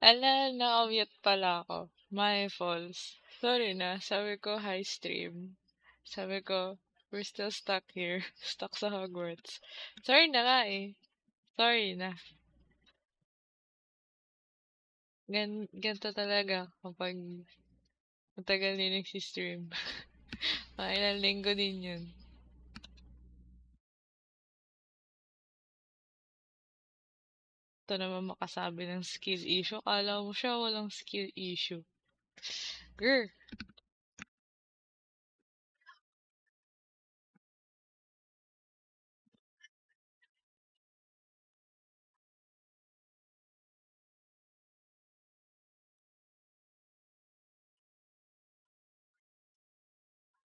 Hala, naka-mute pala ako. My fault. Sorry na. Sabi ko, hi stream. Sabi ko, we're still stuck here. Stuck sa Hogwarts. Sorry na nga eh. Sorry na. Ganito talaga kapag matagal din nagsistream. Mga ilang linggo din yun. Ito naman makasabi ng skill issue. Kala mo siya walang skill issue. Grr!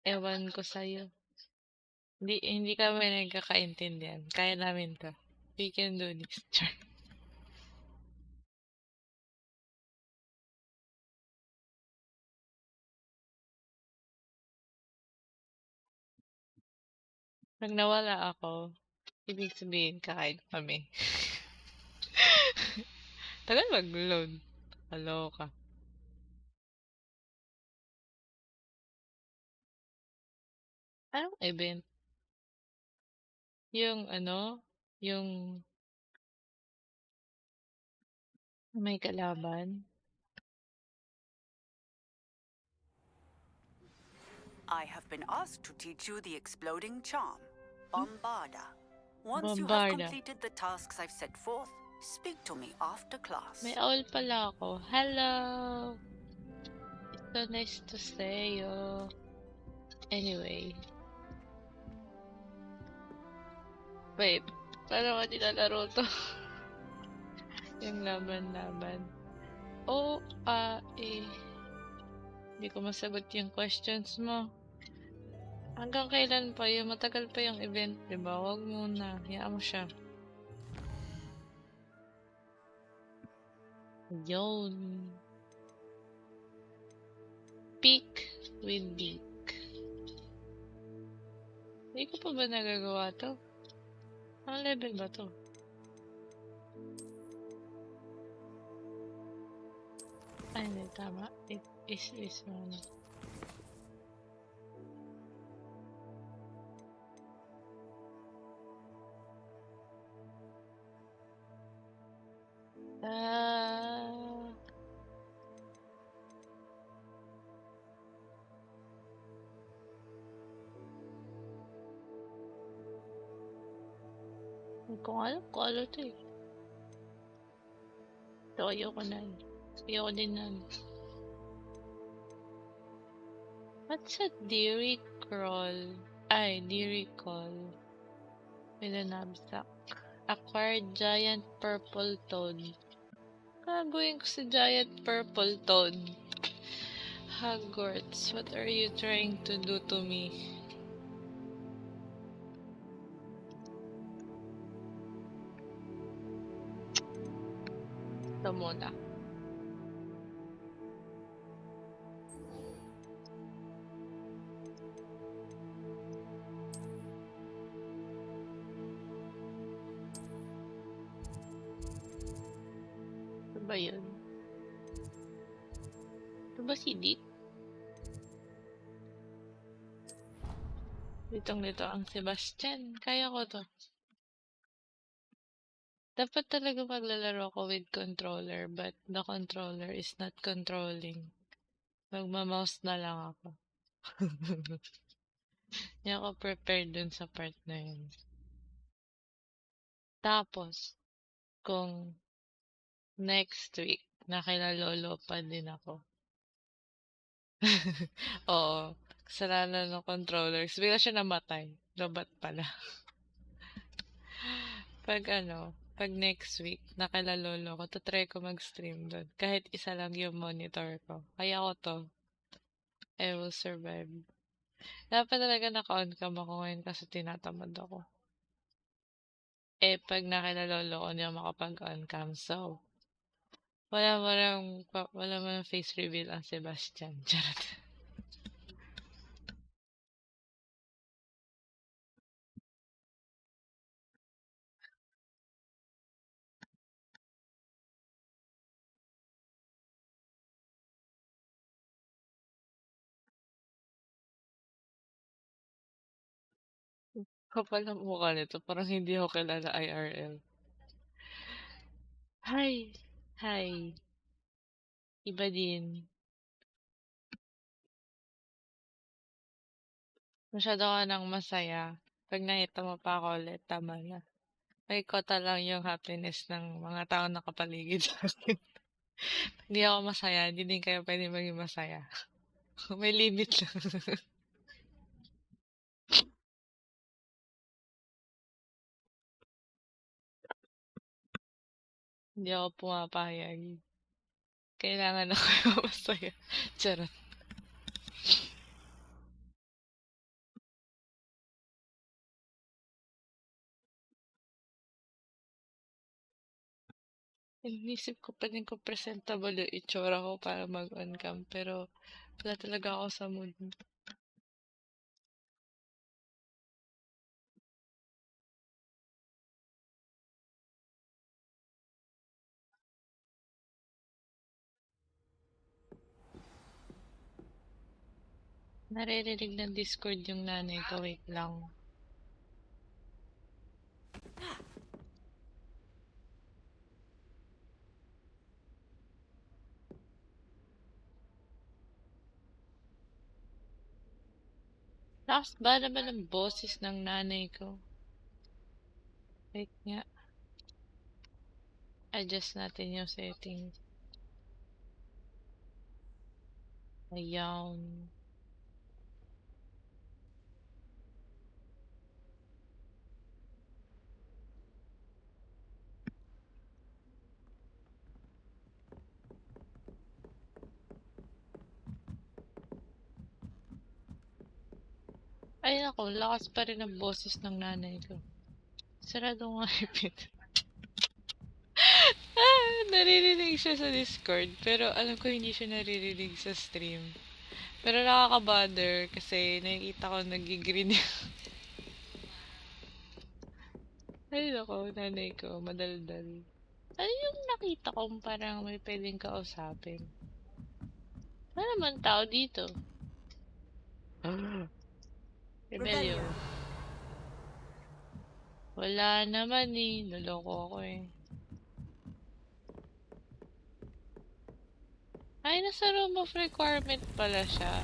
Ewan ko sa'yo. Hindi kami nagkakaintindihan. Kaya namin to. We can do this. Char. Pag nawala ako, ibig sabihin kakain kami. Tagal mag-load. Kaloka. Anong event? Yung ano? Yung may kalaban? I have been asked to teach you the exploding charm, Bombarda. Once you have Bombarda. completed the tasks I've set forth, speak to me after class. May owl pala ako. Hello! It's so nice to see you. Anyway. Wait. Paano ko nilalaro to? Yung laban-laban. Eh. Hindi ko masagot yung questions mo. Hanggang kailan pa yun? Matagal pa yung event, diba? Huwag muna. Hayaan mo siya. Yun. Peak with beak. Hindi ko pa ba nagagawa to? Anong level ba to? Ay, hindi. Tama. It is this one. Ah... Hindi ko nga alam kung ano to eh. Ito, ayoko na. Ayoko din na. What's a deary crawl? Ay, deary call. With a knapsack. Acquired giant purple toad. Gagawin ko sa giant purple toad. Hogwarts, what are you trying to do to me? Ito muna. Ito ba yun? Ito ba si Dick? Ditong-dito ang Sebastian. Kaya ko to. Dapat talaga maglalaro ko with controller, but the controller is not controlling. Magmamouse na lang ako. Hindi ako prepared dun sa part na yun. Tapos, kung next week, nakilalolo pa din ako. Oo. Kasalanan ng controllers. Bigla siya namatay. Lobat pala. Pag next week, nakilalolo ko, tatry ko mag-stream doon. Kahit isa lang yung monitor ko. Kaya ko to. I will survive. Dapat talaga naka-on cam ako ngayon kasi tinatamad ako. Pag nakilalolo ko, hindi ako makapag-on cam. So, wala mo face reveal ang Sebastian. Charot. Kapal ng mukha nito, parang hindi ako kilala IRL. Hi! Hi! Iba din. Masyado ka ng masaya. 'Pag nakita mo pa ako ulit, tama na. May kota lang yung happiness ng mga taong nakapaligid sa'kin. Hindi ako masaya, hindi din kayo puwedeng maging masaya. May limit lang. Hindi ako pumapayag. Kailangan ako yung masaya. Charot. Inisip ko pa din kung presentable yung itsura ko para mag-on cam, pero wala talaga ako sa mood. Naririnig ng Discord yung nanay ko, wait lang. Lakas ba naman ang boses ng nanay ko? Wait nga. Adjust natin yung settings. Ayan. Ay naku, lakas pa rin ang boses ng nanay ko. Sarado nga yung pinto. Naririnig siya sa Discord, pero alam ko hindi siya naririnig sa stream. Pero nakaka-bother kasi nakikita ko nag-green. Ay nako, nanay ko, madaldal. Ano yung nakita kong parang may pwedeng kausapin? Wala naman tao dito. Rebellion. Wala naman eh. Naloko ako eh. Ay, nasa room of requirement pala siya.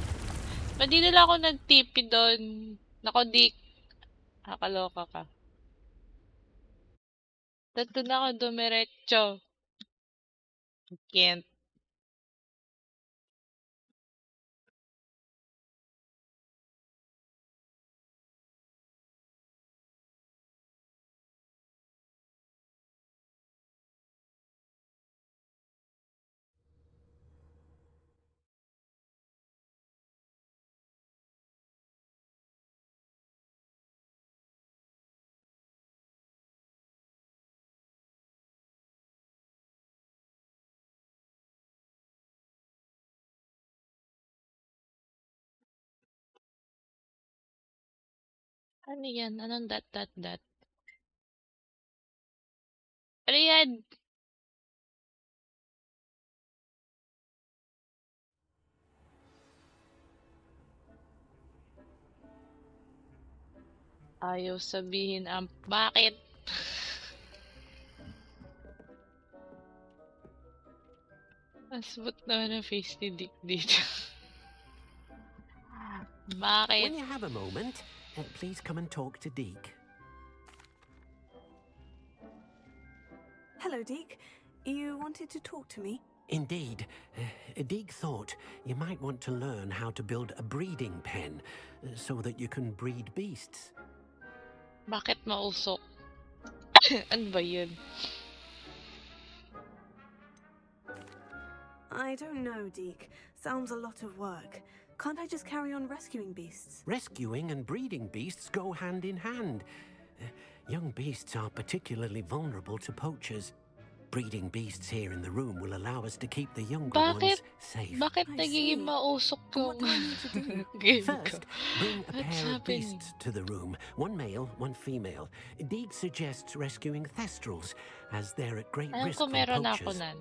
Ba't di nila ako nag-TP doon? Nako, Dick. Nakaloka ka. Ba't doon ako dumiretso? Can't. Ano yan? Anong dot? Ano yan? Ayaw sabihin ang bakit. Ang smooth naman ang face ni Dick dito. Bakit? When you have a moment, please come and talk to Deke. Hello, Deke. You wanted to talk to me? Indeed. Deke thought you might want to learn how to build a breeding pen so that you can breed beasts. Bakit mausok? Ano ba yun? I don't know, Deke. Sounds a lot of work. Can't I just carry on rescuing beasts? Rescuing and breeding beasts go hand in hand. Young beasts are particularly vulnerable to poachers. Breeding beasts here in the room will allow us to keep the younger Bakit? ones safe. Bakit I nagiging see. mausok yung What do I need to do? game ko? First, bring a What's pair of happening? beasts to the room. One male, one female. Deke suggests rescuing thestrals, as they're at great Alam risk ko from meron na ako poachers. nan.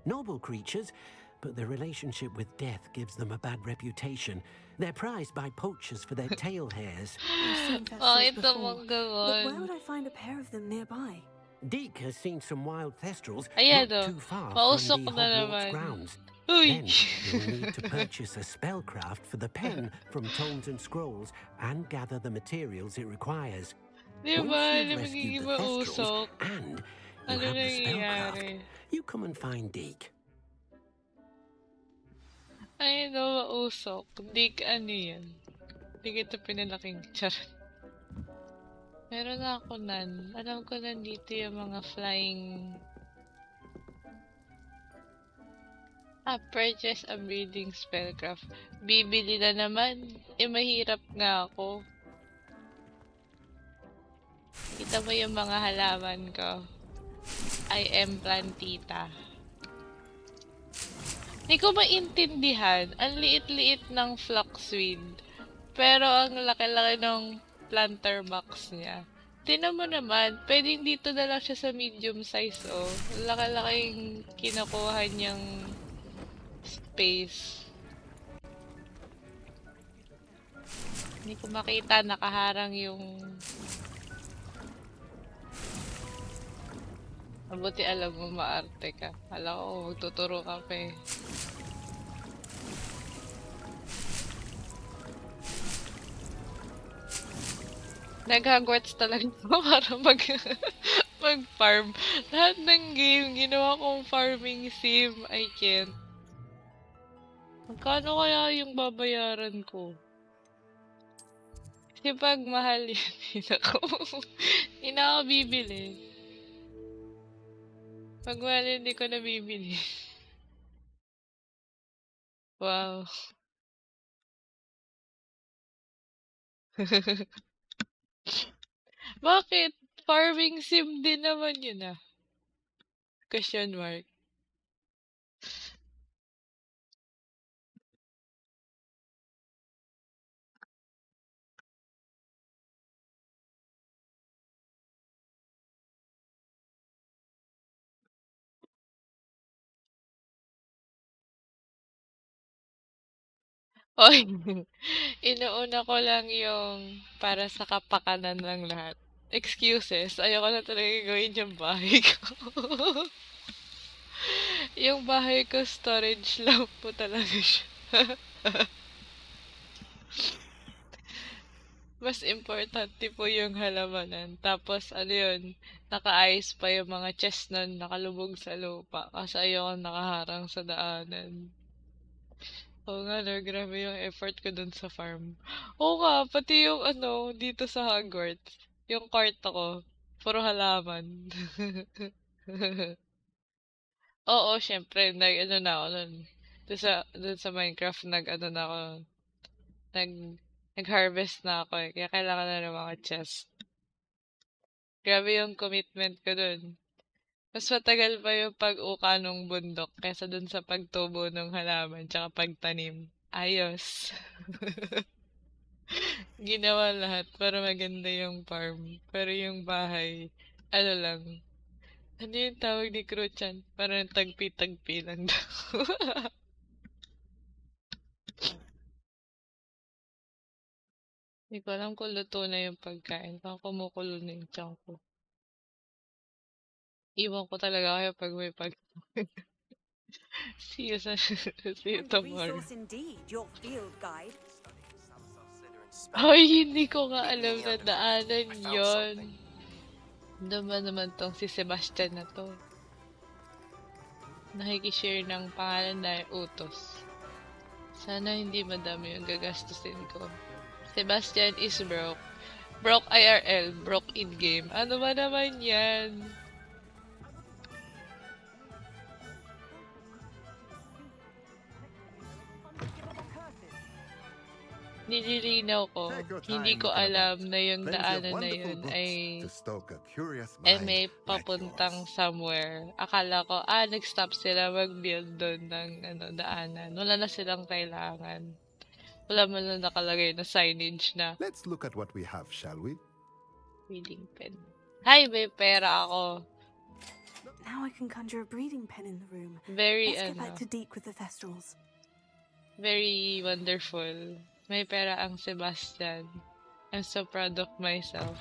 Noble creatures, but their relationship with death gives them a bad reputation. They're prized by poachers for their tail hairs. I've seen Bakit thestrals before, naman but where ganon? would I find a pair of them nearby? Deke has seen some wild thestrals Ayan not o. too far from Mausok the na Hogwarts naman. grounds. Uy! Then you'll need to purchase a spellcraft for the pen from Tomes and Scrolls and gather the materials it requires. Di Once ba? you've Na rescued magiging the thestrals mausok. and you Ano have the spellcraft, nangyayari? you come and find Deke. Ay, no, mausok. Di ano yan. Di kita pinalaking charot. Meron na ako nan. Alam ko nandito yung mga flying... purchase a breeding spellcraft. Bibili na naman. Mahirap nga ako. Kita mo yung mga halaman ko. I am plantita. Hindi ko maintindihan. Ang liit-liit ng fluxweed. Pero ang laki-laki ng planter box niya. Tingnan mo naman, pwedeng dito na lang siya sa medium size, oh. Laki-laking kinukuha niyang space. Hindi ko makita, nakaharang yung... Mabuti alam mo, maarte ka. Alam ko, magtuturo ka pa eh. Nag-Hogwarts talaga ako para mag-farm. Lahat ng game, ginawa kong farming sim. I can't. Magkano kaya yung babayaran ko? Kasi pag mahal yun, hindi na ako bibili. Pag mahal yun, hindi ko na bibili. Wow. Bakit? Farming sim din naman yun ah. Question mark. Oy, inuuna ko lang yung para sa kapakanan ng lahat. Excuses. Ayoko na talaga gawin yung bahay ko. Yung bahay ko, storage lang po talaga siya. Mas importante po yung halamanan. Tapos, ano yun, nakaayos pa yung mga chest nun, nakalubog sa lupa. Kasi ayoko nakaharang sa daanan. Oo nga, no, grabe yung effort ko dun sa farm. Oo nga, pati yung ano, dito sa Hogwarts. Yung kwarto ko, puro halaman. Oo, syempre, nag-ano na ako nun. Dun sa Minecraft, nag-ano na ako. Nag, nag-harvest na ako eh. Kaya kailangan na ng mga chest. Grabe yung commitment ko dun. Mas matagal pa yung pag-uka ng bundok kaysa dun sa pagtubo ng halaman tsaka pagtanim. Ayos. Ginawa lahat para maganda yung farm. Pero yung bahay, ano lang. Ano yung tawag ni Kruchan? Parang tagpi-tagpi lang daw. Hindi ko alam kung luto na yung pagkain. Parang kumukulo na yung tiyan ko. Iwan ko talaga kayo pag may See you, see you And a tomorrow. resource indeed, your field guide. Ay, hindi ko nga alam na daanan yon. Naman tong si Sebastian na to. Nakikishare ng pangalan na utos. Sana hindi madami yung gagastusin ko. Sebastian is broke. Broke IRL, broke in-game. Ano ba naman yan? Nililinaw ko. Hindi ko alam na yung daanan na yun ay may papuntang somewhere. Akala ko, nag-stop sila mag-build doon ng daanan. Wala na silang kailangan. Wala man lang nakalagay na signage na Let's look at what we have, shall we? reading pen. Hay, may pera ako. Now I can conjure a breeding pen in the room. Very, Let's get back to Deke with the thestrals. very wonderful. May pera ang Sebastian. I'm so proud of myself.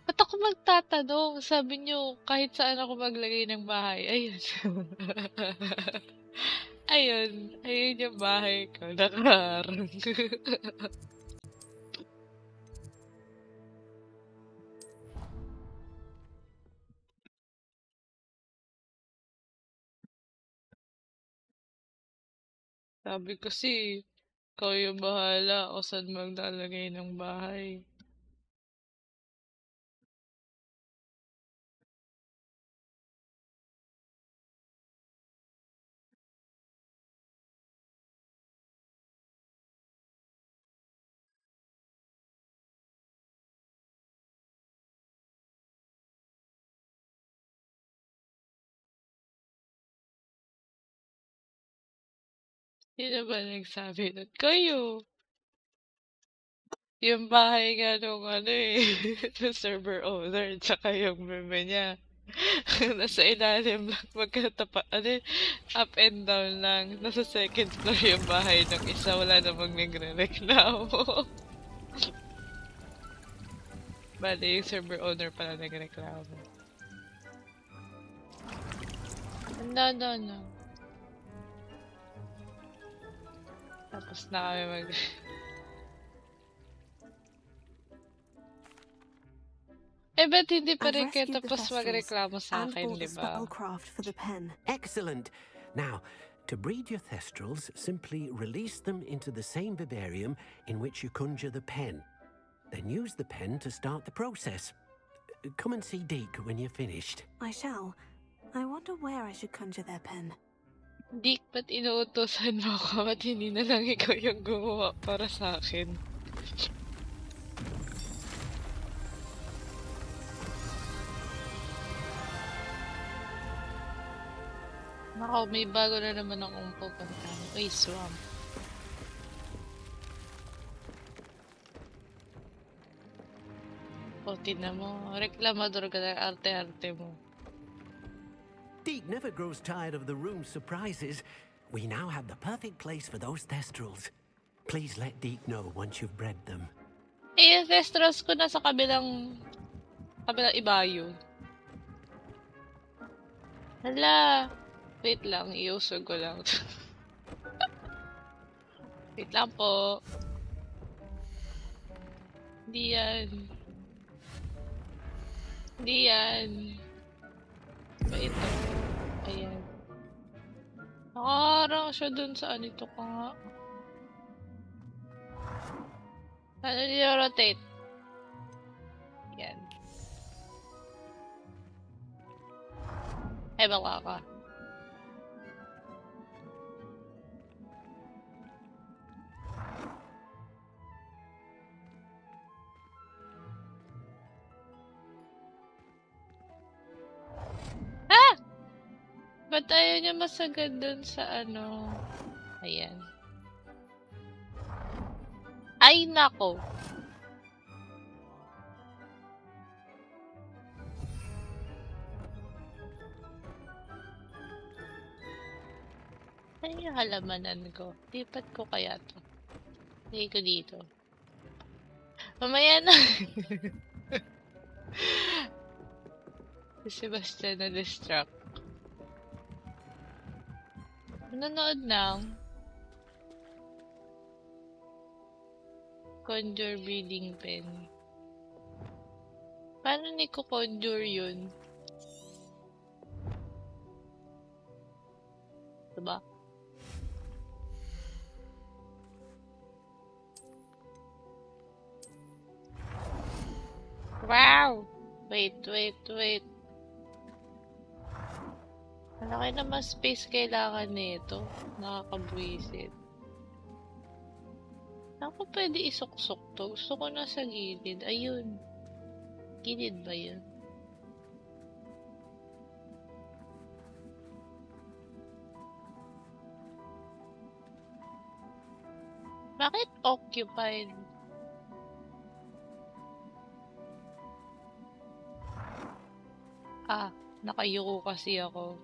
Ba't ako magtatanong? Sabi niyo, kahit saan ako maglagay ng bahay. Ayun. Ayun yung bahay ko. Nakaharang. Sabi ko ikaw yung bahala kung saan maglalagay ng bahay. Sino ba nagsabi nun? Kayo! Yung bahay nga nung nung server owner, tsaka yung meme niya. Nasa ilalim lang, up and down lang. Nasa second floor yung bahay ng isa, wala namang nagre-reklamo. Bale, yung server owner pala nagreklamo. No. Tapos na kami ba't hindi pa I've rin kayo rescued the tapos Thestrals magreklamo sa and akin, bought di a ba? spellcraft for the pen. Excellent. Now, to breed your Thestrals, simply release them into the same vivarium in which you conjure the pen. Then use the pen to start the process. Come and see Deke when you're finished. I shall. I wonder where I should conjure their pen. Dick, ba't inuutosan mo ako? Ba't hindi na lang ikaw yung gumawa para sa akin? Nako, may bago na naman akong pupuntahan. Uy, swamp. O, tignan mo. Reklamador ka ng arte-arte mo. Deke never grows tired of the room's surprises. We now have the perfect place for those Thestrals. Please let Deke know once you've bred them. Yung Thestrals ko na sa kabilang ibayo. Hala! Wait lang, iusog ko lang. Wait lang po. Hindi yan. Ba ito? Ayan. Nakaharang siya dun sa anito ka nga. Ano rotate? Yan. Ay, baka ka. Ah! Ba't ayaw niya masagad dun sa ano? Ayan. Ay, nako. Ay, yung halamanan ko. Lipat ko kaya to. Lagay ko dito. Mamaya na. Si Sebastian na-distract. Nanonood ng Conjure Breeding Pen. Paano ni ko conjure yun? Diba? Wow! Wait. Malaki naman space kailangan nito. Nakakabwisit. Ako pwede isuksok to. Gusto ko nasa gilid. Ayun. Gilid ba yun? Bakit occupied? Nakayuko kasi ako.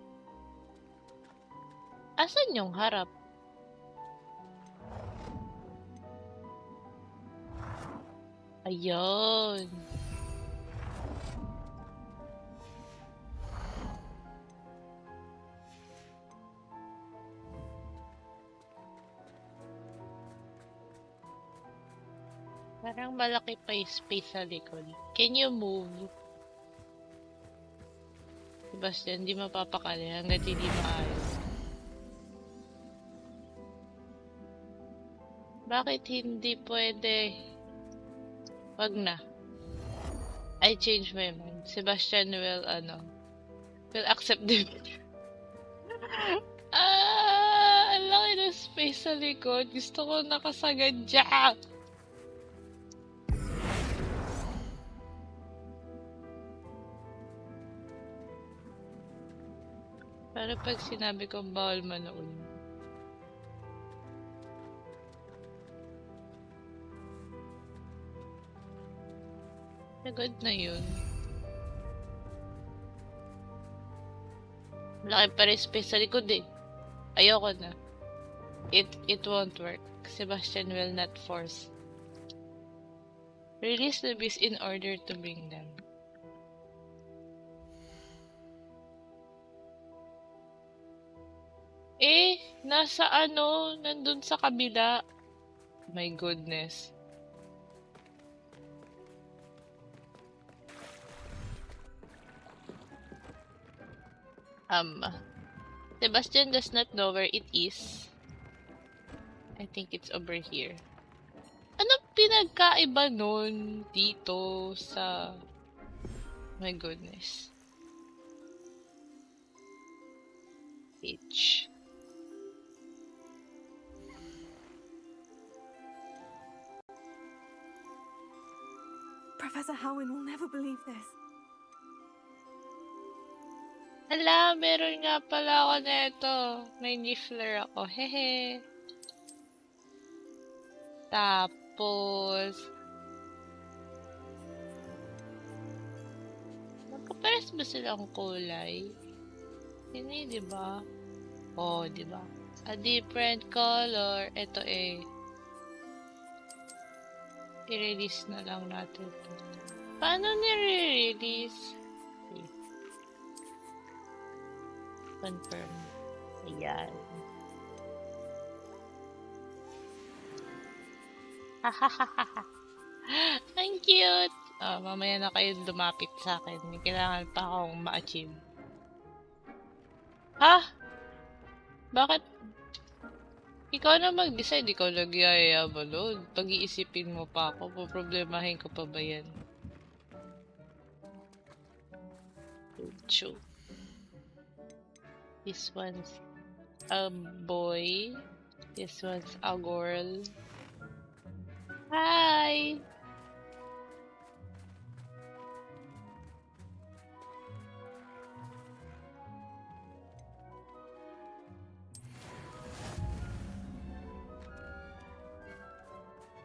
Asan yung harap? Ayun. Parang malaki pa yung space sa likod. Can you move? Sebastian, hindi mapapakali hanggat hindi maayos. Bakit hindi pwede? Wag na. I change my mind. Sebastian will accept the video. Ang laki ng space sa likod. Gusto ko nakasagad dyan. Pero pag sinabi kong bawal manood. Sagad na yun. Malaki pa rin space sa likod eh. Ayoko na. It won't work. Sebastian will not force. Release the beast in order to bring them. Nasa nandun sa kabila. My goodness. Sebastian does not know where it is. I think it's over here. Anong pinagkaiba nun dito sa... My goodness. H. Professor Howin will never believe this. Hala, meron nga pala ako neto. May niffler ako. Hehe. Tapos... Magkapares ba silang kulay? Hindi, diba? Oh, diba? A different color. Ito i-release na lang natin ito. Paano nire-release? Confirm. Ayan. Hahaha. Ang cute! Mamaya na kayo lumapit sa akin. May kailangan pa akong ma-achieve. Ha? Bakit? Ikaw na mag-decide. Ikaw nagyayabalood. Pag-iisipin mo pa ako. Poproblemahin ko pa ba yan? Chu. This one's a boy. This one's a girl. Hi!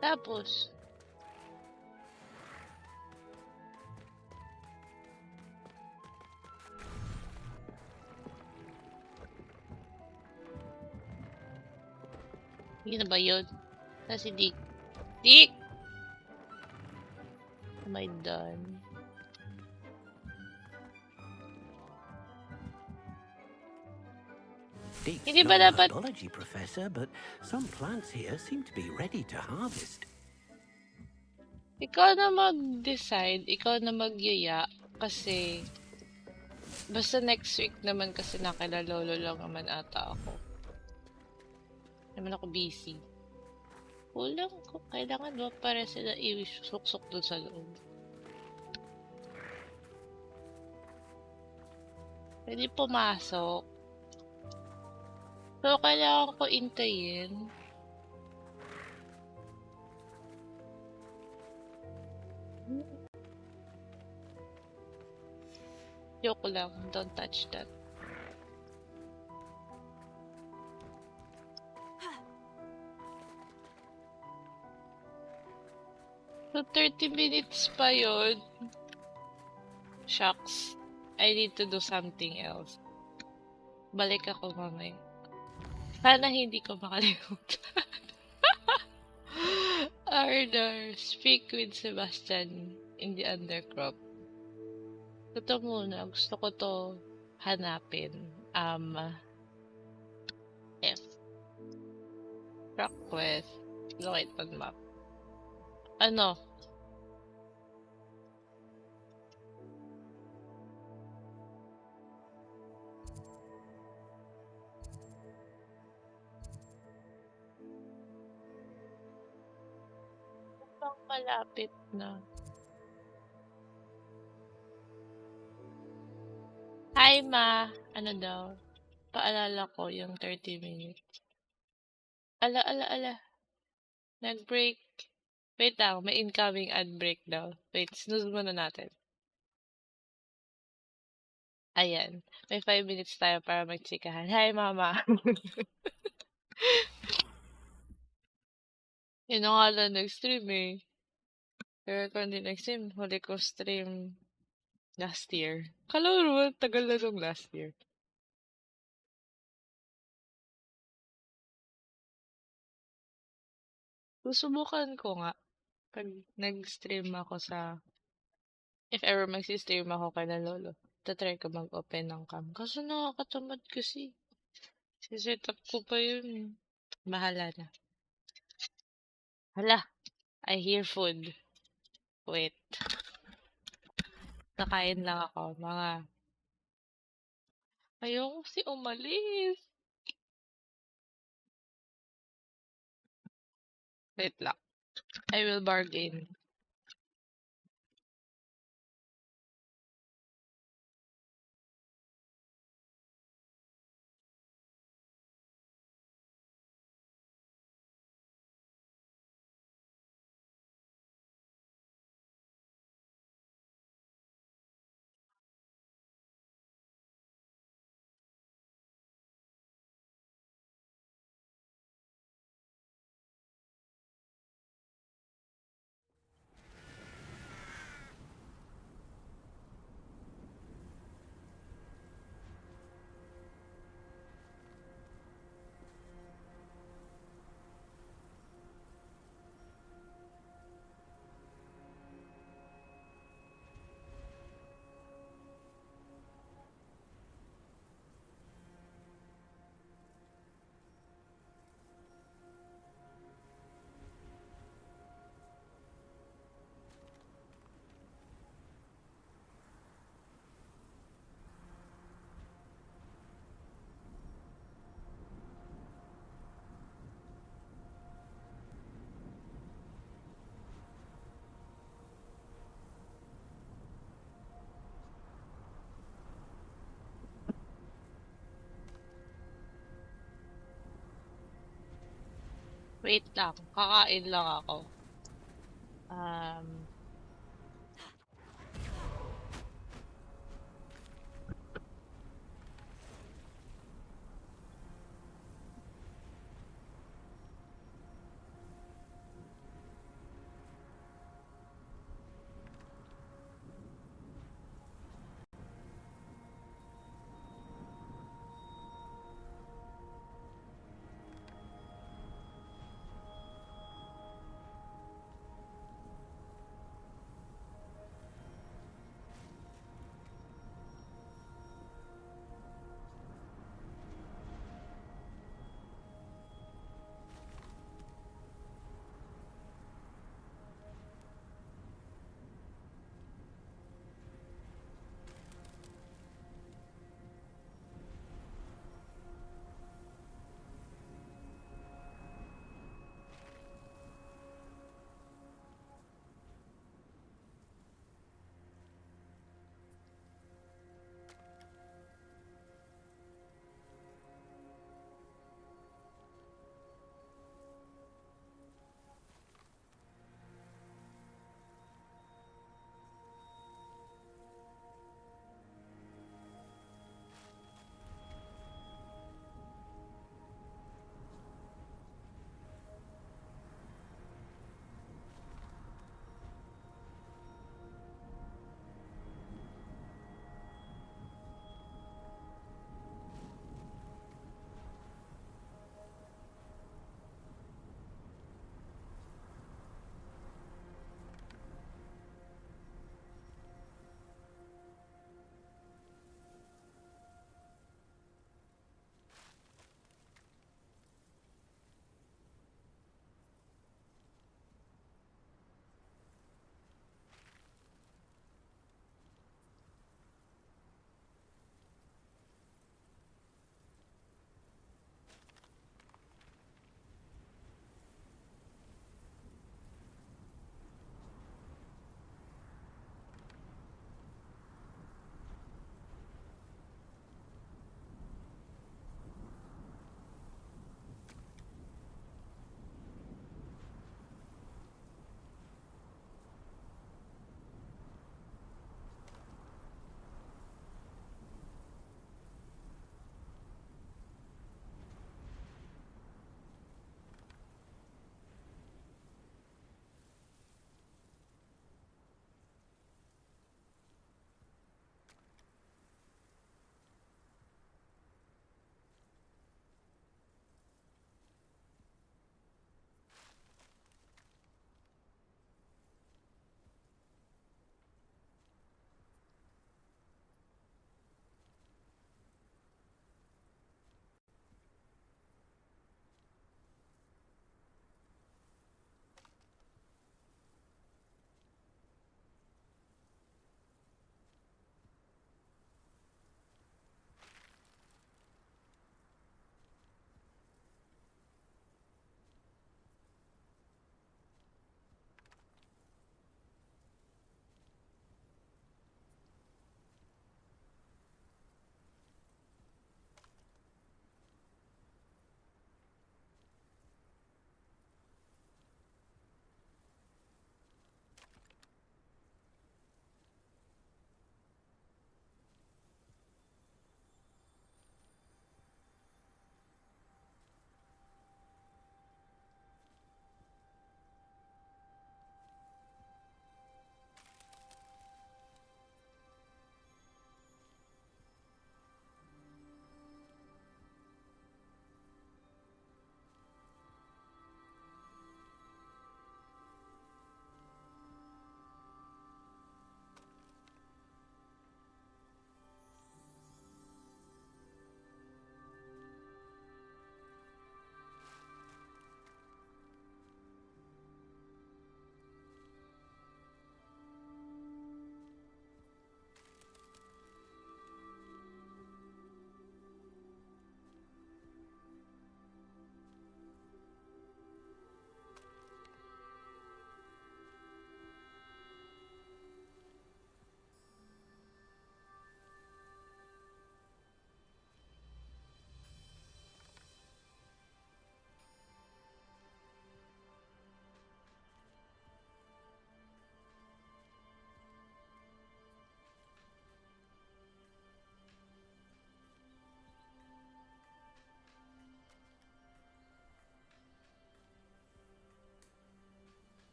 Tapos, yun na ba yun? Si Dick. Dick! Am I done? Dick's Hindi not ba a dapat... biology professor, but some plants here seem to be ready to harvest. Ikaw na mag-decide, ikaw na magyaya, kasi basta next week naman kasi nakilalolo lang naman ata ako. Naman ako busy. Kulang ko, kailangan ba para sila i-suksok dun sa loob? Pwede pumasok. So, kailangan ko intayin. Joke lang, don't touch that. So, 30 minutes pa yun. Shucks. I need to do something else. Balik ako mamaya. Sana hindi ko makalimutan. Or Either speak with Sebastian in the undercrop. Ito muna, gusto ko to hanapin. F. Track quest. Locate on map. Ano? Mukhang malapit na. Hi, ma! Ano daw? Paalala ko yung 30 minutes. Ala, ala, ala. Nag-break. Wait lang, may incoming ad break daw. Wait, snooze muna natin. Ayan. May 5 minutes tayo para magtsikahan. Hi, mama! Yun na nga lang nag-stream eh. Pero kung hindi nag-stream, huli ko stream last year. Kala mo naman, tagal na nung last year. Susubukan ko nga. Pag nag-stream ako sa... If ever mag-stream ako kay na lolo, tatry ko mag-open ng cam. Kaso nakakatamad kasi. Siset up ko pa yun eh. Bahala na. Hala, I hear food. Wait. Nakain lang ako. Ayoko kasi umalis. Wait lang. I will bargain. Wait lang. Kakain lang ako. Um,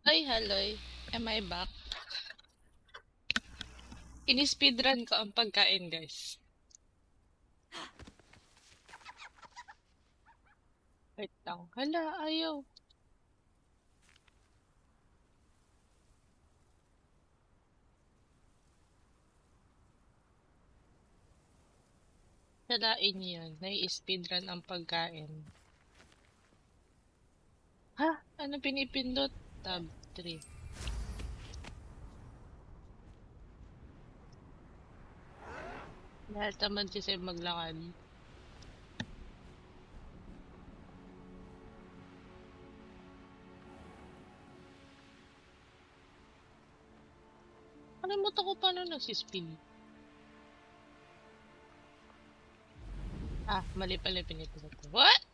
Ay, haloy. Am I back? Ini-speedrun ko ang pagkain, guys. Wait lang. Hala, ayaw. Salain niyo yun. Nai-speedrun ang pagkain. Ha? Ano pinipindot? Tab 3. Dahil tamad kasi maglakad. Nakalimutan ko paano nagsispeed. Ah, mali pala pinipindot ko. What?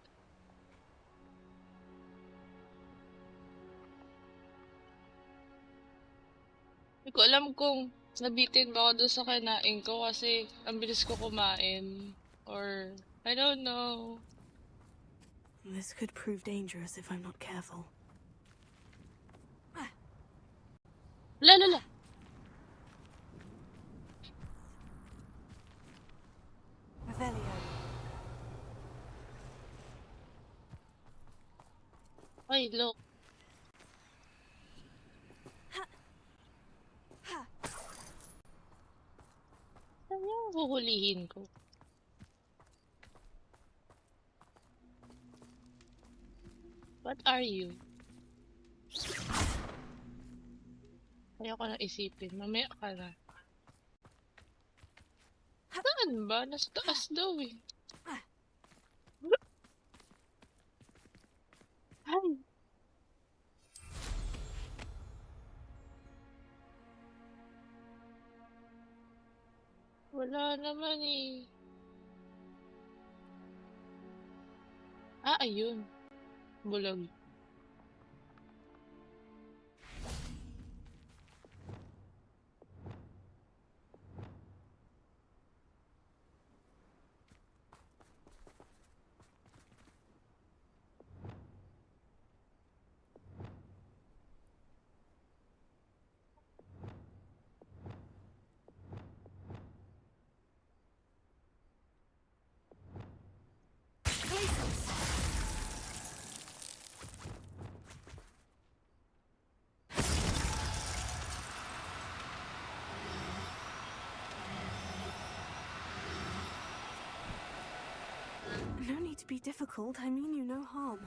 Hindi ko alam kung nabitin ba ako doon sa kinain ko kasi ang bilis ko kumain. Or, I don't know. This could prove dangerous if I'm not careful. La la la. Revelio. Ay, look. Saan yung huhulihin ko? What are you? Ayoko na isipin. Mamaya ka na. Saan ba? Nasa taas daw eh. Ay. Wala naman eh. Ah, ayun. Bulag. No need to be difficult. I mean you no harm.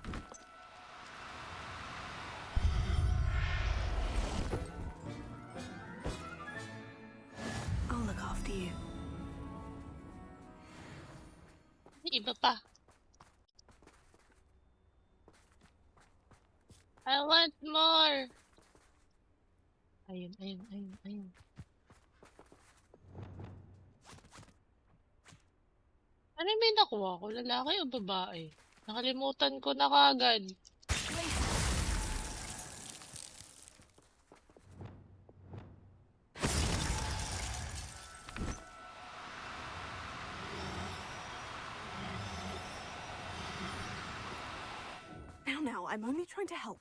I'll look after you. Iba pa. I want more. Ayun, ayun, ayun, ayun. Ano yung may nakuha ko? Lalaki o babae? Nakalimutan ko na kagad. Now, I'm only trying to help.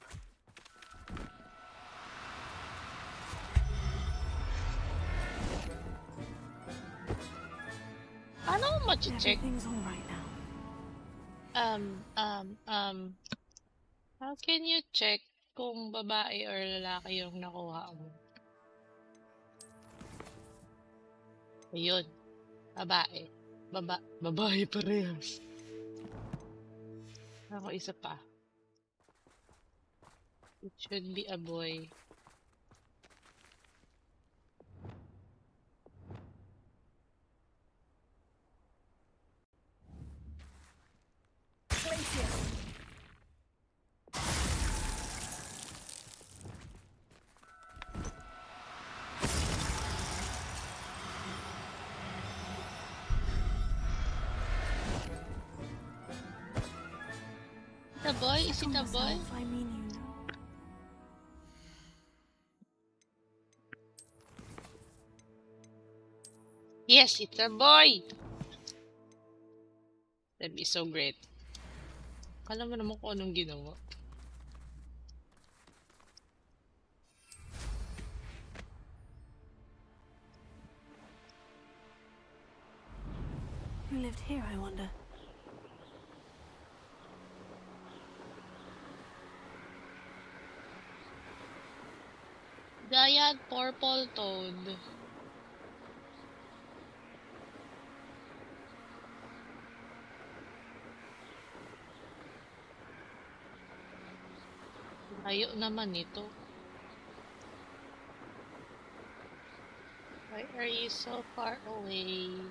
Paano ko ma-check? Everything's all right now. How can you check kung babae or lalaki yung nakuha mo? Ayun. Babae. Babae parehas. Ako isa pa. It should be a boy. The boy? Is it a boy? Myself, I mean you know. Yes, it's a boy! That'd be so great. Kala mo naman kung anong ginawa. Who lived here, I wonder? Giant purple toad. Layo naman ito. Why are you so far away?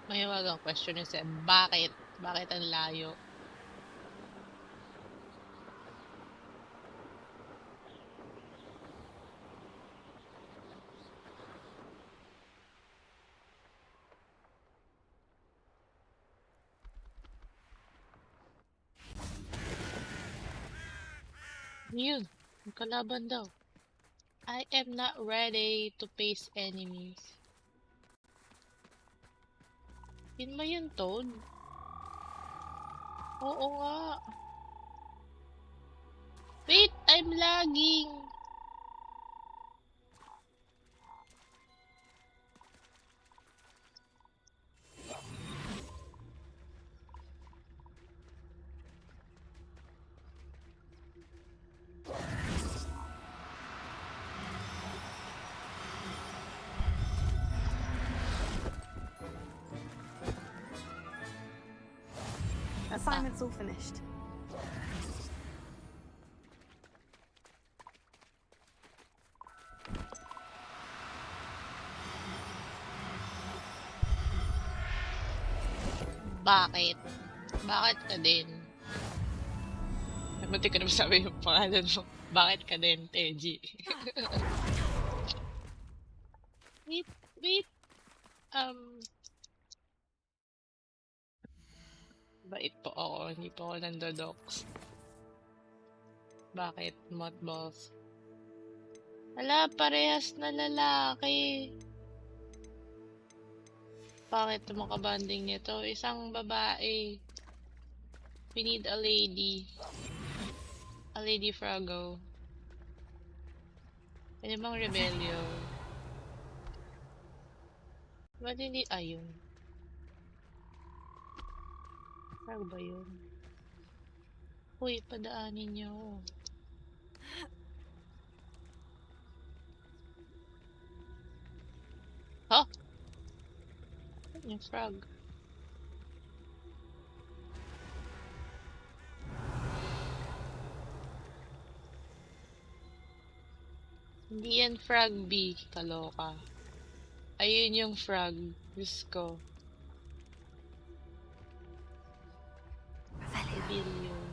May wagang question is bakit? Bakit ang layo? Yun, yung kalaban daw. I am not ready to face enemies. Yun ba yun, Toad? Oo nga. Wait, I'm lagging. Assignment's all finished. Bakit? Bakit ka din? Buti ko na masabi yung pangalan mo. Bakit ka din, Teji? wait, wait. Bait po ako. Hindi po ako nandodox. Bakit? Mothballs. Hala, parehas na lalaki. Bakit tumakabanding nito? Isang babae. We need a lady. A lady Froggo. Ano bang rebellion? Ba't hindi? Ayun. Frog ba yun? Uy, padaanin niyo ako. Ha? Ano yung frog? Hindi yan frog B, kaloka. Ayun yung frog. Diyos ko. Rebellion.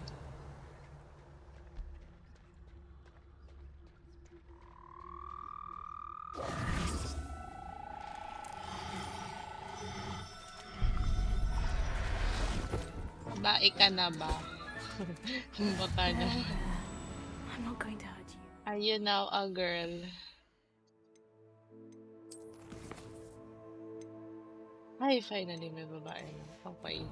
Bae ka na ba? Baka na. I'm not going to hurt you. Are you now a girl? Ay, finally may babae na. Okay.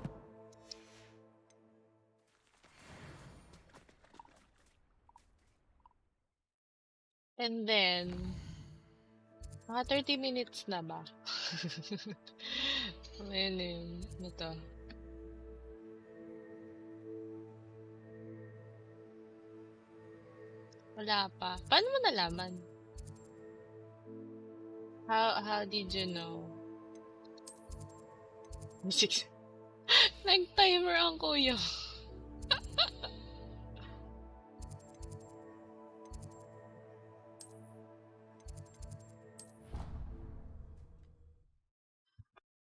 And then, mga 30 minutes na ba? Ayun yun. Ano to? Wala pa. Paano mo nalaman? How did you know? Six. Nag-timer ang kuya.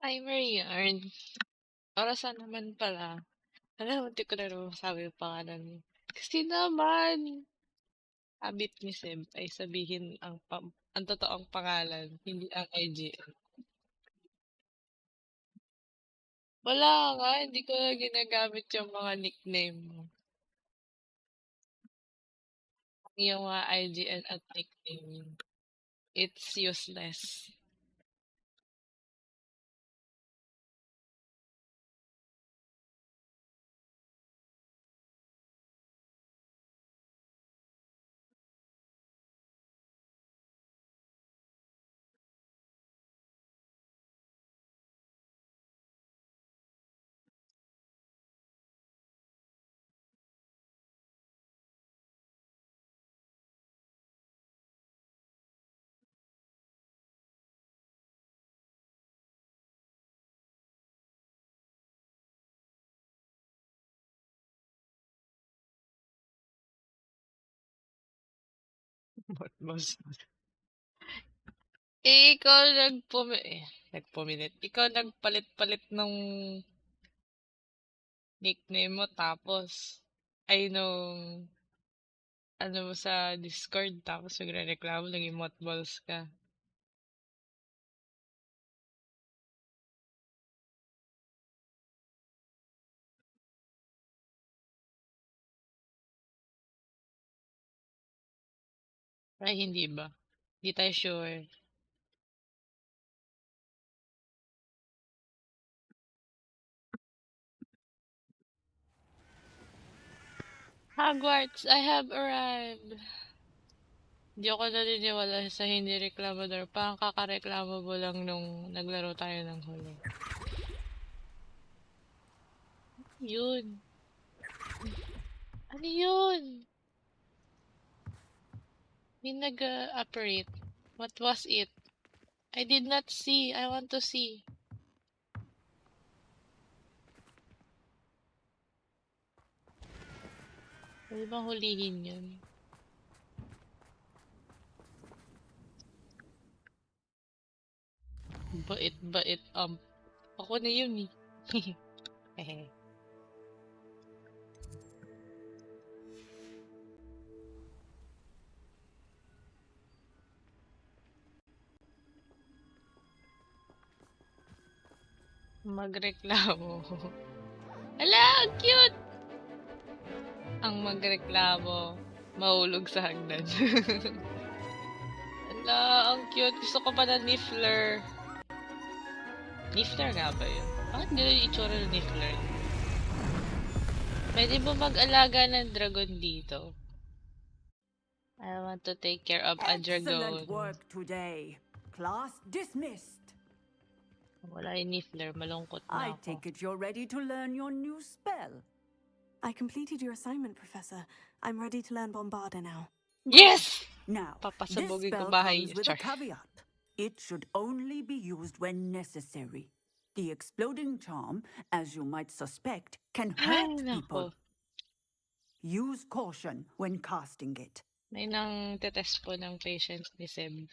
Timer yarn. Orasan naman pala. Alam, hindi ko na naman masabi yung pangalan mo. Kasi naman, habit ni Seb ay sabihin ang totoong pangalan, hindi ang IGN. Wala nga, hindi ko na ginagamit yung mga nickname mo. Yung mga IGN at nickname. It's useless. Boss. Eh, ikaw nagpumilit. Ikaw nagpalit-palit nung nickname mo tapos ay nung ano mo sa Discord tapos nagrereklamo naging mothballs ka. Ay, hindi ba? Hindi tayo sure. Hogwarts, I have arrived. Hindi ako naniniwala sa hindi reklamador. Parang kakareklamo mo lang nung naglaro tayo ng huli. Yun. Ano yun? May nag-operate. What was it? I did not see. I want to see. Pwede bang hulihin yun? Bait. Ako na yun eh. Hehe. Magreklamo. Ala, ang cute! Ang magreklamo, mahulog sa hagdan. Ala, ang cute. Gusto ko pa na Niffler. Niffler nga ba yun? Bakit gano'n yung itsura ng Niffler? Pwede mo mag-alaga ng dragon dito. I want to take care of a dragon. Excellent work today. Class dismissed. Wala yung Niffler, malungkot na I ako. take it you're ready to learn your new spell. I completed your assignment, Professor. I'm ready to learn Bombarda now. Yes! Now, this Papasabogin ko spell bahay comes niyo, with a Char. caveat. It should only be used when necessary. The exploding charm, as you might suspect, can hurt Ay, people. nako. Use caution when casting it. May nang tetest po ng patience ni Seb.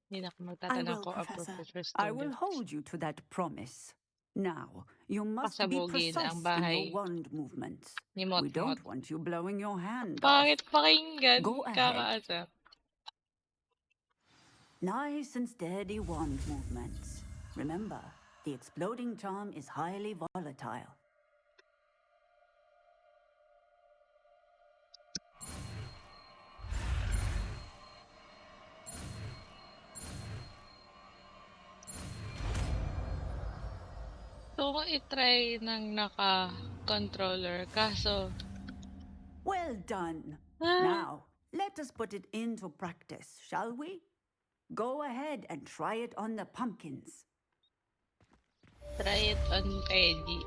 Hindi na ako magtatanong will, kung Professor. appropriate for I will students. hold you to that promise. Now, you must be Pasabugin ang precise in your bahay wand movements. ni We Motmot. don't want you blowing your hand off. Pangit pakinggan. Go ahead. Kakaasap. Nice and steady wand movements. Remember, the exploding charm is highly volatile. So, kung itry ng naka-controller, kaso, Well done. ah, Now, let us put it into practice, shall we? Go ahead and try it on the pumpkins. try it on Eddie.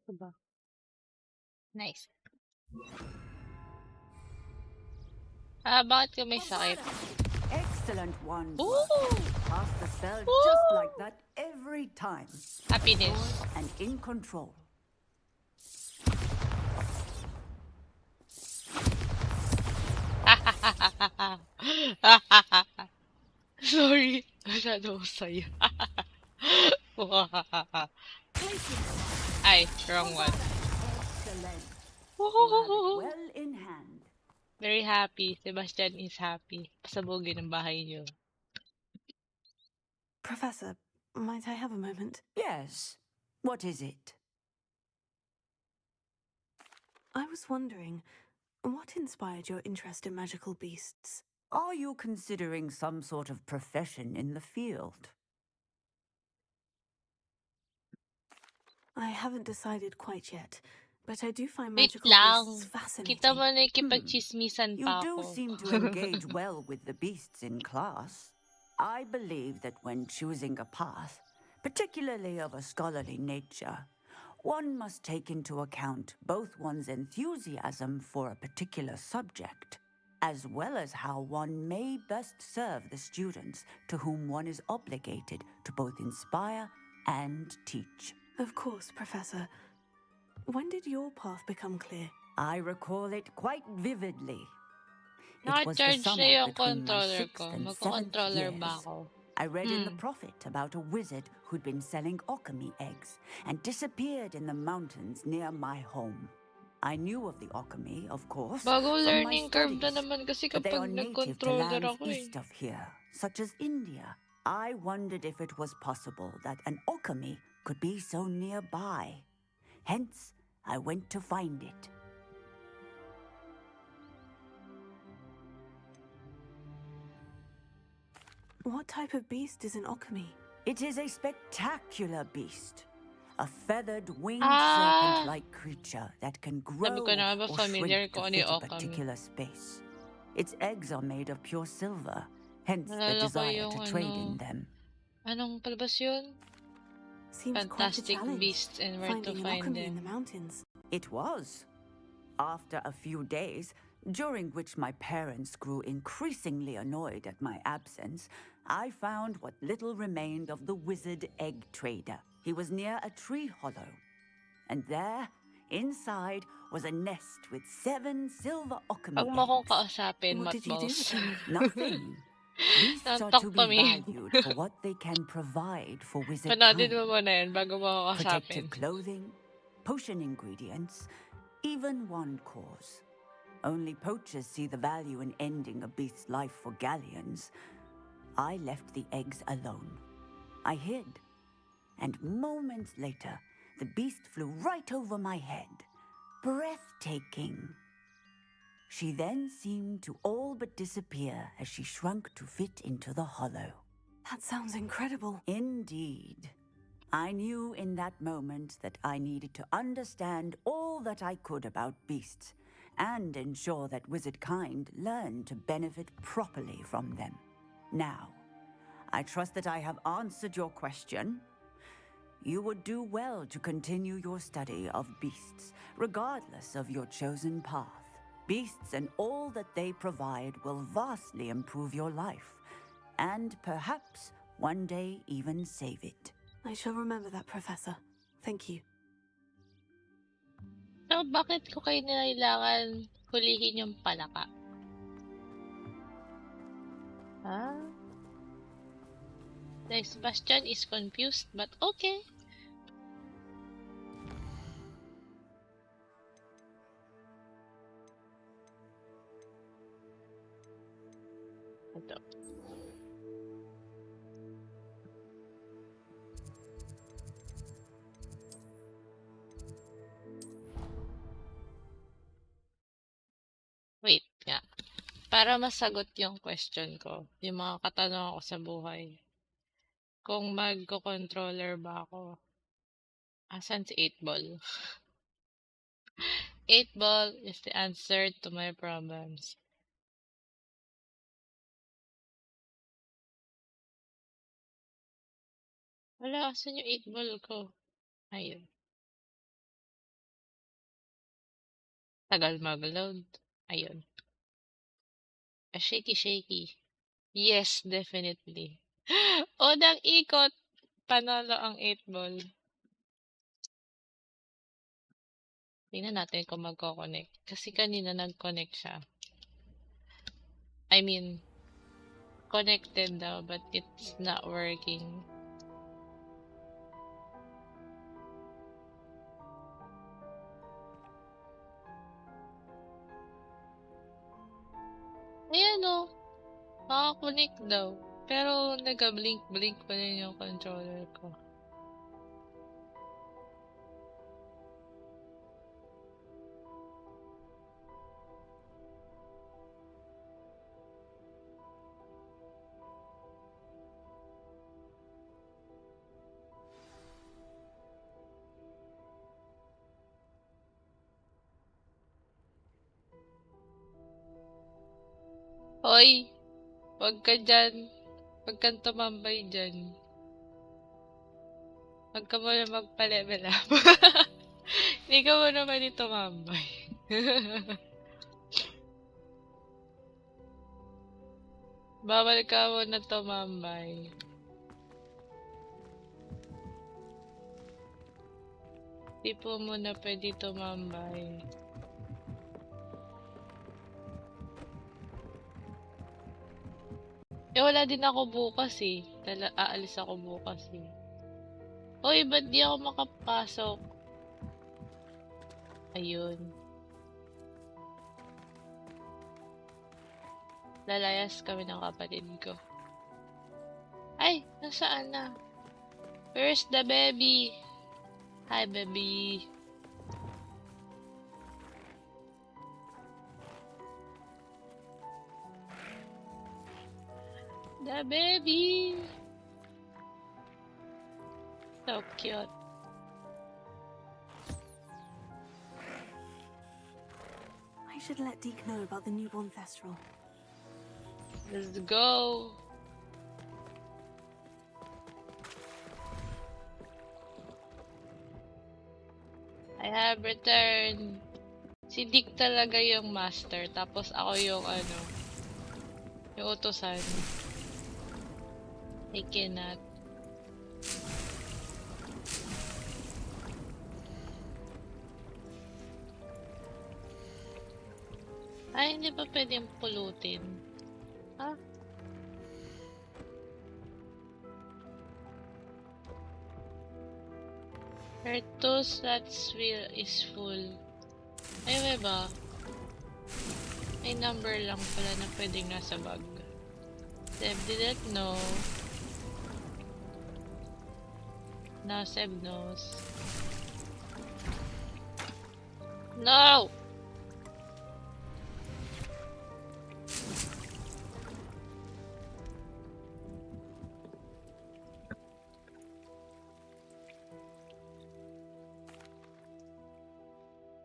Diba? Nice. Bakit ka may sakit? Excellent wand Ooh! work. Pass the spell Ooh! just like that every time. Happiness. And in control. Sorry. Masyado ko sa'yo. Ay, wrong one. Excellent. You have it well in hand. Very happy. Sebastian is happy. Pasabugin ang bahay niyo. Professor, might I have a moment? Yes. What is it? I was wondering, what inspired your interest in magical beasts? Are you considering some sort of profession in the field? I haven't decided quite yet, but I do find Wait magical lang. beasts fascinating. Kita mo na ikipagchismisan You pa do ako. seem to engage well with the beasts in class. I believe that when choosing a path, particularly of a scholarly nature, one must take into account both one's enthusiasm for a particular subject, as well as how one may best serve the students to whom one is obligated to both inspire and teach. Of course, Professor. When did your path become clear? I recall it quite vividly. It was the Naka-charge na summer yung between my controller ko. 6th and 7th Magko-controller ba years. ako? I read in the Prophet about a wizard who'd been selling alchemy eggs and disappeared in the mountains near my home. I knew of the alchemy, of course, Bagong from my learning curve na studies, naman kasi but they kapag are native to nag-controller lands ako eh. east of here, such as India. I wondered if it was possible that an alchemy could be so nearby. Hence, I went to find it. What type of beast is an alchemy? It is a spectacular beast. A feathered, winged Ah! serpent-like creature that can Sabi grow ko na ba or familiar shrink ko to ano fit yung a Okami. particular space. Its eggs are made of pure silver, hence the Nalala ko desire yung to trade in them. Anong palabas yun? Seems quite a Fantastic challenge, Beasts and Where to finding an Find alchemy in the Them. mountains. It was. After a few days, during which my parents grew increasingly annoyed at my absence, I found what little remained of the wizard egg trader. He was near a tree hollow. And there, inside, was a nest with 7 silver alchemy Pag mo akong eggs. kausapin, What did you do with Matballs. them? Nothing. Beasts are Nantok to be kami. valued for what they can provide for wizard Panoodin kind. mo muna yan bago mo ako kausapin. Protective clothing, potion ingredients, even one cause. Only poachers see the value in ending a beast's life for galleons. I left the eggs alone. I hid. And moments later, the beast flew right over my head. Breathtaking. She then seemed to all but disappear as she shrunk to fit into the hollow. That sounds incredible. Indeed. I knew in that moment that I needed to understand all that I could about beasts and ensure that wizard kind learned to benefit properly from them. Now, I trust that I have answered your question. You would do well to continue your study of beasts, regardless of your chosen path. Beasts and all that they provide will vastly improve your life, and perhaps one day even save it. I shall remember that, Professor. Thank you. So, bakit ko kayo nilailangan hulihin yung palaka? Ah? The Sebastian is confused, but okay. Ito. Wait nga. Para masagot yung question ko, yung mga katanungan ko sa buhay. Kung magko-controller ba ako? Asan si 8 ball? 8 ball is the answer to my problems. Wala, asan yung 8 ball ko? Ayun. Tagal mag-load. Ayun. Shaky. Yes, definitely. Unang ikot, panalo ang 8 ball. Tingnan natin kung magko-connect. Kasi kanina nag-connect siya. I mean, connected daw, but it's not working. Ayan o. Nakakonect daw. Pero nag-blink pa rin yung controller ko. Hoy! Wag ka dyan. Wag kang tumambay dyan. Wag ka muna magpa-level up. Ikaw mo naman ito, mambay. Bawal ka muna tumambay. Di po muna pwede tumambay. Wala din ako bukas eh. Aalis ako bukas eh. Hoy, ba't di ako makapasok? Ayun. Lalayas kami ng kapatid ko. Ay, nasaan na? Where's the baby? Hi, baby. The baby. So cute. I should let Deke know about the newborn Thestral. Let's go. I have returned. Si Dick talaga yung master, tapos ako yung yung utusan. I cannot. Ay, hindi pa pwedeng pulutin. Ah? Her two slots wheel is full. Ay, may ba? May number lang pala na pwedeng nasa bag. Seb didn't know. Now Seb knows. No!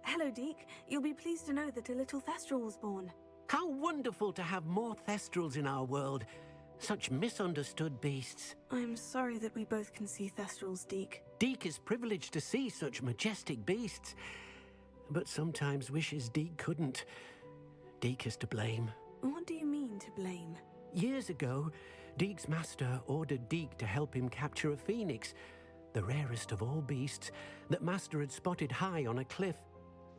Hello, Deke. You'll be pleased to know that a little Thestral was born. How wonderful to have more Thestrals in our world. Such misunderstood beasts. I'm sorry that we both can see Thestrals, Deke. Deke is privileged to see such majestic beasts, but sometimes wishes Deke couldn't. Deke is to blame. What do you mean to blame? Years ago, Deke's master ordered Deke to help him capture a phoenix, the rarest of all beasts that master had spotted high on a cliff.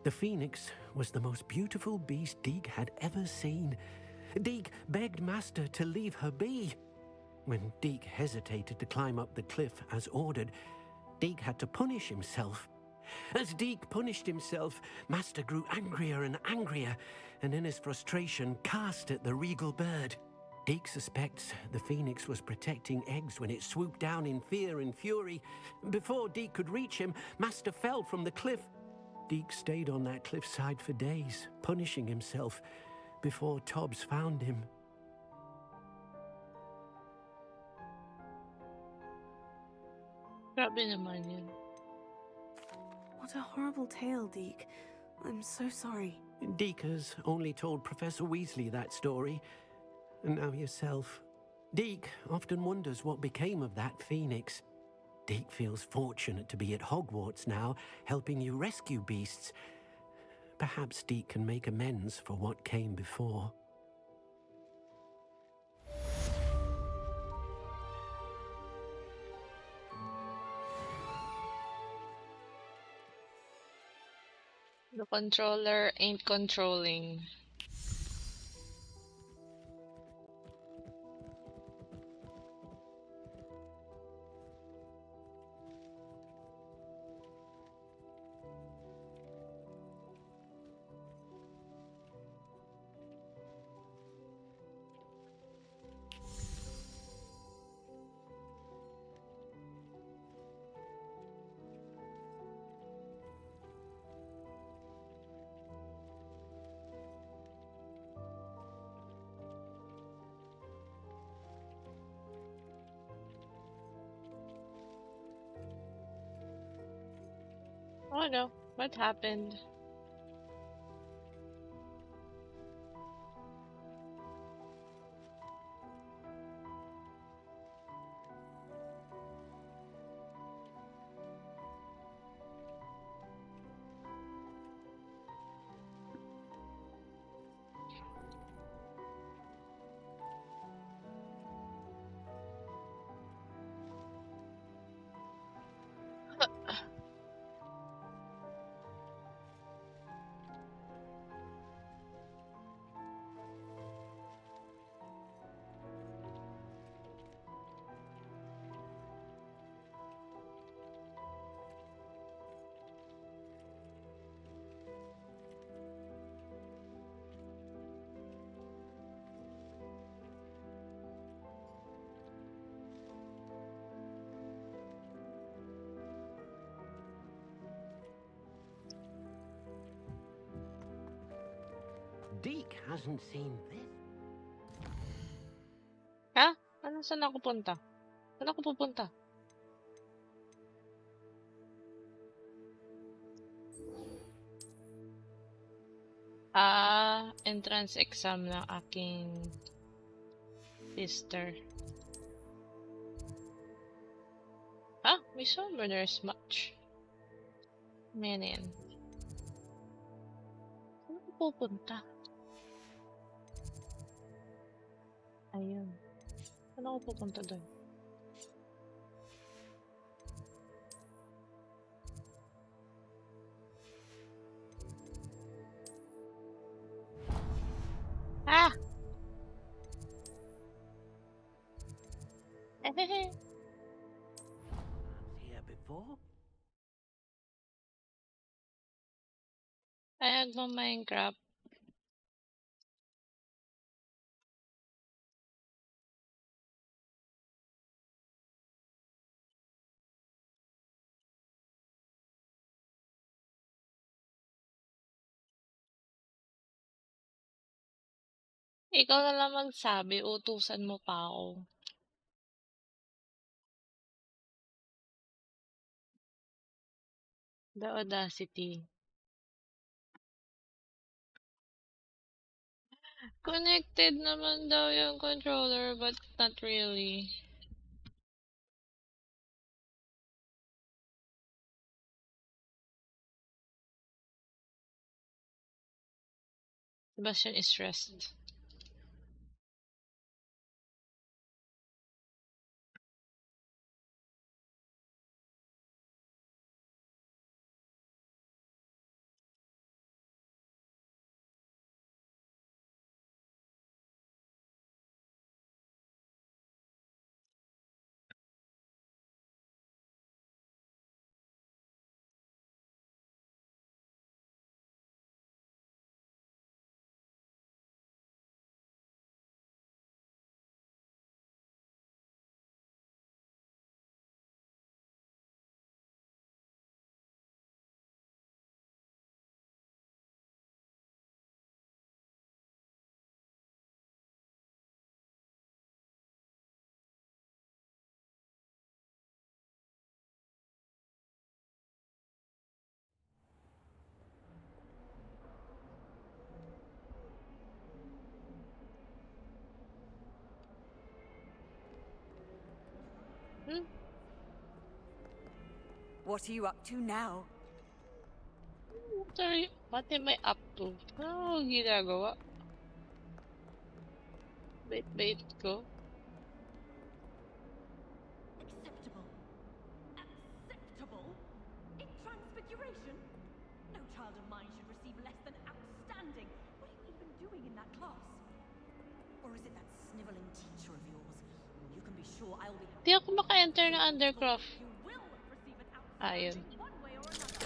The phoenix was the most beautiful beast Deke had ever seen. Deke begged master to leave her be. When Deke hesitated to climb up the cliff as ordered, Deke had to punish himself. As Deke punished himself, master grew angrier and angrier, and in his frustration cast at the regal bird. Deke suspects the phoenix was protecting eggs when it swooped down in fear and fury. Before Deke could reach him, master fell from the cliff. Deke stayed on that cliffside for days, punishing himself, before Tobbs found him. Grabe naman yun. What a horrible tale, Deke. I'm so sorry. Deke has only told Professor Weasley that story, and now yourself. Deke often wonders what became of that phoenix. Deke feels fortunate to be at Hogwarts now, helping you rescue beasts. Perhaps Deke can make amends for what came before. The controller ain't controlling. Oh no, what happened? Deke hasn't seen this. Ha? Saan ako punta? Saan ako pupunta? Entrance exam ng aking sister. May summoner's match. Ano yan? Saan ako pupunta? Ayun. Saan ako pupunta doon? Ah! Hehehe. Here before? Ay, Minecraft. Ikaw na lang magsabi, utusan mo pa ako. The audacity. Connected naman daw yung controller, but not really. Sebastian is stressed. What are you up to now? Sorry, what am I up to? Ano ginagawa? Bait-bait ko. Acceptable. Acceptable? In transfiguration? No child of mine should receive less than outstanding. What are you even doing in that class? Or is it that sniveling teacher of yours? You can be sure I'll be Di ako maka-enter ng Undercroft. You will receive an Ayun. outstanding one way or another.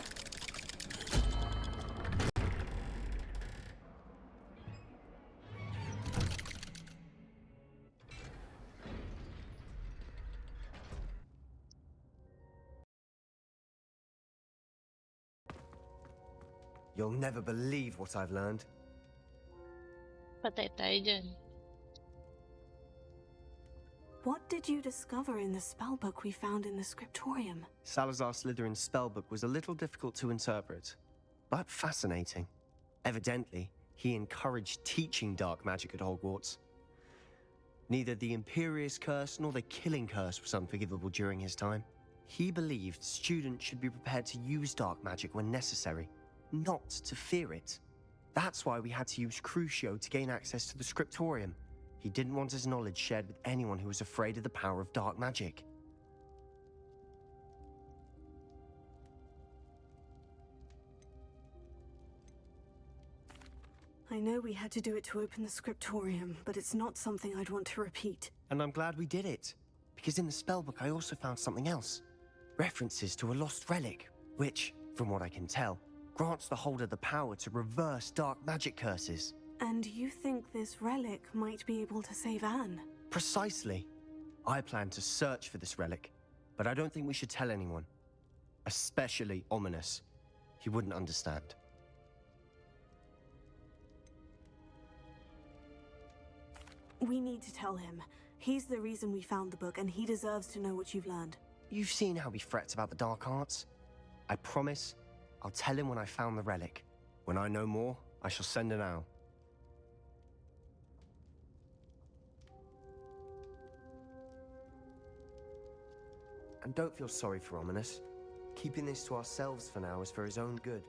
You'll never believe what I've learned. Patay tayo dyan. What did you discover in the spellbook we found in the scriptorium? Salazar Slytherin's spellbook was a little difficult to interpret, but fascinating. Evidently, he encouraged teaching dark magic at Hogwarts. Neither the Imperious Curse nor the Killing Curse was unforgivable during his time. He believed students should be prepared to use dark magic when necessary, not to fear it. That's why we had to use Crucio to gain access to the scriptorium. He didn't want his knowledge shared with anyone who was afraid of the power of dark magic. I know we had to do it to open the scriptorium, but it's not something I'd want to repeat. And I'm glad we did it, because in the spellbook I also found something else. References to a lost relic, which, from what I can tell, grants the holder the power to reverse dark magic curses. And you think this relic might be able to save Anne? Precisely. I plan to search for this relic, but I don't think we should tell anyone. Especially Ominous. He wouldn't understand. We need to tell him. He's the reason we found the book, and he deserves to know what you've learned. You've seen how he frets about the dark arts. I promise I'll tell him when I found the relic. When I know more, I shall send an owl. And don't feel sorry for Ominous. Keeping this to ourselves for now is for his own good.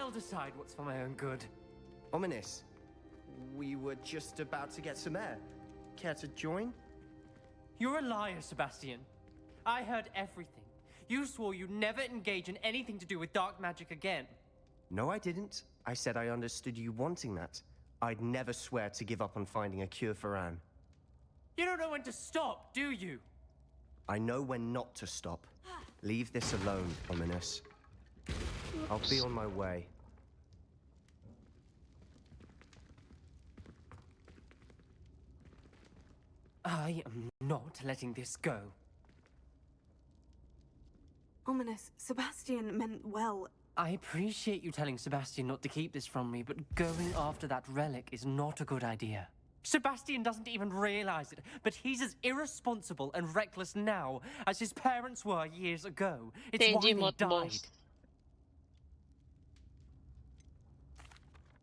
I'll decide what's for my own good. Ominous, we were just about to get some air. Care to join? You're a liar, Sebastian. I heard everything. You swore you'd never engage in anything to do with dark magic again. No, I didn't. I said I understood you wanting that. I'd never swear to give up on finding a cure for Anne. You don't know when to stop, do you? I know when not to stop. Leave this alone, Ominous. I'll be on my way. I am not letting this go. Ominous, Sebastian meant well. I appreciate you telling Sebastian not to keep this from me, but going after that relic is not a good idea. Sebastian doesn't even realize it, but he's as irresponsible and reckless now as his parents were years ago. It's why Stingy they moth died. boss.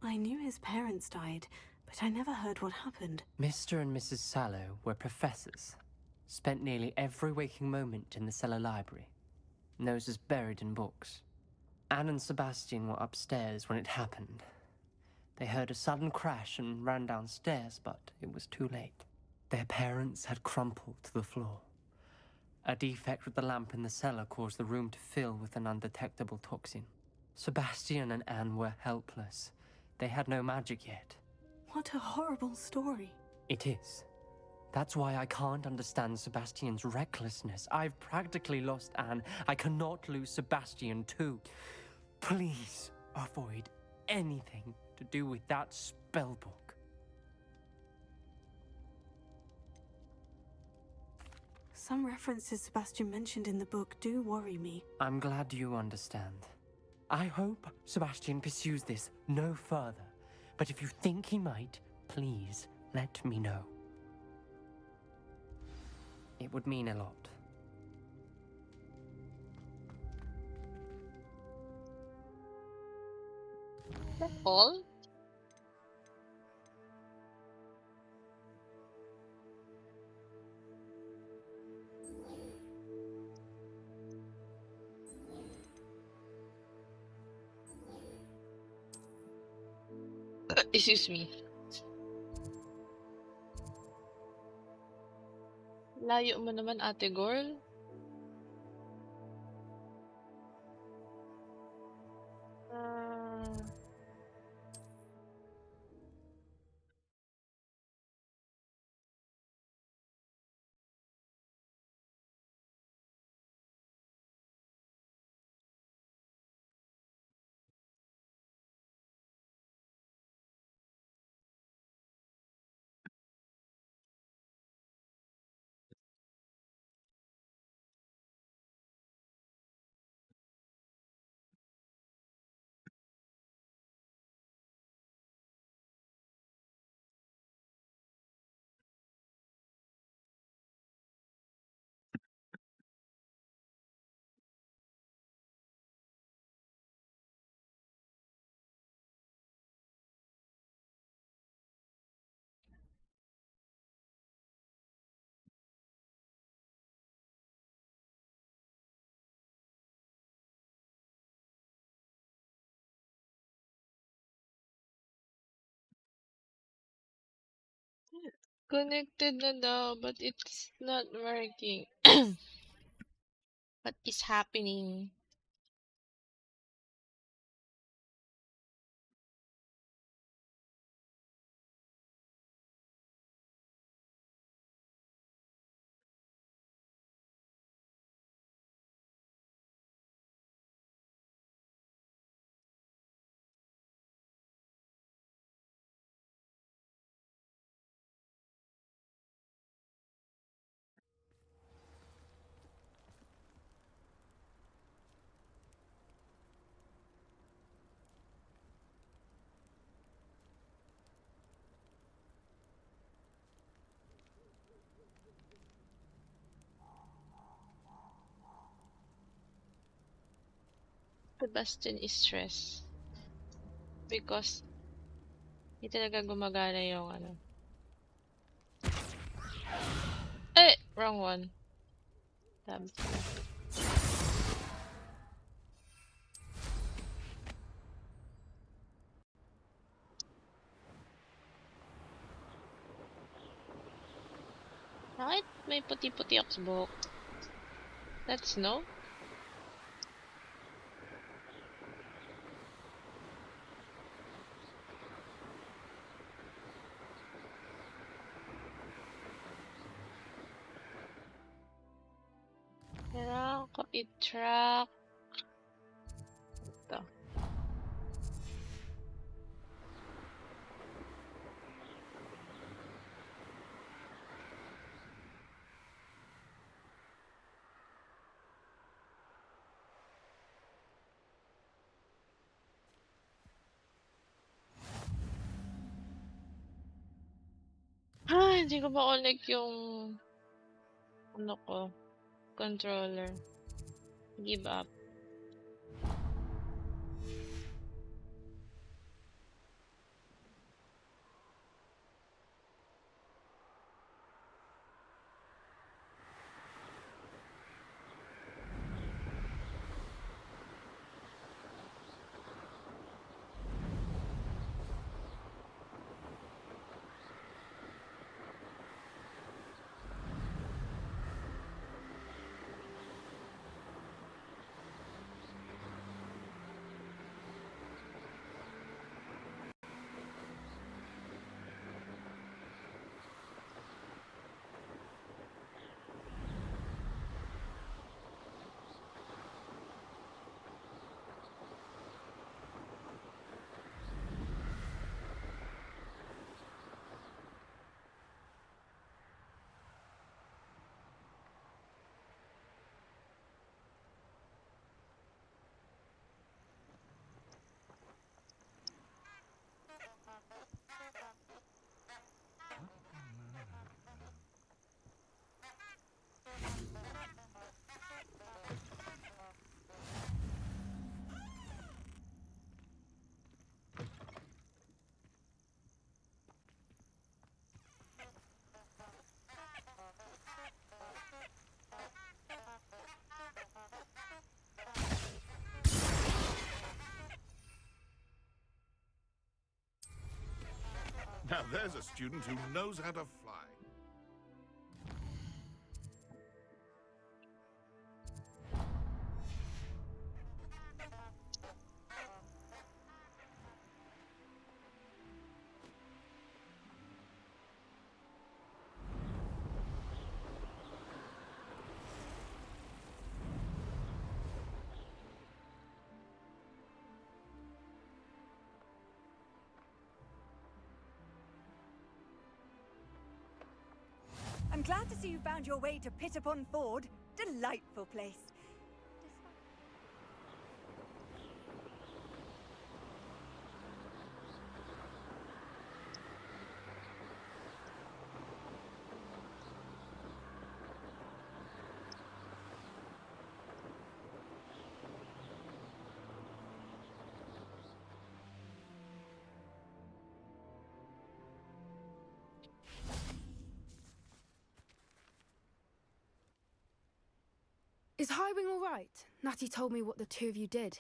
I knew his parents died, but I never heard what happened. Mr. and Mrs. Sallow were professors. Spent nearly every waking moment in the cellar library. Noses buried in books. Anne and Sebastian were upstairs when it happened. They heard a sudden crash and ran downstairs, but it was too late. Their parents had crumpled to the floor. A defect with the lamp in the cellar caused the room to fill with an undetectable toxin. Sebastian and Anne were helpless. They had no magic yet. What a horrible story. It is. That's why I can't understand Sebastian's recklessness. I've practically lost Anne. I cannot lose Sebastian too. Please avoid anything to do with that spellbook. Some references Sebastian mentioned in the book do worry me. I'm glad you understand. I hope Sebastian pursues this no further. But if you think he might, please let me know. It would mean a lot. All? Excuse me. Layo mo naman, ate girl. Ah. Connected na daw, but it's not working. What is happening? Sebastian is stress. Because hindi talaga gumagana yung ano. Eh! Wrong one. Tab. Bakit may puti-puti ako sa buhok? That's snow? Kailangan ko i-track. Ito. Hindi ko ma-connect yung ano ko, controller. Give up. Now there's a student who knows how to fly. I'm glad to see you found your way to Pittapon Ford. Delightful place. Is Highwing all right? Natty told me what the two of you did.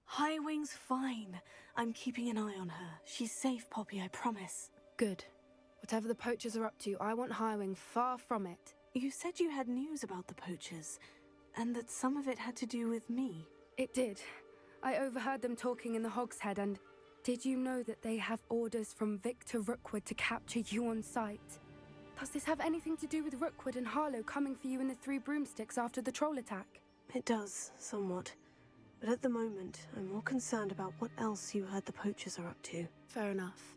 Highwing's fine. I'm keeping an eye on her. She's safe, Poppy, I promise. Good. Whatever the poachers are up to, I want Highwing far from it. You said you had news about the poachers, and that some of it had to do with me. It did. I overheard them talking in the Hogshead, and did you know that they have orders from Victor Rookwood to capture you on sight? Does this have anything to do with Rookwood and Harlow coming for you in the Three Broomsticks after the troll attack? It does, somewhat. But at the moment, I'm more concerned about what else you heard the poachers are up to. Fair enough.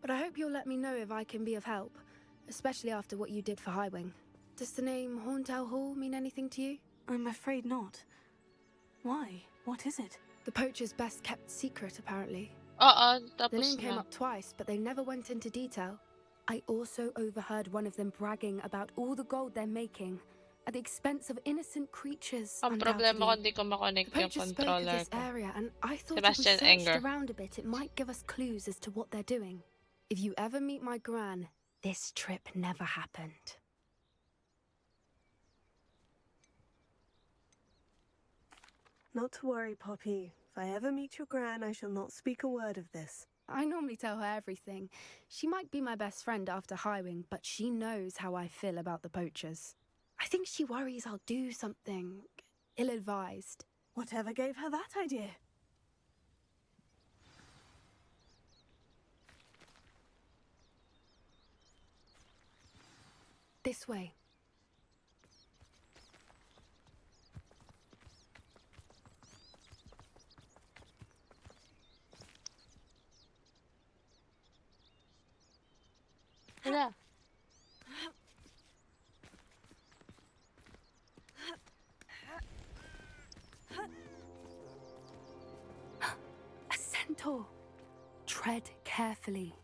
But I hope you'll let me know if I can be of help, especially after what you did for Highwing. Does the name Horntail Hall mean anything to you? I'm afraid not. Why? What is it? The poacher's best kept secret, apparently. Oo, The tapos name came na. up twice, but they never went into detail. I also overheard one of them bragging about all the gold they're making at the expense of innocent creatures, Ang problema ko, undoubtedly. hindi ko The makonect yung poachers spoke of controller this ko. area, and I thought if we Sebastian searched Anger. around a bit, it might give us clues as to what they're doing. If you ever meet my gran, this trip never happened. Not to worry, Poppy. If I ever meet your gran, I shall not speak a word of this. I normally tell her everything. She might be my best friend after Highwing, but she knows how I feel about the poachers. I think she worries I'll do something ill-advised. Whatever gave her that idea? This way. Wala. A centaur. Tread carefully.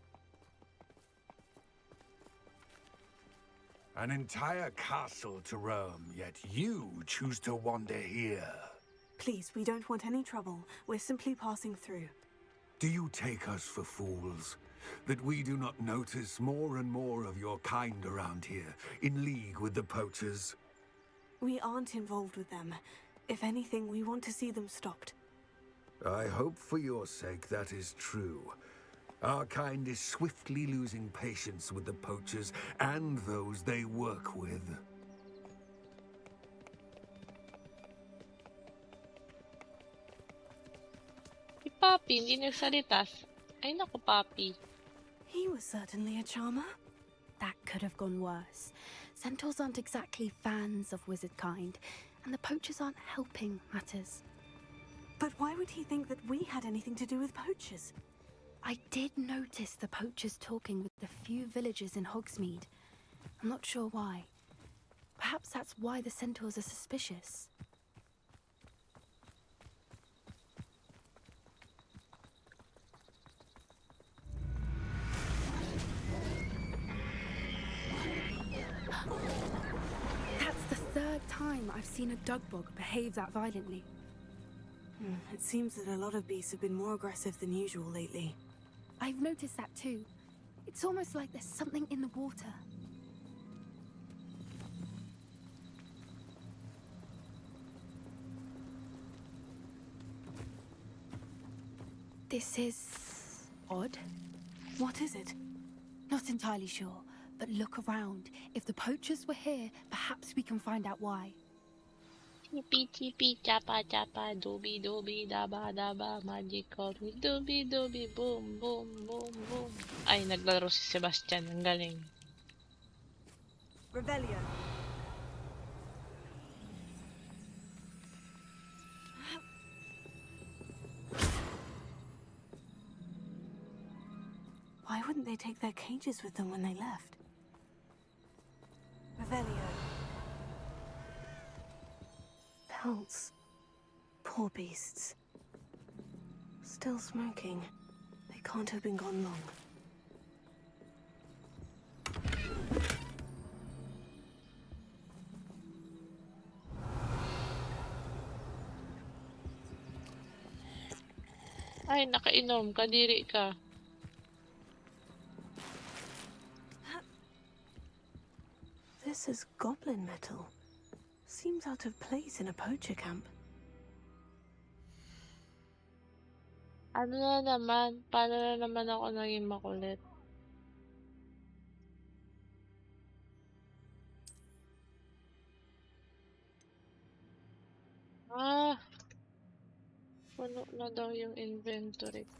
An entire castle to roam, yet you choose to wander here. Please, we don't want any trouble. We're simply passing through. Do you take us for fools? That we do not notice more and more of your kind around here, in league with the poachers? We aren't involved with them. If anything, we want to see them stopped. I hope for your sake that is true. Our kind is swiftly losing patience with the poachers and those they work with. Si Papi, hindi nagsalita. Ay, naku, Papi. He was certainly a charmer. That could have gone worse. Centaurs aren't exactly fans of wizard kind, and the poachers aren't helping matters. But why would he think that we had anything to do with poachers? I did notice the poachers talking with the few villagers in Hogsmeade. I'm not sure why. Perhaps that's why the centaurs are suspicious. That's the third time I've seen a dugbog behave that violently. It seems that a lot of beasts have been more aggressive than usual lately. I've noticed that too. It's almost like there's something in the water. This is odd. What is it? Not entirely sure, but look around. If the poachers were here, perhaps we can find out why. Chipi, chipi, chapa, chapa, dobi, dobi, daba, daba, magical, dobi, dobi, boom, boom, boom, boom. Ay, naglaro si Sebastian. Ang galing. Revelio. Why wouldn't they take their cages with them when they left? Revelio. Pelts. Poor beasts. Still smoking. They can't have been gone long. Ay, nakainom. Kadiri ka. This is goblin metal. Seems out of place in a poacher camp. Ano na naman? Paano na naman ako naging makulit? Ah, puno na daw yung inventory ko.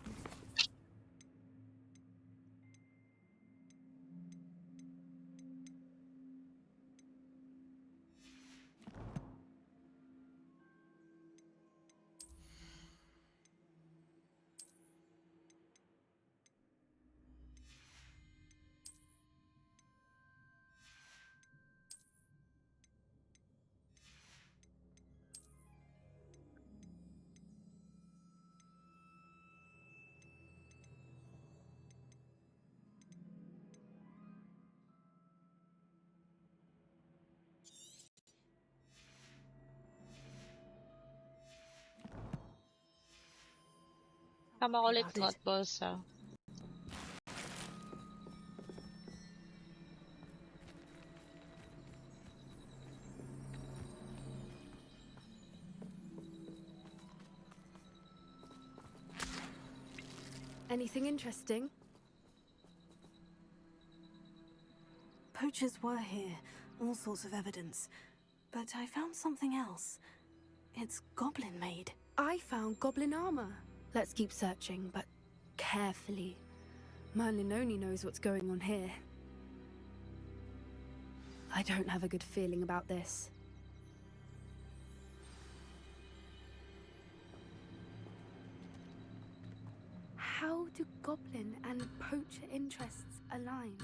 Kamakulit about not it. boss ah. Anything interesting? Poachers were here, all sorts of evidence. But I found something else. It's goblin made. I found goblin armor. Let's keep searching, but carefully. Merlin only knows what's going on here. I don't have a good feeling about this. How do goblin and poacher interests align?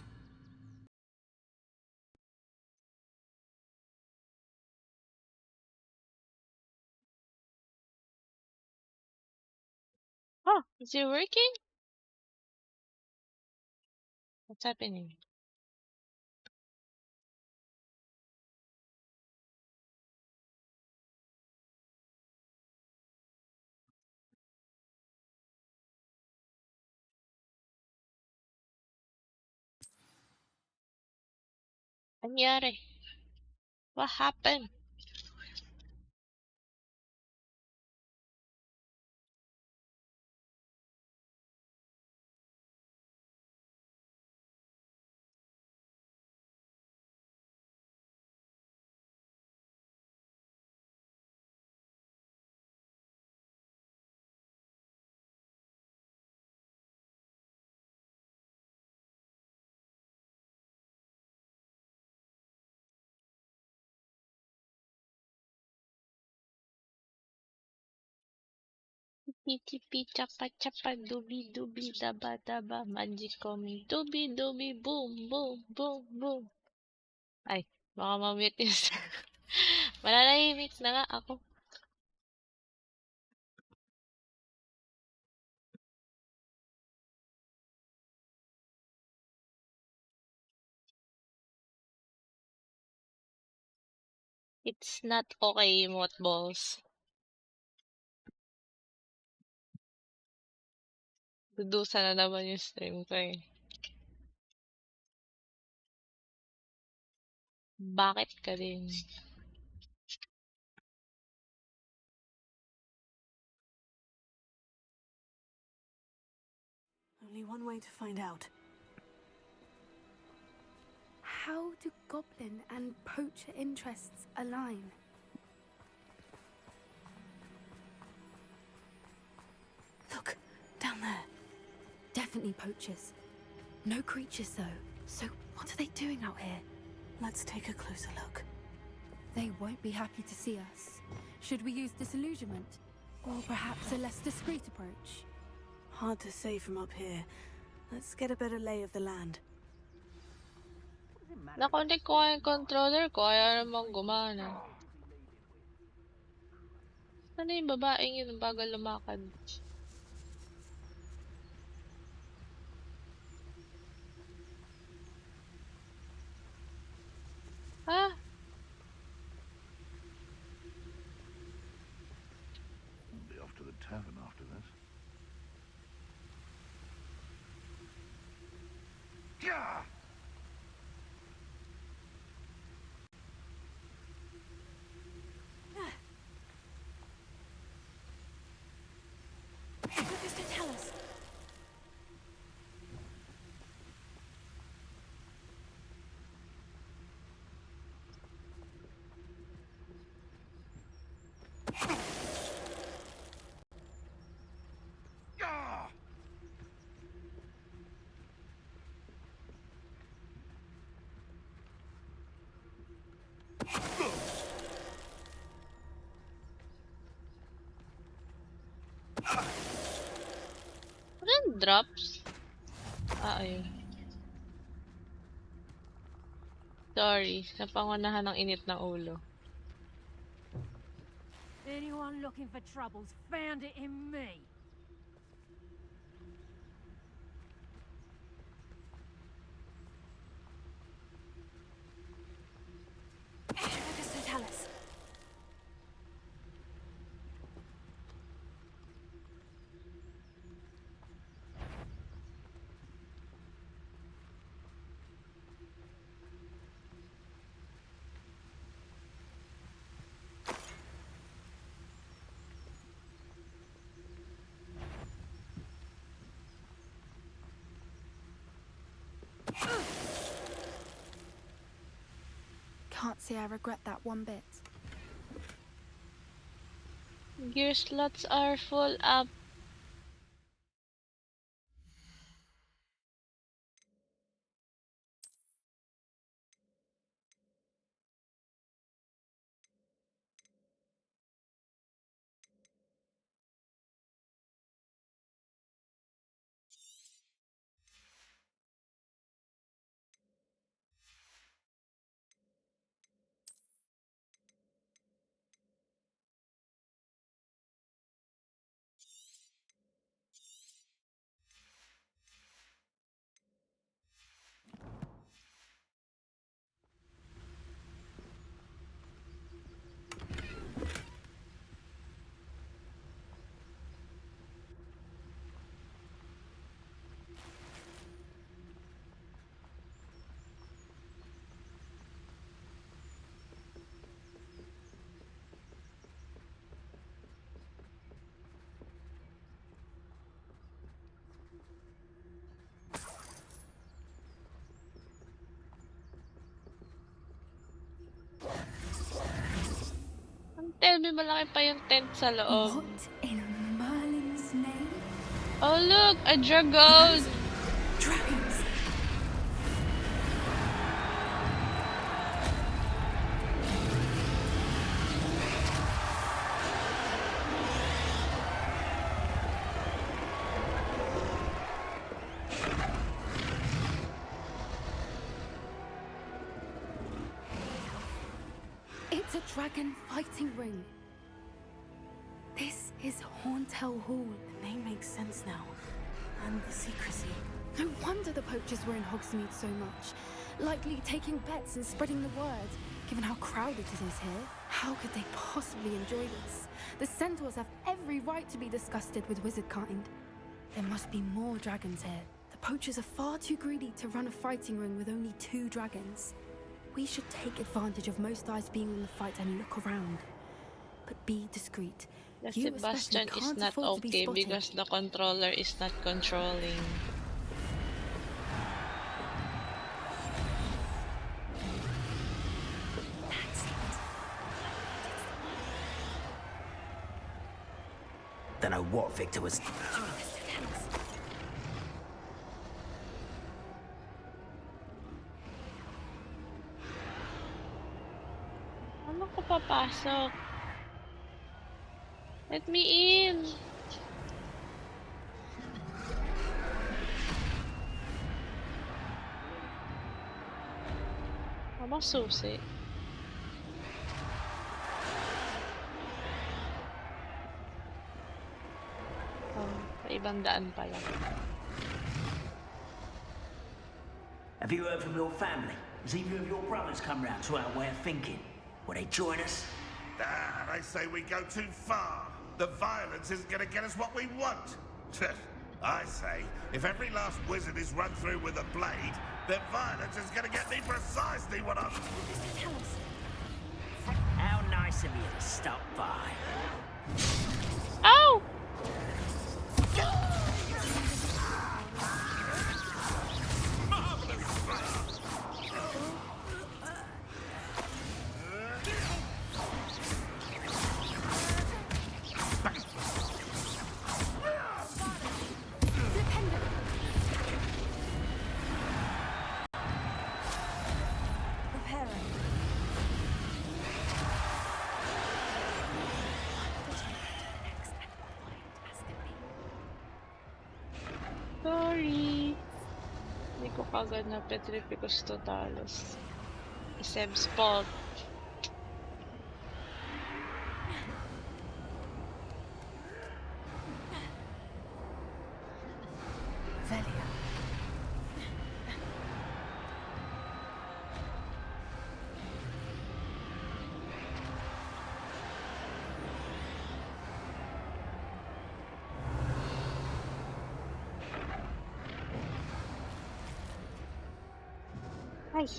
Oh, is it working? What's happening? Anyari? What happened? Tipi tipi chapa chapa dubi dubi daba daba magic coming dubi dubi boom boom boom boom. Ay, baka ma-mute yung Mananahimik na nga ako. It's not okay, mothballs. Dudusa na naman yung stream ko eh. Bakit ka din? Only one way to find out. How do goblin and poacher interests align? Look, down there. Definitely poachers. No creatures though. So what are they doing out here? Let's take a closer look. They won't be happy to see us. Should we use disillusionment? Or perhaps a less discreet approach? Hard to say from up here. Let's get a better lay of the land. Na-connect ko nga yung controller ko, kaya namang gumana. Ano yung babaeng yun bagal lumakad? Ha? I'll be off to the tavern after this. Yeah! Focus to tell us. Yeah! Ano yung drops? Ah, ayun. Sorry, napangunahan ng init ng ulo. Anyone looking for troubles found it in me. Focus to tell us. can't say I regret that one bit. Gear slots are full up. Tell me, malaki pa yung tent sa loob. What in Merlin's name? Oh look, a dragon! Dragons! It's a dragon fighting ring. This is Hauntel Hall. The name makes sense now. And the secrecy. No wonder the poachers were in Hogsmeade so much. Likely taking bets and spreading the word, given how crowded it is here. How could they possibly enjoy this? The centaurs have every right to be disgusted with wizard kind. There must be more dragons here. The poachers are far too greedy to run a fighting ring with only 2 dragons. We should take advantage of most eyes being on the fight and look around. But be discreet. The You especially Sebastian is can't not afford to be okay spotted. because the controller is not controlling. Don't know what Victor was. Ano ko papasok? Let me in! Ano susi? Sa ibang daan pala. Have you heard from your family? Has either of your brothers come round to our way of thinking? Will they join us? Ah, they say we go too far. The violence isn't going to get us what we want. I say, if every last wizard is run through with a blade, then violence is going to get me precisely what I'm... How nice of you to stop by. Ow! Sorry. Hindi ko kagad na Petrificus Totalis. Seb's fault. Velia. Ay!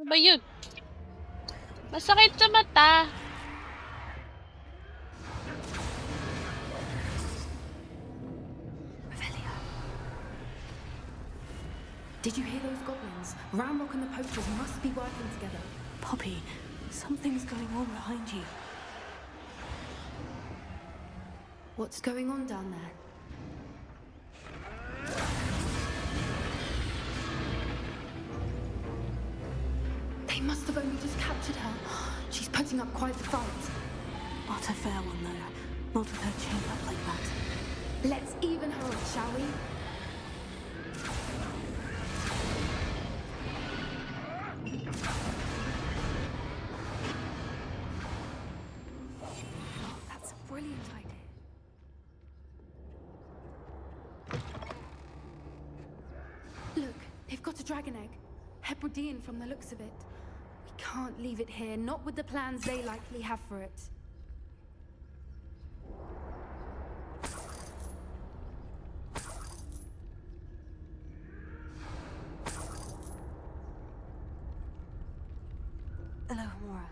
Ano ba yun? Masakit sa mata. Did you hear those goblins? Ramrock and the poachers must be working together. Poppy, something's going on behind you. What's going on down there? They must have only just captured her. She's putting up quite the fight. Not a fair one, though. Not with her chained up like that. Let's even her up, shall we? Oh, that's a brilliant idea. Look, they've got a dragon egg. Hebridean from the looks of it. We can't leave it here, not with the plans they likely have for it. Alohomora.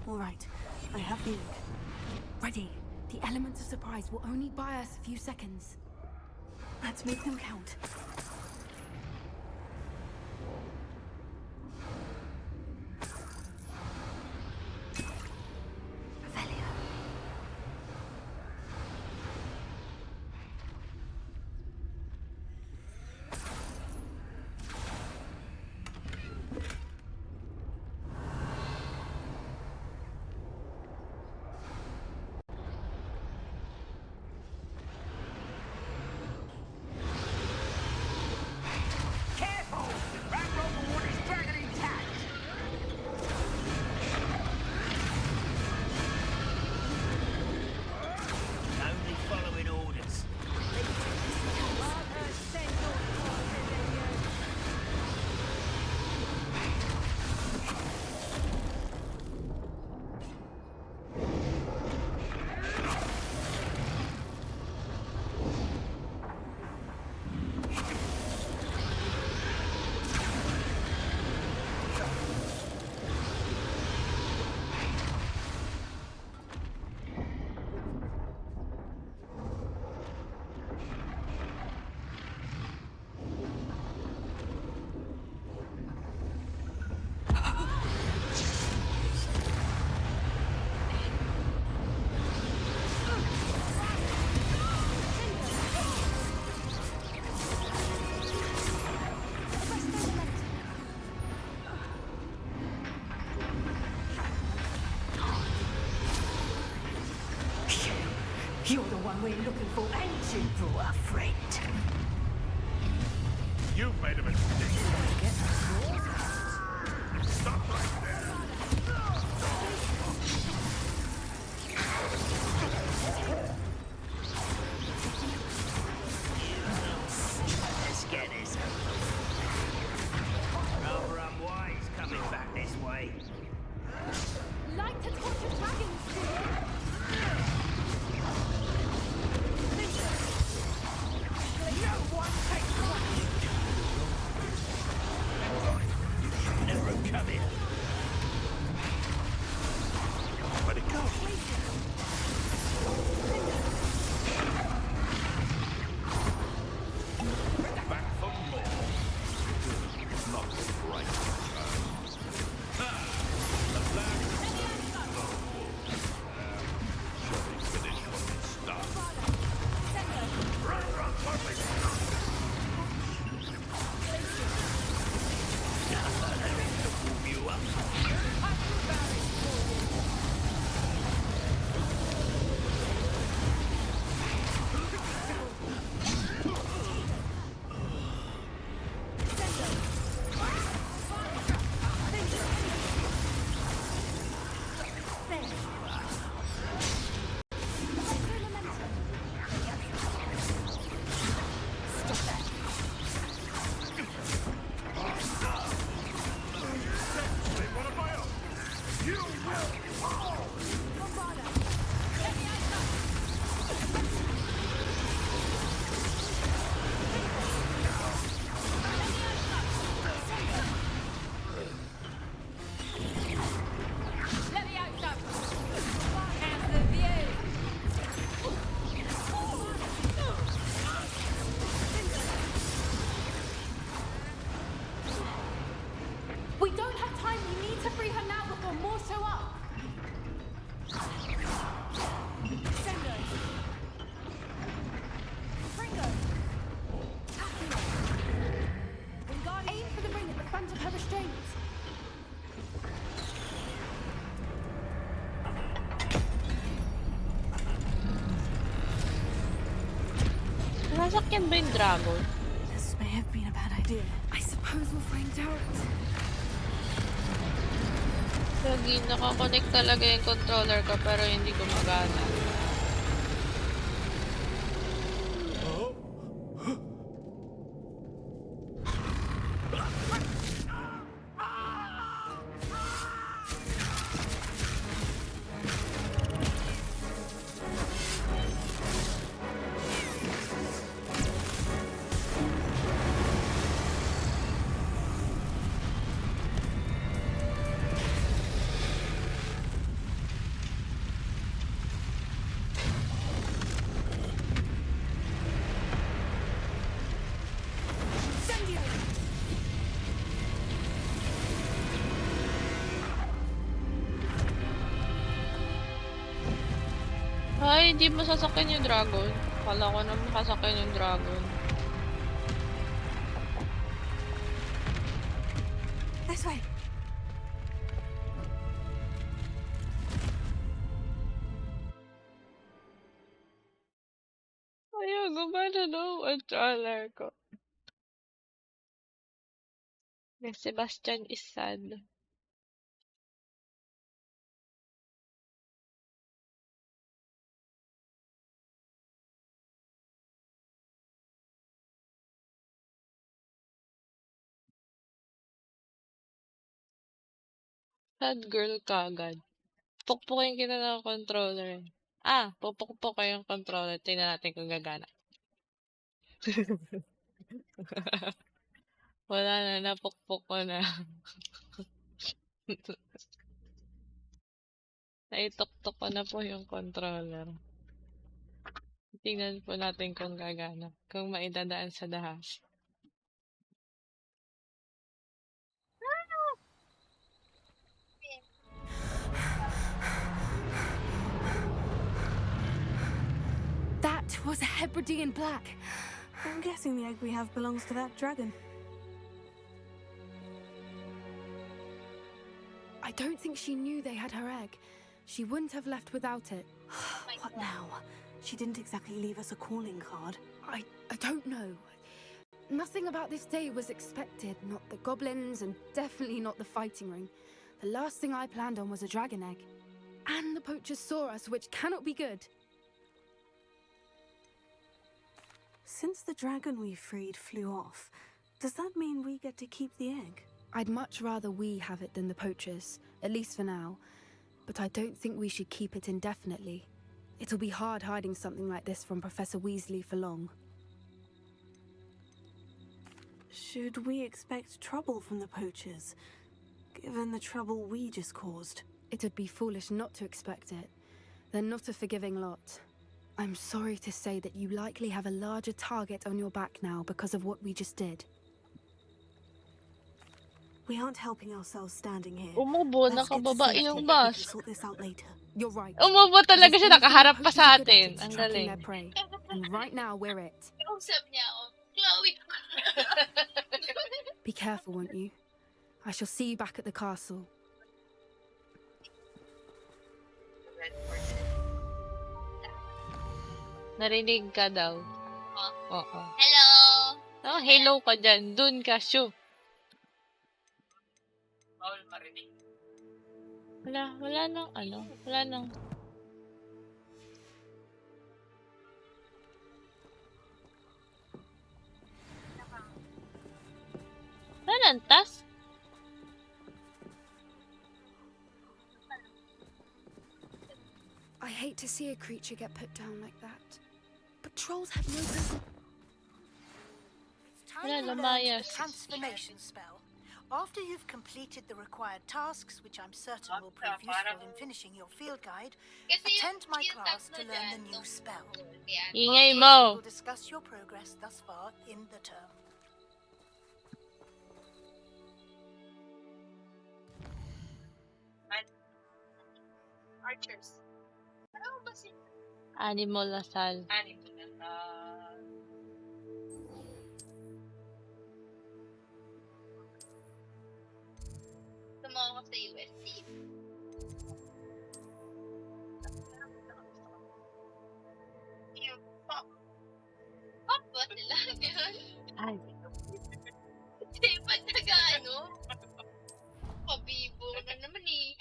All right, I have the egg. Ready. The elements of surprise will only buy us a few seconds. Let's make them count. Careful! Ramrock will want his dragon intact! Only following orders. You're the one we're looking for, ain't you, brought a friend? You've made a mistake. Stop right there. Let's get this over. Rather unwise coming back this way. Like to torture dragons, No one takes one! We don't have time. We need to free her now before more show up. Sengo. Fringo. Aim for the ring at the front of her restraints. Nasakyan ba yung dragon? This may have been a bad idea. I suppose we'll find out. Lagi, nakakonect talaga yung controller ko pero hindi gumagana. Ay, hindi mo sasakyan yung dragon. Kala ko na makasakyan yung dragon. This way. Ayaw, gumana no. Ang controller ko. Sebastian is sad. Sad girl kagad. Pukpukin kita ng controller. Pupukpuk ko yung controller. Tingnan natin kung gagana. Wala na, napukpuk ko na. Naituktok ko na po yung controller. Tingnan po natin kung gagana. Kung maidadaan sa dahas. That was a Hebridean black. I'm guessing the egg we have belongs to that dragon. I don't think she knew they had her egg. She wouldn't have left without it. What now? She didn't exactly leave us a calling card. I don't know. Nothing about this day was expected. Not the goblins, and definitely not the fighting ring. The last thing I planned on was a dragon egg. And the poachers saw us, which cannot be good. Since the dragon we freed flew off, does that mean we get to keep the egg? I'd much rather we have it than the poachers, at least for now. But I don't think we should keep it indefinitely. It'll be hard hiding something like this from Professor Weasley for long. Should we expect trouble from the poachers, given the trouble we just caused? It'd be foolish not to expect it. They're not a forgiving lot. I'm sorry to say that you likely have a larger target on your back now because of what we just did. We aren't helping ourselves standing here. Umubo, Let's get to nakababa safety. yung We bus. can sort this out later. You're right. Umubo talaga siya, nakaharap pa sa Poachers are good atin. at it, Ang tracking galing. their prey. And right now we're it. Kausap niya ako. Chloe. Be careful, won't you? I shall see you back at the castle. Narinig ka daw. Oh. Oo. Hello. Hello ka dyan. Dun ka, shoo. Bawal marinig. Wala nang ano. Wala nang... Wala nang tas? I hate to see a creature get put down like that. But trolls have no business. Time Wala, to learn lumayas. the transformation spell. After you've completed the required tasks, which I'm certain will prove useful in finishing your field guide, attend my class to learn the new spell. Ingay We mo. will discuss your progress thus far in the term. Archers. Ano ba si Animal Lasal. Animal na tumawa ko sa USD. Yung pop. Pop ba sila? Ganun. Ay, Kasi pag nag-ano, pabibo na naman eh.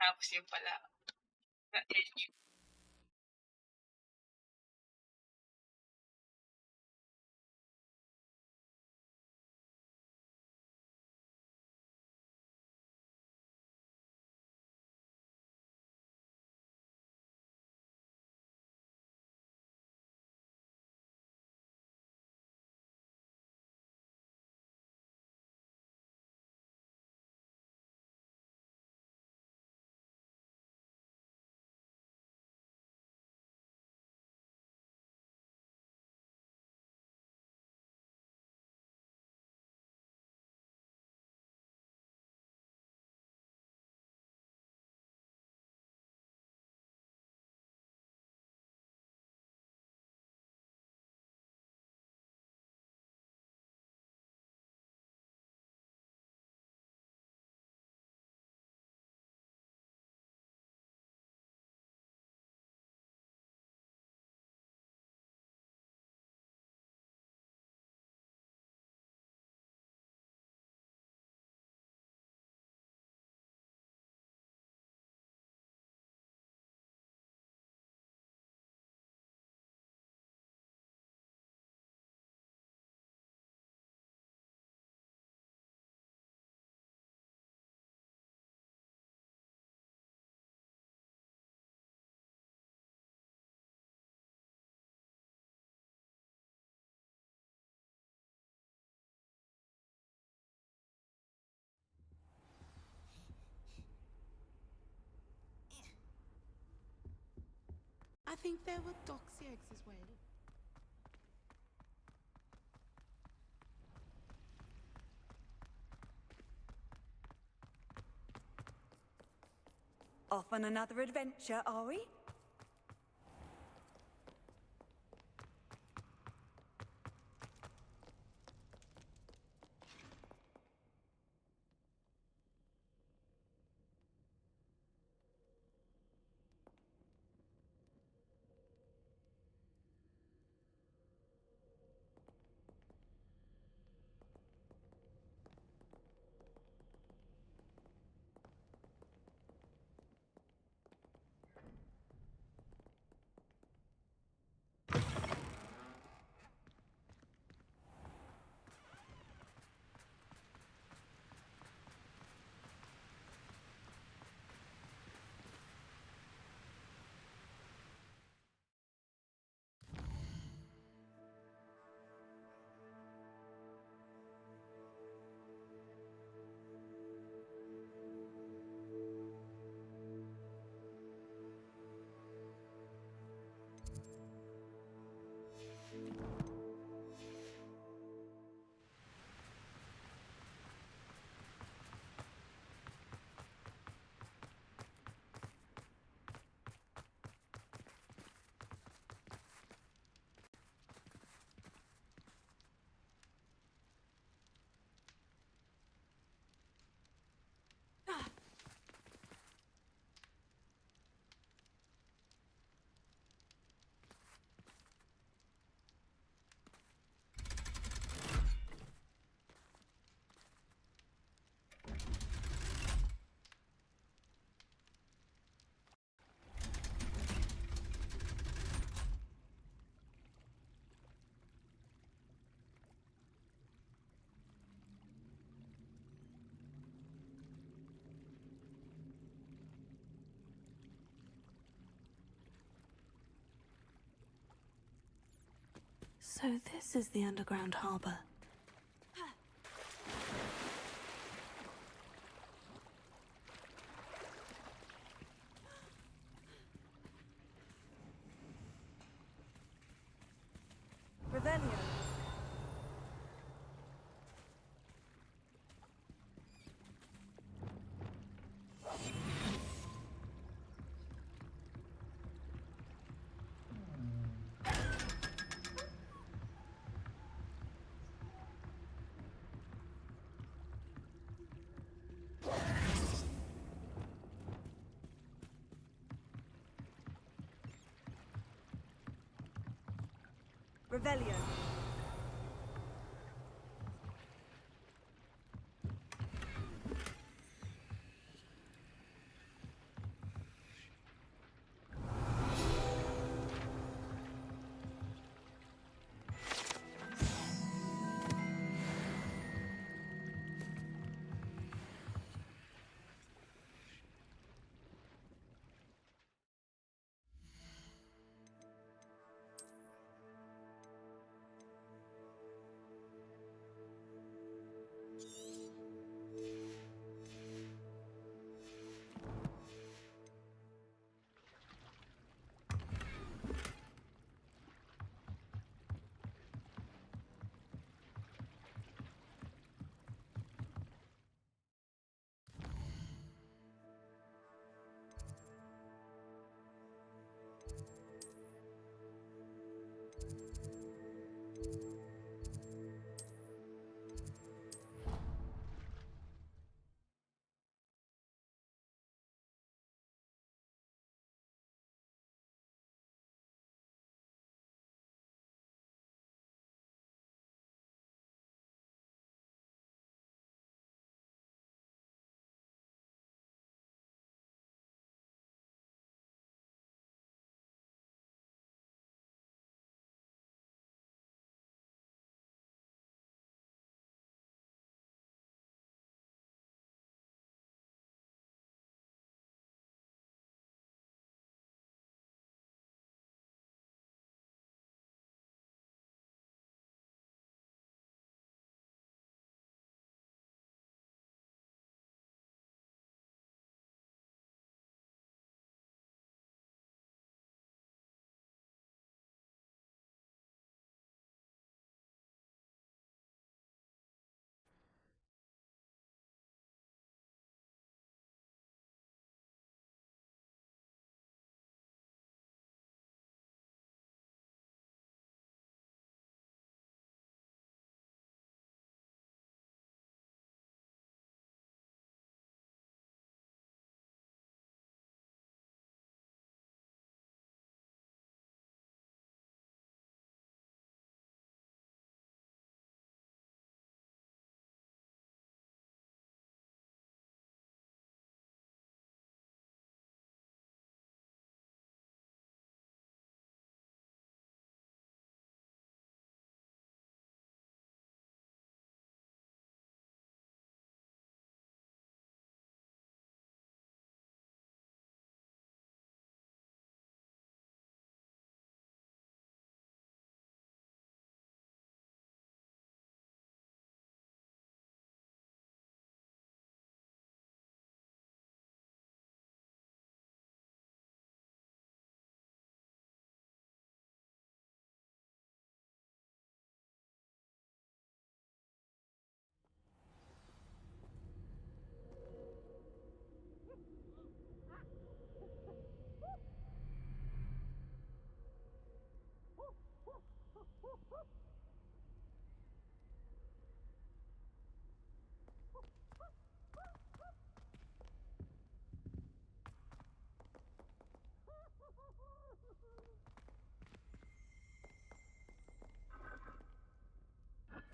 Tapos yun pala. I think there were doxy eggs as well. Off on another adventure, are we? So this is the underground harbour. Revelio. Revelio.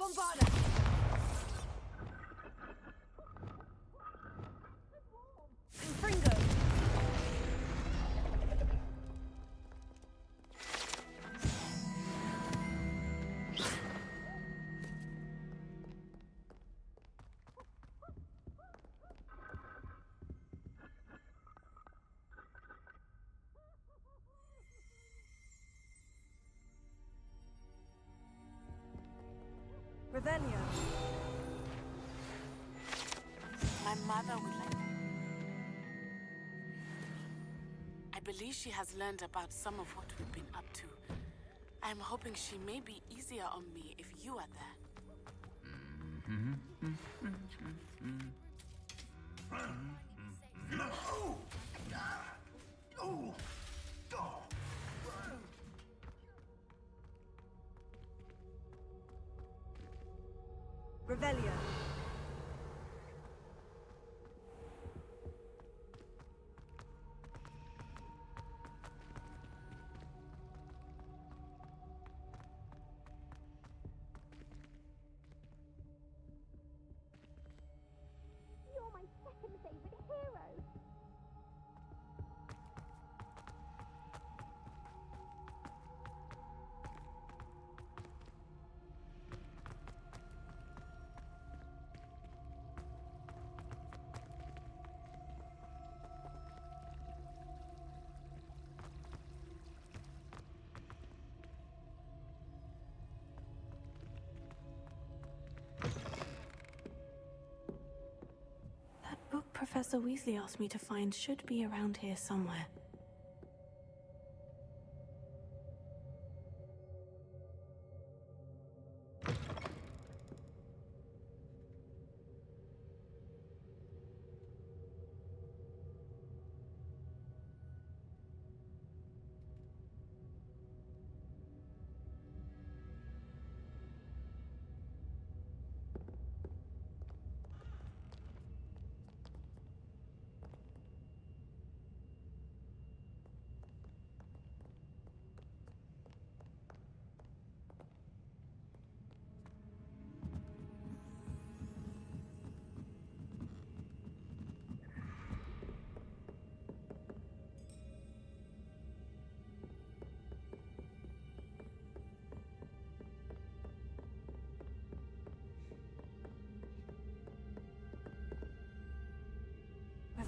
Bombarda! Fringo! Revelio. My mother would like... I believe she has learned about some of what we've been up to. I'm hoping she may be easier on me if you are there. Revelio. Professor Weasley asked me to find should be around here somewhere.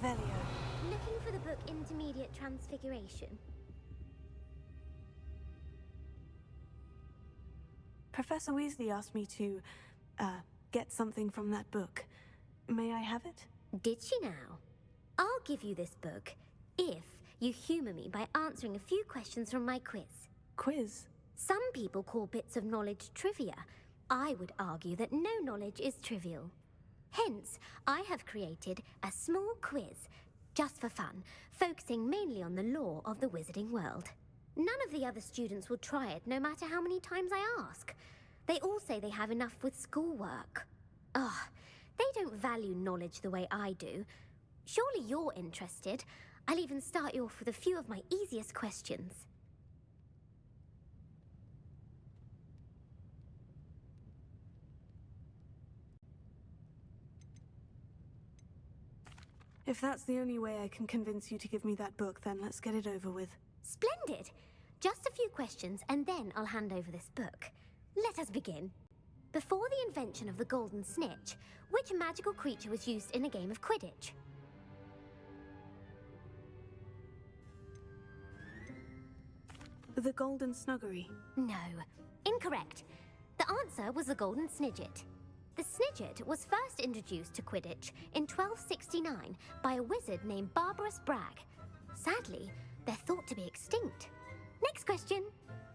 Revelio. Looking for the book Intermediate Transfiguration. Professor Weasley asked me to, get something from that book. May I have it? Did she now? I'll give you this book if you humour me by answering a few questions from my quiz. Quiz? Some people call bits of knowledge trivia. I would argue that no knowledge is trivial. Hence, I have created a small quiz, just for fun, focusing mainly on the lore of the wizarding world. None of the other students will try it, no matter how many times I ask. They all say they have enough with schoolwork. Ugh, they don't value knowledge the way I do. Surely you're interested. I'll even start you off with a few of my easiest questions. If that's the only way I can convince you to give me that book, then let's get it over with. Splendid! Just a few questions, and then I'll hand over this book. Let us begin. Before the invention of the golden snitch, which magical creature was used in a game of Quidditch? The golden snuggery. No. Incorrect. The answer was the golden snidget. The snidget was first introduced to Quidditch in 1269 by a wizard named Barbarous Bragg. Sadly, they're thought to be extinct. Next question.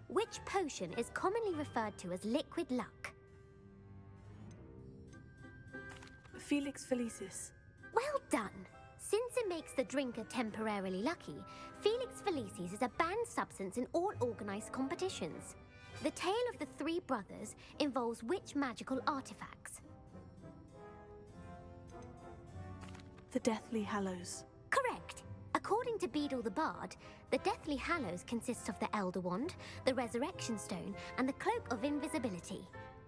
Which potion is commonly referred to as liquid luck? Felix Felicis. Well done. Since it makes the drinker temporarily lucky, Felix Felicis is a banned substance in all organised competitions. The tale of the three brothers involves which magical artifacts? The Deathly Hallows. Correct. According to Beedle the Bard, the Deathly Hallows consists of the Elder Wand, the Resurrection Stone, and the Cloak of Invisibility.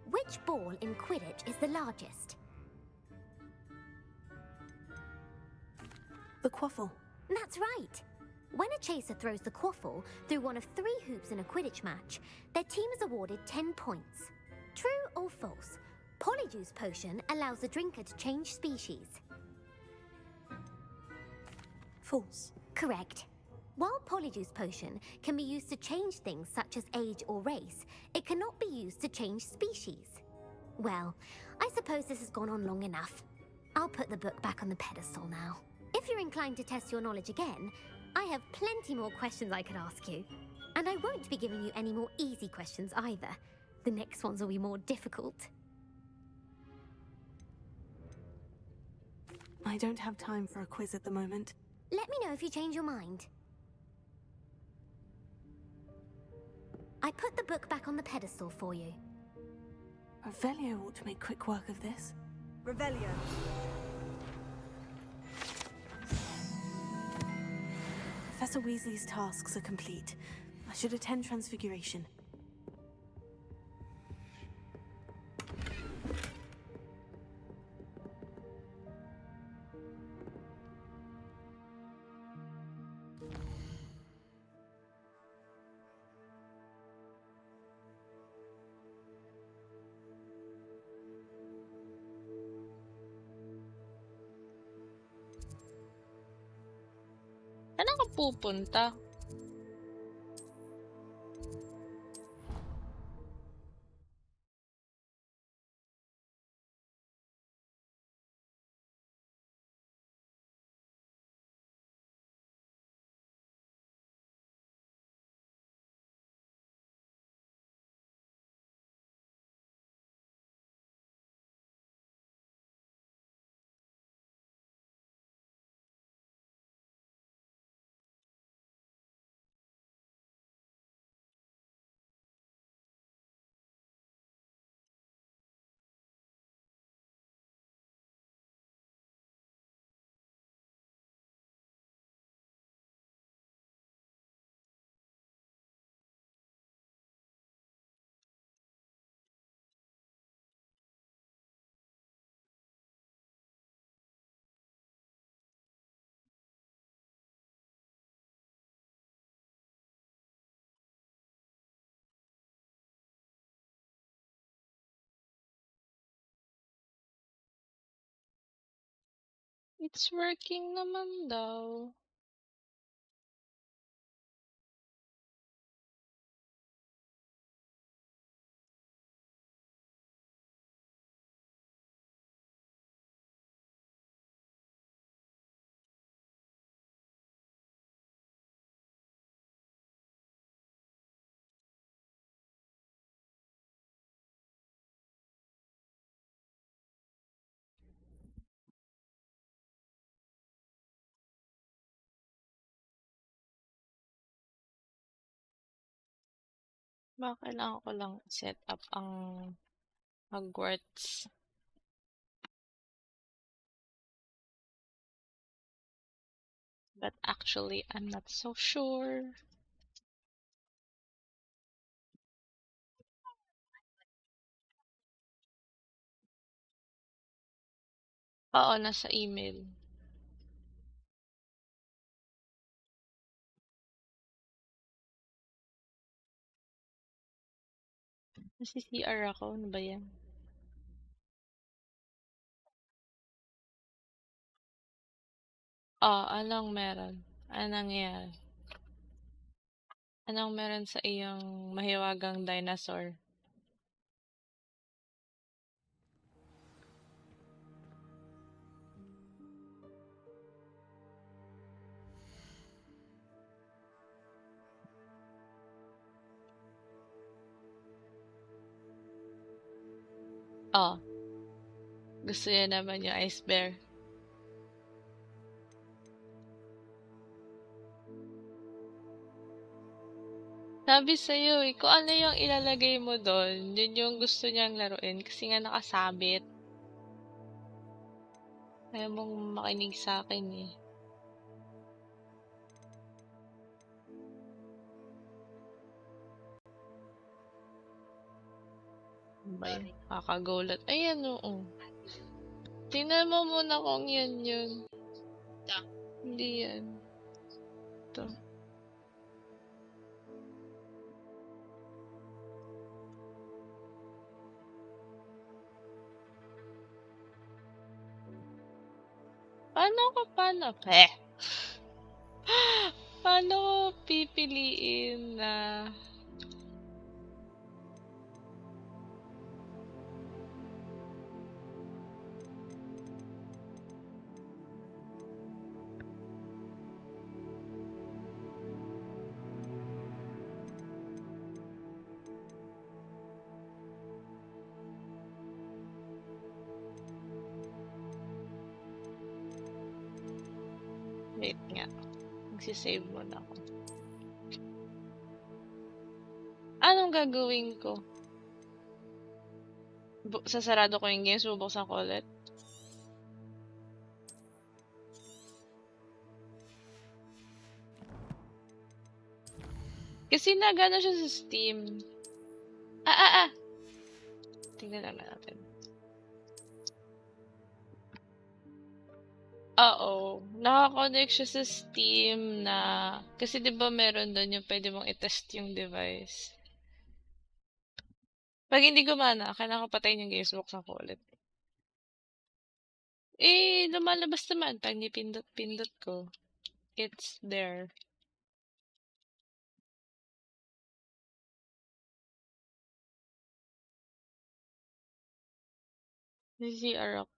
Which ball in Quidditch is the largest? The Quaffle. That's right. When a chaser throws the quaffle through one of 3 hoops in a Quidditch match, their team is awarded 10 points. True or false? Polyjuice Potion allows the drinker to change species. False. Correct. While Polyjuice Potion can be used to change things such as age or race, it cannot be used to change species. Well, I suppose this has gone on long enough. I'll put the book back on the pedestal now. If you're inclined to test your knowledge again, I have plenty more questions I could ask you. And I won't be giving you any more easy questions either. The next ones will be more difficult. I don't have time for a quiz at the moment. Let me know if you change your mind. I put the book back on the pedestal for you. Revelio ought to make quick work of this. Revelio. Professor Weasley's tasks are complete. I should attend Transfiguration. Saan ako pupunta? It's working naman daw. Baka kailangan ko lang set up ang Hogwarts. But actually, I'm not so sure. Oo, nasa email. Nasa CR ako. Ano ba yan? Oh, anong meron? Anong nangyayari? Anong meron sa iyong mahiwagang dinosaur? Oh, gusto niya naman yung ice bear. Sabi sa'yo eh, kung ano yung ilalagay mo doon, yun yung gusto niyang laruin kasi nga nakasabit. Ayaw mong makinig sa akin eh. Ano ba yun? Kakagulat. Ayan oo. Tingnan mo muna kung yan yun. Hindi yan. Ito. Paano? Paano ko pipiliin na wait nga. Magsisave muna ako. Anong gagawin ko? Sasarado ko yung games, bubuksan ko ulit. Kasi nagana siya sa Steam. Tingnan lang natin. Oo. Nakakonect siya sa Steam na... Kasi di ba meron doon yung pwede mong i-test yung device. Pag hindi gumana, kailangan ko patayin yung games, buksan ko ulit. Eh, lumalabas naman pag nipindot-pindot ko. It's there. CR ako.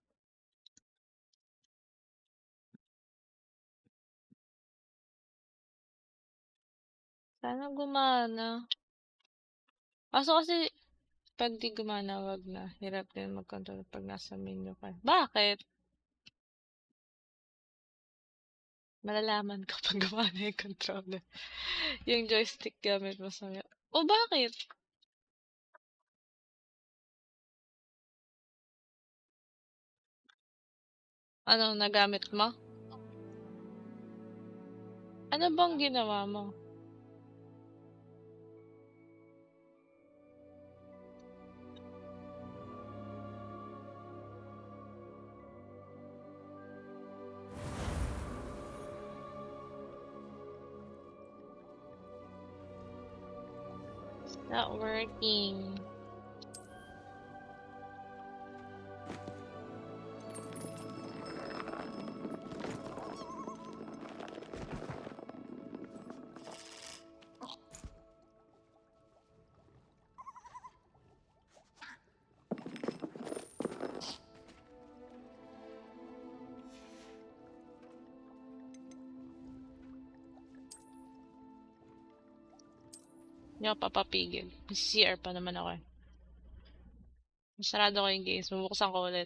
Sana gumana. Kaso kasi, pag di gumana, wag na. Hirap din mag-control pag nasa menu ka. Bakit? Malalaman ko pag gumana yung controller. Yung joystick gamit mo sa... Oh, bakit? Anong nagamit mo? Ano bang ginawa mo? It's not working. Hindi ako papapigil. CR pa naman ako eh. Masarado ko yung games. Bubuksan ko ulit.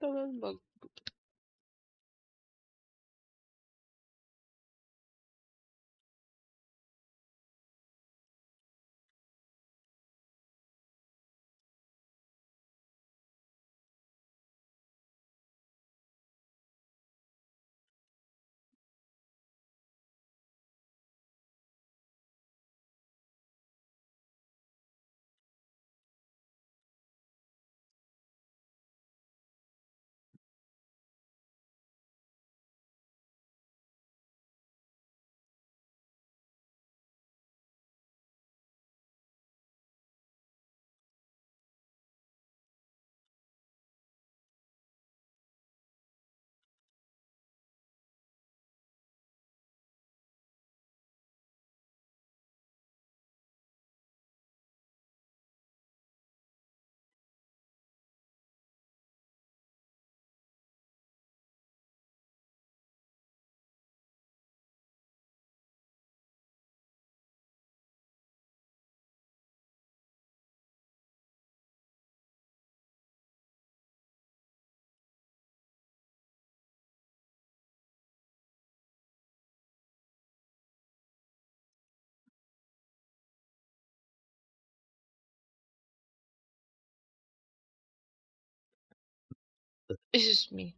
Tumambag. Excuse me.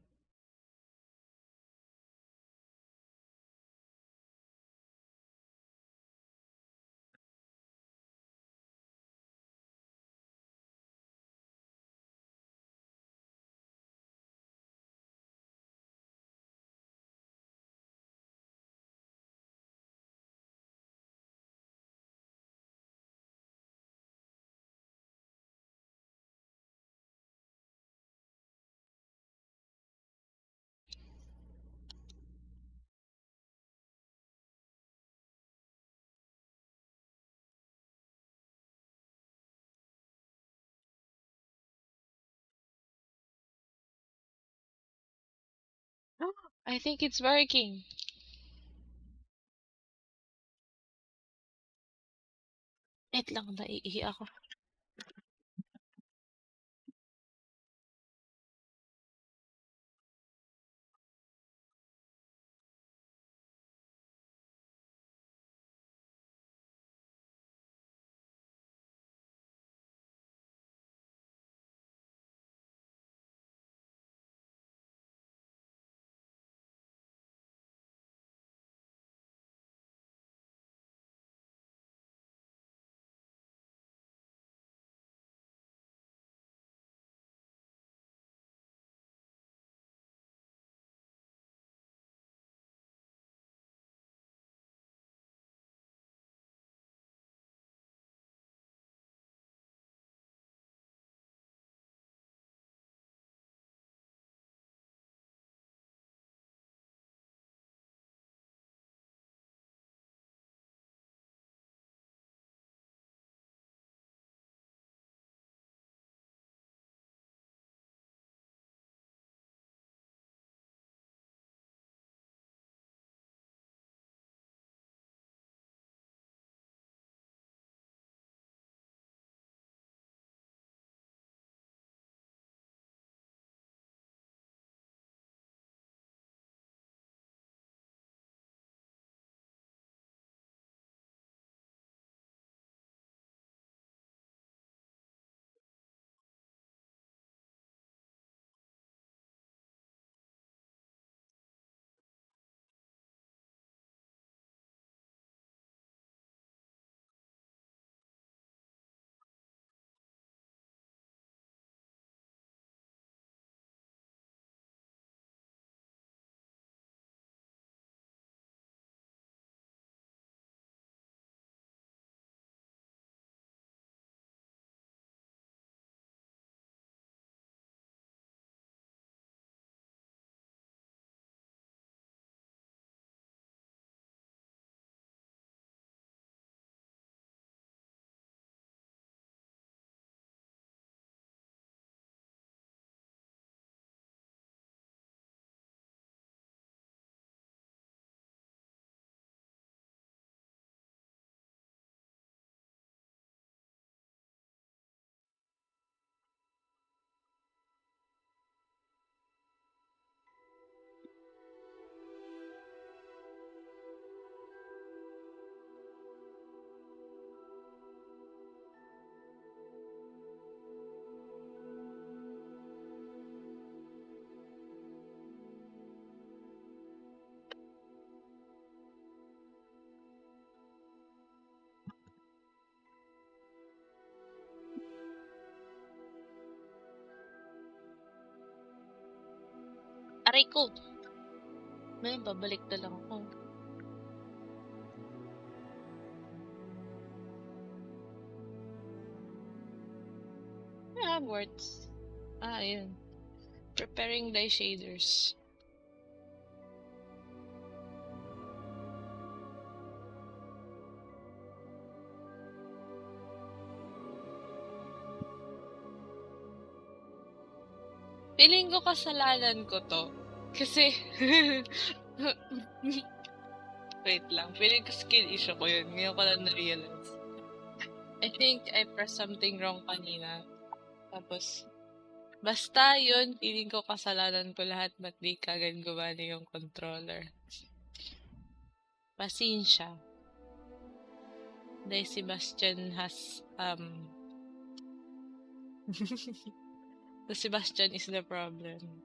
I think it's working. Wait lang, naiihi ako. Aray ko! May babalik na lang ako. Hogwarts. Ayun. Preparing the shaders. Feeling ko kasalanan ko to. Kasi, wait lang. Feeling ko skill issue ko yun. Ngayon ko lang na-realize. I think I pressed something wrong kanina. Tapos, basta yun, feeling ko kasalanan ko lahat. Ba't di kagad gumana yung controller? Pasensya. Dahil si Bastian has, the Sebastian is the problem.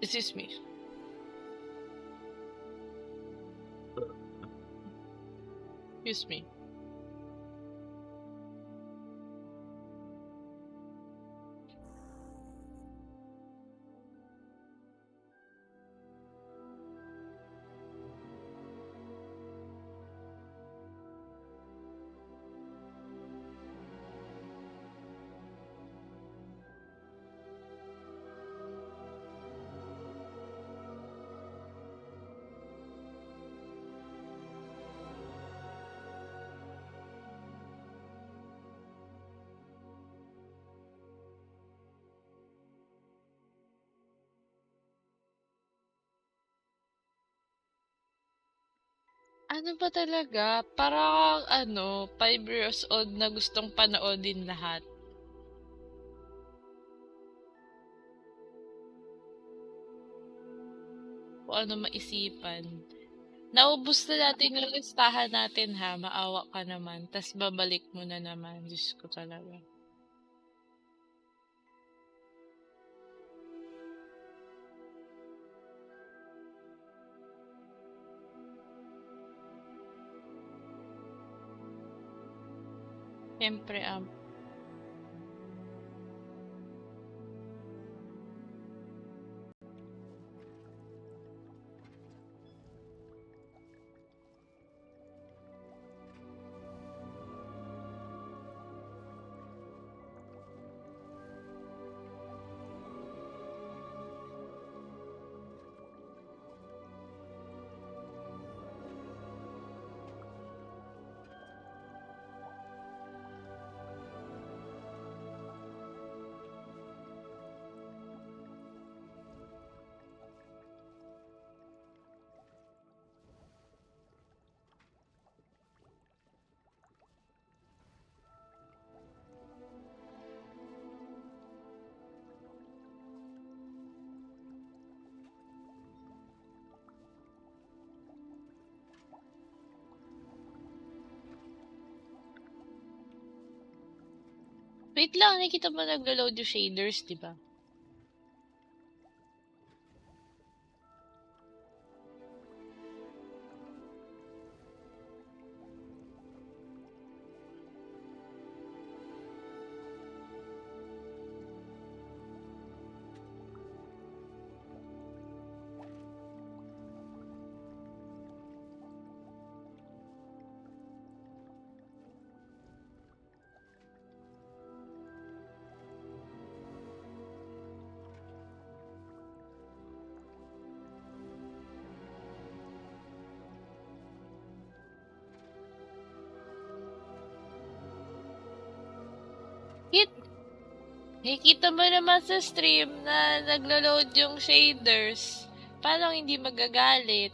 Excuse me. Excuse me. Ano ba talaga? Parang 5 years old na gustong panoodin lahat. Kung ano maisipan. Naubos na natin yung listahan natin ha. Maawa ka naman. Tas babalik mo na naman. Diyos ko talaga. Siyempre, wait lang. Nakikita mo naglo-load yung shaders, di ba? Nakikita mo naman sa stream na naglo-load yung shaders. Paano hindi magagalit?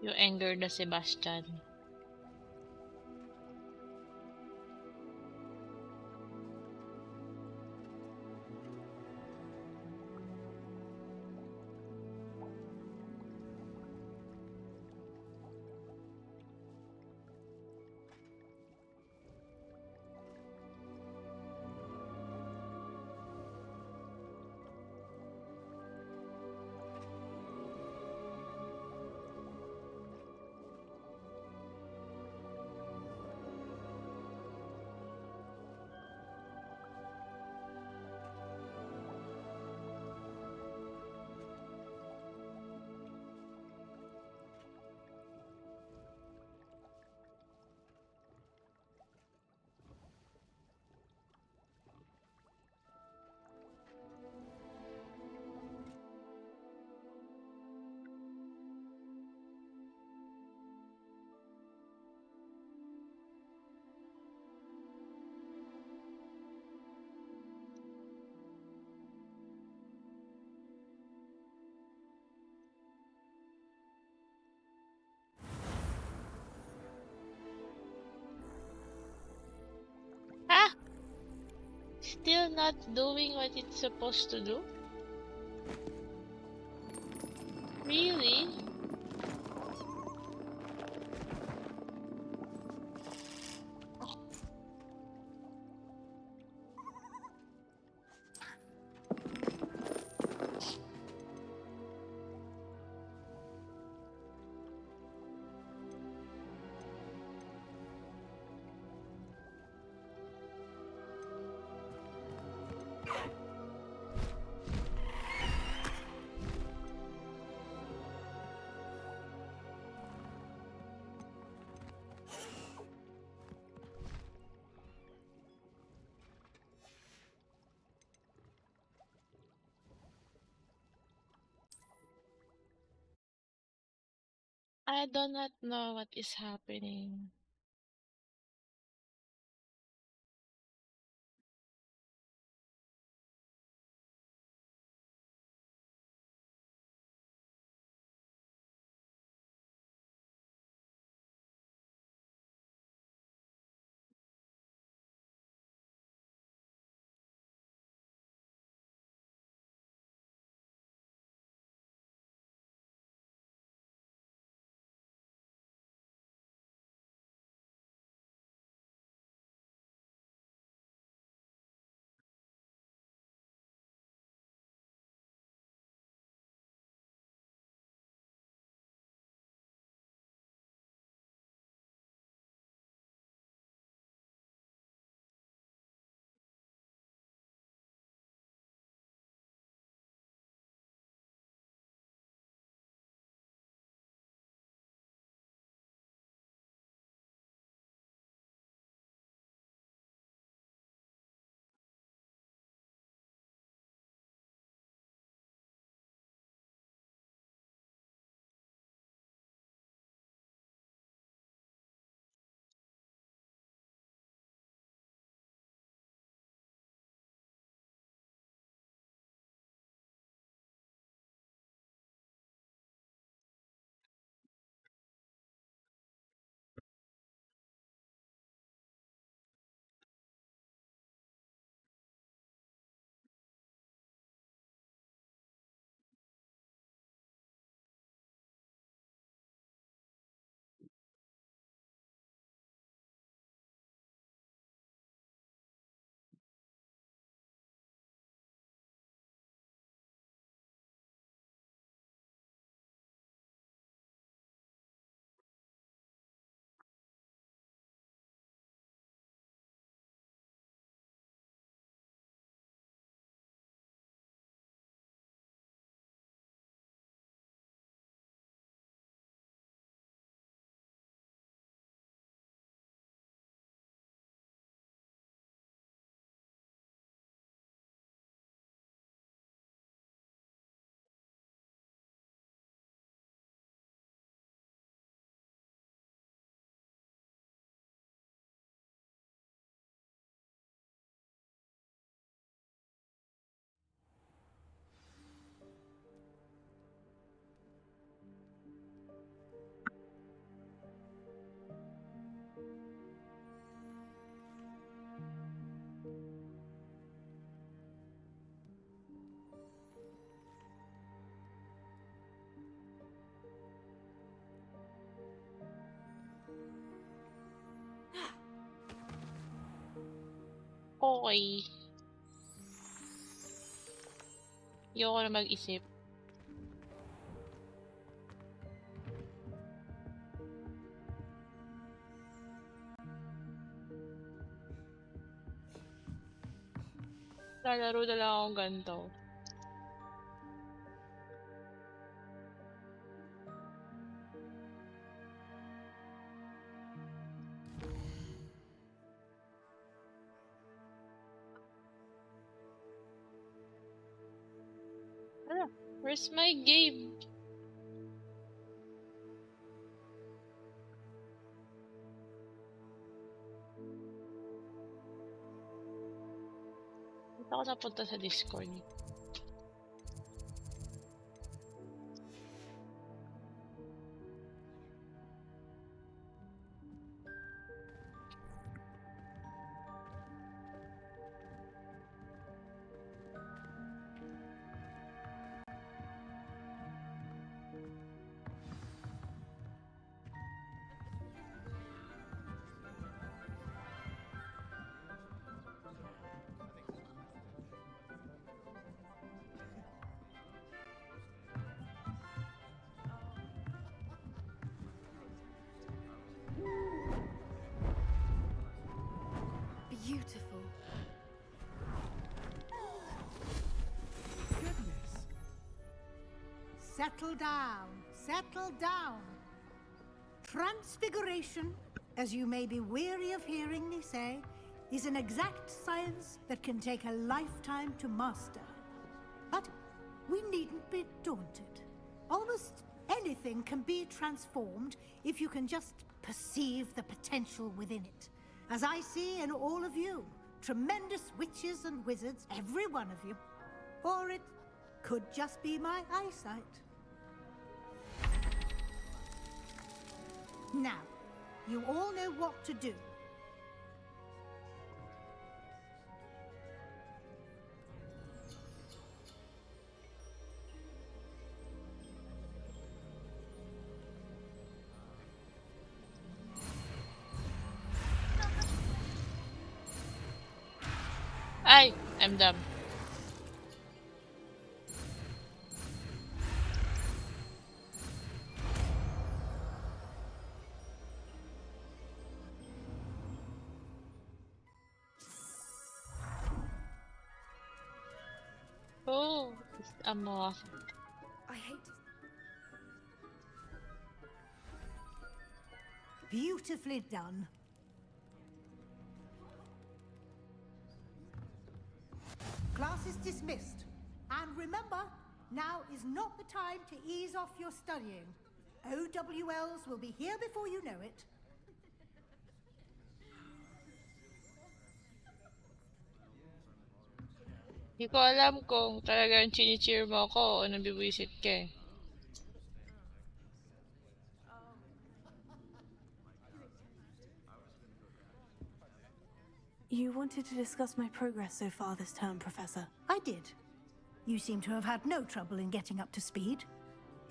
Yung anger na Sebastian. Ah! Still not doing what it's supposed to do? Really? I do not know what is happening. Okay. Ayoko na mag-isip. Lalaro na lang akong ganito. Where's my game? Dito ako napunta sa Discord. Beautiful. Goodness. Settle down. Settle down. Transfiguration, as you may be weary of hearing me say, is an exact science that can take a lifetime to master. But we needn't be daunted. Almost anything can be transformed if you can just perceive the potential within it. As I see in all of you, tremendous witches and wizards, every one of you. Or it could just be my eyesight. Now, you all know what to do. Ay! I'm dumb. Oh, it's a moth. I hate to... Beautifully done. Class is dismissed. And remember, now is not the time to ease off your studying. OWLs will be here before you know it. Hindi ko alam kung talagang chini-cheer mo ako o nabibwisit ka eh. You wanted to discuss my progress so far this term, Professor. I did. You seem to have had no trouble in getting up to speed.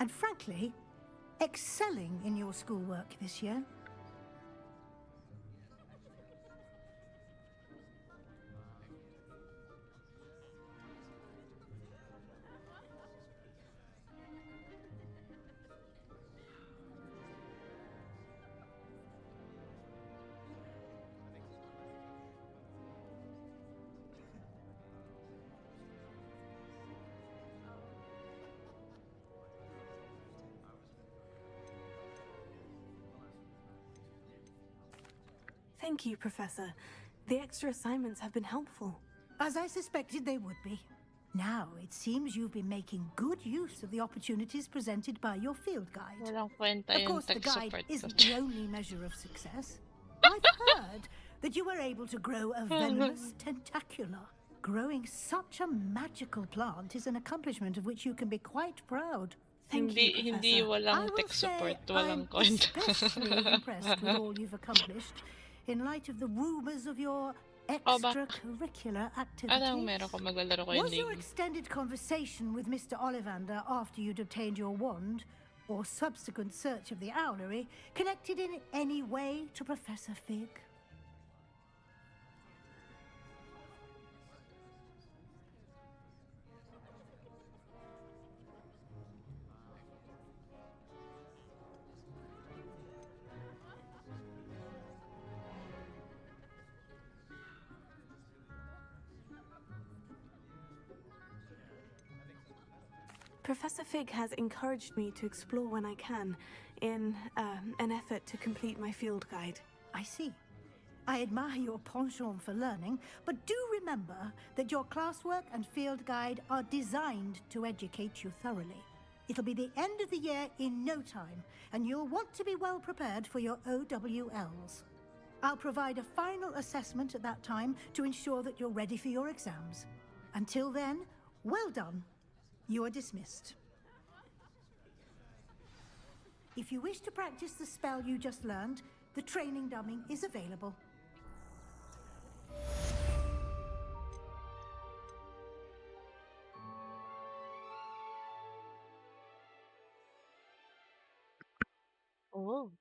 And frankly, excelling in your schoolwork this year. Thank you, Professor. The extra assignments have been helpful. As I suspected they would be. Now, it seems you've been making good use of the opportunities presented by your field guide. Walang kwenta Of yung course, the tech guide support. isn't the only measure of success. I've heard that you were able to grow a venomous tentacula. Growing such a magical plant is an accomplishment of which you can be quite proud. Thank you, Professor. Hindi I walang will tech say support, I'm walang kwenta. especially impressed with all you've accomplished in light of the rumors of your Oh, bak. extracurricular Anong activities. meron ko maglalaro ko yung Was your league? extended conversation with Mr. Ollivander after you'd obtained your wand, or subsequent search of the owlery, connected in any way to Professor Fig? Professor Fig has encouraged me to explore when I can, in an effort to complete my field guide. I see. I admire your penchant for learning, but do remember that your classwork and field guide are designed to educate you thoroughly. It'll be the end of the year in no time, and you'll want to be well prepared for your OWLs. I'll provide a final assessment at that time to ensure that you're ready for your exams. Until then, well done. You are dismissed. If you wish to practice the spell you just learned, the training dummy is available. Oh.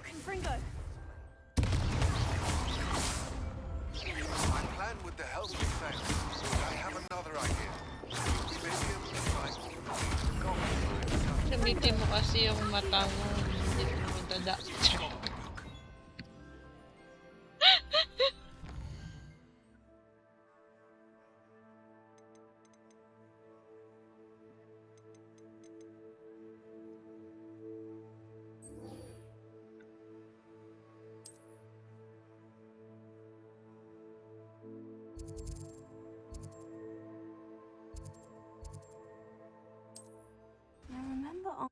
Confringo! My plan with the help failed, but I have another idea. Maybe Gamitin mo kasi yung mata mo, hindi mo dada. I remember on...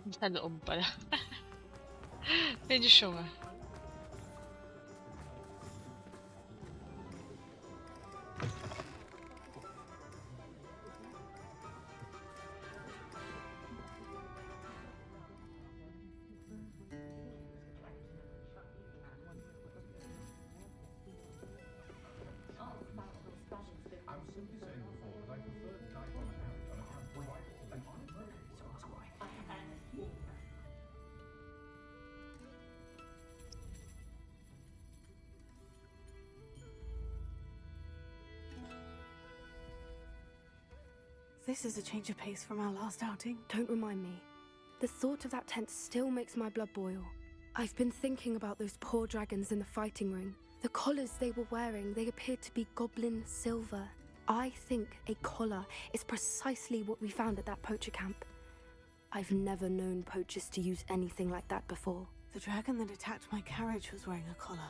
Sa loob pala. Medyo syunga. This is a change of pace from our last outing. Don't remind me. The thought of that tent still makes my blood boil. I've been thinking about those poor dragons in the fighting ring. The collars they were wearing, they appeared to be goblin silver. I think a collar is precisely what we found at that poacher camp. I've never known poachers to use anything like that before. The dragon that attacked my carriage was wearing a collar,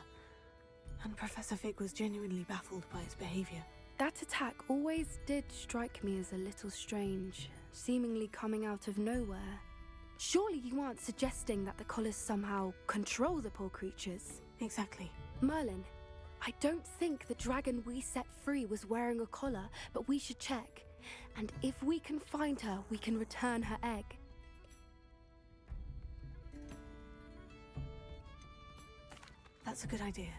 and Professor Fig was genuinely baffled by its behavior. That attack always did strike me as a little strange, seemingly coming out of nowhere. Surely you aren't suggesting that the collars somehow control the poor creatures? Exactly. Merlin, I don't think the dragon we set free was wearing a collar, but we should check. And if we can find her, we can return her egg. That's a good idea.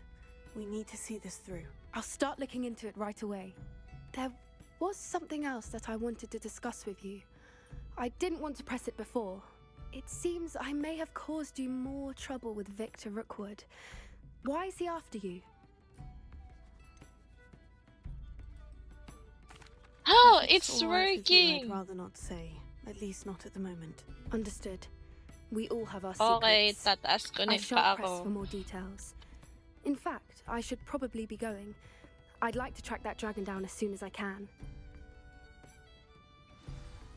We need to see this through. I'll start looking into it right away. There was something else that I wanted to discuss with you. I didn't want to press it before. It seems I may have caused you more trouble with Victor Rookwood. Why is he after you? Oh, If it's all right with you, I'd working! rather not say. At least not at the moment. Understood. We all have our Okay, secrets. tataas ko I na pa shan't press ako. for more details. In fact, I should probably be going. I'd like to track that dragon down as soon as I can.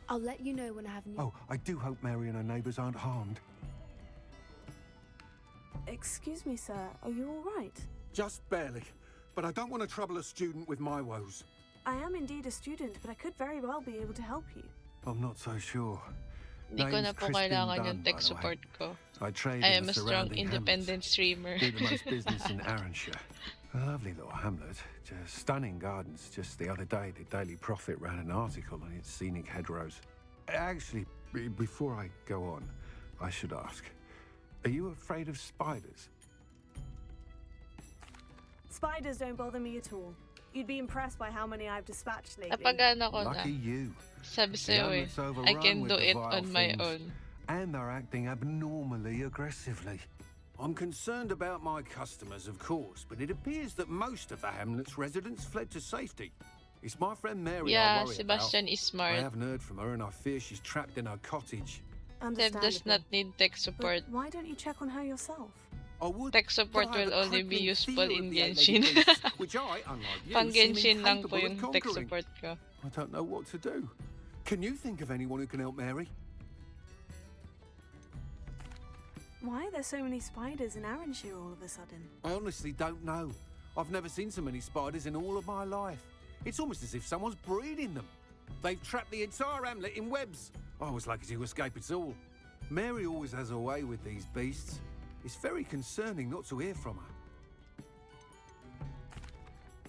I'll let you know when I have news. Oh, I do hope Mary and her neighbours aren't harmed. Excuse me, sir. Are you all right? Just barely. But I don't want to trouble a student with my woes. I am indeed a student, but I could very well be able to help you. I'm not so sure. Hindi ko na Name's po Crispin kailangan Dunn, yung by tech the way. support ko. I trade I in am the a strong, surrounding independent streamer. hamlets. Do the most business in Arranshire. A lovely little hamlet. Just stunning gardens. Just the other day, the Daily Prophet ran an article on its scenic hedgerows. Actually, before I go on, I should ask, are you afraid of spiders? Spiders don't bother me at all. You'd be impressed by how many I've dispatched lately. Napagana ko na. Lucky you. Sabi The sa'yo eh, hamlet's I overrun can with do the it vile on my things, own. and they're acting abnormally aggressively. I'm concerned about my customers, of course, but it appears that most of the hamlet's residents fled to safety. It's my friend Mary I Yeah, worry Sebastian about. is smart. I haven't heard from her, and I fear she's trapped in her cottage. Seb does not need tech support. But why don't you check on her yourself? I would, Tech support but I have will a only be crippling useful fear in of the eight-legged Genshin. beasts, which I, unlike you, Pang seem Genshin lang po incapable of yung tech conquering. support ko. I don't know what to do. Can you think of anyone who can help Mary? Why are there so many spiders in Arranshire all of a sudden? I honestly don't know. I've never seen so many spiders in all of my life. It's almost as if someone's breeding them. They've trapped the entire hamlet in webs. I was lucky to escape it all. Mary always has a way with these beasts. It's very concerning not to hear from her.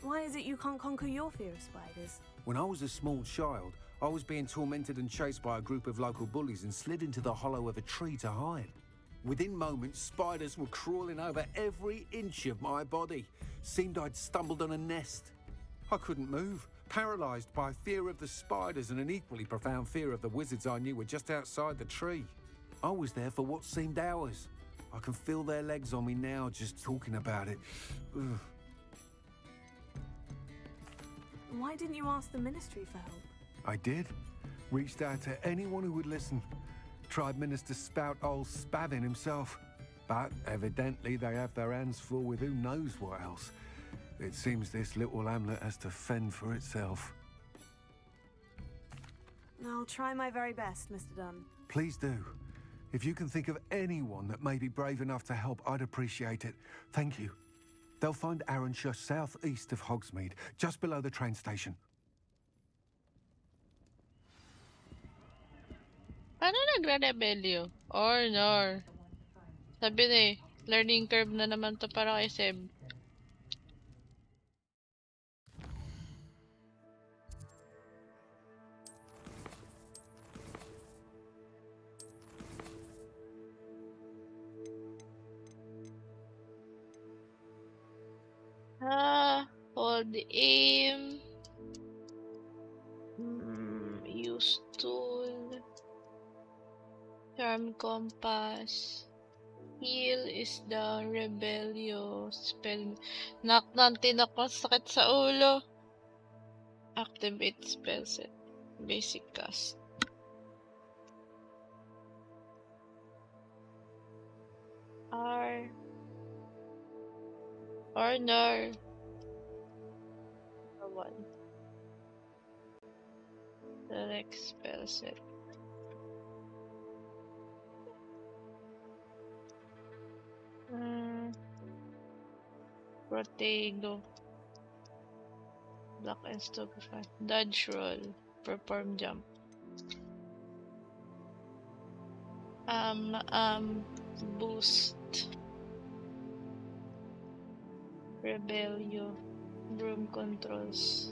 Why is it you can't conquer your fear of spiders? When I was a small child, I was being tormented and chased by a group of local bullies and slid into the hollow of a tree to hide. Within moments, spiders were crawling over every inch of my body. Seemed I'd stumbled on a nest. I couldn't move, paralysed by fear of the spiders and an equally profound fear of the wizards I knew were just outside the tree. I was there for what seemed hours. I can feel their legs on me now just talking about it. Ugh. Why didn't you ask the ministry for help? I did. Reached out to anyone who would listen. Tried Minister Spout old Spavin himself. But evidently they have their hands full with who knows what else. It seems this little hamlet has to fend for itself. I'll try my very best, Mr. Dunn. Please do. If you can think of anyone that may be brave enough to help, I'd appreciate it. Thank you. They'll find Arranshire southeast of Hogsmeade, just below the train station. Paano nagre-rebelyo? Or nor. Sabi na eh, learning curve na naman to para kay Seb. Hold aim. Use tool. Charm compass. Heal is down. Rebellion. Spell. Knock down. Tinak ko. Sakit sa ulo. Activate spell set. Basic cast. R. Honor. One. Select spell set. Protego. Block and stupefy. Dodge roll. Perform jump. Boost. Rebellion. Broom controls.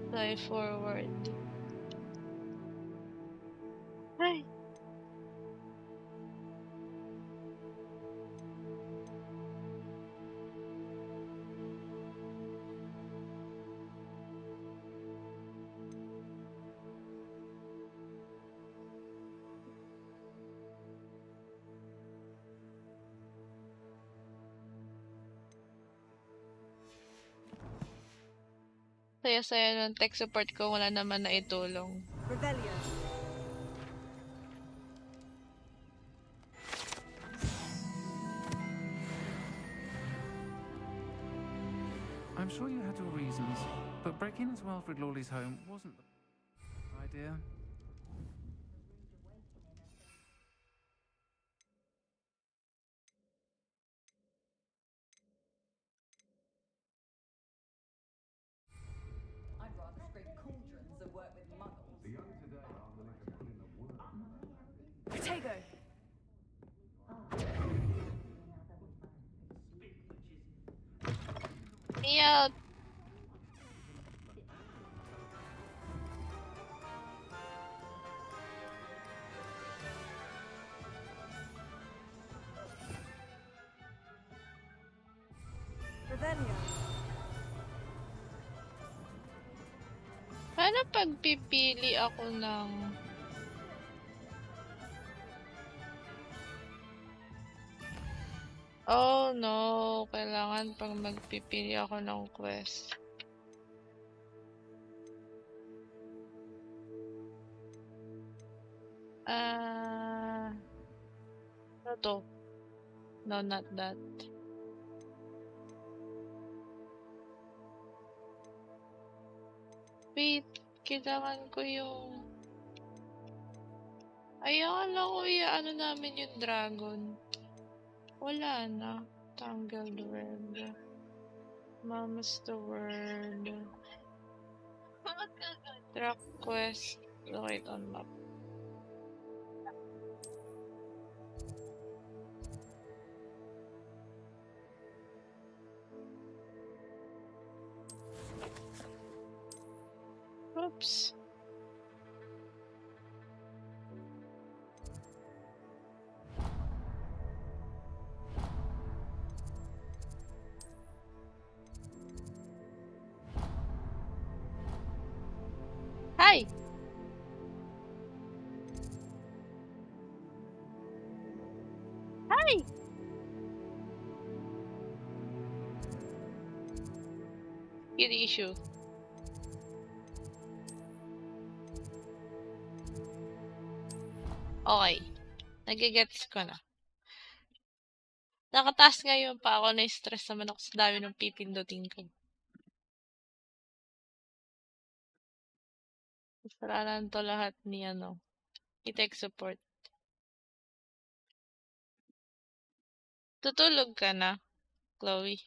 Fly forward. Ay! Saya-saya ng tech support ko, wala naman na itulong. Revelio. I'm sure you had your reasons, but breaking into Alfred Lawley's home wasn't the idea. I'd rather scrape cauldrons than work with muggles. The young today aren't willing to put in the work. Protego. Me out! Revelio. Paano pagpipili ako ng... Oh no, kailangan pag magpipili ako ng quest. Ano to? No, not that. Wait, kailangan ko yung... Ay, akala ko ano namin yung dragon. Wala na. Tangled web. Mama's the word. Track quest. Locate on map. Oops. Hi! Hi! Yun issue. Okay. Nagigets ko na. Nakataas ngayon pa ako, na-stress naman ako sa dami ng pipindutin ko. Kasalanan to lahat ni i-tech support. Tutulog ka na, Chloe?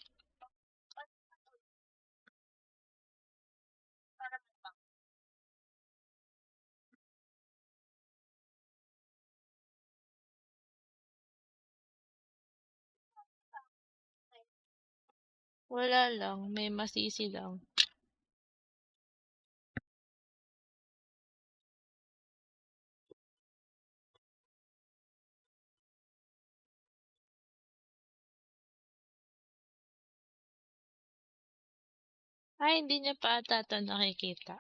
Wala lang, may masisi lang. Ay, hindi niya pa ata ito nakikita.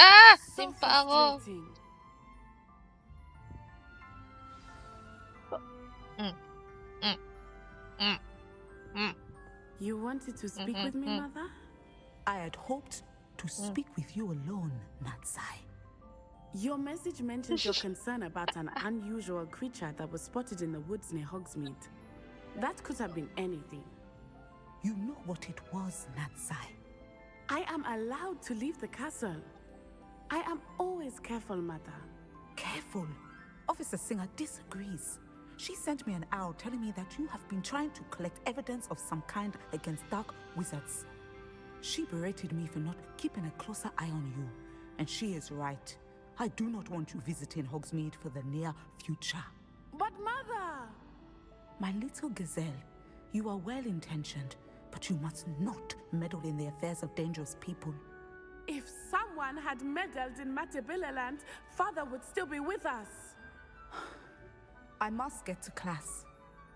Ah! So Timpa ako. frustrating. Mm, mm, mm, mm, You wanted to speak with me, Mother? I had hoped to speak with you alone, Natsai. Your message mentions your concern about an unusual creature that was spotted in the woods near Hogsmeade. That could have been anything. You know what it was, Natsai. I am allowed to leave the castle. I am always careful, Mother. Careful. Officer Singer disagrees. She sent me an owl telling me that you have been trying to collect evidence of some kind against dark wizards. She berated me for not keeping a closer eye on you, and she is right. I do not want you visiting Hogsmeade for the near future. But Mother! My little gazelle, you are well-intentioned, but you must not meddle in the affairs of dangerous people. If someone had meddled in Matabilaland, Father would still be with us. I must get to class.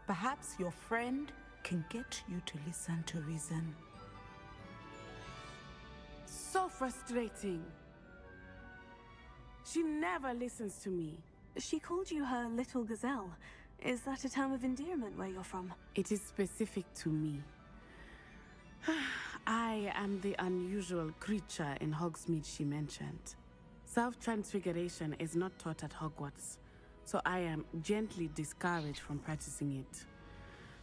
Perhaps your friend can get you to listen to reason. So frustrating. She never listens to me. She called you her little gazelle. Is that a term of endearment where you're from? It is specific to me. I am the unusual creature in Hogsmeade she mentioned. Self-transfiguration is not taught at Hogwarts, so I am gently discouraged from practicing it.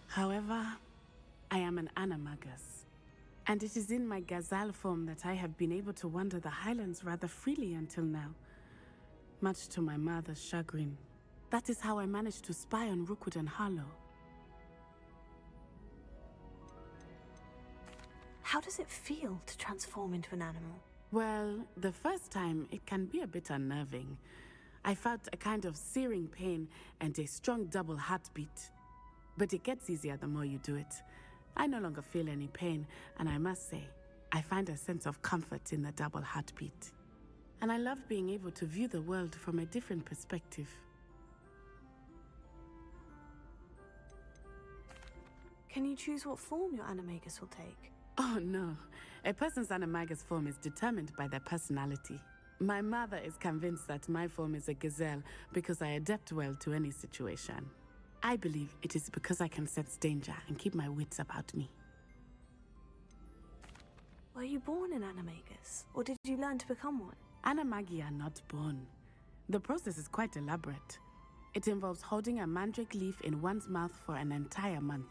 However, I am an animagus, and it is in my gazelle form that I have been able to wander the Highlands rather freely until now, much to my mother's chagrin. That is how I managed to spy on Rookwood and Harlow. How does it feel to transform into an animal? Well, the first time it can be a bit unnerving. I felt a kind of searing pain and a strong double heartbeat. But it gets easier the more you do it. I no longer feel any pain, and I must say, I find a sense of comfort in the double heartbeat. And I love being able to view the world from a different perspective. Can you choose what form your animagus will take? Oh no, a person's animagus form is determined by their personality. My mother is convinced that my form is a gazelle because I adapt well to any situation. I believe it is because I can sense danger and keep my wits about me. Were you born an animagus, or did you learn to become one? Animagi are not born. The process is quite elaborate. It involves holding a mandrake leaf in one's mouth for an entire month,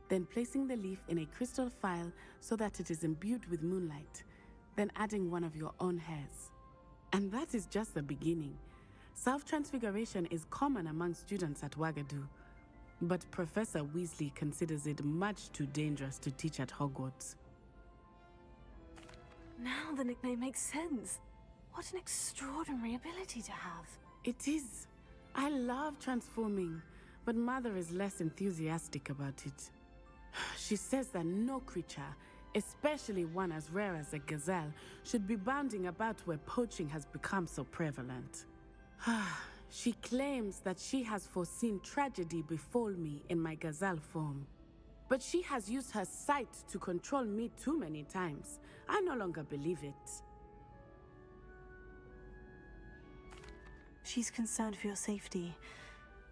then placing the leaf in a crystal phial so that it is imbued with moonlight, then adding one of your own hairs. And that is just the beginning. Self-transfiguration is common among students at Wagadu, but Professor Weasley considers it much too dangerous to teach at Hogwarts. Now the nickname makes sense. What an extraordinary ability to have. It is. I love transforming, but Mother is less enthusiastic about it. She says that no creature, especially one as rare as a gazelle, should be bounding about where poaching has become so prevalent. She claims that she has foreseen tragedy befall me in my gazelle form. But she has used her sight to control me too many times. I no longer believe it. She's concerned for your safety.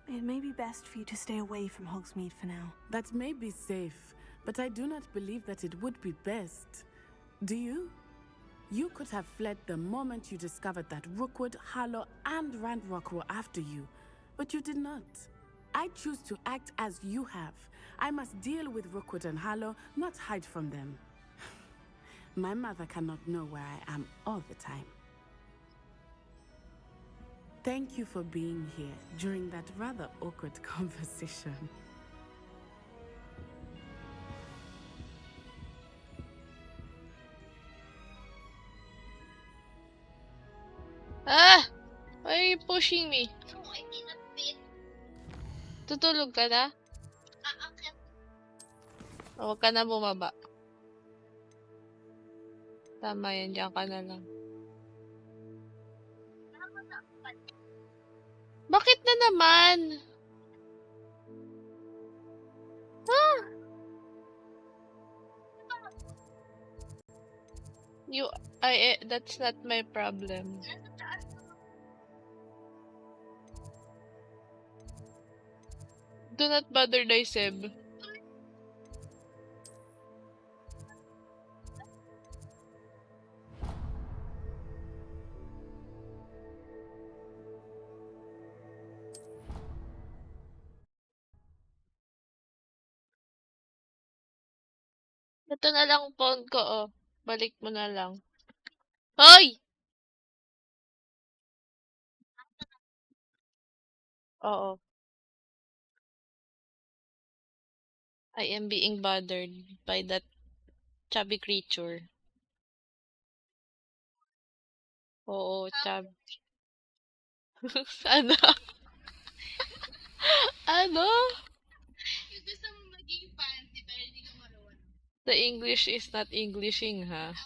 It may be best for you to stay away from Hogsmeade for now. That may be safe, but I do not believe that it would be best. Do you? You could have fled the moment you discovered that Rookwood, Harlow, and Ranrock were after you, but you did not. I choose to act as you have. I must deal with Rookwood and Harlow, not hide from them. My mother cannot know where I am all the time. Thank you for being here during that rather awkward conversation. Ah! Why are you pushing me? No, I cannot fit. Tutulog ka na? Aakit. Huwag ka na bumaba. Tama yan, diyan ka na lang. Bakit na naman? Ah! That's not my problem. Do not bother thy Seb. Ito na lang phone ko, oh. Balik mo na lang. Hoy! Oo. I am being bothered by that chubby creature. Oo, ano? Ano? Gusto mo maging fancy pero hindi ka marunong. The English is not Englishing, ha?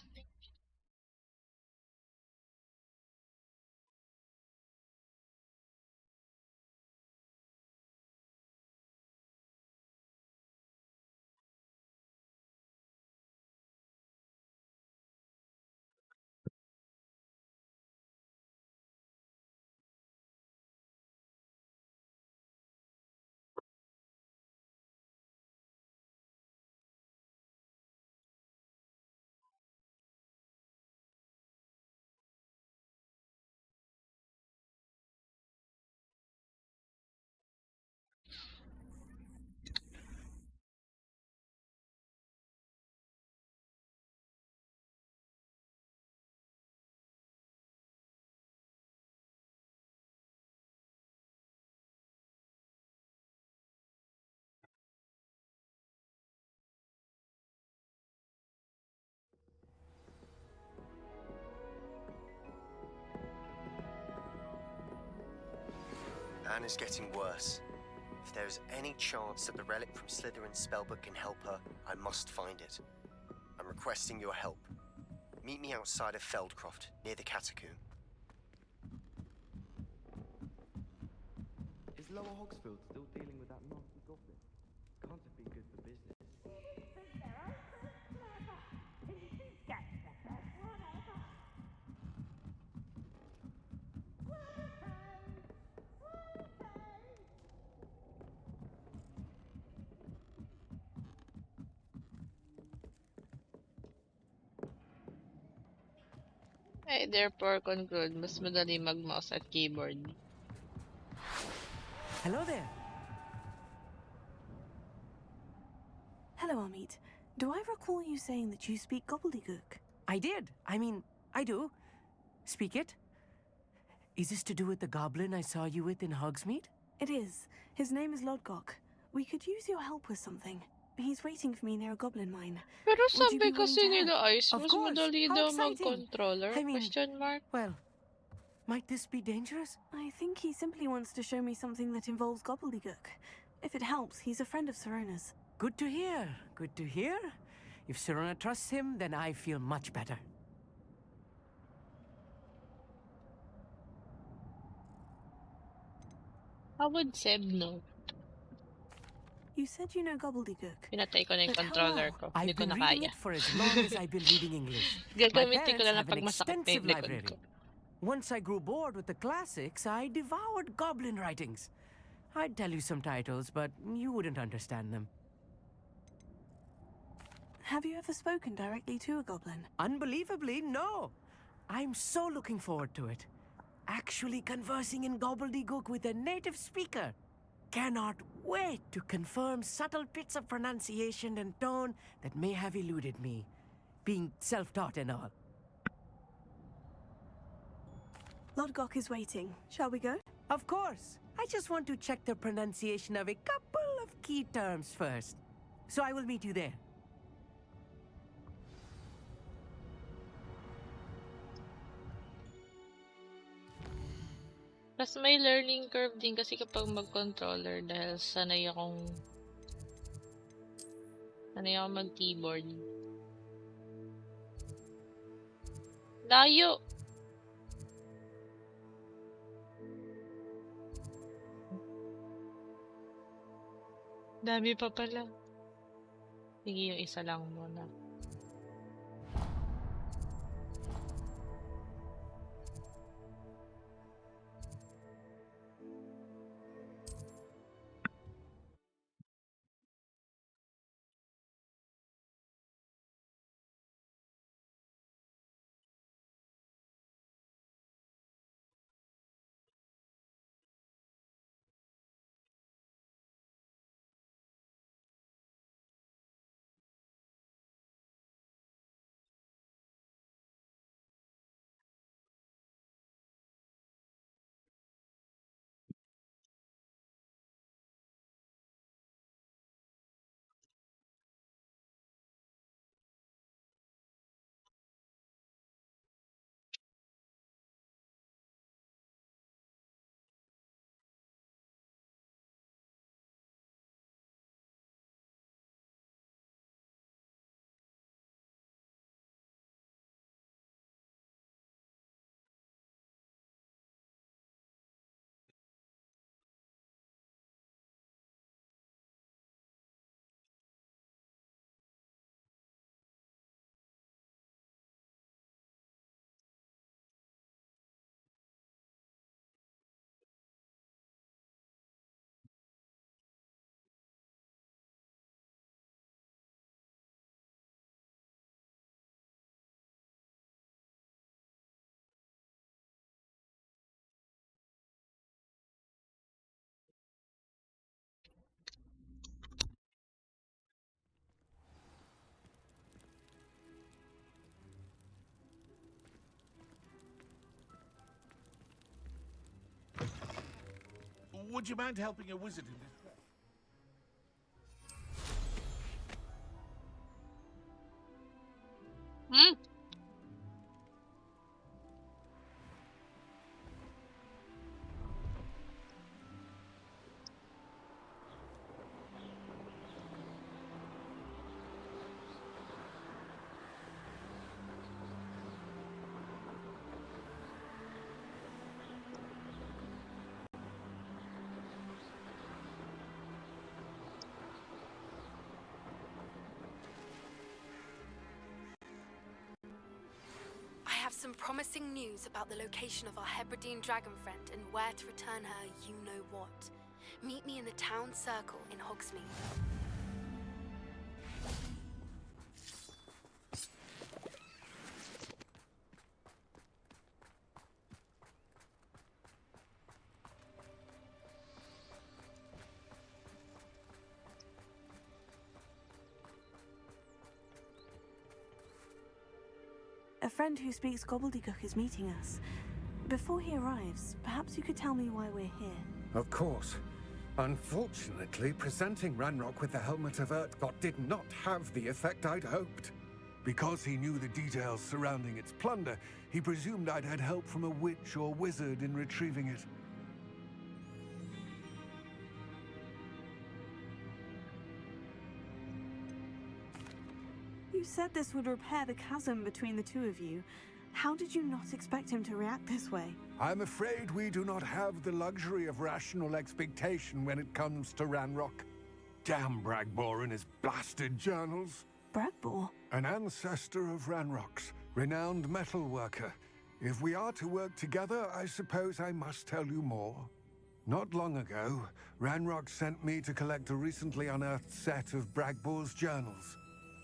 Anne is getting worse. If there is any chance that the relic from Slytherin's spellbook can help her, I must find it. I'm requesting your help. Meet me outside of Feldcroft, near the catacomb. Is Lower Hogsfield still dealing with that nasty goblin? Can't it be good for business? I therefore conclude mas madali mag-mouse at keyboard. Hello there. Hello, Amit. Do I recall you saying that you speak gobbledygook? I did. I do. Speak it. Is this to do with the goblin I saw you with in Hogsmeade? It is. His name is Lodgok. We could use your help with something. He's waiting for me near a goblin mine. Pero Would you sabi be willing kasi to nila help? Ice, Of mas course. madali How daw exciting. mag-controller? I mean, Question mark? Well, might this be dangerous? I think he simply wants to show me something that involves gobbledygook. If it helps, he's a friend of Serona's. Good to hear. Good to hear. If Serona trusts him, then I feel much better. How would Seb know? You said you know gobbledygook. Pinatay ko na yung But how controller well? ko. Hindi I've ko been na reading kaya. it for as long as I've been reading English. My Gagamitin ko parents na lang have an pag masakit na extensive yung likod library. ko. Once I grew bored with the classics, I devoured goblin writings. I'd tell you some titles, but you wouldn't understand them. Have you ever spoken directly to a goblin? Unbelievably, no. I'm so looking forward to it. Actually conversing in gobbledygook with a native speaker. Cannot wait to confirm subtle bits of pronunciation and tone that may have eluded me, being self-taught and all. Lodgok is waiting. Shall we go? Of course. I just want to check the pronunciation of a couple of key terms first. So I will meet you there. Plus may learning curve din kasi kapag mag-controller dahil sanay akong mag-keyboard. Layo! Dami pa pala. Sige, yung isa lang muna. Would you mind helping a wizard in distress? Hmm? I have some promising news about the location of our Hebridean dragon friend and where to return her you-know-what. Meet me in the town circle in Hogsmeade. A friend who speaks gobbledygook is meeting us. Before he arrives, perhaps you could tell me why we're here. Of course. Unfortunately, presenting Ranrock with the Helmet of Urtkot did not have the effect I'd hoped. Because he knew the details surrounding its plunder, he presumed I'd had help from a witch or wizard in retrieving it. You said this would repair the chasm between the two of you. How did you not expect him to react this way? I'm afraid we do not have the luxury of rational expectation when it comes to Ranrock. Damn Bragbor and his blasted journals. Bragbor? An ancestor of Ranrock's, renowned metal worker. If we are to work together, I suppose I must tell you more. Not long ago, Ranrock sent me to collect a recently unearthed set of Bragbor's journals.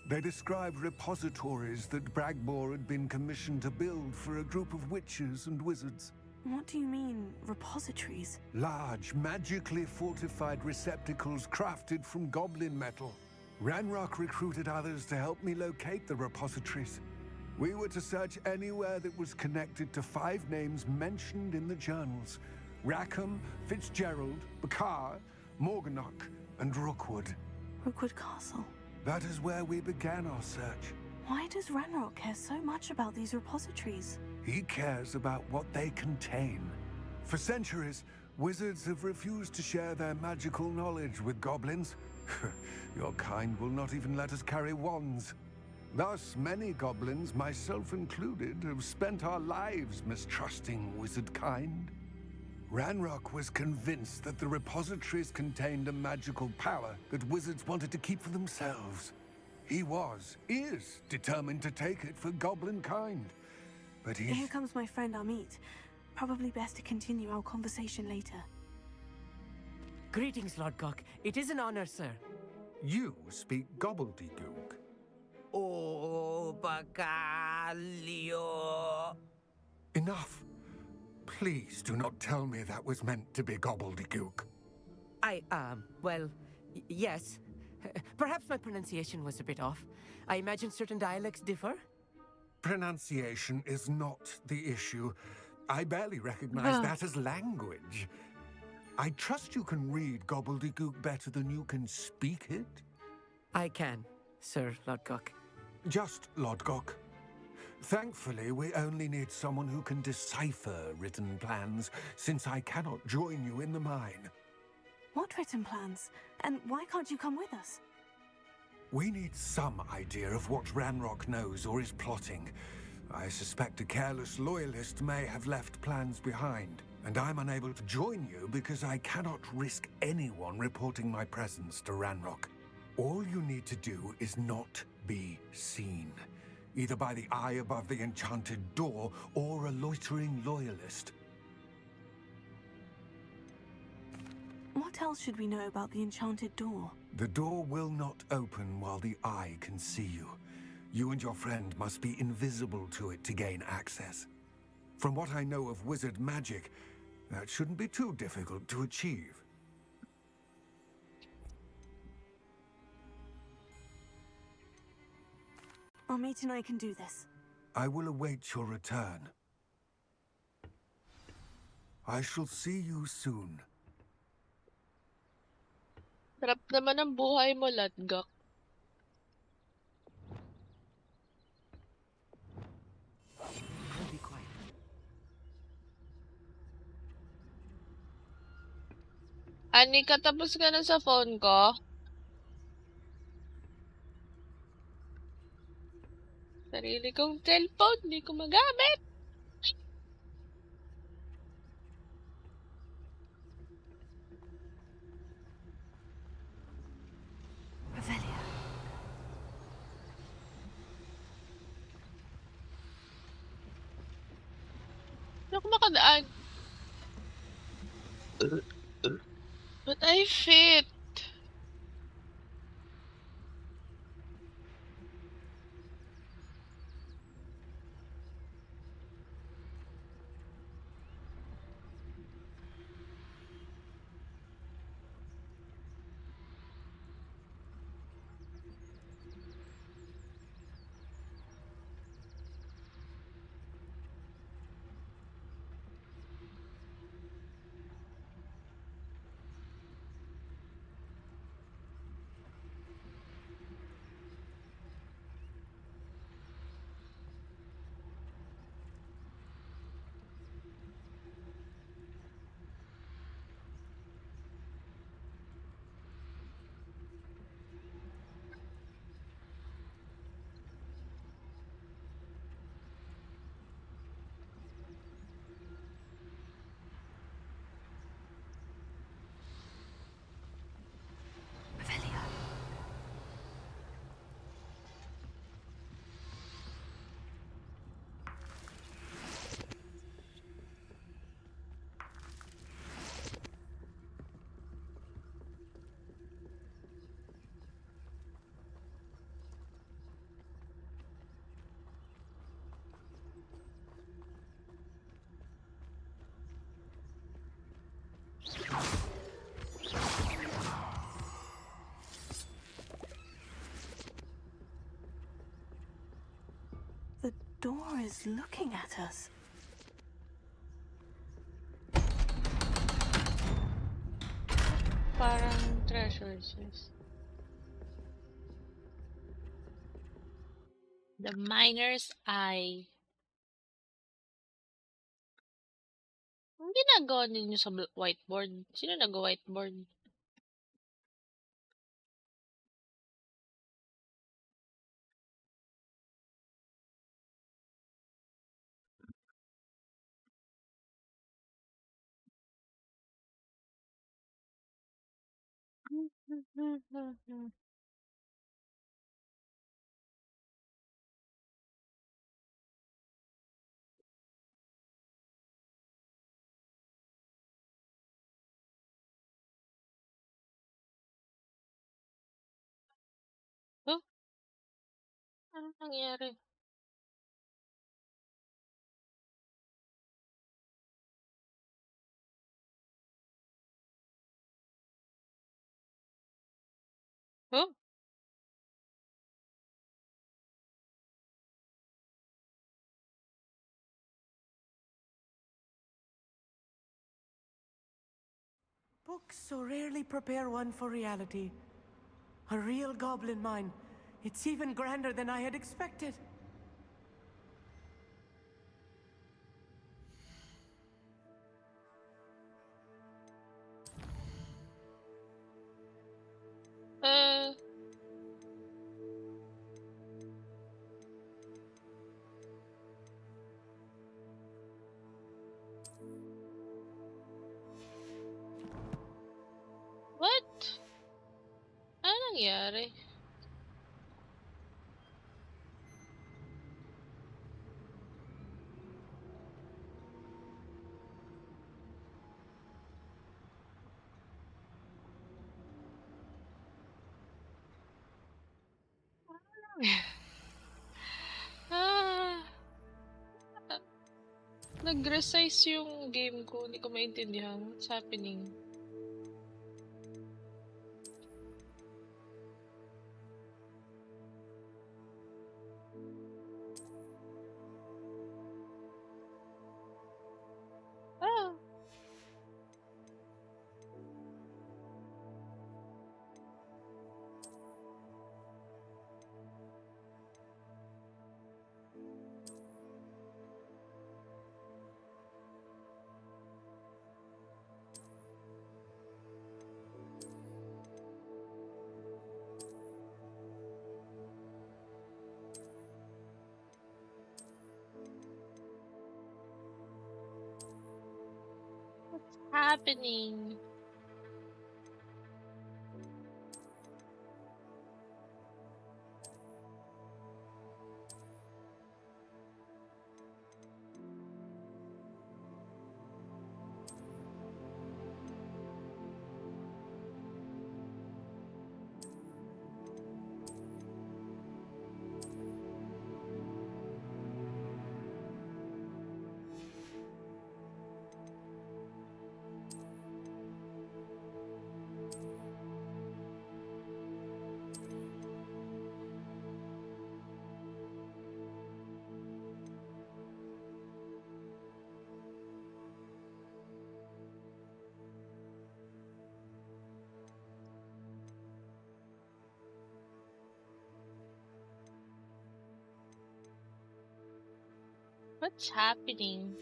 They described repositories that Bragbor had been commissioned to build for a group of witches and wizards. What do you mean, repositories? Large, magically fortified receptacles crafted from goblin metal. Ranrock recruited others to help me locate the repositories. We were to search anywhere that was connected to 5 names mentioned in the journals: Rackham, Fitzgerald, Bakar, Morganach, and Rookwood. Rookwood Castle. That is where we began our search. Why does Ranrock care so much about these repositories? He cares about what they contain. For centuries, wizards have refused to share their magical knowledge with goblins. Your kind will not even let us carry wands. Thus, many goblins, myself included, have spent our lives mistrusting wizard kind. Ranrock was convinced that the repositories contained a magical power that wizards wanted to keep for themselves. He is determined to take it for goblin kind. But Here comes my friend Amit. Probably best to continue our conversation later. Greetings, Lord Gok. It is an honor, sir. You speak gobbledygook. Oh, Bacalio. Enough. Please do not tell me that was meant to be gobbledygook. Well, yes. Perhaps my pronunciation was a bit off. I imagine certain dialects differ. Pronunciation is not the issue. I barely recognize that as language. I trust you can read gobbledygook better than you can speak it? I can, Sir Lodgok. Just Lodgok. Thankfully, we only need someone who can decipher written plans, since I cannot join you in the mine. What written plans? And why can't you come with us? We need some idea of what Ranrock knows or is plotting. I suspect a careless loyalist may have left plans behind, and I'm unable to join you because I cannot risk anyone reporting my presence to Ranrock. All you need to do is not be seen, either by the eye above the enchanted door or a loitering loyalist. What else should we know about the enchanted door? The door will not open while the eye can see you. You and your friend must be invisible to it to gain access. From what I know of wizard magic, that shouldn't be too difficult to achieve. Amit and I can do this. I will await your return. I shall see you soon. Sarap naman ang buhay mo, Latgak. I'll be quiet. Anika, tapos ka na sa phone ko? Sarili kong cellphone, hindi ko magamit. Revelia. Hindi ako makadaan. But I fit. The door is looking at us. Parang treasure chest. The miner's eye. Ang ginagawa ninyo sa whiteboard? Sino nag-whiteboard? Huh? Anong nangyari? Huh? Books so rarely prepare one for reality. A real goblin mine. It's even grander than I had expected. Uh, what? Ano nangyari? Ah, nag-resize yung game ko. Hindi ko maintindihan. What's happening? Ah. happening? What's happening?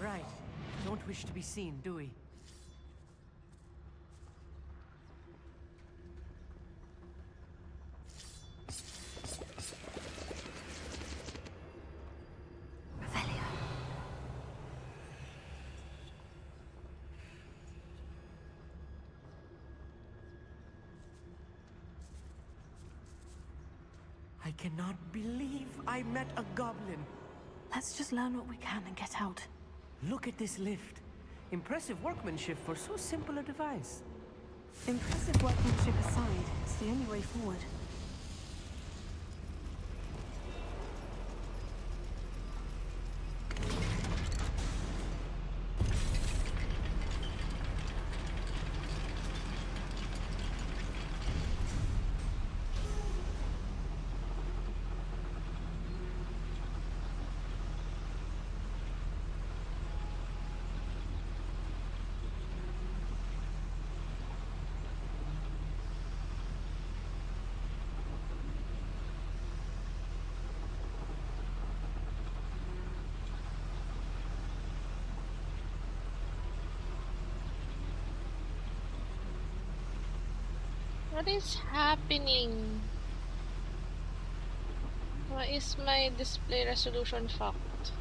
Right. Don't wish to be seen, do we? I cannot believe I met a goblin. Let's just learn what we can and get out. Look at this lift. Impressive workmanship for so simple a device. Impressive workmanship aside, it's the only way forward. What is happening? Why is my display resolution fucked?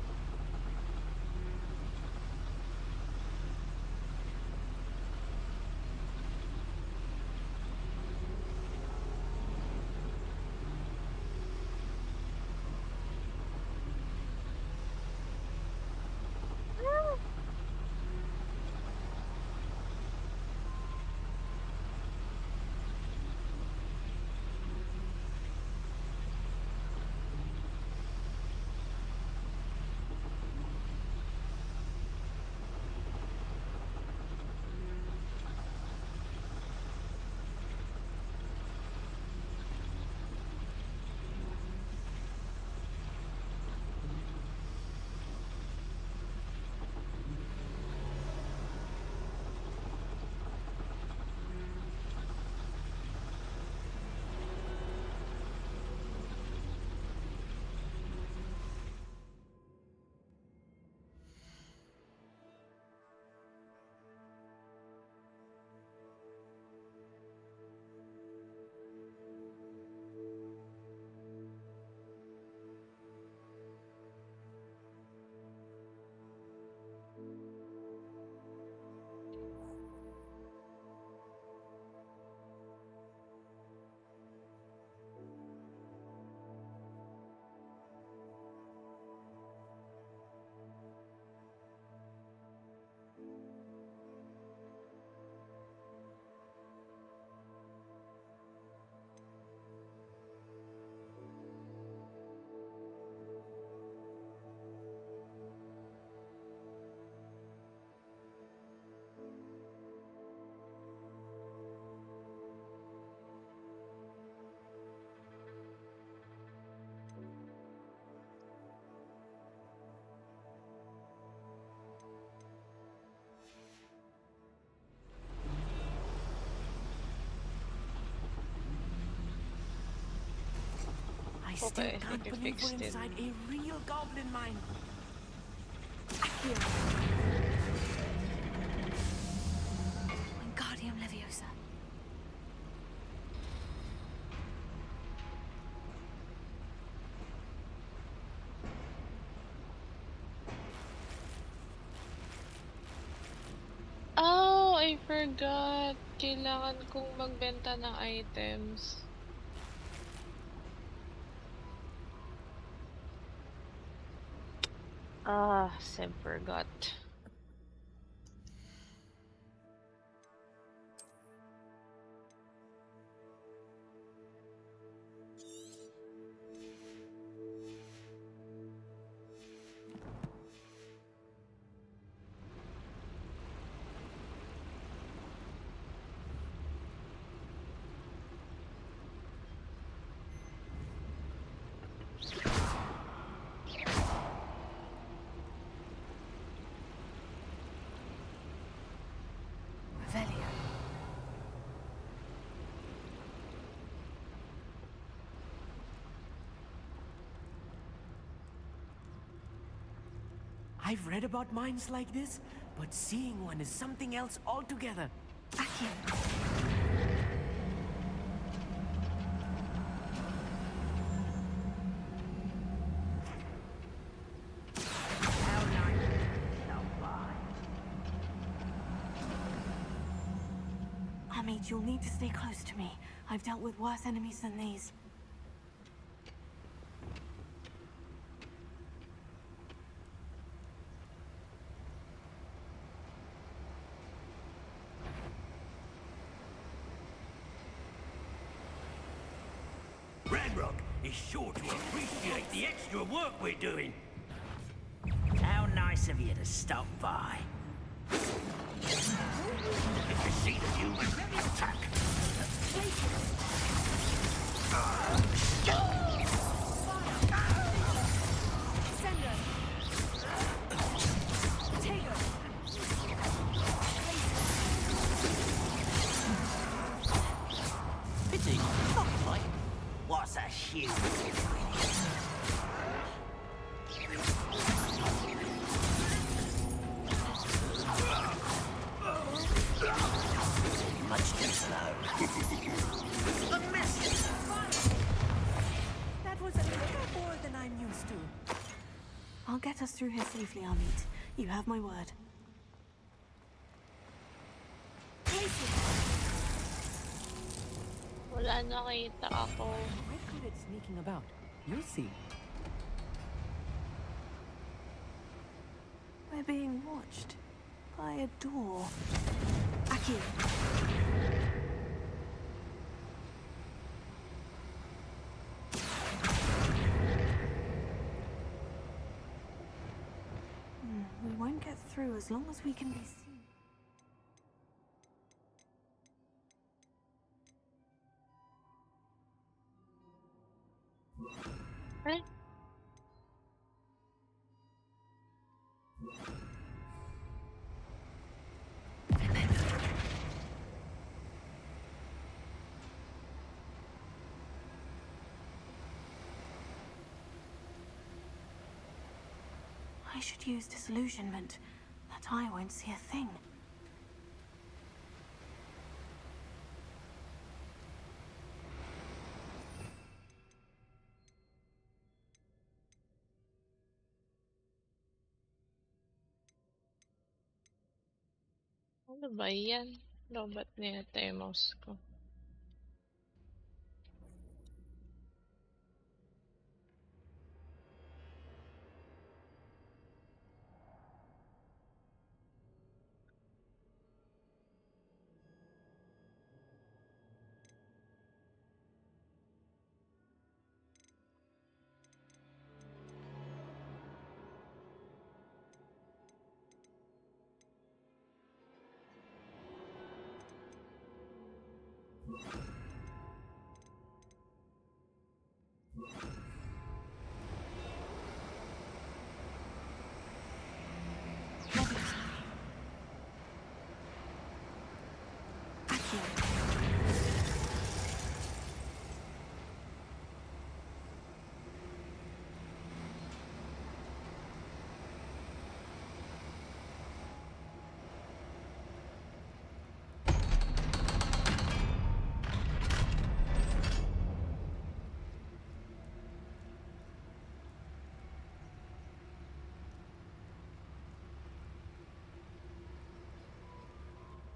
I still can't believe we're inside a real goblin mine. Wingardium Leviosa. Oh, I forgot. Kailangan kong magbenta ng items. Sim forgot. Revelio. I've read about mines like this, but seeing one is something else altogether. Amit, you'll need to stay close to me. I've dealt with worse enemies than these. Ranrock is sure to appreciate the extra work we're doing. How nice of you to stop by. If you see the view, attack. Pity, not quite. What's a huge much too slow. A mess. That was a little more than I'm used to. I'll get us through here safely, Amit. You have my word. Wala nakita ako. Quite good at sneaking about. You'll see. We're being watched by a door. Aki. We won't get through as long as we can be seen. Eh? I should use disillusionment. That eye won't see a thing. Ano ba yan? Lobat niya tayo mouse ko.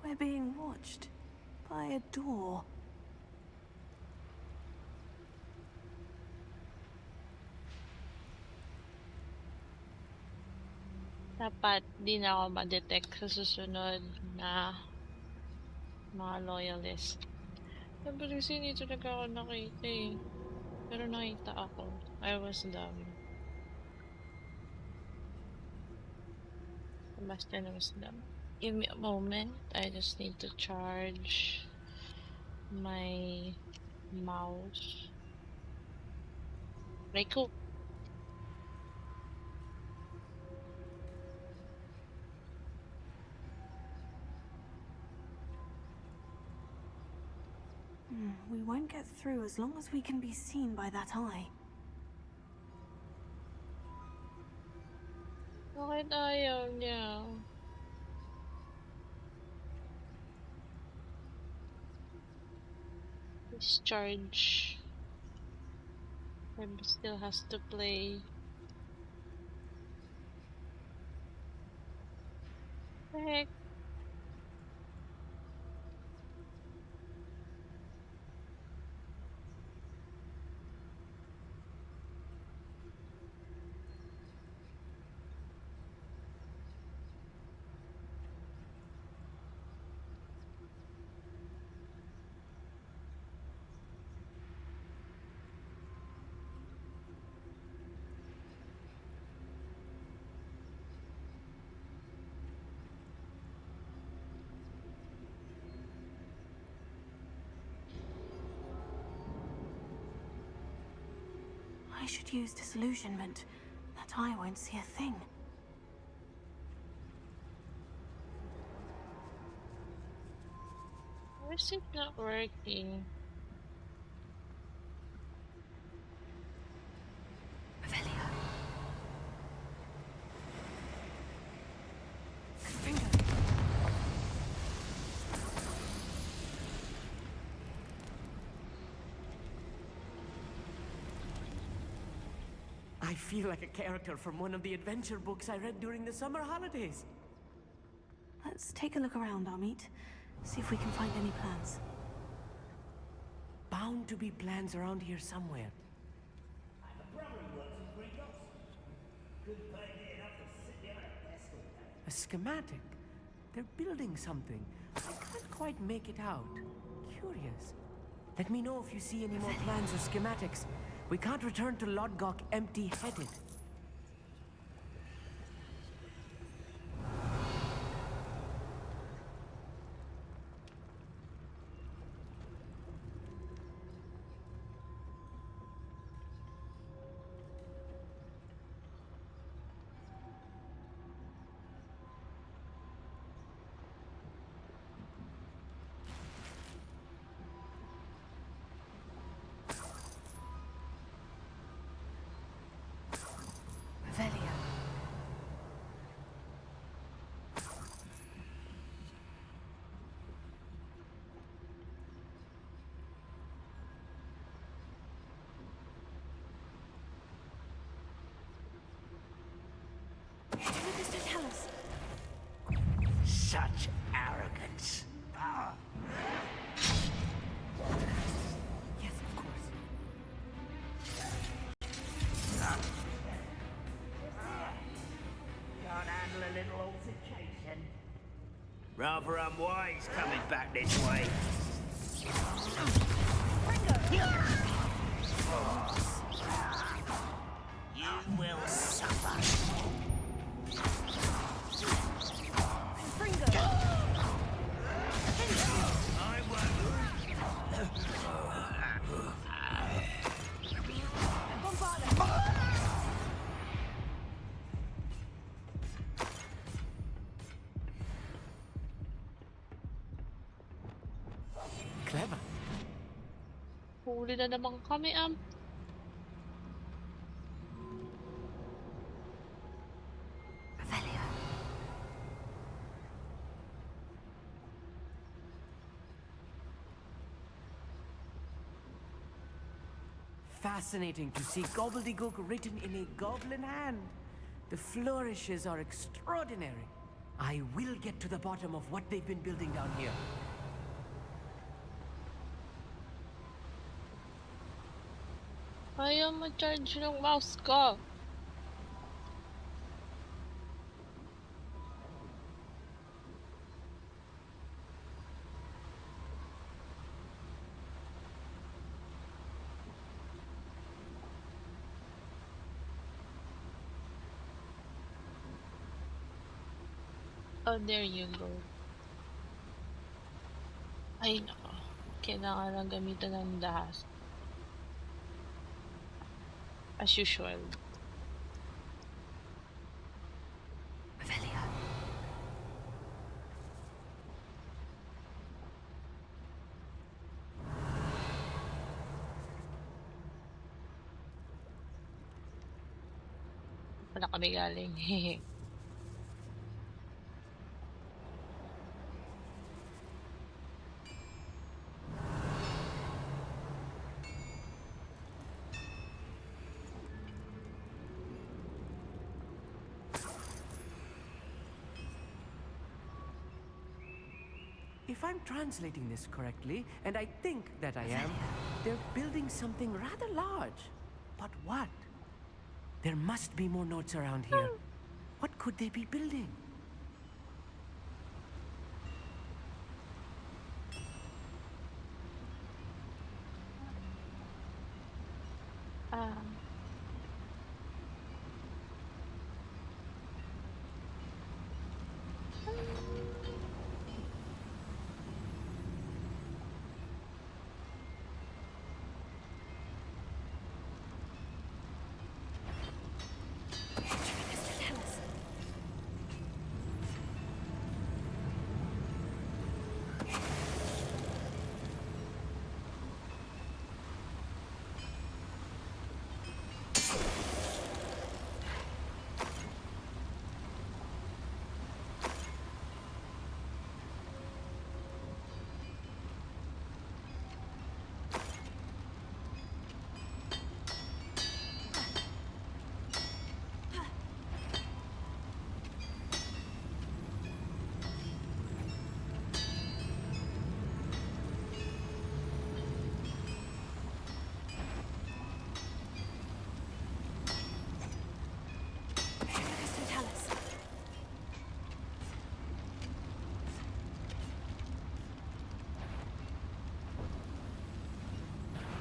We're being watched by a door. Dapat di na ako ma-detect sa susunod na mga loyalist. Sabi kasi hindi talaga ako nakita eh. Pero nakita ako. I was dumb. Sebastian was dumb. Give me a moment. I just need to charge my mouse. Very cool. We won't get through as long as we can be seen by that eye. Bakit ayaw niya? Discharge. Web still has to play. The heck? I should use disillusionment. That eye won't see a thing. Why is it not working? I feel like a character from one of the adventure books I read during the summer holidays. Let's take a look around, Amit. See if we can find any plans. Bound to be plans around here somewhere. A schematic? They're building something. I can't quite make it out. Curious. Let me know if you see any more plans or schematics. We can't return to Lodgok empty-headed. What does that tell us? Such arrogance. Yes, of course. Can't handle a little altercation. Rather unwise coming back this way. You will suffer. I Clever. Huli na naman kami, Fascinating to see gobbledygook written in a goblin hand. The flourishes are extraordinary. I will get to the bottom of what they've been building down here. Ayaw ma-charge ng mouse ko. Oh, there you go. Ay, nako. Kailangan lang gamitan ng dahas. As usual. Wala kami galing. Hehe. If I'm translating this correctly, and I think that I am, they're building something rather large. But what? There must be more notes around here. What could they be building?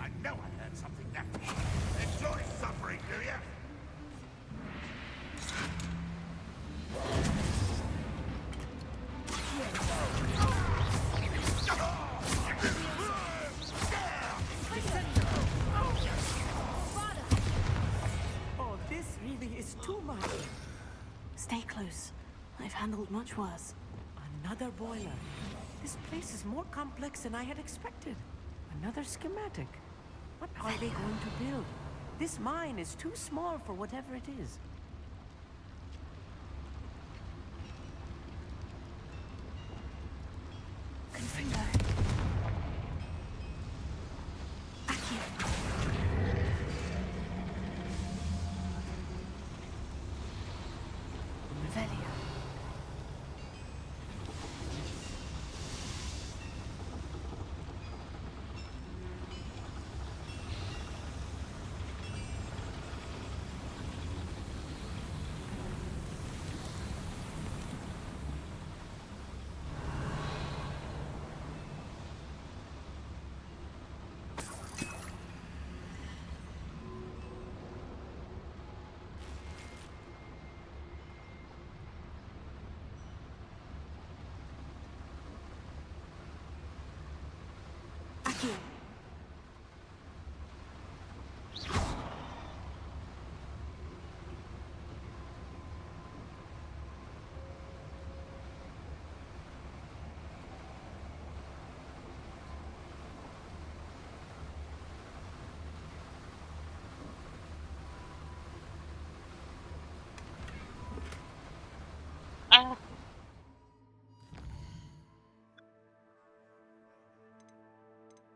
I know I heard something now. Enjoy suffering, do you? Oh, this really is too much. Stay close. I've handled much worse. Another boiler. This place is more complex than I had expected. Another schematic. What are they going to build? This mine is too small for whatever it is. Confringo. Revelio. Aquí. Ah!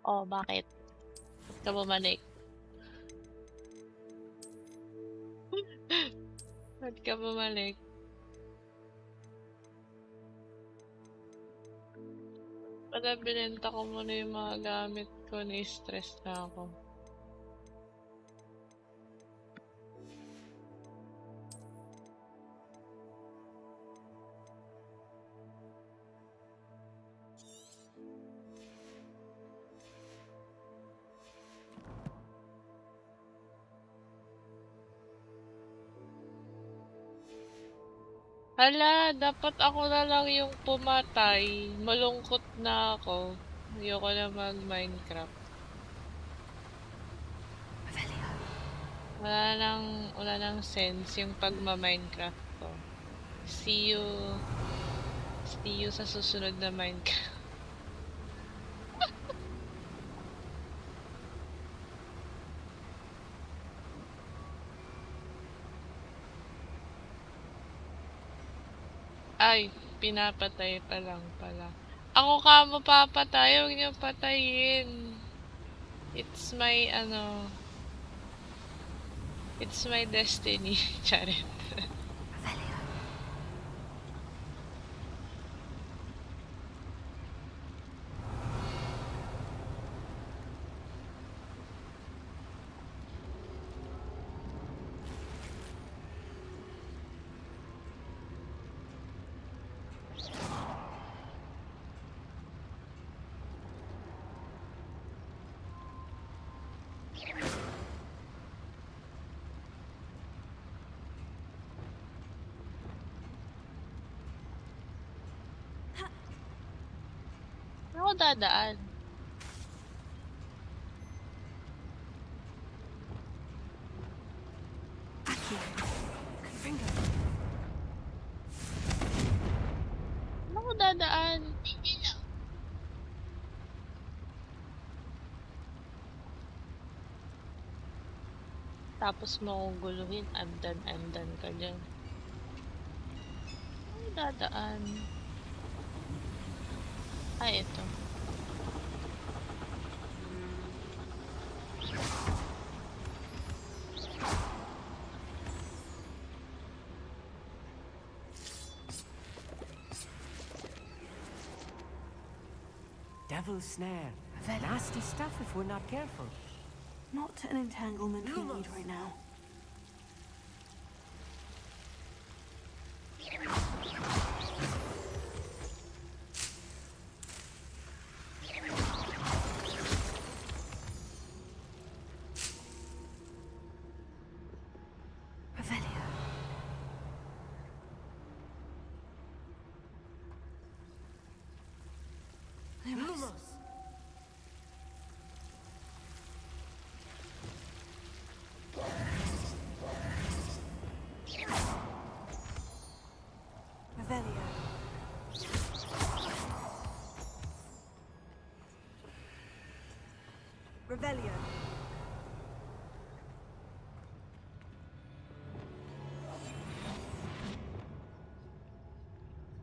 Oh, bakit? Ba't ka bumalik? Ba't ka bumalik? pala binenta ko muna yung mga gamit ko, na-stress na ako. Hala, dapat ako na lang yung pumatay. Malungkot na ako. Ayoko na mag-Minecraft. Wala nang sense yung pagma-Minecraft ko. See you sa susunod na Minecraft. Ay, pinapatay pa lang pala. Ako ka mo papatay, huwag niyo patayin. It's my, it's my destiny. Charit. Ako dadaan. Ako dadaan. Tapos mo akong guluhin, andan ka dyan. Ako dadaan. Ay, ito. Devil's snare. Nasty stuff if we're not careful. Not an entanglement we need right now. Revelio.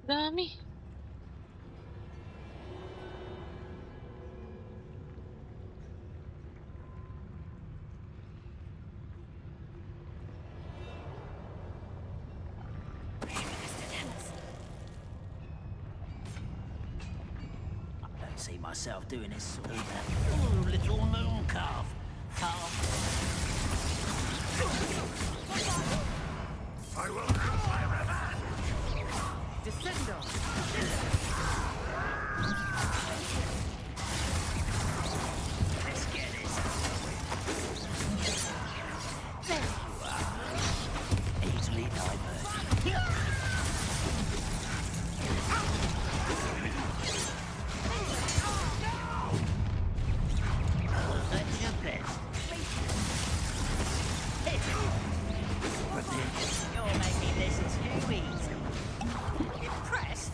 Dami. See myself doing this sort of little moon calf. I will have my revenge! Descendo! Let's get this. There you are. Easily diverted. You're making this too easy. Impressed?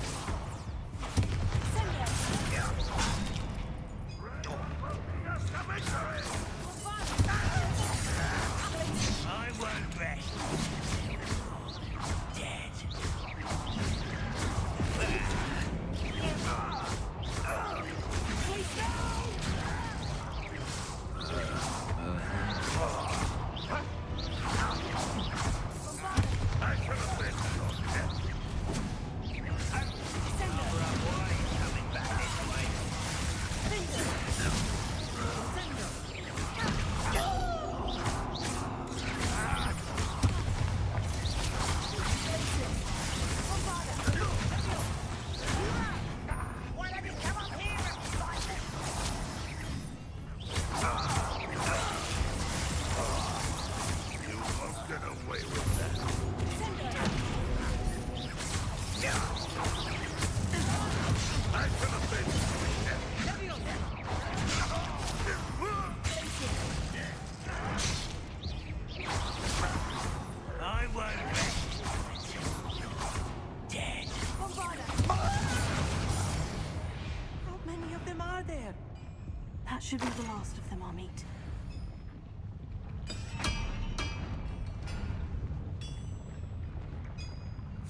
That should be the last of them, Amit.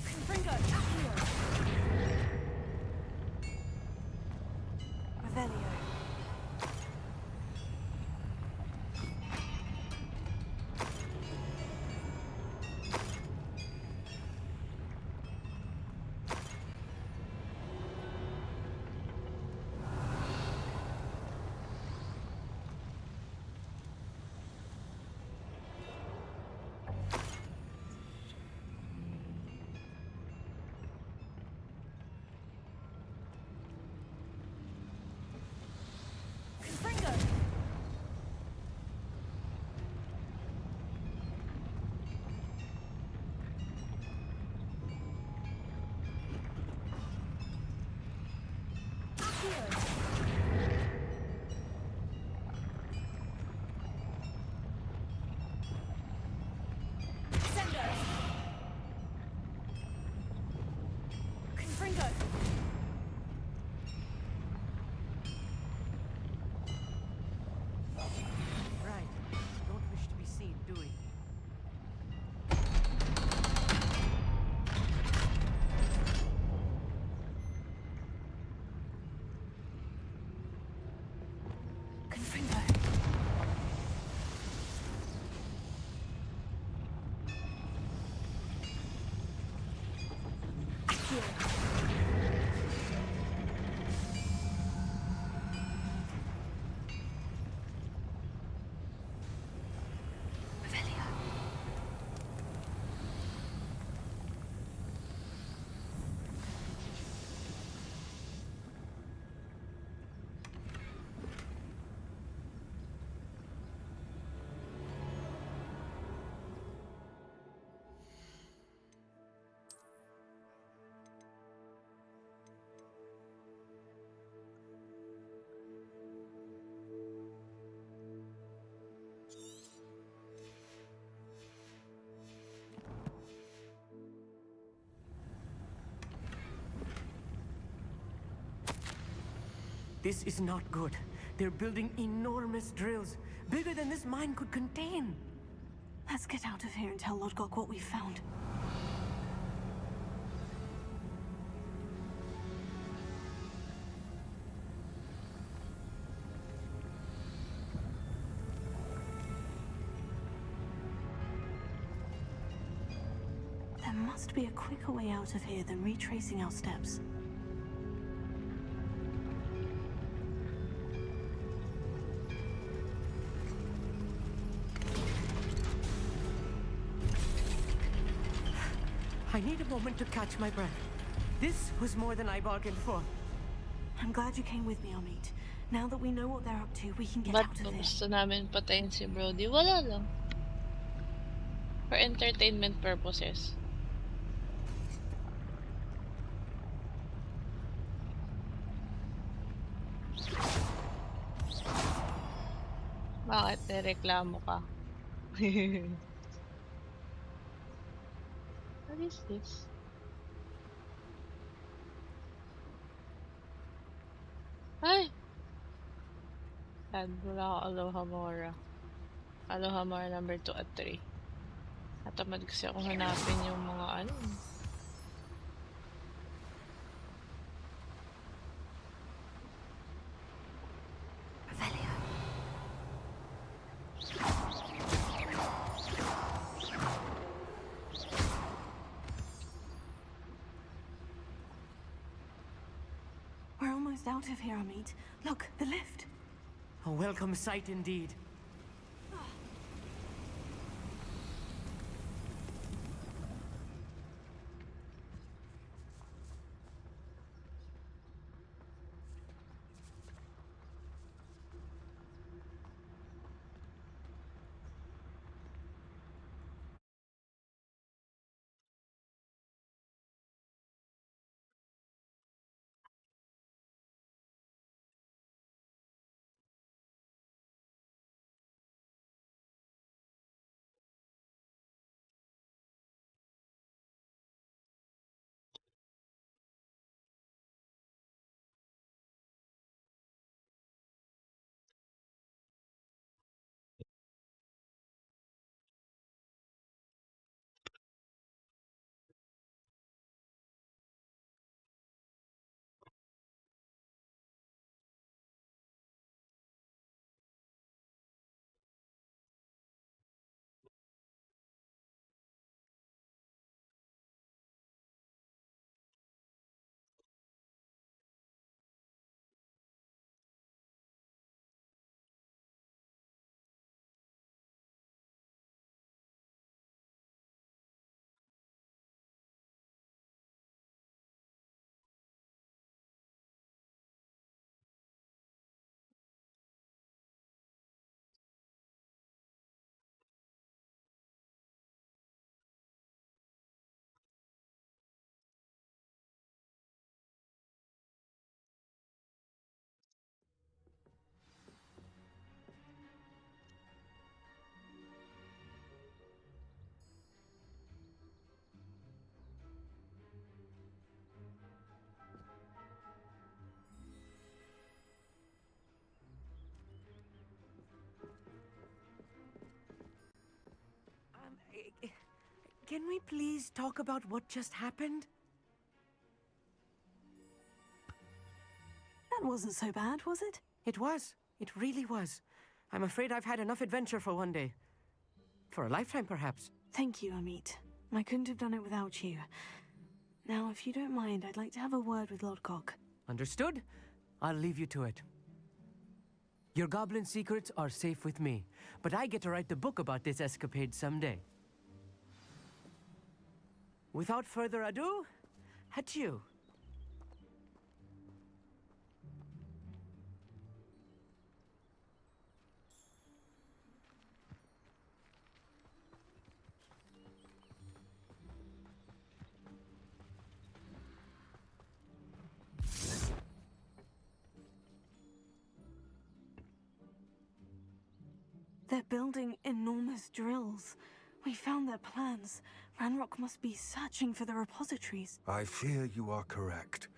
Confringo, Accio! Revelio. Confringo! Confringo! Right. Don't wish to be seen, do we? Confringo. This is not good. They're building enormous drills, bigger than this mine could contain. Let's get out of here and tell Lodgok what we found. There must be a quicker way out of here than retracing our steps. I need a moment to catch my breath. This was more than I bargained for. I'm glad you came with me, Amit. Now that we know what they're up to, we can get Ba't out of here. gusto namin patayin si Brody? Wala lang. For entertainment purposes. Bakit nireklamo ka? What is this? Ay! Sad, wala ako Aloha Mora. Aloha Mora number 2 at 3. Natamad kasi ako hanapin yung mga ano. We're almost out of here, Amit. Look, the lift. A welcome sight indeed. Can we please talk about what just happened? That wasn't so bad, was it? It was. It really was. I'm afraid I've had enough adventure for one day. For a lifetime, perhaps. Thank you, Amit. I couldn't have done it without you. Now, if you don't mind, I'd like to have a word with Lodgok. Understood? I'll leave you to it. Your goblin secrets are safe with me, but I get to write the book about this escapade someday. Without further ado, adieu. They're building enormous drills. We found their plans. Ranrock must be searching for the repositories. I fear you are correct.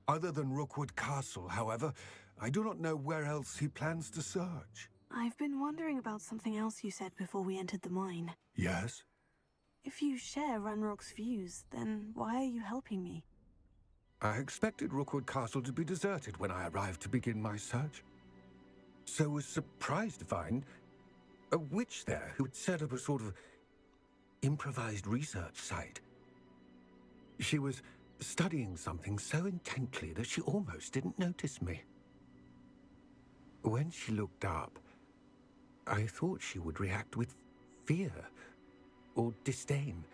Other than Rookwood Castle, however, I do not know where else he plans to search. I've been wondering about something else you said before we entered the mine. Yes? If you share Ranrock's views, then why are you helping me? I expected Rookwood Castle to be deserted when I arrived to begin my search. So was surprised to find a witch there who had set up a sort of improvised research site. She was studying something so intently that she almost didn't notice me. When she looked up, I thought she would react with fear or disdain.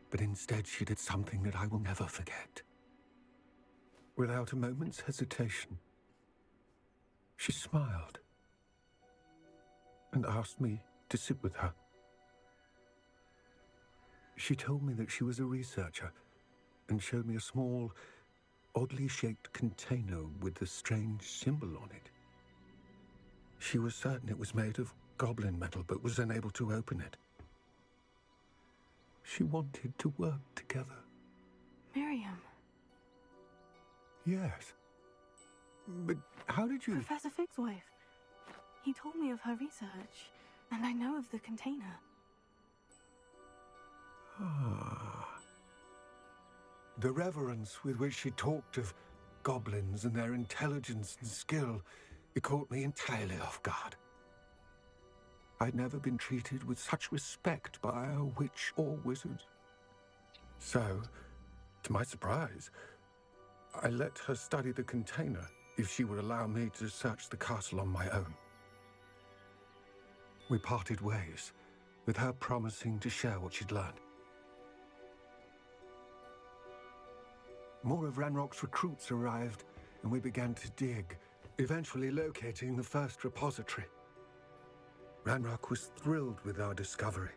But instead she did something that I will never forget. Without a moment's hesitation, she smiled and asked me to sit with her. She told me that she was a researcher and showed me a small, oddly shaped container with a strange symbol on it. She was certain it was made of goblin metal, but was unable to open it. She wanted to work together. Miriam. Yes. But how did you... Professor Fig's wife. He told me of her research, and I know of the container. Ah. The reverence with which she talked of goblins and their intelligence and skill, it caught me entirely off guard. I'd never been treated with such respect by a witch or wizard. So, to my surprise, I let her study the container if she would allow me to search the castle on my own. We parted ways, with her promising to share what she'd learned. More of Ranrock's recruits arrived, and we began to dig, eventually locating the first repository. Ranrock was thrilled with our discovery,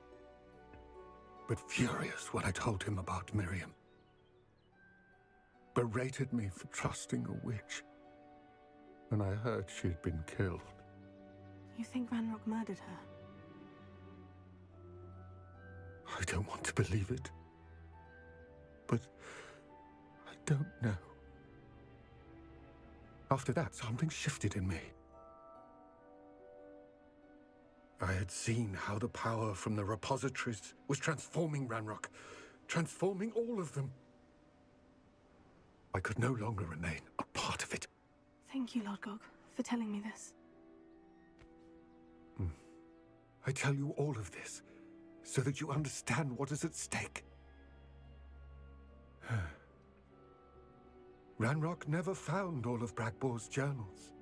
but furious when I told him about Miriam. Berated me for trusting a witch, and I heard she'd been killed. You think Ranrock murdered her? I don't want to believe it, but I don't know. After that, something shifted in me. I had seen how the power from the repositories was transforming Ranrock, transforming all of them. I could no longer remain a part of it. Thank you, Lodgok, for telling me this. I tell you all of this so that you understand what is at stake. Ranrock never found all of Bragbor's journals,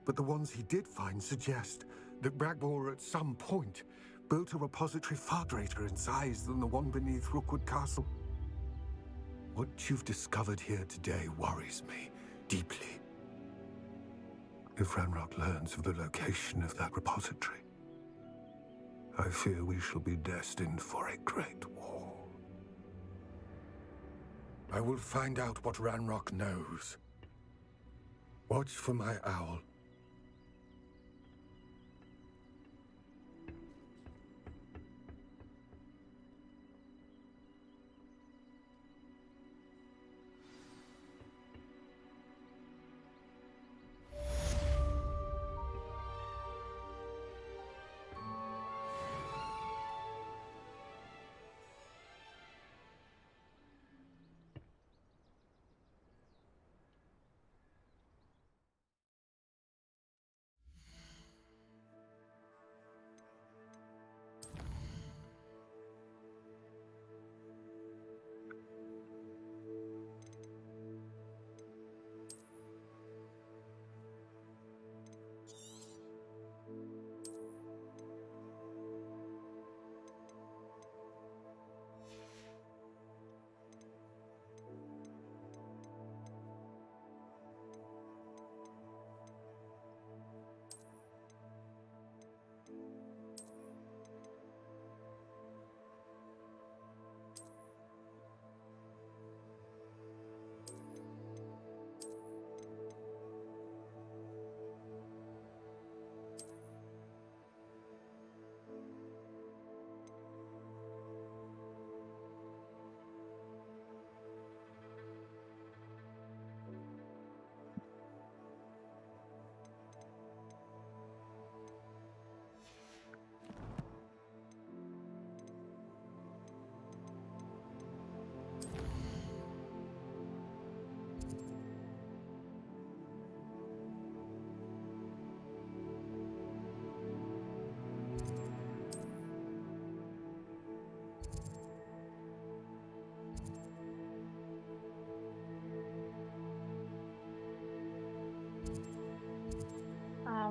but the ones he did find suggest that Bragbor at some point built a repository far greater in size than the one beneath Rookwood Castle. What you've discovered here today worries me deeply. If Ranrock learns of the location of that repository, I fear we shall be destined for a great war. I will find out what Ranrock knows. Watch for my owl.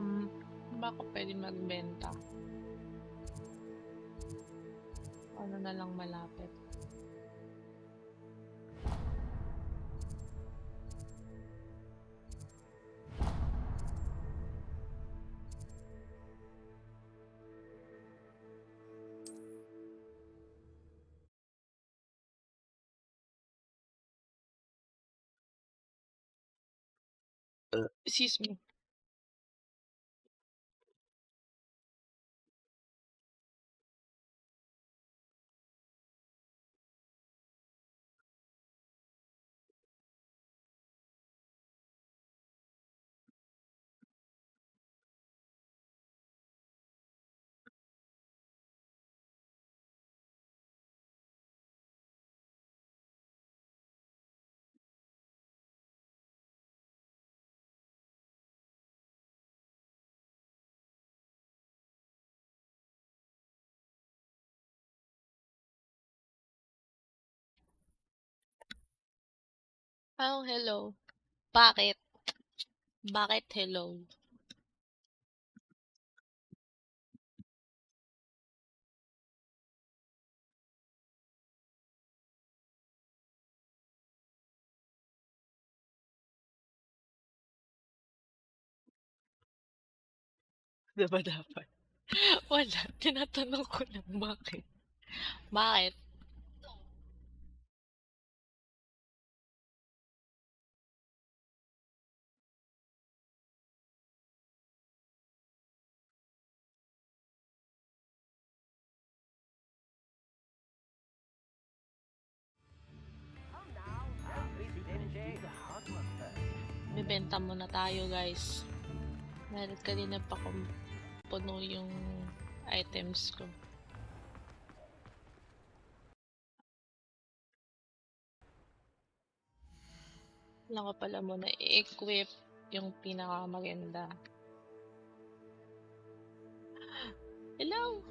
Ano ba ako pwede magbenta? Ano na lang malapit? Excuse me. Oh, hello. Bakit? Bakit hello? Di ba dapat? Wala. Tinatanong ko lang bakit. Bakit? Bibenta muna tayo, guys. Dahil kanina pa kung puno yung items ko. Kailangan ko pala muna i-equip yung pinakamaganda. Hello!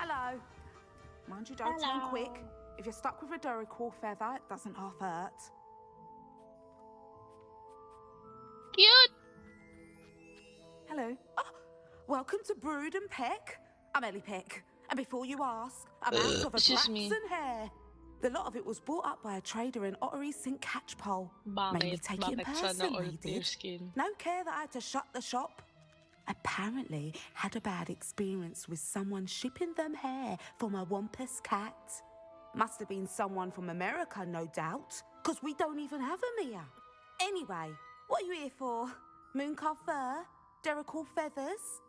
Hello. Mind you don't turn quick. If you're stuck with a Duracell feather, it doesn't half hurt. Cute! Hello. Oh, welcome to Brood and Peck. I'm Ellie Peck. And before you ask, I'm out of a Excuse brats me. and hair. The lot of it was bought up by a trader in Ottery St. Catchpole. Made me Bakit? take it in Bakit sana person, all they clear did. skin? No care that I had to shut the shop. Apparently had a bad experience with someone shipping them hair for my Wampus cat. Must have been someone from America, no doubt, because we don't even have them here. Anyway, what are you here for? Mooncalf fur? Derrickle feathers?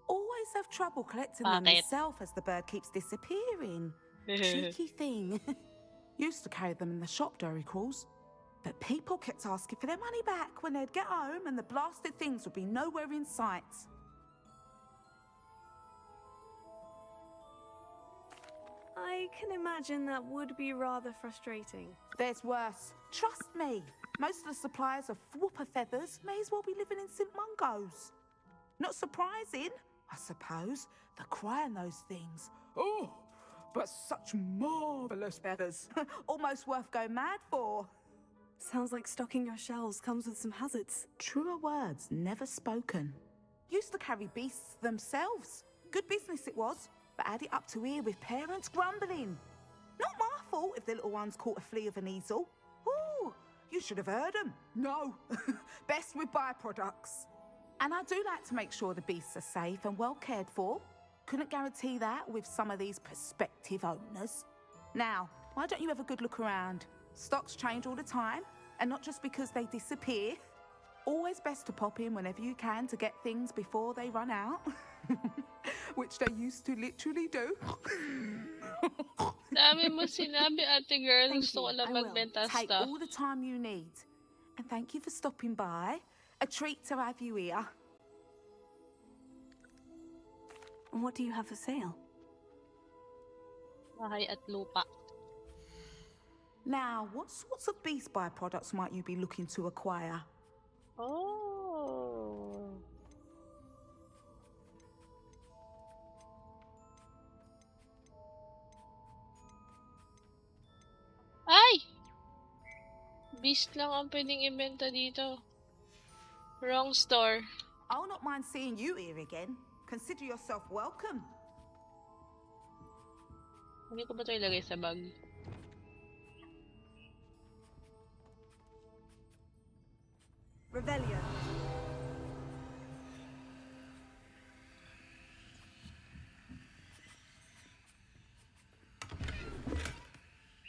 Always have trouble collecting them Bakit? myself as the bird keeps disappearing. Cheeky thing. Used to carry them in the shop, Derricles. But people kept asking for their money back when they'd get home and the blasted things would be nowhere in sight. I can imagine that would be rather frustrating. There's worse. Trust me. Most of the suppliers of whooper feathers may as well be living in St. Mungo's. Not surprising, I suppose, the cry in those things. Oh, but such marvellous feathers. Almost worth going mad for. Sounds like stocking your shelves comes with some hazards. Truer words never spoken. Used to carry beasts themselves. Good business it was, but add it up to here with parents grumbling. Not my fault if the little ones caught a flea of an easel. Ooh, you should have heard them. No, best with byproducts. And I do like to make sure the beasts are safe and well cared for. Couldn't guarantee that with some of these prospective owners. Now, why don't you have a good look around? Stocks change all the time, and not just because they disappear. Always best to pop in whenever you can to get things before they run out. Which they used to literally do. Dami mo sinabi, ate girl. Thank Gusto ko you. lang I will. magbenta Take stuff. all the time you need. And thank you for stopping by. A treat to have you here. What do you have for sale? Bahay at lupa. Now, what sorts of beast byproducts might you be looking to acquire? Oh. Ay! Beast lang ang pwedeng ibenta dito. Wrong store. I'll not mind seeing you here again. Consider yourself welcome. Hindi ko ba ito ilagay sa bag? Revelio.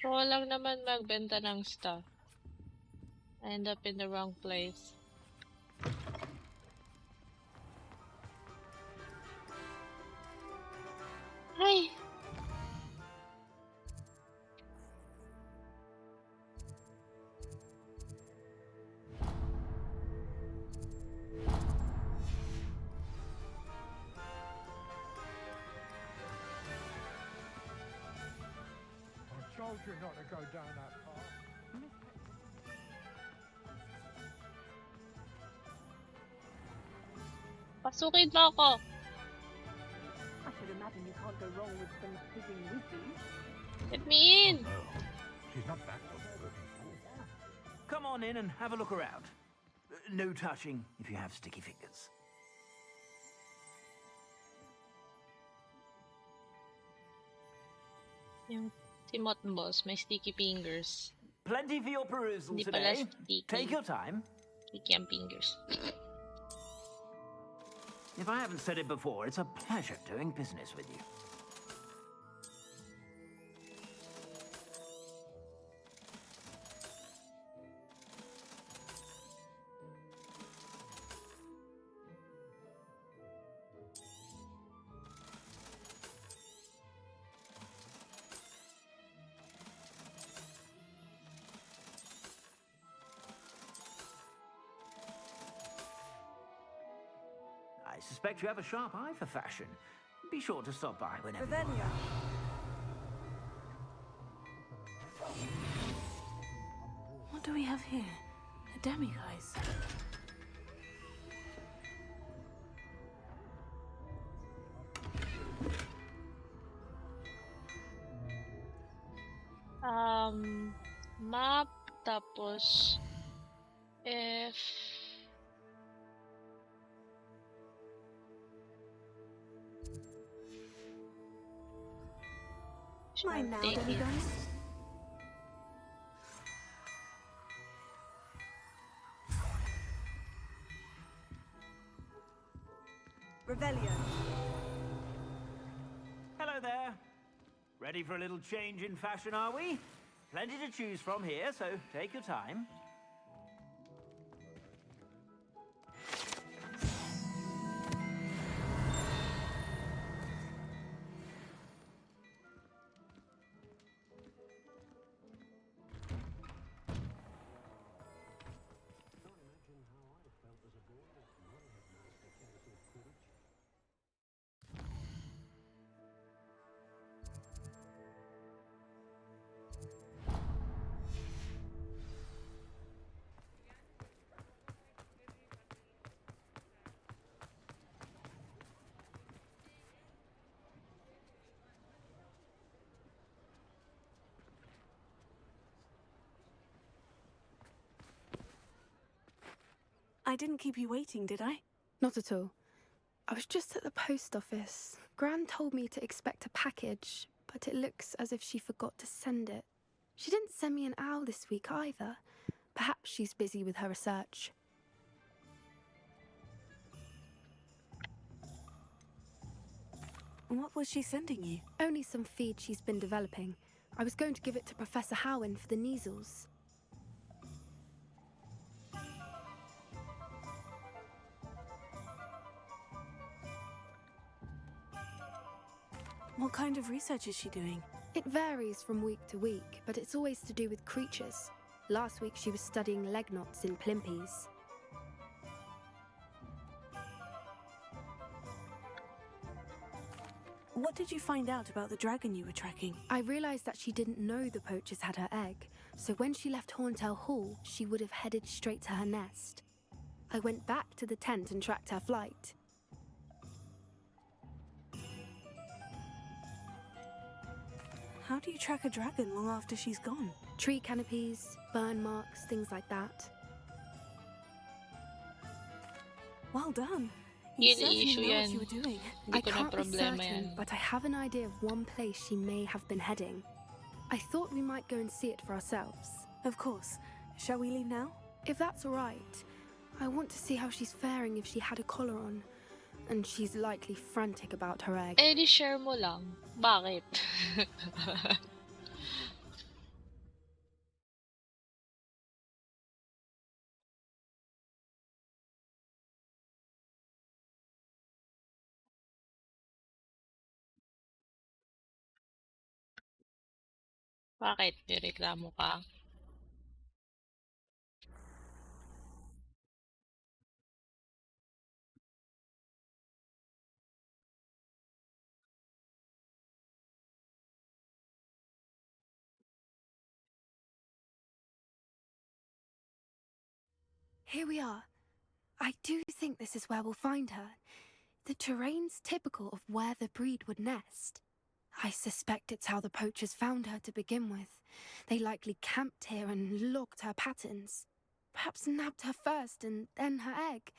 So, lang naman magbenta ng stuff. I end up in the wrong place. Ay! I told you not to go down that path. Pasukin mo ako! I should imagine you can't go wrong with some fizzing whizzies. Let me in! She's not that what they're looking for. Come on in and have a look around. No touching if you have sticky fingers. Yung Timot boss, may sticky fingers. Plenty for your perusal Hindi pala today. sticky. Take your time. Sticky ang fingers. If I haven't said it before, it's a pleasure doing business with you. I suspect you have a sharp eye for fashion. Be sure to stop by whenever you Revelio. What do we have here? A demiguise. Map, tapos F. Mine now, Take it. demiguise. Revelio. Hello there. Ready for a little change in fashion, are we? Plenty to choose from here, so take your time. I didn't keep you waiting, did I? Not at all. I was just at the post office. Gran told me to expect a package, but it looks as if she forgot to send it. She didn't send me an owl this week either. Perhaps she's busy with her research. What was she sending you? Only some feed she's been developing. I was going to give it to Professor Howin for the measles. What kind of research is she doing? It varies from week to week, but it's always to do with creatures. Last week she was studying leg knots in plimpies. What did you find out about the dragon you were tracking? I realized that she didn't know the poachers had her egg, so when she left Horntail Hall, she would have headed straight to her nest. I went back to the tent and tracked her flight. How do you track a dragon long after she's gone? Tree canopies, burn marks, things like that. Well done. Yun, certainly issue know what yan. you were doing. Hindi I ko na can't be problema certain, yan. but I have an idea of one place she may have been heading. I thought we might go and see it for ourselves. Of course. Shall we leave now? If that's all right. I want to see how she's faring if she had a collar on. And she's likely frantic about her egg. Eh, di share mo lang. Bakit? Bakit? Nireklamo ka? Here we are. I do think this is where we'll find her. The terrain's typical of where the breed would nest. I suspect it's how the poachers found her to begin with. They likely camped here and logged her patterns. Perhaps nabbed her first and then her egg.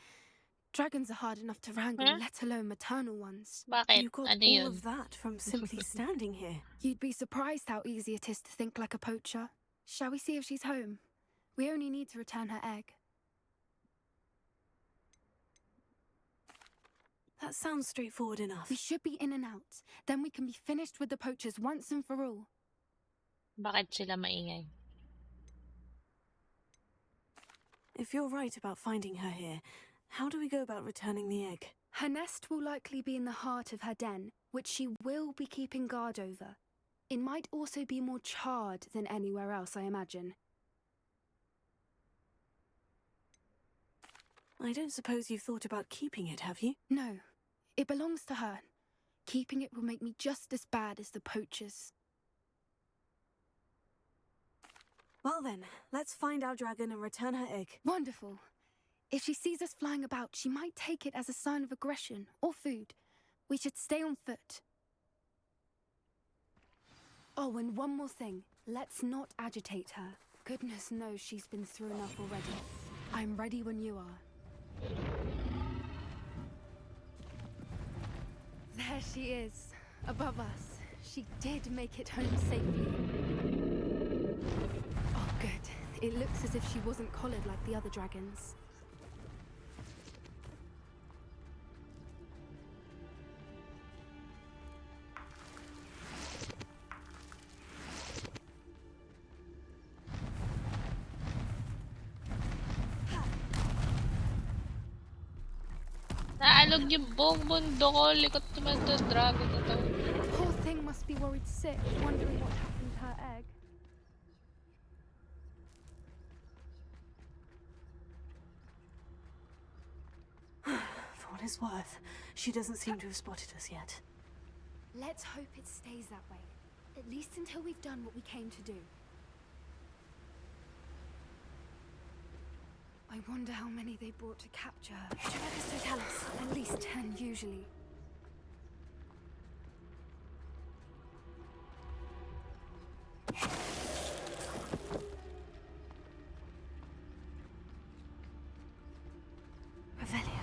Dragons are hard enough to wrangle, Huh? let alone maternal ones. Bakit? You got Ano all yun? of that from simply standing here. You'd be surprised how easy it is to think like a poacher. Shall we see if she's home? We only need to return her egg. That sounds straightforward enough. We should be in and out. Then we can be finished with the poachers once and for all. Bakit sila maingay? If you're right about finding her here, how do we go about returning the egg? Her nest will likely be in the heart of her den, which she will be keeping guard over. It might also be more charred than anywhere else, I imagine. I don't suppose you've thought about keeping it, have you? No, it belongs to her. Keeping it will make me just as bad as the poachers. Well then, let's find our dragon and return her egg. Wonderful. If she sees us flying about, she might take it as a sign of aggression or food. We should stay on foot. Oh, and one more thing. Let's not agitate her. Goodness knows she's been through enough already. I'm ready when you are. There she is, above us. She did make it home safely. Oh, good. It looks as if she wasn't collared like the other dragons. Naalog yung buong mundo ko. Likot naman to dragon na to. Poor thing must be worried sick, wondering what happened to her egg. For what it's worth, she doesn't seem to have spotted us yet. Let's hope it stays that way. At least until we've done what we came to do. I wonder how many they brought to capture her. Travis, tell us. At least 10 usually. Revelia.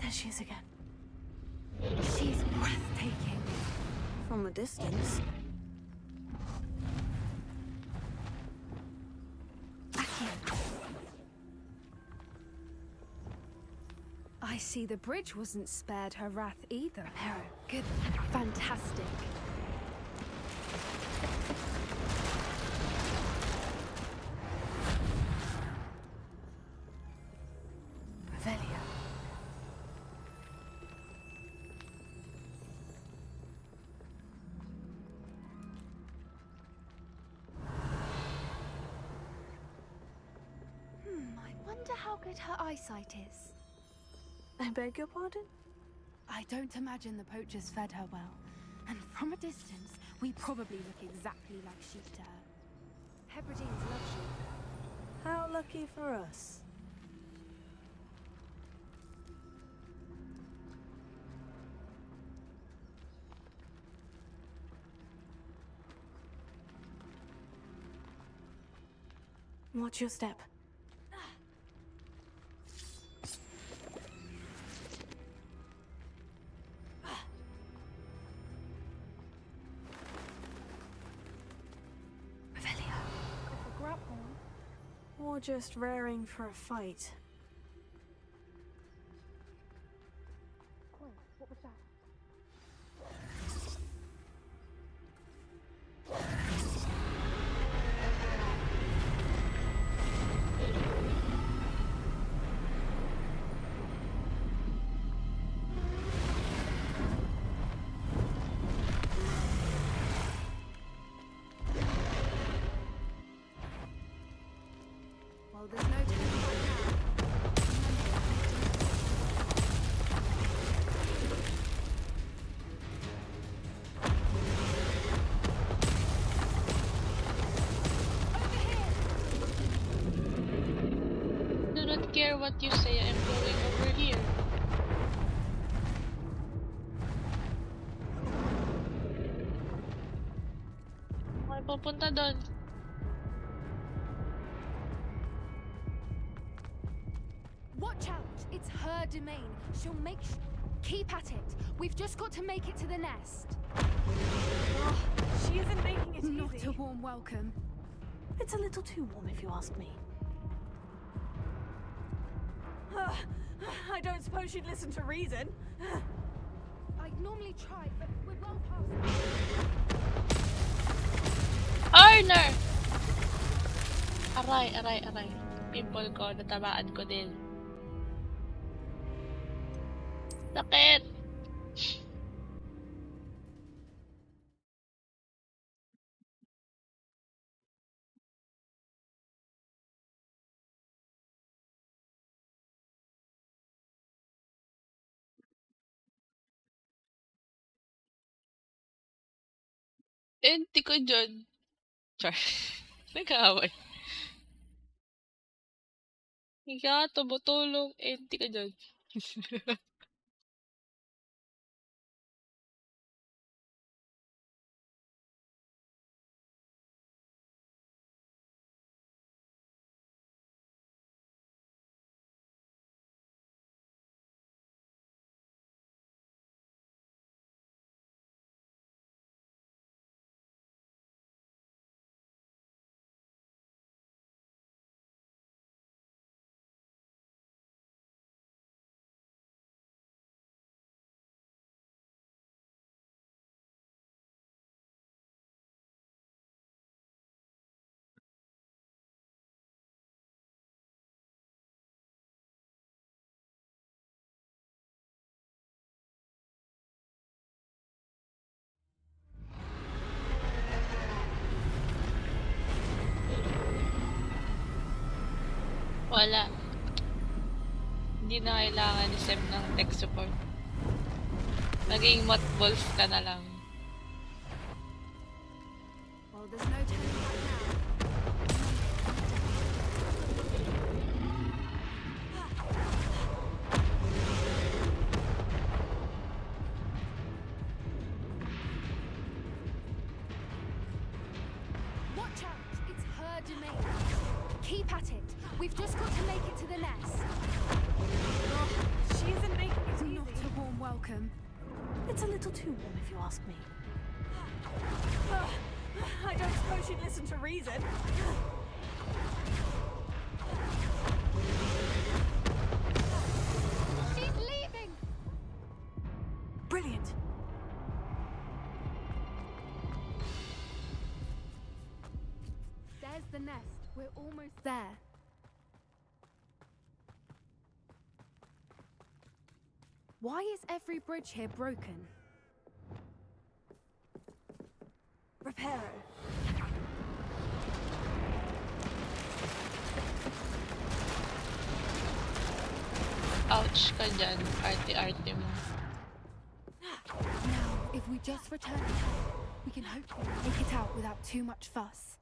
There she is again. She's breathtaking. From a distance. I see the bridge wasn't spared her wrath either. Hero, good, fantastic. Revelio. I wonder how good her eyesight is. I beg your pardon? I don't imagine the poachers fed her well. And from a distance, we probably look exactly like sheep to her. Hebrideans love sheep. How lucky for us. Watch your step. Or just raring for a fight. What was that? Well, there's no turning back Do not care what you say, I'm going over here. Ay, pupunta doon. Watch out! It's her domain. She'll make keep at it. We've just got to make it to the nest. Oh, she isn't making it Not easy. a warm welcome. It's a little too warm if you ask me. I don't suppose she'd listen to reason. I'd normally try, but we're well past. Arner! Aray. Pimple ko, natamaan ko din. Sakit! Enti ko dyan. Char. Nag-aaway. Higa, tumutulong. Enti ka dyan. Wala. Hindi na kailangan ni Seb ng tech support. Maging mothballs ka na lang. Well, there's no turning back now. Watch out! It's her domain. Keep at it. We've just got to make it to the nest. Oh, she isn't making it easy. Not a warm welcome. It's a little too warm if you ask me. I don't suppose she'd listen to reason. She's the nest. We're almost there. Why is every bridge here broken? Reparo. Ouch ka dyan, arte-arte mo. Now, if we just return to camp, we can hopefully make it out without too much fuss.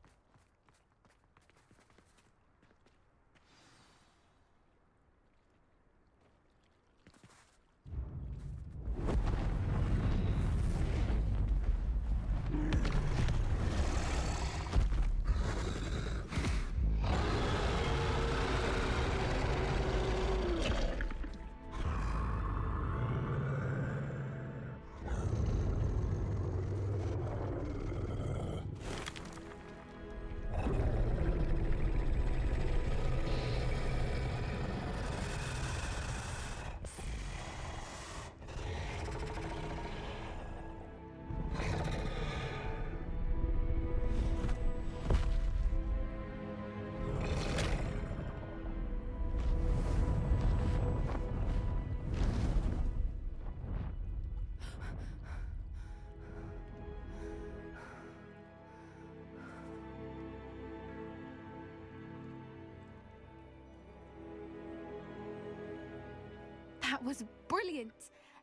That was brilliant!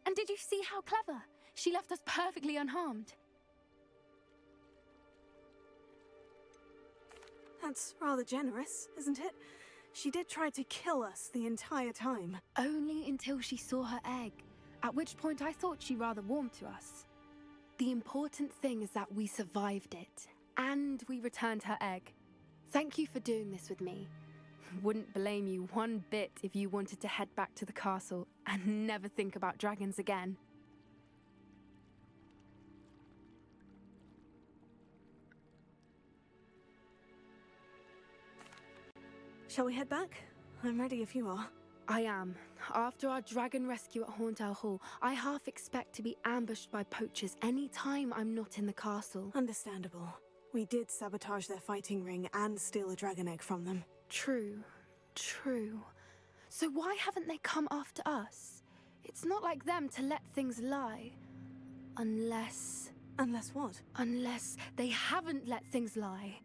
And did you see how clever? She left us perfectly unharmed. That's rather generous, isn't it? She did try to kill us the entire time. Only until she saw her egg, at which point I thought she rather warmed to us. The important thing is that we survived it, and we returned her egg. Thank you for doing this with me. Wouldn't blame you one bit if you wanted to head back to the castle and never think about dragons again. Shall we head back? I'm ready if you are. I am. After our dragon rescue at Horndale Hall, I half expect to be ambushed by poachers any time I'm not in the castle. Understandable. We did sabotage their fighting ring and steal a dragon egg from them. True. True. So why haven't they come after us? It's not like them to let things lie. Unless... Unless what? Unless they haven't let things lie.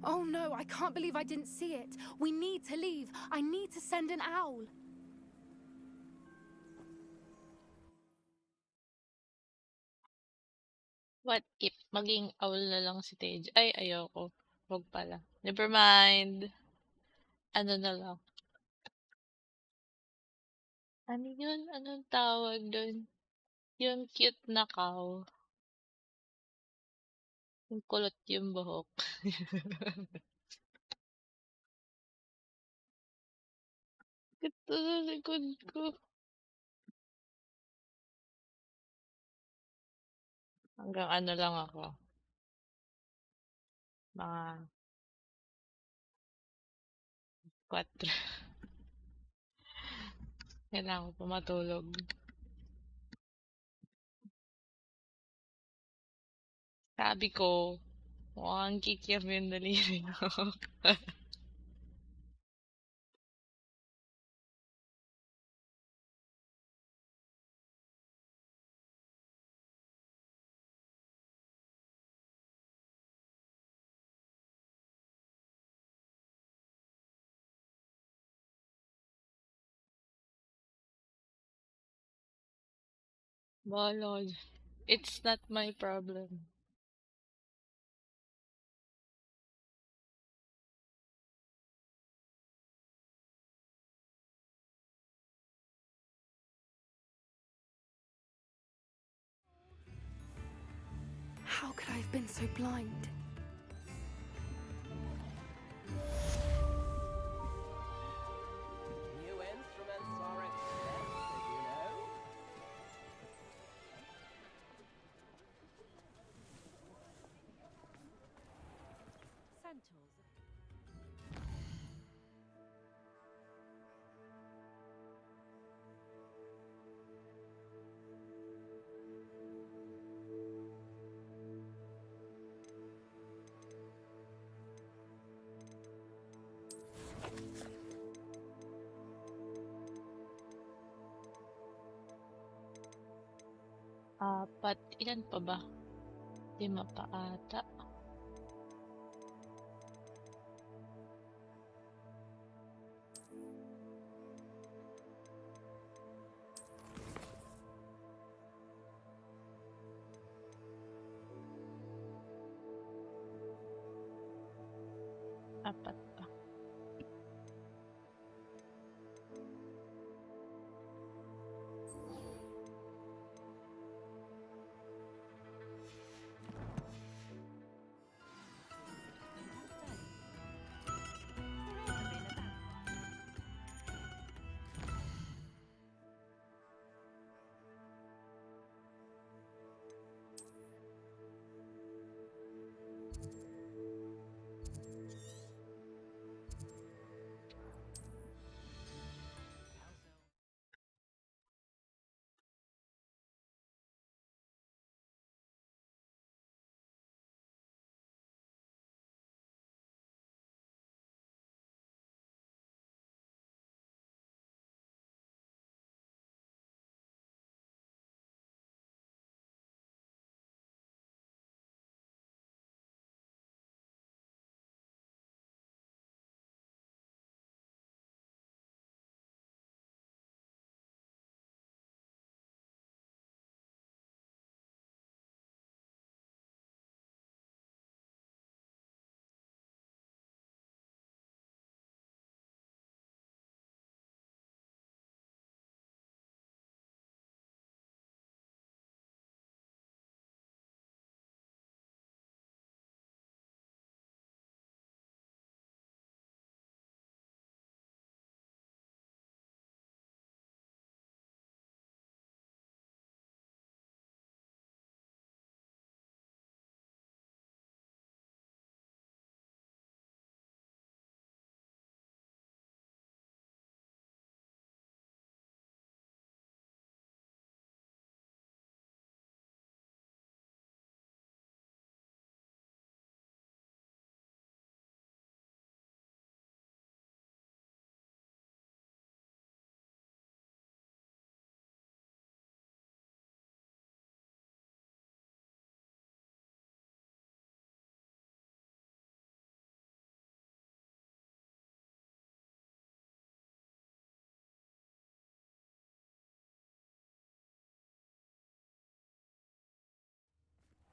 Oh no, I can't believe I didn't see it. We need to leave. I need to send an owl. What if maging owl na lang si Tej? Ay, ayoko. Wag pala. Never mind. Ano na lang. Ano yun? Anong tawag doon? Yung cute na cow. Yung kulot yung buhok. Ito sa likod ko. Hanggang ano lang ako. Mga 4. Kailangan ko pa matulog. Sabi ko, mukhang kikiam yung daliri ko. Bahala. It's not my problem. How could I have been so blind? New instruments are expensive, you know. Centaurs. Apat. Ilan pa ba? 5 pa ata. Apat pa.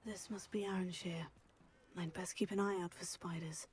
This must be Arranshire. I'd best keep an eye out for spiders.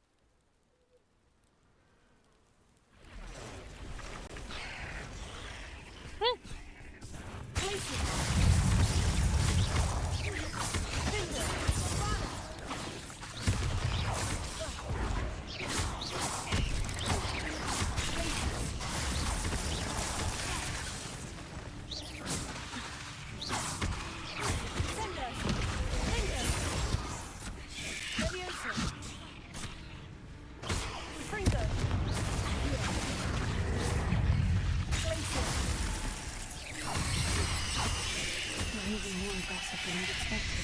Even more aggressive than I'd expected.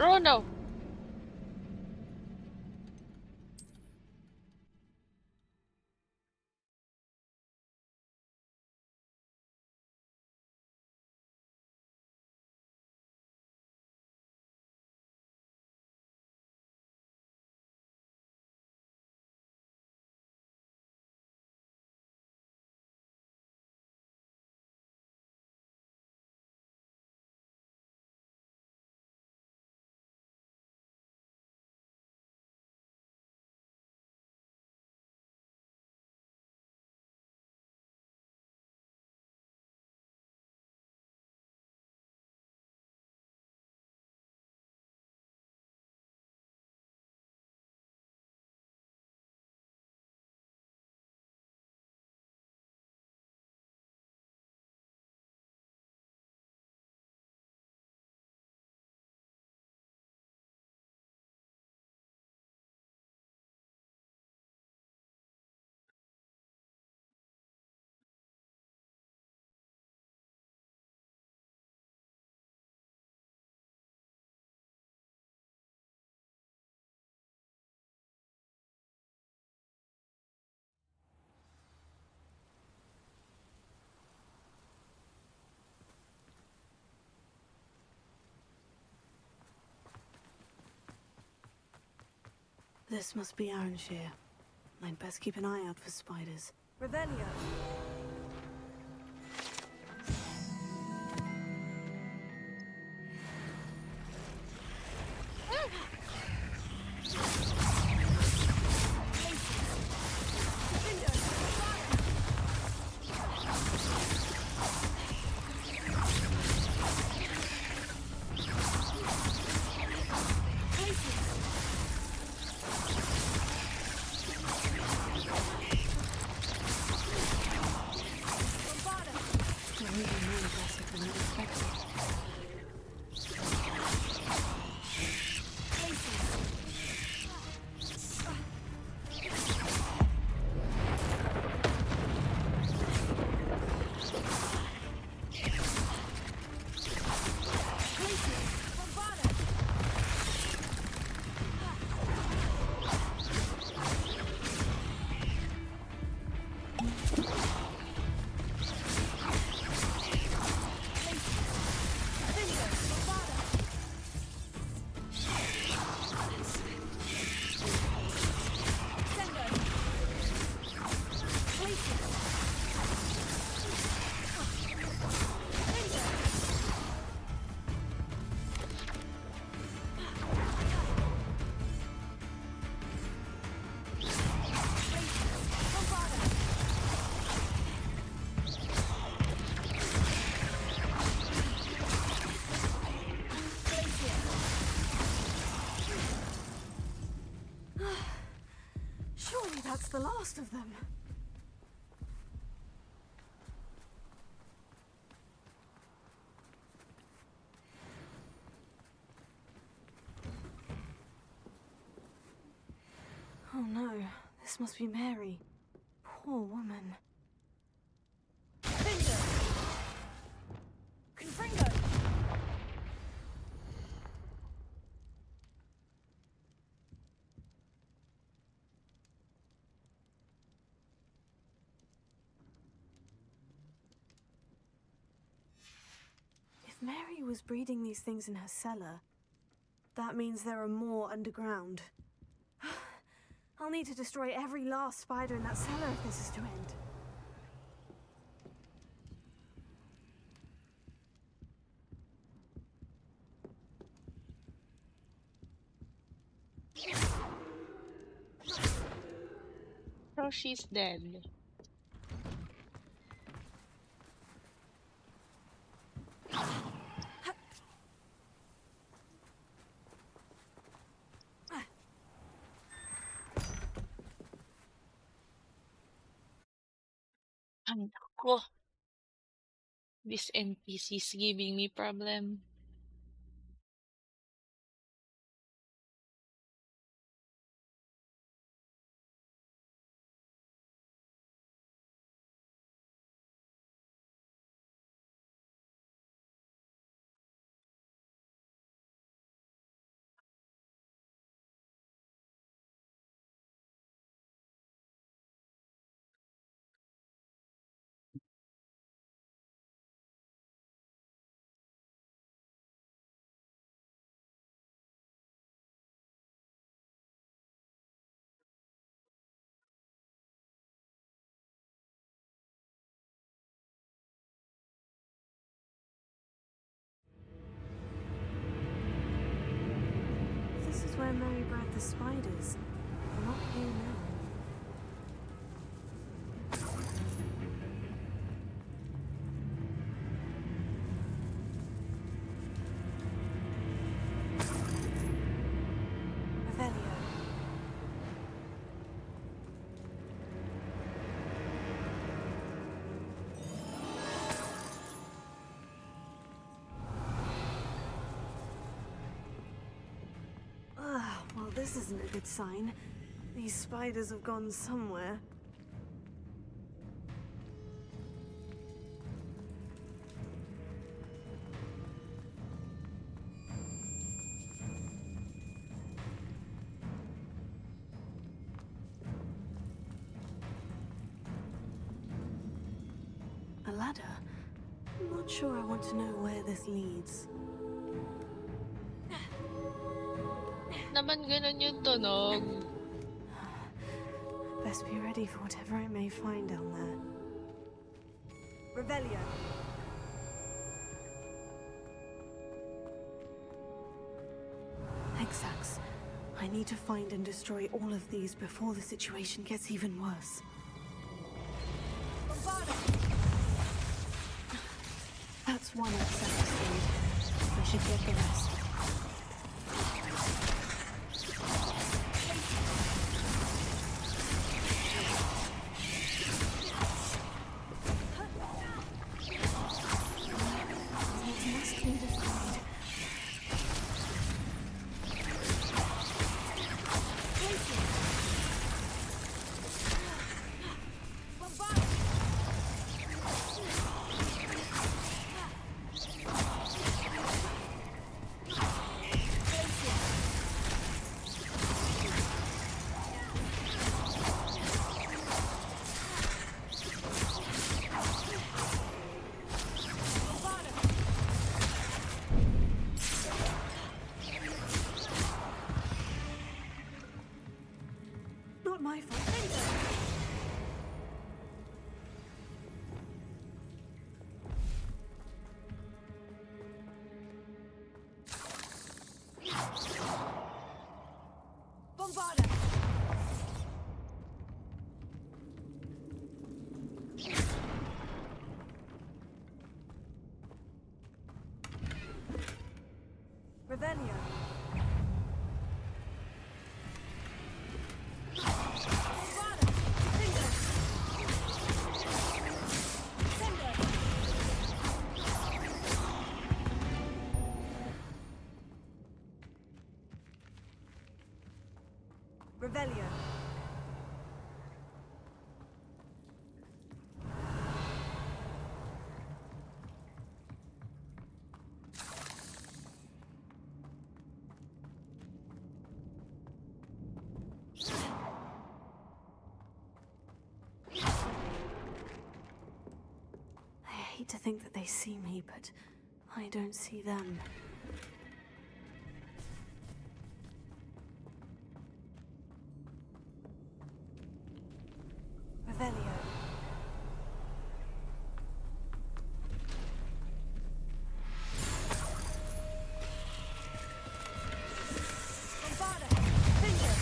Oh no! This must be Arranshire. I'd best keep an eye out for spiders. Revelio! Surely that's the last of them. Oh no, this must be Mary. Poor woman. Confringo! Confringo! If Mary was breeding these things in her cellar, that means there are more underground. I'll need to destroy every last spider in that cellar if this is to end. So she's dead. Ay, nako. This NPC's giving me problem. This is where Mary bred the spiders. They're not here now. Revelio. Well, this isn't a good sign. These spiders have gone somewhere. A ladder? I'm not sure I want to know where this leads. Naman ganun yung tunog. Best be ready for whatever I may find down there. Revelio. Exacts. I need to find and destroy all of these before the situation gets even worse. That's one excess seed. I should get the rest. Not my fault. Bombarda! Revelio. Revelio. I hate to think that they see me, but I don't see them. Revelio. Bombarda! Finger!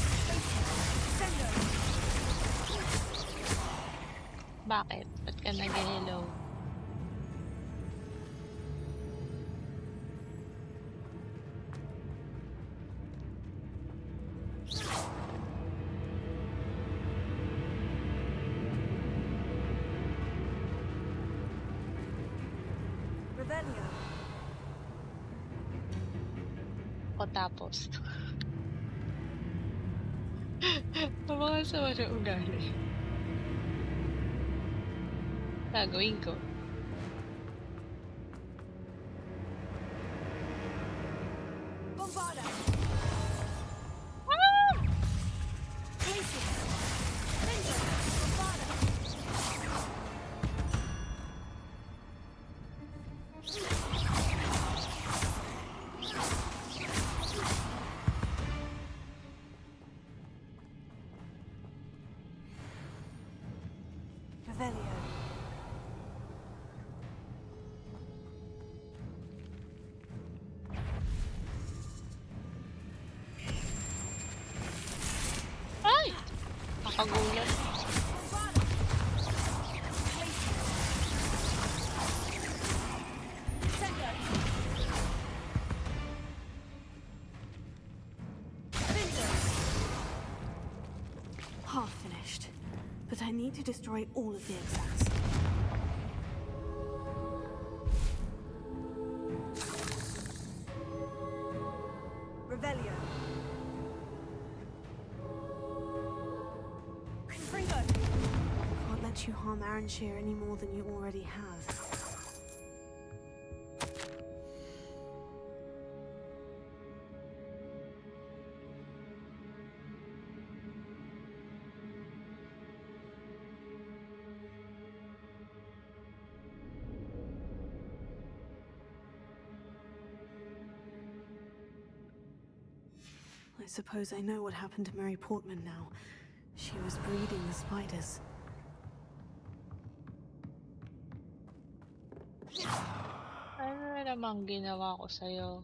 Sender! Bakit? Ba't ka nag-hello? Revelio. O tapos. Mga sama ng ugali. Gagawin ko. Bombarda! Ah! Places! Finger! Bombarda! Revelio. Ay! Nakagulat. Half finished, but I need to destroy all of the exacts. Revelio. Can't let you harm Aranshir any more than you already have. I suppose I know what happened to Mary Portman now. She was breeding the spiders. Ano na namang ginawa ko sa'yo?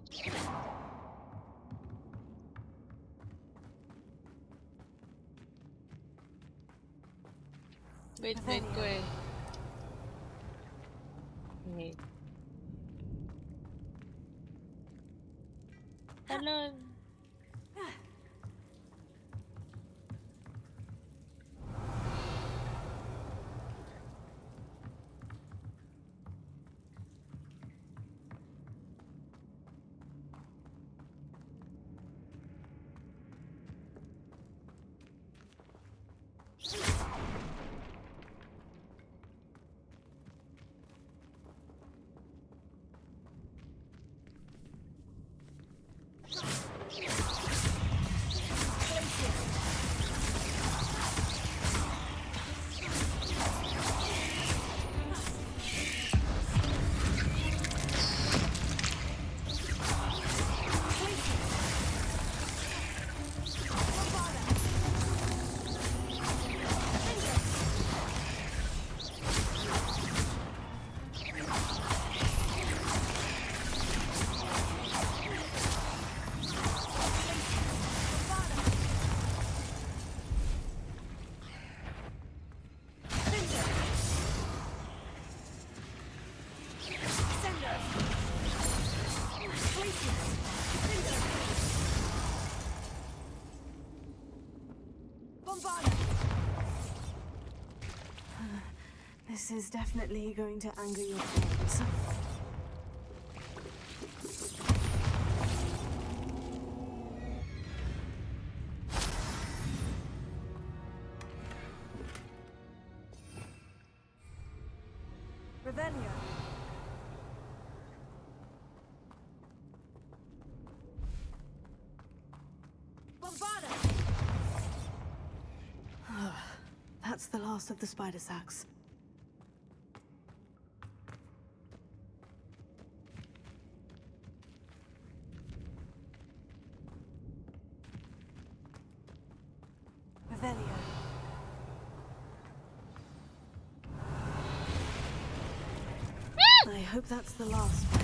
Wait ko eh. Wait. Talon. This is definitely going to anger your friends. Revelio. That's the last of the spider sacks. Revelio. I hope that's the last spider.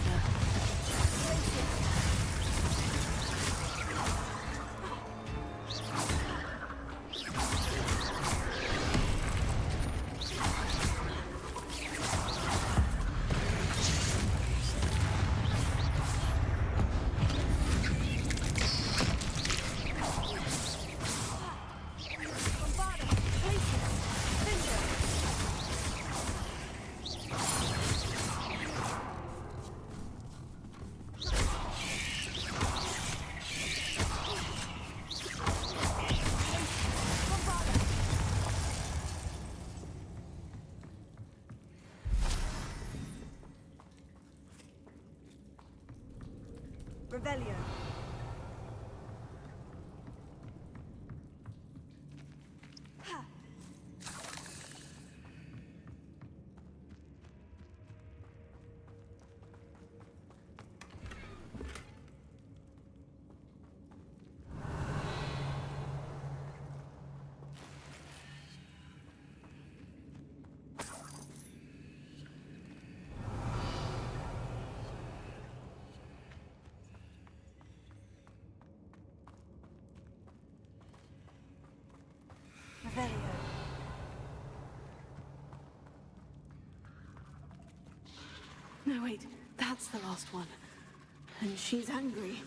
Revelio. Revelio. No, wait, that's the last one. And she's angry.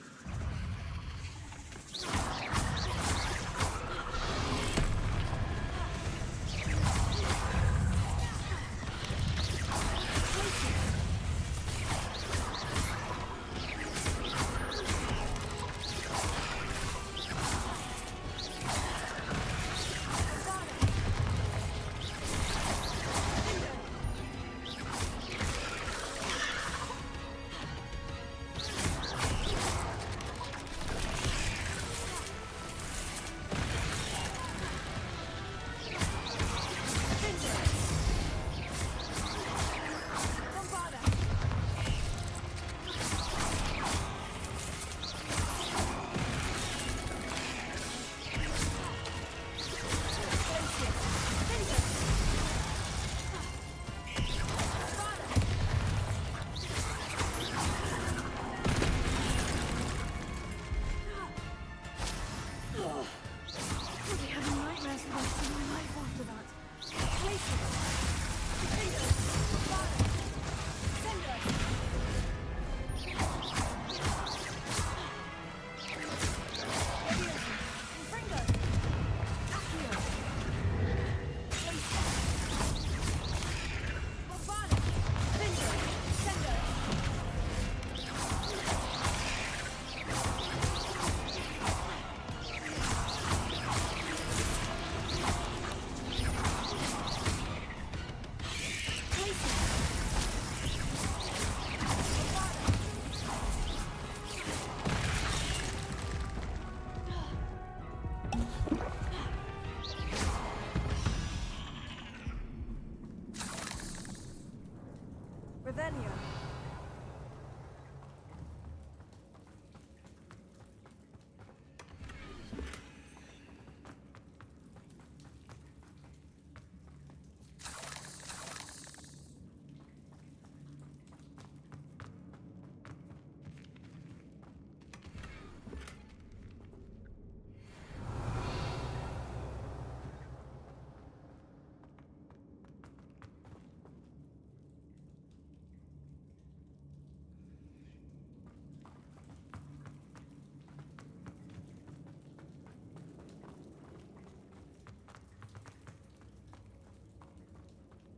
Revelio.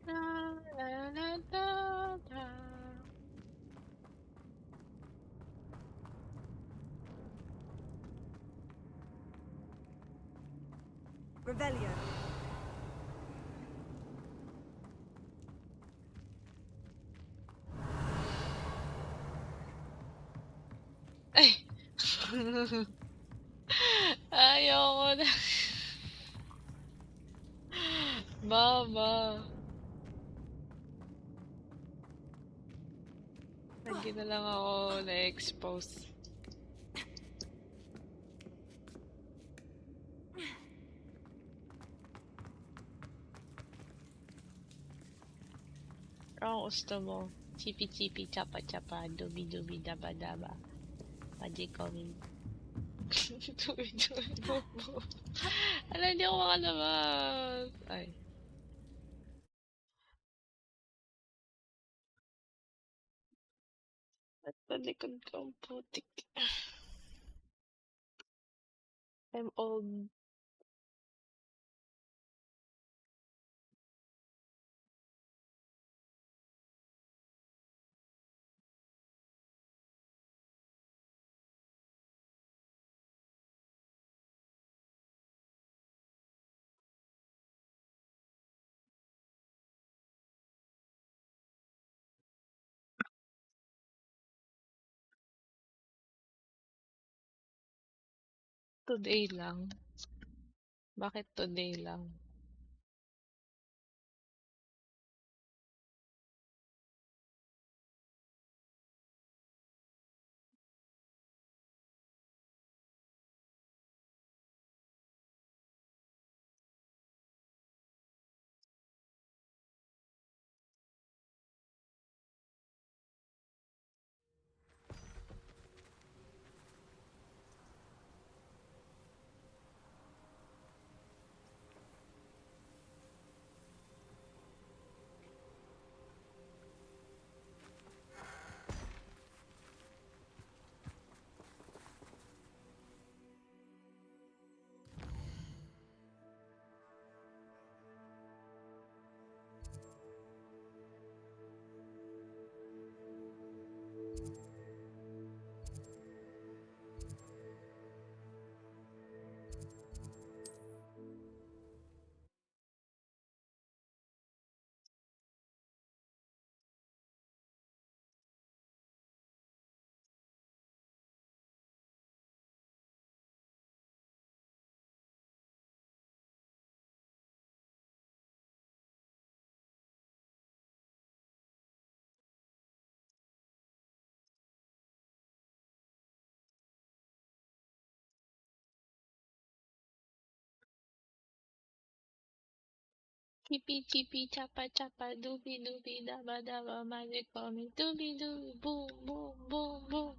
La, la, la, la, la. Revelio. Ay. Ayoko na. Mama. Lagi na lang ako na-expose. Ang gusto mo? Chipi-chipi, chapa-chapa, dubi-dubi, daba-daba. Pajikomi. Dubi-dubi, bobo. Ala, hindi ako makalabas. Ay. Ba't talikod ko ang putik? I'm old. Today lang. Bakit today lang? Chippy chippy chapa chapa doobie doobie daba daba magic comic doobie doobie boom boom boom boom.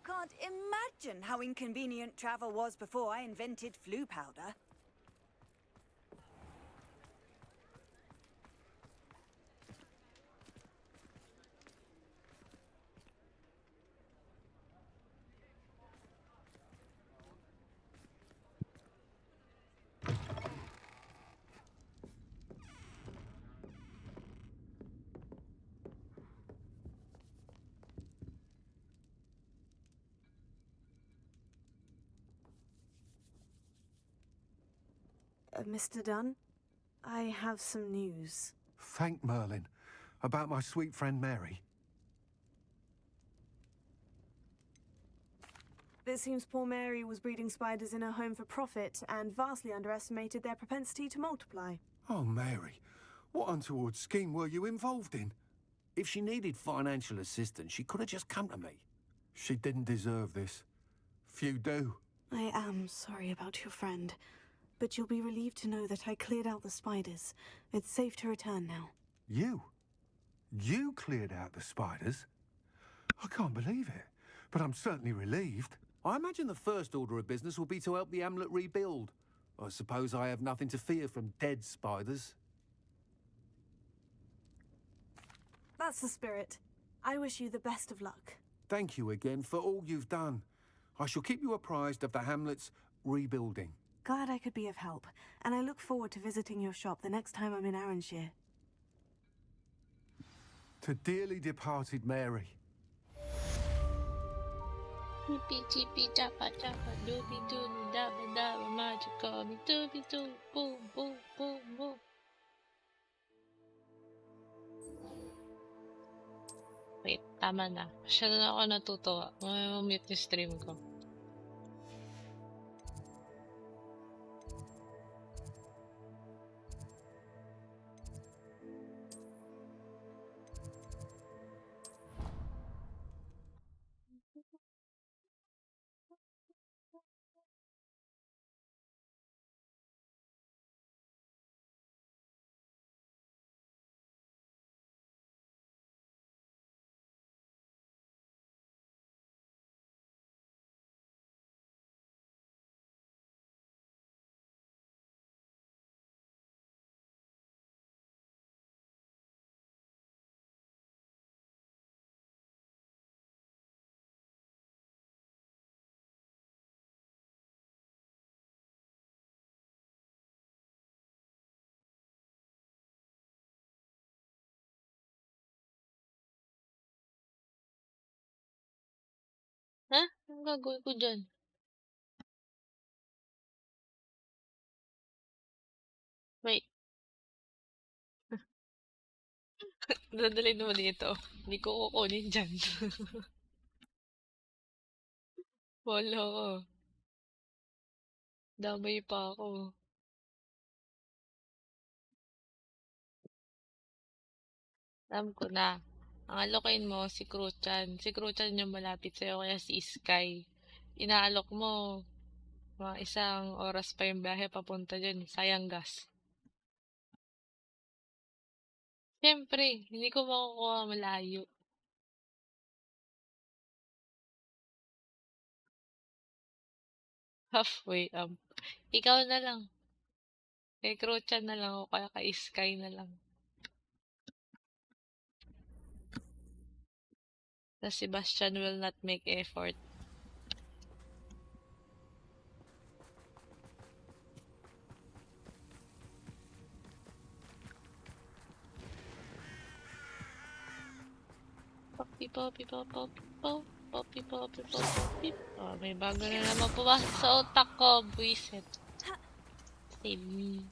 can't imagine how inconvenient travel was before I invented flu powder. Mr. Dunn, I have some news. Thank Merlin. About my sweet friend Mary. It seems poor Mary was breeding spiders in her home for profit and vastly underestimated their propensity to multiply. Oh, Mary, what untoward scheme were you involved in? If she needed financial assistance, she could have just come to me. She didn't deserve this. Few do. I am sorry about your friend, but you'll be relieved to know that I cleared out the spiders. It's safe to return now. You? You cleared out the spiders? I can't believe it, but I'm certainly relieved. I imagine the first order of business will be to help the hamlet rebuild. I suppose I have nothing to fear from dead spiders. That's the spirit. I wish you the best of luck. Thank you again for all you've done. I shall keep you apprised of the hamlet's rebuilding. Glad I could be of help, and I look forward to visiting your shop the next time I'm in Arranshire. To dearly departed Mary. Chippy chippy choppa choppa doobie doo dabba dabba magic call me doobie doo boom boom boom boom. Wait, tama na. Masyado na ako natutuwa. Mamamute yung stream ko. Ha? Anong gagawin ko dyan? Wait. Dadalhin mo dito. Hindi ko kukunin dyan. Wala ko. Damay pa ako. Alam ko na. Ang alokin mo, si Kruchan. Si Kruchan yung malapit sa'yo, kaya si Sky. Inaalok mo, mga isang oras pa yung biyahe papunta dyan. Sayang gas. Siyempre, hindi ko makukuha malayo. Halfway up. Ikaw na lang. Kay Kruchan na lang o kaya kay Sky na lang. The Sebastian will not make effort. Poppy, poppy, pop, poppy, pop. Poppy, poppy, pop, poppy. Oh, may bago na naman pumasok sa utak ko. Buisit. Save me.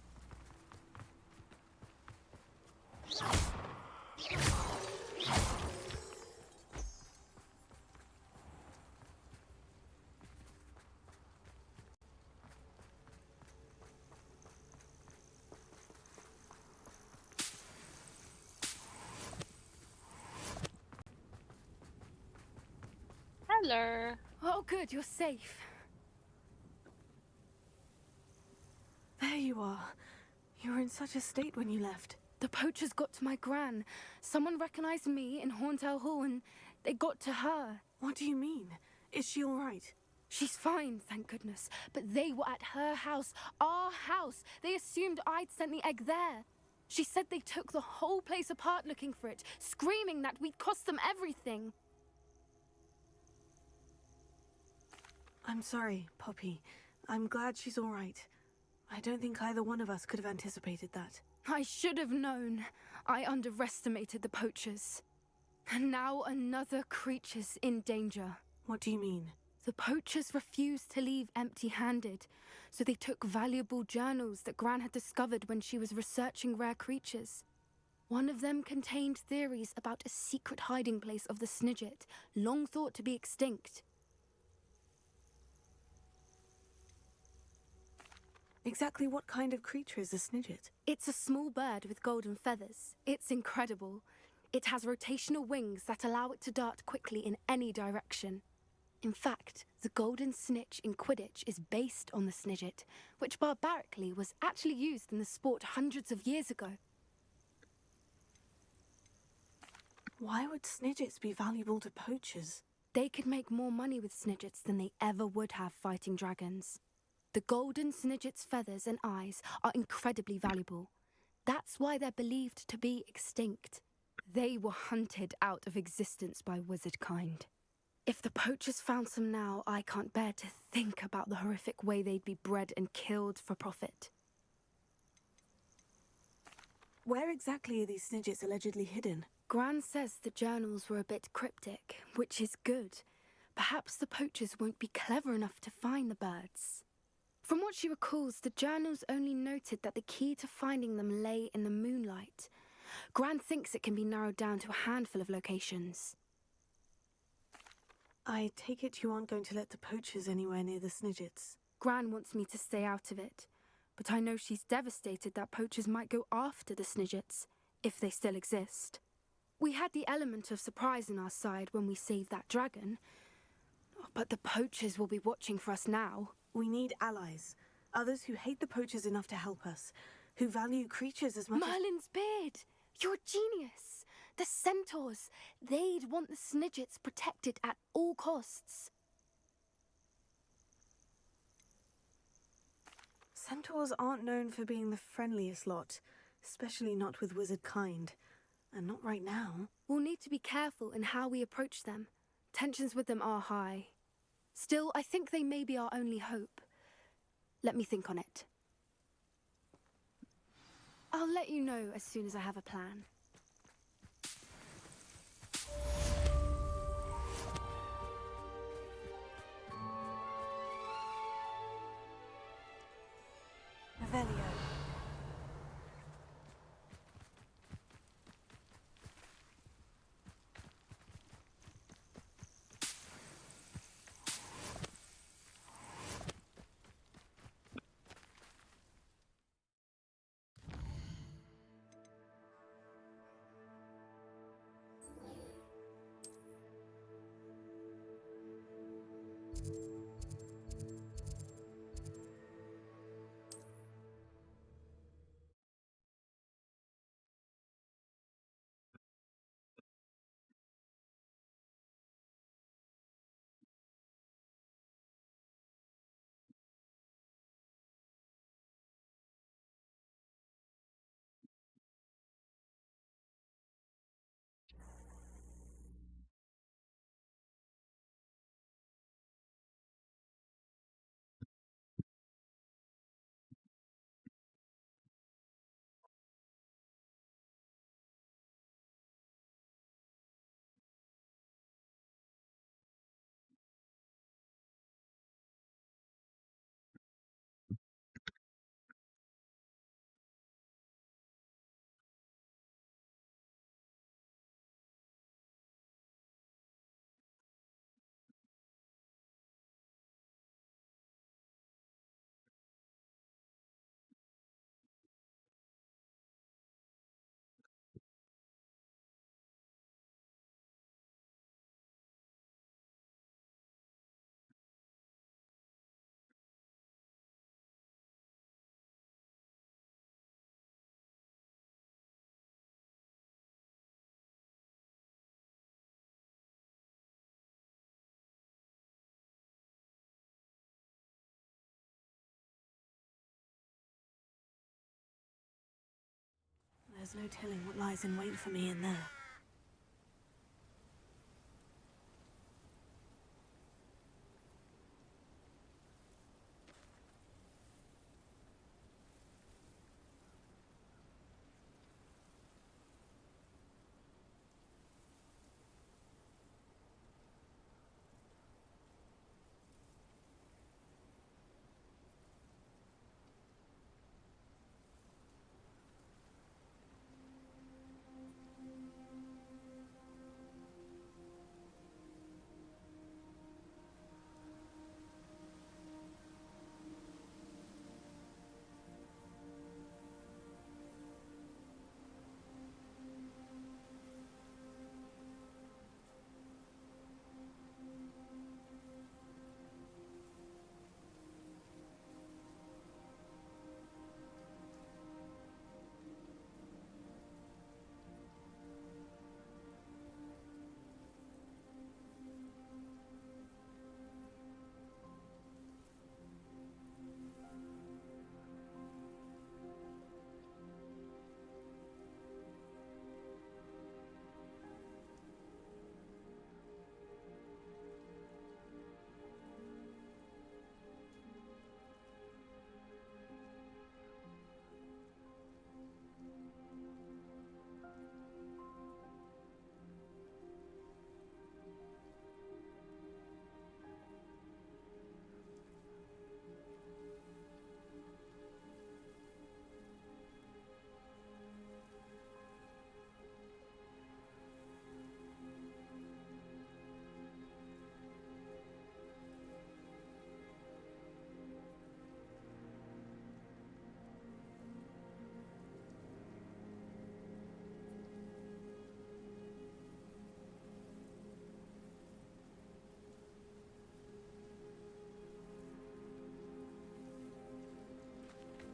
Hello. Oh, good, you're safe. There you are. You were in such a state when you left. The poachers got to my gran. Someone recognized me in Horntail Hall and they got to her. What do you mean? Is she all right? She's fine, thank goodness. But they were at her house, our house. They assumed I'd sent the egg there. She said they took the whole place apart looking for it, screaming that we'd cost them everything. I'm sorry, Poppy. I'm glad she's all right. I don't think either one of us could have anticipated that. I should have known. I underestimated the poachers. And now another creature's in danger. What do you mean? The poachers refused to leave empty-handed, so they took valuable journals that Gran had discovered when she was researching rare creatures. One of them contained theories about a secret hiding place of the Snidget, long thought to be extinct. Exactly what kind of creature is a Snidget? It's a small bird with golden feathers. It's incredible. It has rotational wings that allow it to dart quickly in any direction. In fact, the golden snitch in Quidditch is based on the Snidget, which barbarically was actually used in the sport hundreds of years ago. Why would Snidgets be valuable to poachers? They could make more money with Snidgets than they ever would have fighting dragons. The golden Snidget's feathers and eyes are incredibly valuable. That's why they're believed to be extinct. They were hunted out of existence by wizard kind. If the poachers found some now, I can't bear to think about the horrific way they'd be bred and killed for profit. Where exactly are these Snidgets allegedly hidden? Gran says the journals were a bit cryptic, which is good. Perhaps the poachers won't be clever enough to find the birds. From what she recalls, the journals only noted that the key to finding them lay in the moonlight. Gran thinks it can be narrowed down to a handful of locations. I take it you aren't going to let the poachers anywhere near the Snidgets. Gran wants me to stay out of it, but I know she's devastated that poachers might go after the Snidgets, if they still exist. We had the element of surprise on our side when we saved that dragon, but the poachers will be watching for us now. We need allies, others who hate the poachers enough to help us, who value creatures as much Merlin's beard! You're a genius! The centaurs! They'd want the Snidgets protected at all costs. Centaurs aren't known for being the friendliest lot, especially not with wizard kind. And not right now. We'll need to be careful in how we approach them. Tensions with them are high. Still, I think they may be our only hope. Let me think on it. I'll let you know as soon as I have a plan. Revelio. There's no telling what lies in wait for me in there.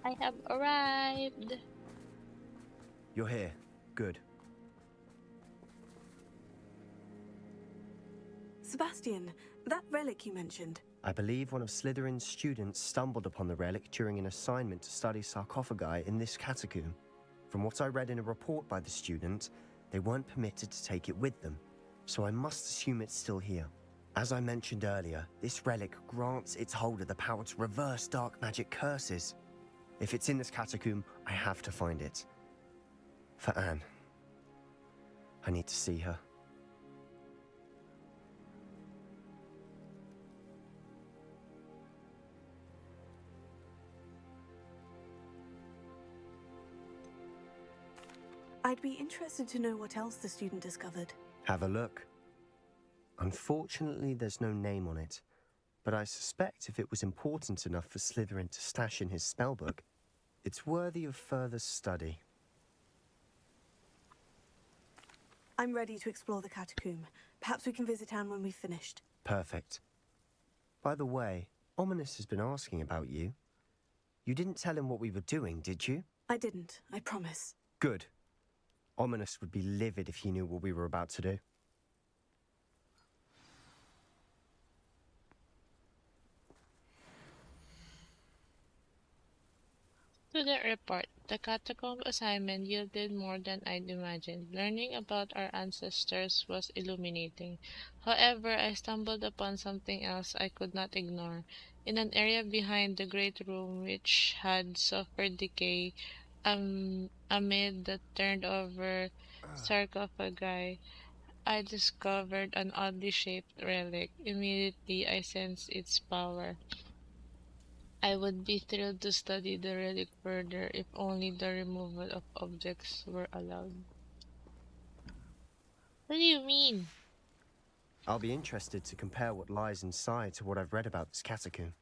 I have arrived. You're here. Good. Sebastian, that relic you mentioned. I believe one of Slytherin's students stumbled upon the relic during an assignment to study sarcophagi in this catacomb. From what I read in a report by the student, they weren't permitted to take it with them, so I must assume it's still here. As I mentioned earlier, this relic grants its holder the power to reverse dark magic curses. If it's in this catacomb, I have to find it. For Anne. I need to see her. I'd be interested to know what else the student discovered. Have a look. Unfortunately, there's no name on it, but I suspect if it was important enough for Slytherin to stash in his spellbook, it's worthy of further study. I'm ready to explore the catacomb. Perhaps we can visit Anne when we've finished. Perfect. By the way, Ominous has been asking about you. You didn't tell him what we were doing, did you? I didn't, I promise. Good. Ominous would be livid if he knew what we were about to do. Student report. The catacomb assignment yielded more than I'd imagined. Learning about our ancestors was illuminating. However, I stumbled upon something else I could not ignore. In an area behind the great room which had suffered decay amid the turned over sarcophagi, I discovered an oddly shaped relic. Immediately, I sensed its power. I would be thrilled to study the relic further if only the removal of objects were allowed. What do you mean? I'll be interested to compare what lies inside to what I've read about this catacomb.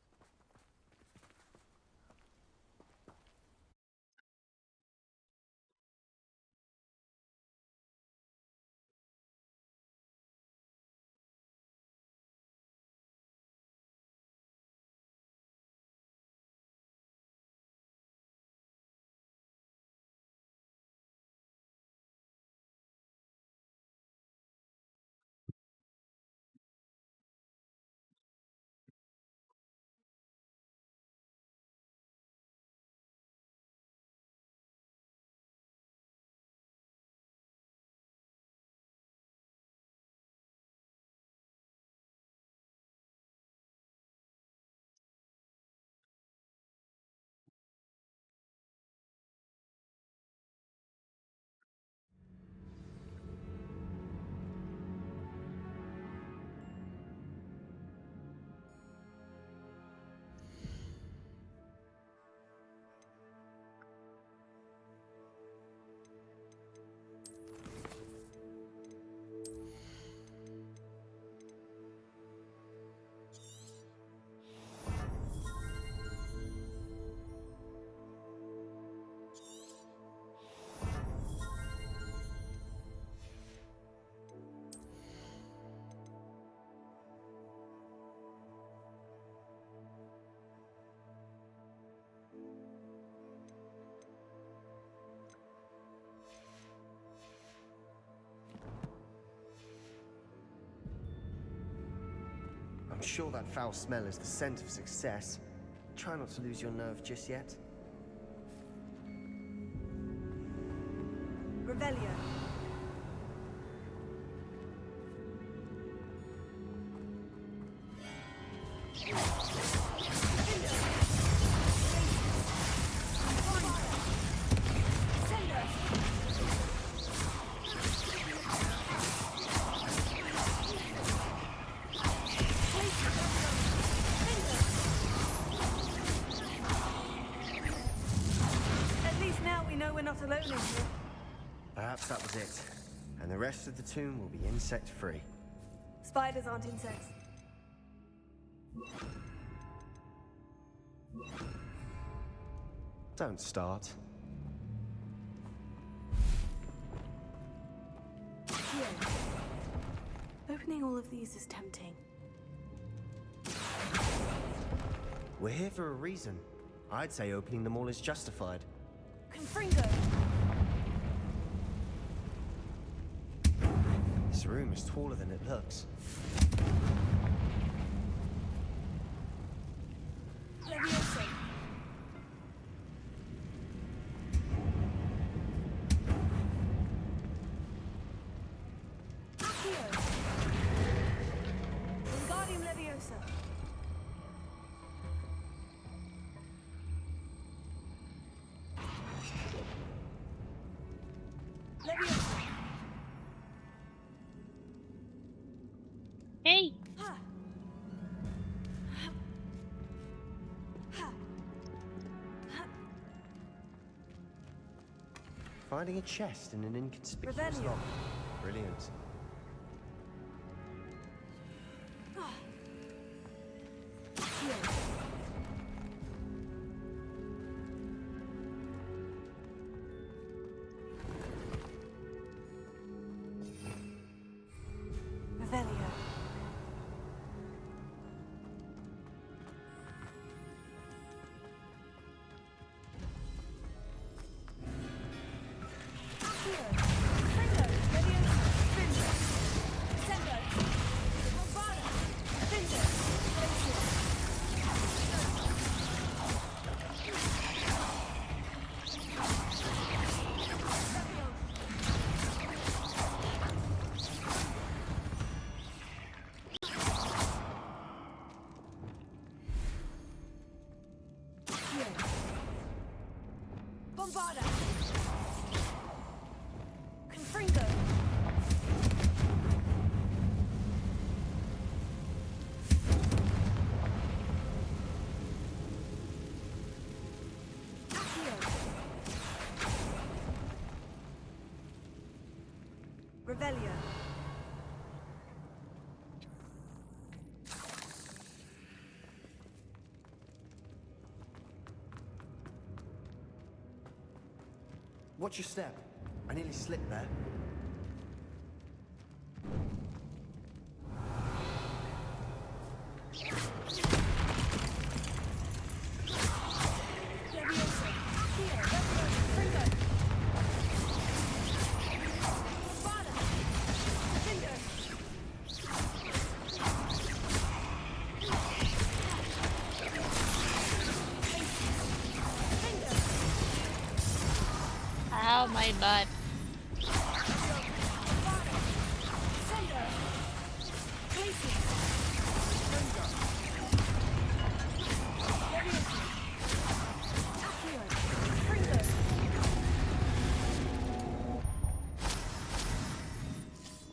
sure that foul smell is the scent of success. Try not to lose your nerve just yet. Revelio. At least now we know we're not alone in here. Perhaps that was it. And the rest of the tomb will be insect-free. Spiders aren't insects. Don't start. Here. Opening all of these is tempting. We're here for a reason. I'd say opening them all is justified. Confringo! This room is taller than it looks. Levioso. Accio. Wingardium Leviosa. Leviosa. Hey! Finding a chest in an inconspicuous Revelio. lock. Brilliant. Revelio. Bombarda! Confringo! Accio! Revelio! Watch your step. I nearly slipped there. Levioso! Accio! Confringo! Bombarda! Confringo! Ow, my butt.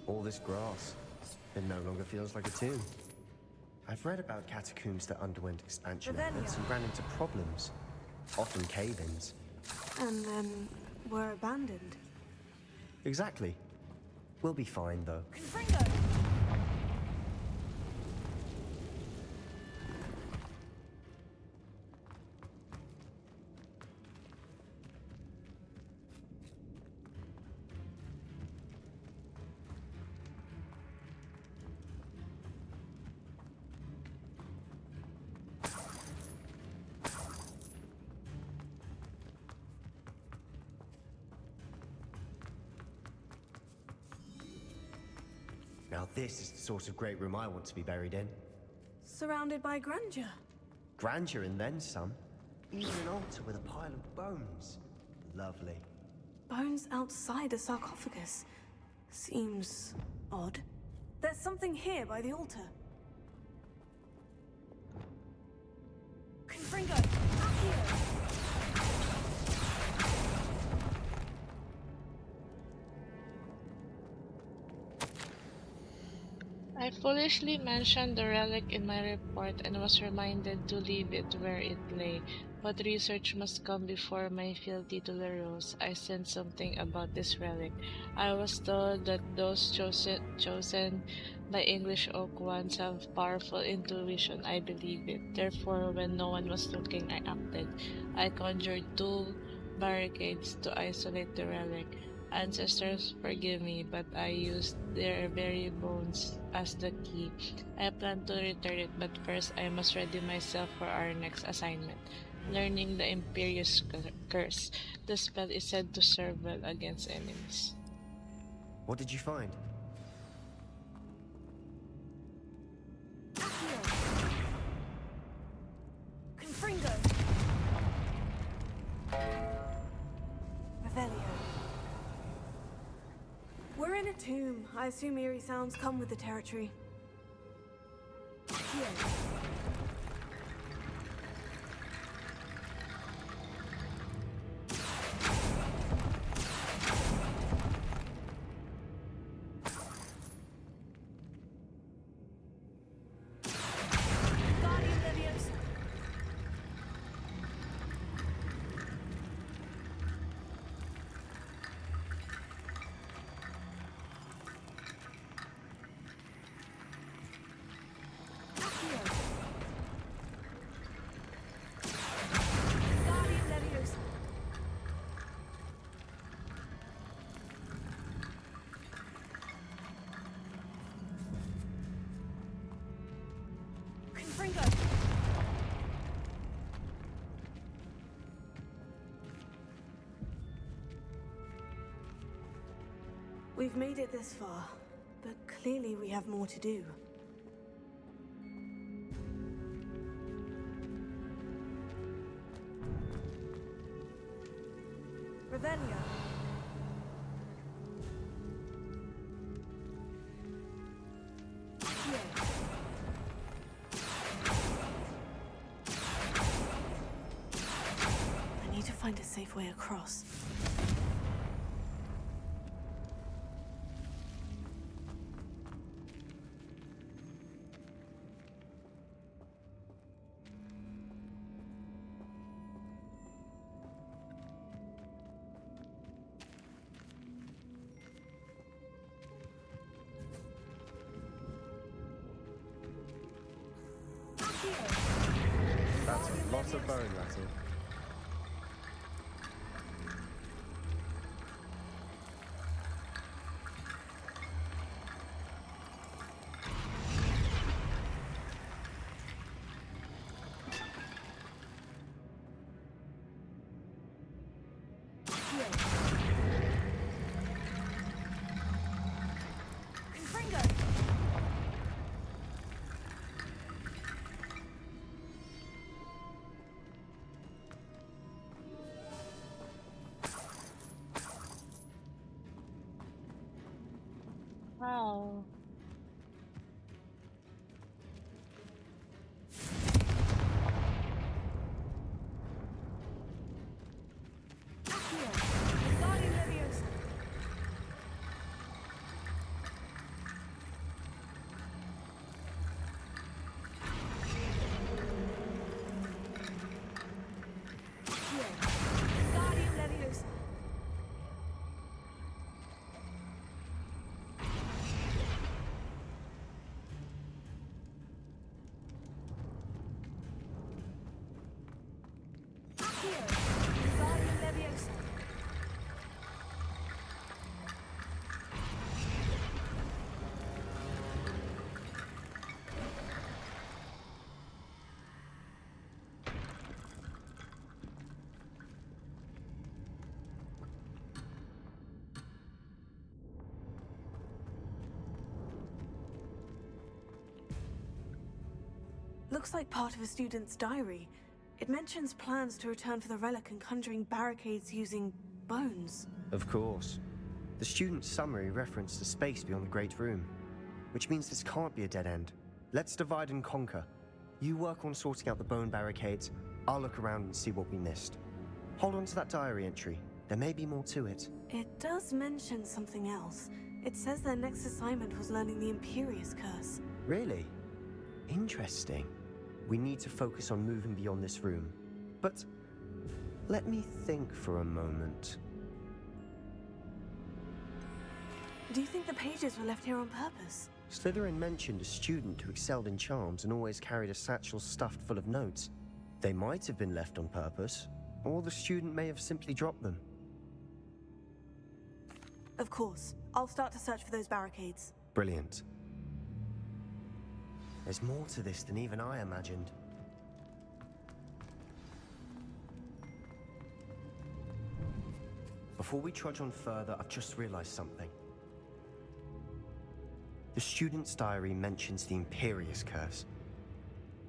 All this grass. It no longer feels like a tomb. I've read about catacombs that underwent expansion efforts and ran into problems. Often cave-ins. And then were abandoned. Exactly. We'll be fine, though. Confringo! Now this is the sort of great room I want to be buried in. surrounded by grandeur. Grandeur and then some. Even an altar with a pile of bones. Lovely. Bones outside a sarcophagus. Seems odd. There's something here by the altar. Confringo, Accio! I foolishly mentioned the relic in my report and was reminded to leave it where it lay. But research must come before my fealty to the rules. I sensed something about this relic. I was told that those chosen by English Oak ones have powerful intuition. I believe it. Therefore, when no one was looking, I acted. I conjured two barricades to isolate the relic. Ancestors, forgive me, but I used their very bones as the key. I plan to return it, but first I must ready myself for our next assignment. Learning the Imperious Curse. The spell is said to serve well against enemies. What did you find? Confringo! Revelio. We're in a tomb. I assume eerie sounds come with the territory. Here. Guardian Leviosa. Guardian Leviosa. Confringo. We've made it this far, but clearly we have more to do. Revelio. I need to find a safe way across. That's a lot of bone rattle. Confringo. Wow. looks like part of a student's diary. It mentions plans to return for the relic and conjuring barricades using bones. Of course. The student's summary referenced a space beyond the Great Room, which means this can't be a dead end. Let's divide and conquer. You work on sorting out the bone barricades, I'll look around and see what we missed. Hold on to that diary entry. There may be more to it. It does mention something else. It says their next assignment was learning the Imperious Curse. Really? Interesting. We need to focus on moving beyond this room. But let me think for a moment. Do you think the pages were left here on purpose? Slytherin mentioned a student who excelled in charms and always carried a satchel stuffed full of notes. They might have been left on purpose, or the student may have simply dropped them. Of course. I'll start to search for those barricades. Brilliant. There's more to this than even I imagined. Before we trudge on further, I've just realized something. The student's diary mentions the Imperious Curse.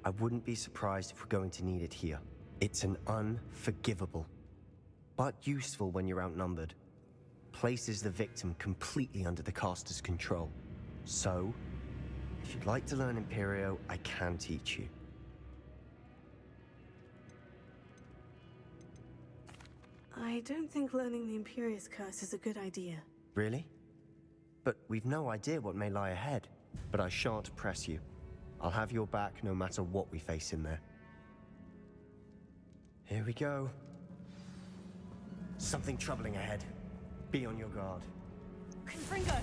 I wouldn't be surprised if we're going to need it here. It's an unforgivable, but useful when you're outnumbered. Places the victim completely under the caster's control. So, if you'd like to learn Imperio, I can teach you. I don't think learning the Imperious Curse is a good idea. Really? But we've no idea what may lie ahead. But I shan't press you. I'll have your back no matter what we face in there. Here we go. Something troubling ahead. Be on your guard. Confringo!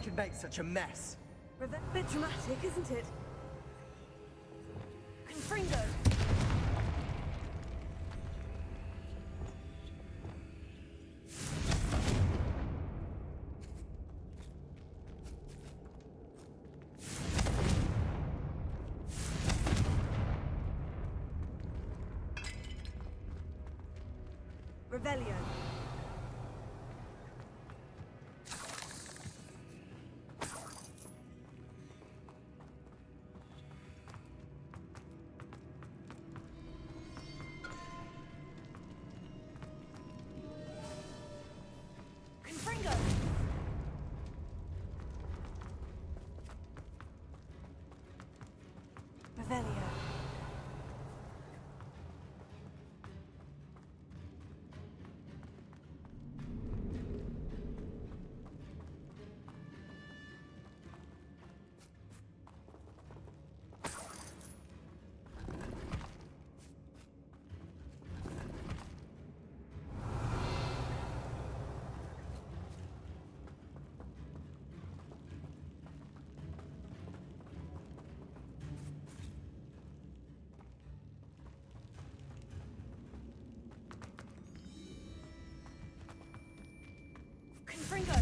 Can make such a mess. A bit dramatic, isn't it? Confringo! Revelio. Confringo!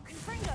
Confringo!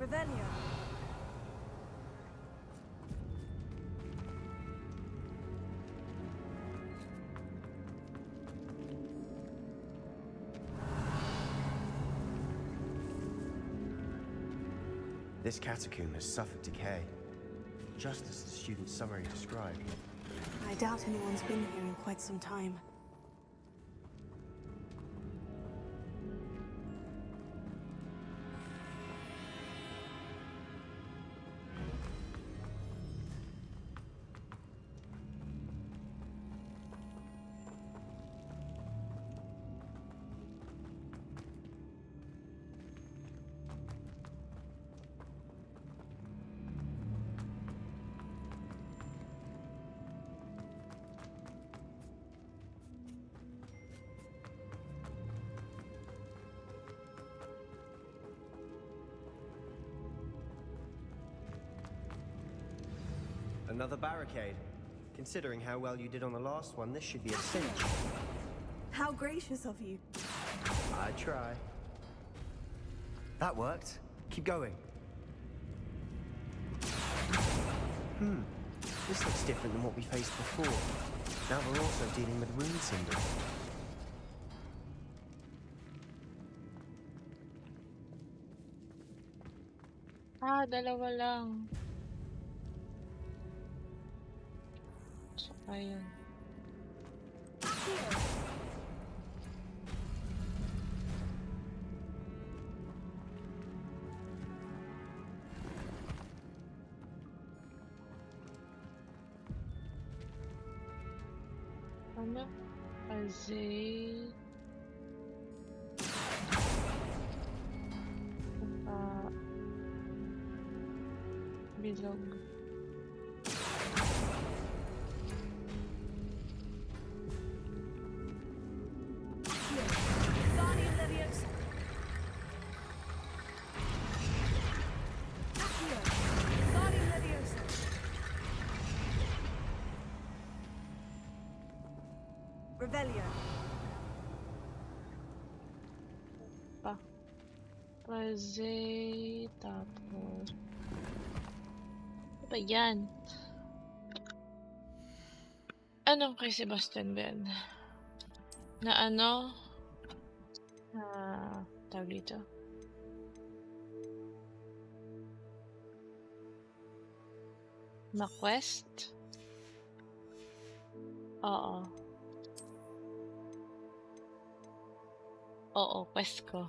Revelio. This catacomb has suffered decay, just as the student's summary described. I doubt anyone's been here in quite some time. Another barricade. Considering how well you did on the last one, this should be a cinch. How gracious of you. I try. That worked. Keep going. This looks different than what we faced before. Now we're also dealing with rune symbols. Ah, dalawa lang. So, ayun. Ano? Azay. Bilog. Guardian Leviosa. Guardian Leviosa. Revelio. Pa. Azay. Tapos. Ano ba yan? Anong kay Sebastian Ben? Na ano? Tawag dito. Ma-quest? Oo. Oo, quest ko.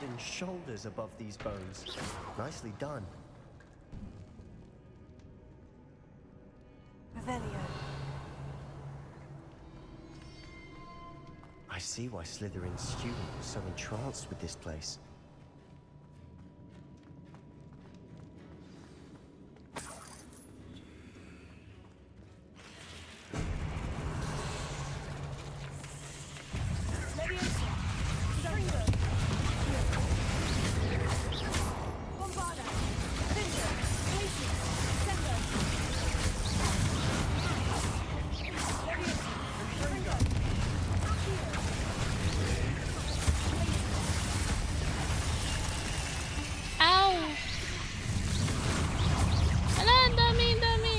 and shoulders above these bones. Nicely done. Revelio. I see why Slytherin's student was so entranced with this place. Ow! Ala, ang dami, ang dami.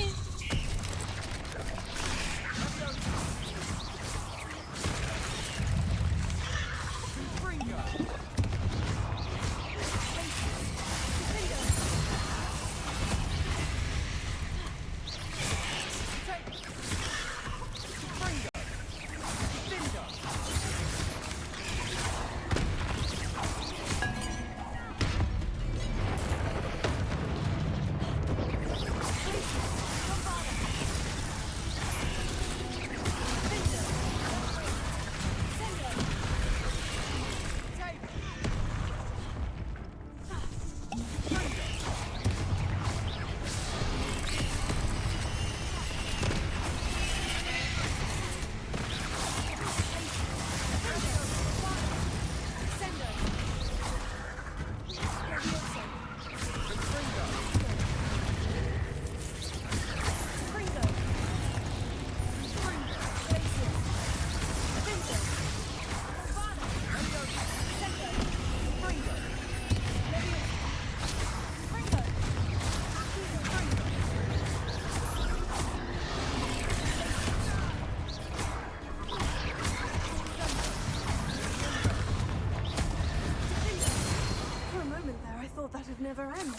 For a moment there, I thought that'd never end.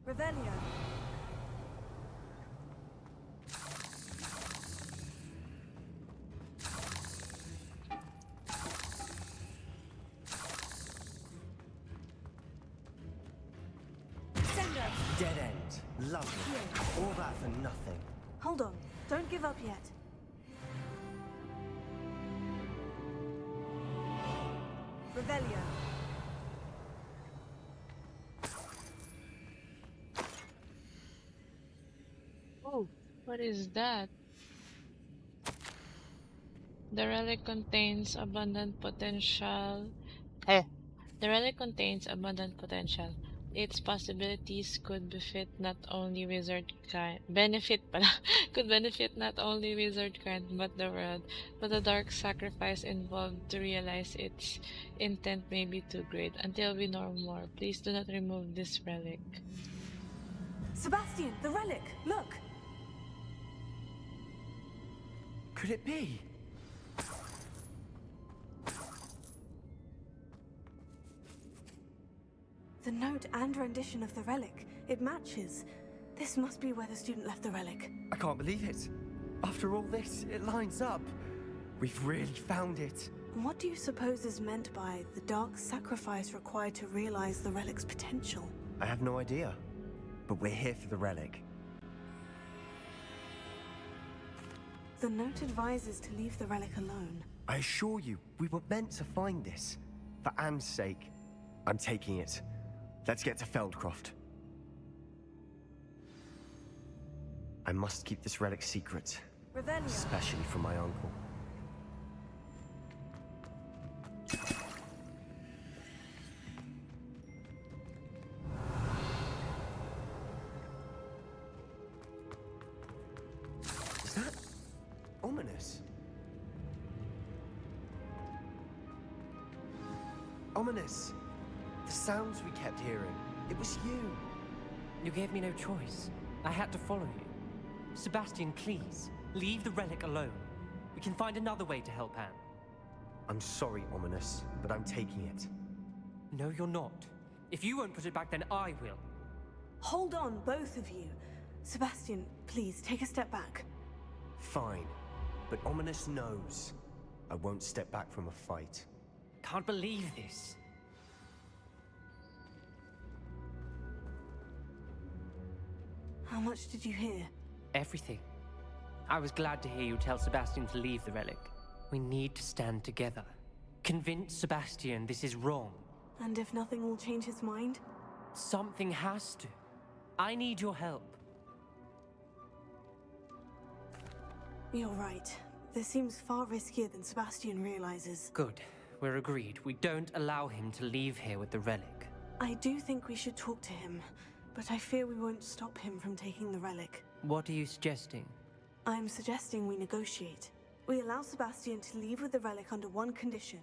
Revelio. Dead end. Lovely. All that for nothing. Hold on. Don't give up yet. Revelio. Oh, what is that? The relic contains abundant potential. The relic contains abundant potential. Its possibilities could benefit not only wizard kind, could benefit not only wizard kind but the world. But the dark sacrifice involved to realize its intent may be too great. Until we know more, please do not remove this relic. Sebastian, the relic! Look! Could it be? The note and rendition of the relic. It matches. This must be where the student left the relic. I can't believe it. After all this, it lines up. We've really found it. And what do you suppose is meant by the dark sacrifice required to realize the relic's potential? I have no idea. But we're here for the relic. The note advises to leave the relic alone. I assure you, we were meant to find this. For Anne's sake. I'm taking it. Let's get to Feldcroft. I must keep this relic secret. Revelio. Especially from my uncle. Is that ominous? Ominous! The sounds we kept hearing. It was you. You gave me no choice. I had to follow you. Sebastian, please, leave the relic alone. We can find another way to help Anne. I'm sorry, Ominous, but I'm taking it. No, you're not. If you won't put it back, then I will. Hold on, both of you. Sebastian, please, take a step back. Fine, but Ominous knows. I won't step back from a fight. Can't believe this. How much did you hear? Everything. I was glad to hear you tell Sebastian to leave the relic. We need to stand together. Convince Sebastian this is wrong. And if nothing will change his mind? Something has to. I need your help. You're right. This seems far riskier than Sebastian realizes. Good. We're agreed. We don't allow him to leave here with the relic. I do think we should talk to him, but I fear we won't stop him from taking the relic. What are you suggesting? I'm suggesting we negotiate. We allow Sebastian to leave with the relic under one condition.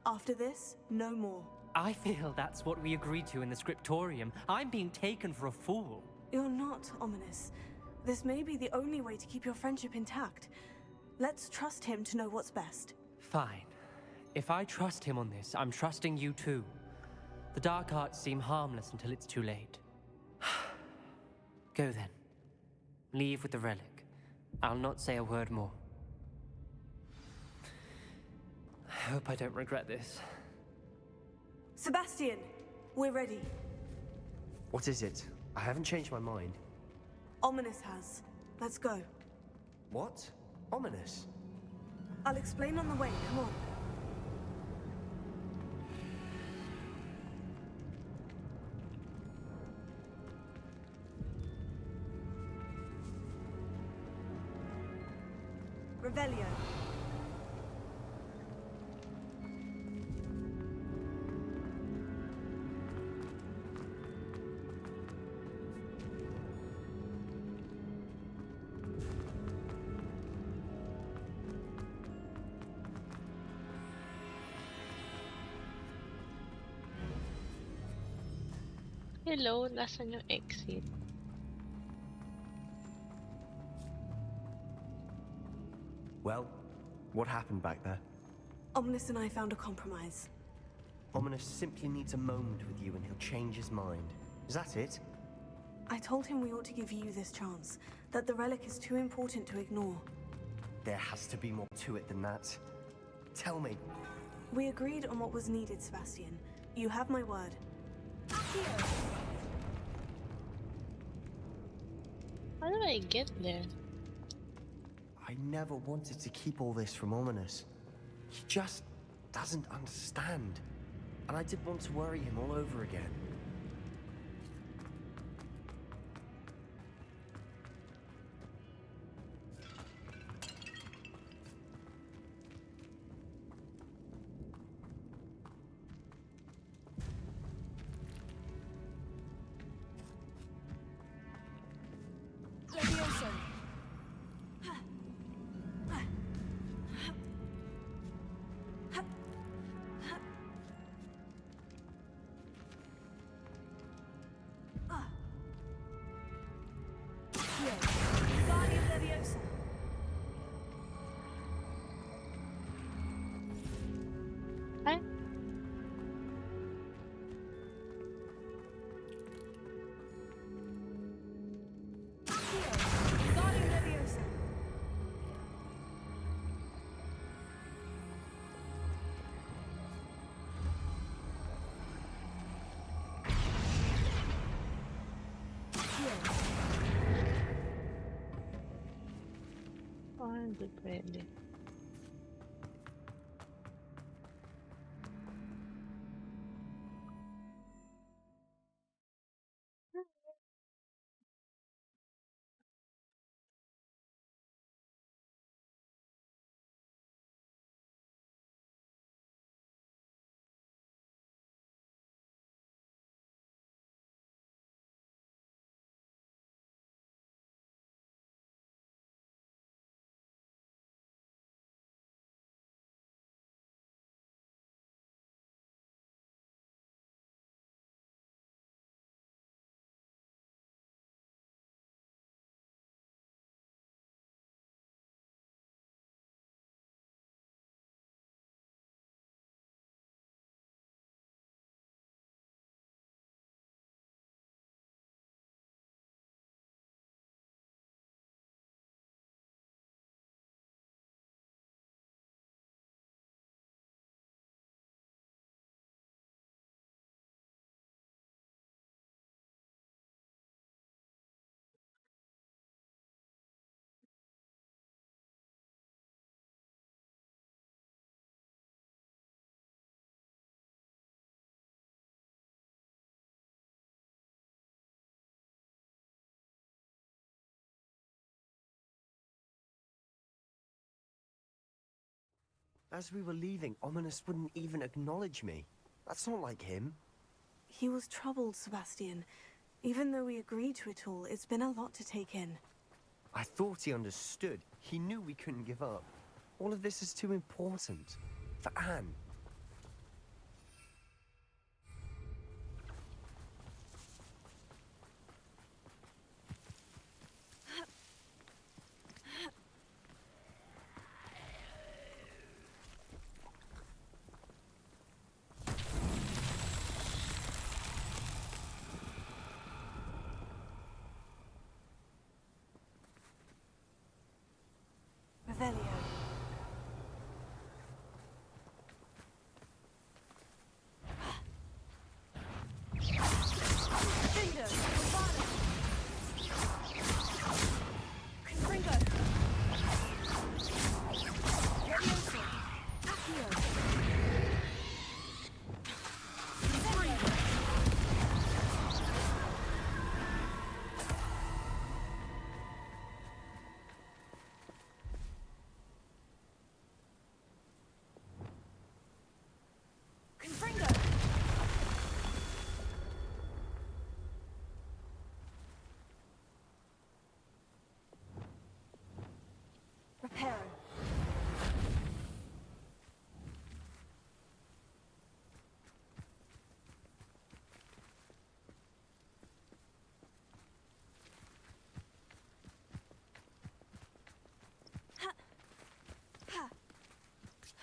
After this, no more. I feel that's what we agreed to in the scriptorium. I'm being taken for a fool. You're not, Ominous. This may be the only way to keep your friendship intact. Let's trust him to know what's best. Fine. If I trust him on this, I'm trusting you too. The dark arts seem harmless until it's too late. Go then. Leave with the relic. I'll not say a word more. I hope I don't regret this. Sebastian, we're ready. What is it? I haven't changed my mind. Ominous has. Let's go. What? Ominous? I'll explain on the way, come on. Revelio. Hello, nasan yung exit? Well, what happened back there? Ominous and I found a compromise. Ominous simply needs a moment with you and he'll change his mind. Is that it? I told him we ought to give you this chance, that the relic is too important to ignore. There has to be more to it than that. Tell me. We agreed on what was needed, Sebastian. You have my word. How do I get there? I never wanted to keep all this from Ominous. He just doesn't understand. And I didn't want to worry him all over again. Levioso. Guardian Leviosa. Hi. Guardian Leviosa. Oh, hindi pwede. as we were leaving, Ominous wouldn't even acknowledge me. That's not like him. He was troubled, Sebastian. Even though we agreed to it all, it's been a lot to take in. I thought he understood. He knew we couldn't give up. All of this is too important. For Anne. Revelio. Cinder! Bravado! Confringo! Levioso! Accio! Confringo! Reparo. Ha! Ha!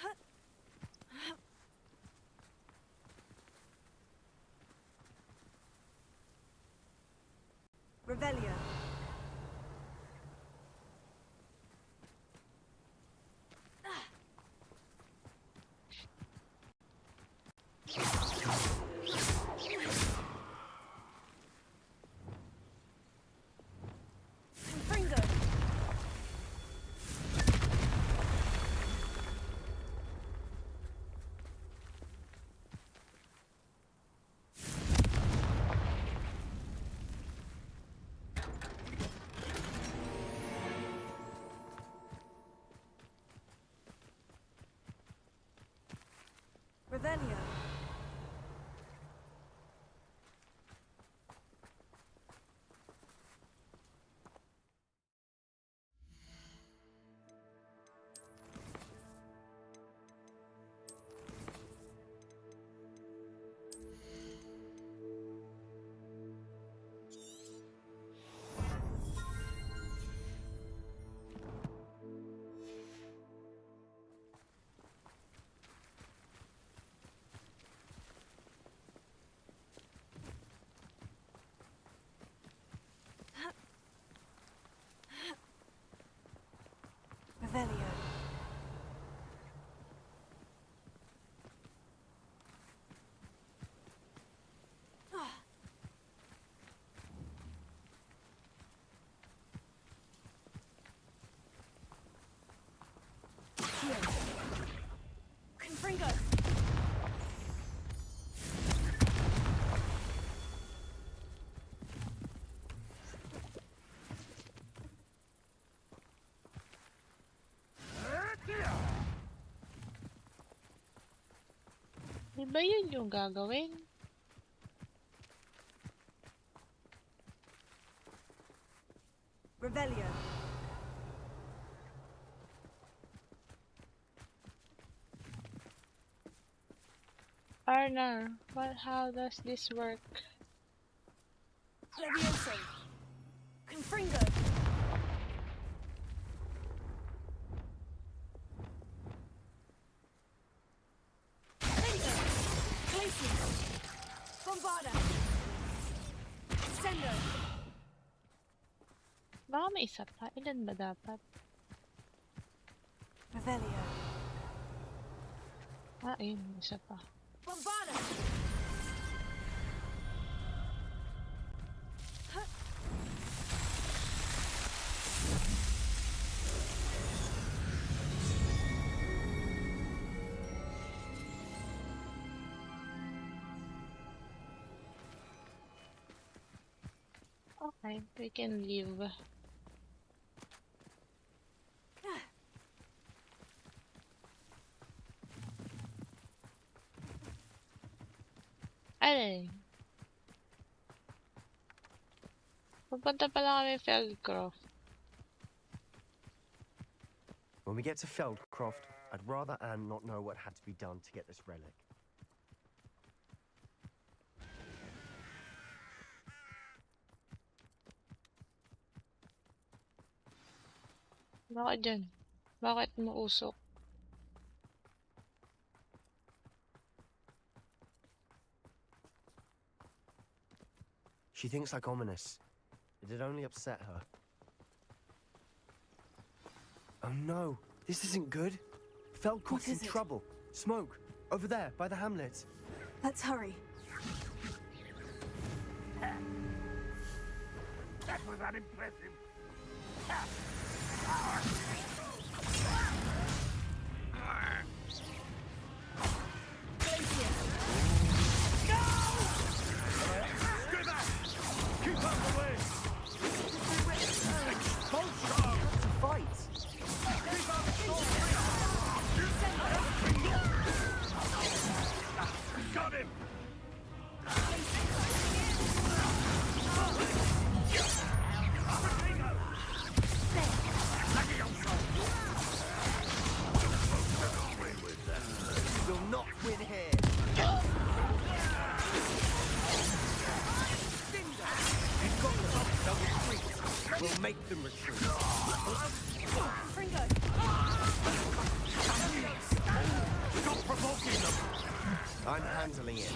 Ha! Ha! Revelio. Confringo. Revelio. Revelio. Ah. Here. Confringo. Di ba yun yung gagawin? Revelio. Arnar, how does this work? Levioso. Confringo. Cinder. Glacius. Bombarda. Sendo. Baka may isa pa. Ilan ba dapat? Revelio. Ah, ayun. Isa pa. Bombarda. Okay, we can leave. Pupunta pala kami Feldcroft. When we get to Feldcroft, I'd rather Anne not know what had to be done to get this relic. Bakit dyan? Bakit mausok? She thinks like ominous. It'd only upset her. Oh no, this isn't good. Feldcroft's in trouble. Smoke, over there, by the hamlet. Let's hurry. That was unimpressive. We'll make them retreat. Stop provoking them! I'm handling it.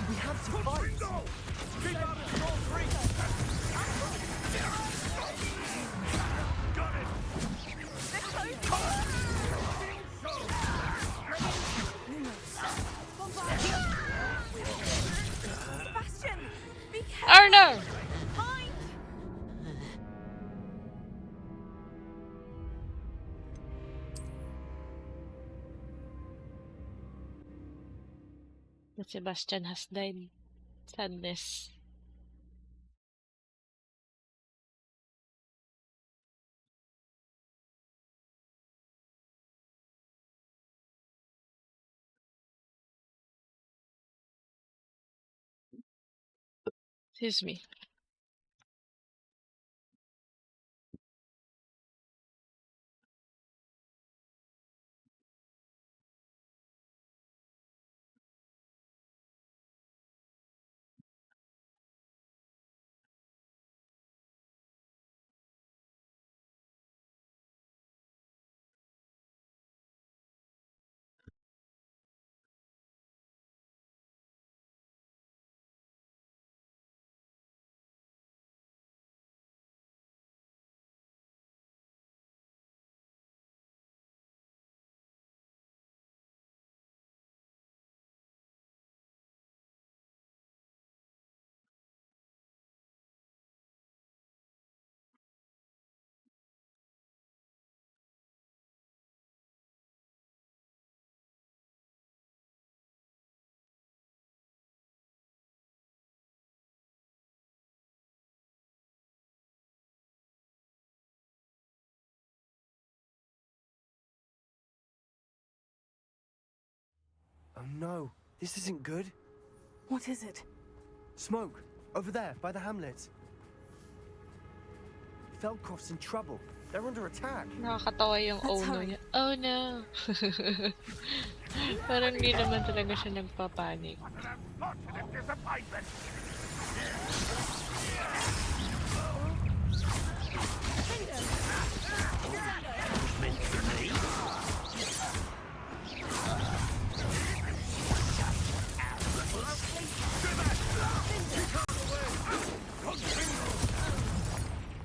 We have to fight! Keep out of your reach! Got it! Sebastian! Be careful! Arno! Behind! Sebastian has died. Sadness. Excuse me. Oh no, this isn't good. What is it? Smoke, over there, by the hamlet. Feldcroft's in trouble. They're under attack. Nakakatawa yung oh no niya. Oh no! Parang hindi naman talaga siya nagpapanik. Unfortunate disappointment!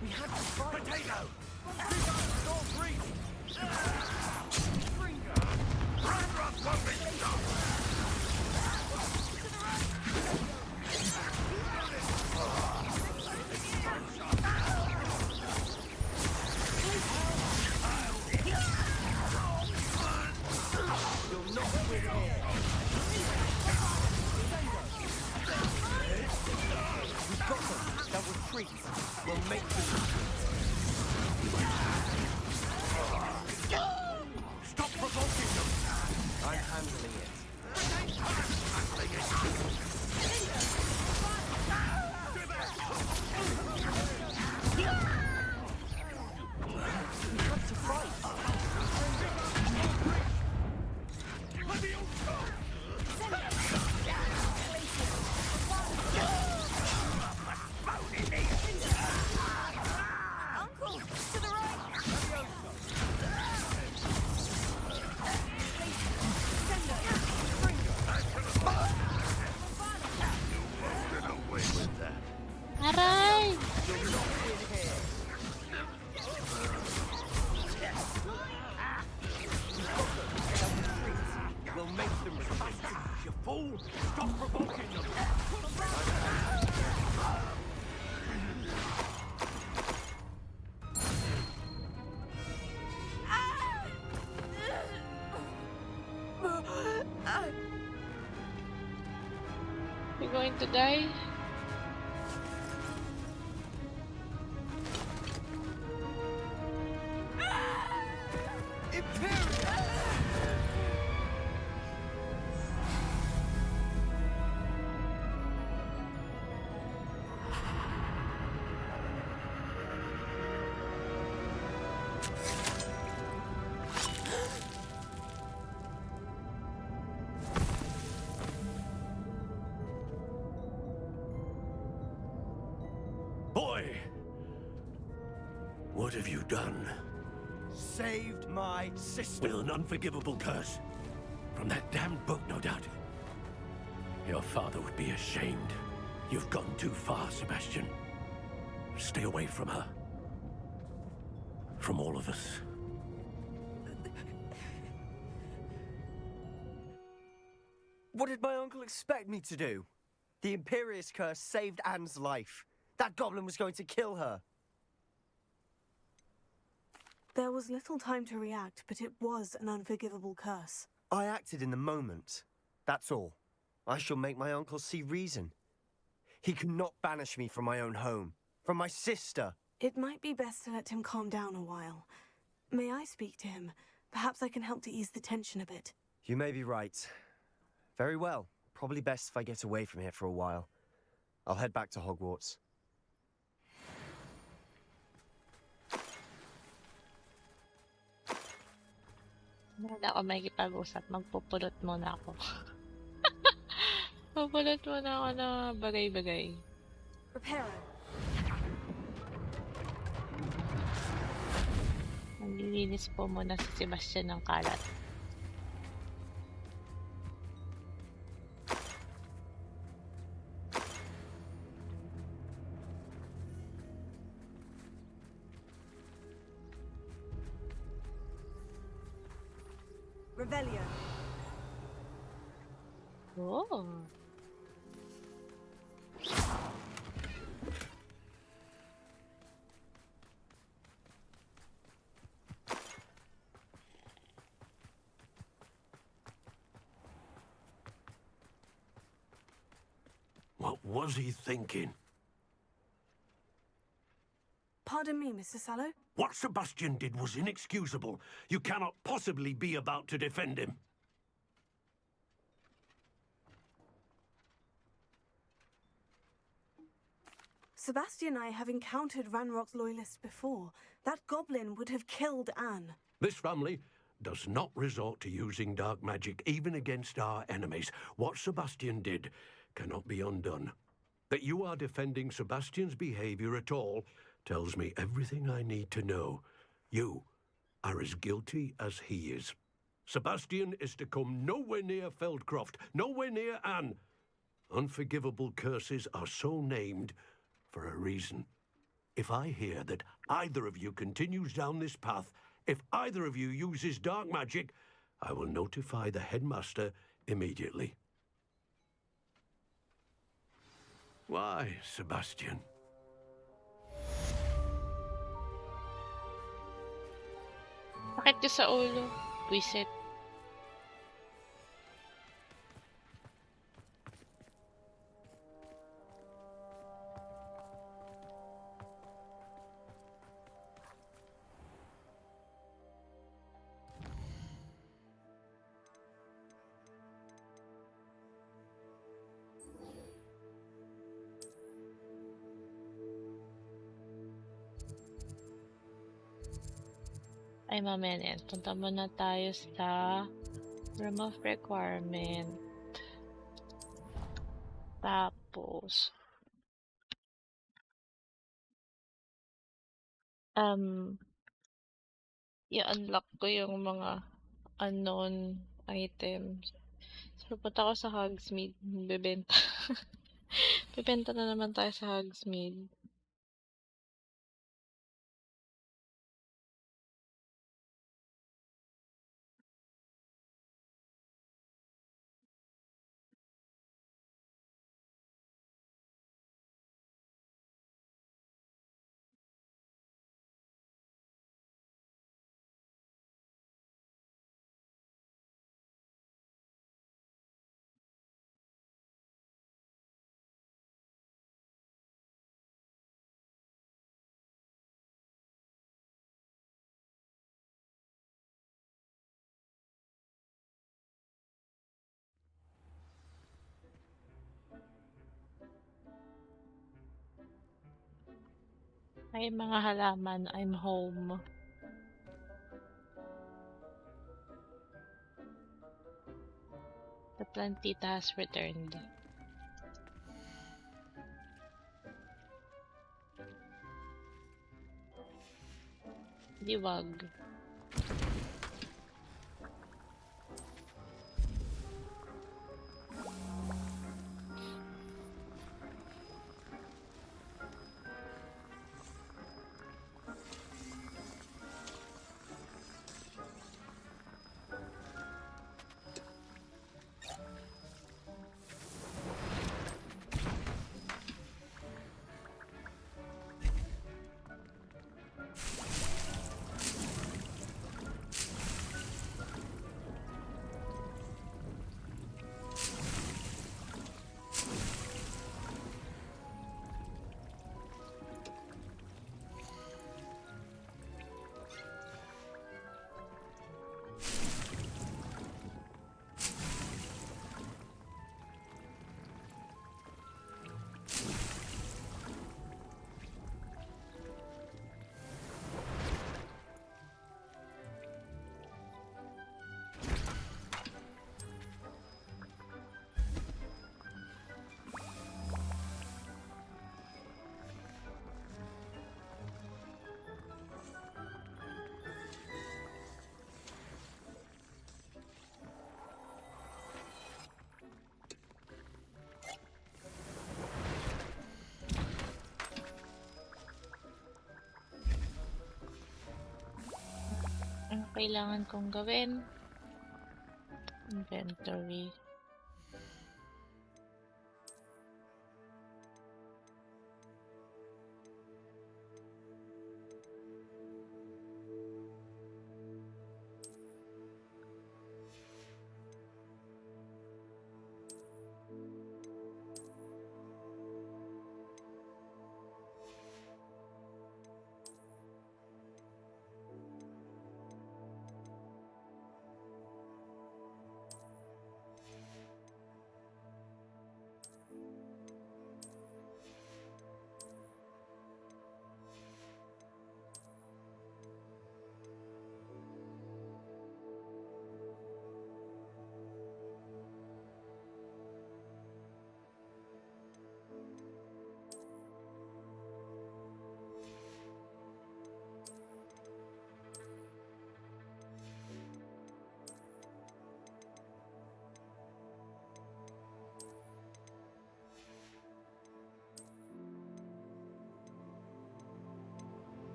We had to fight. Potato! Ranrock won't be stopped! You'll not win here. We've got them. They'll retreat. We'll make them retreat. Stop provoking them! I'm handling it. What's the fight? Uncle, to the right! Get away with that. Aray! We'll make them respect you, you fool! Stop provoking them! You're going to die? Boy! What have you done? Saved my sister. With an unforgivable curse. From that damned book, no doubt. Your father would be ashamed. You've gone too far, Sebastian. Stay away from her. From all of us. What did my uncle expect me to do? The Imperious curse saved Anne's life. That goblin was going to kill her. There was little time to react, but it was an unforgivable curse. I acted in the moment. That's all. I shall make my uncle see reason. He cannot banish me from my own home, from my sister. It might be best to let him calm down a while. May I speak to him? Perhaps I can help to ease the tension a bit. You may be right. Very well. Probably best if I get away from here for a while. I'll head back to Hogwarts. Hindi ako makikipag-usap. Magpupulot muna ako. Pupulot muna ako ng bagay-bagay. Prepare. Maglilinis po muna si Sebastian ng kalat. Revelio. Oh. What was he thinking? Pardon me, Mr. Sallow. What Sebastian did was inexcusable. You cannot possibly be about to defend him. Sebastian and I have encountered Ranrock's loyalists before. That goblin would have killed Anne. This family does not resort to using dark magic even against our enemies. What Sebastian did cannot be undone. That you are defending Sebastian's behavior at all tells me everything I need to know. You are as guilty as he is. Sebastian is to come nowhere near Feldcroft, nowhere near Anne. Unforgivable curses are so named for a reason. If I hear that either of you continues down this path, if either of you uses dark magic, I will notify the headmaster immediately. Why, Sebastian? Sakit niyo sa ulo. Wisit. Ay, mamaya na yan. Punta muna tayo sa Room of Requirement. Tapos, i-unlock ko yung mga unknown items. So, punta ko sa Hogsmeade. Bebenta. Bebenta na naman tayo sa Hogsmeade. Ay, mga halaman, I'm home. The plantita has returned. Diwag. Ang kailangan kong gawin? Inventory.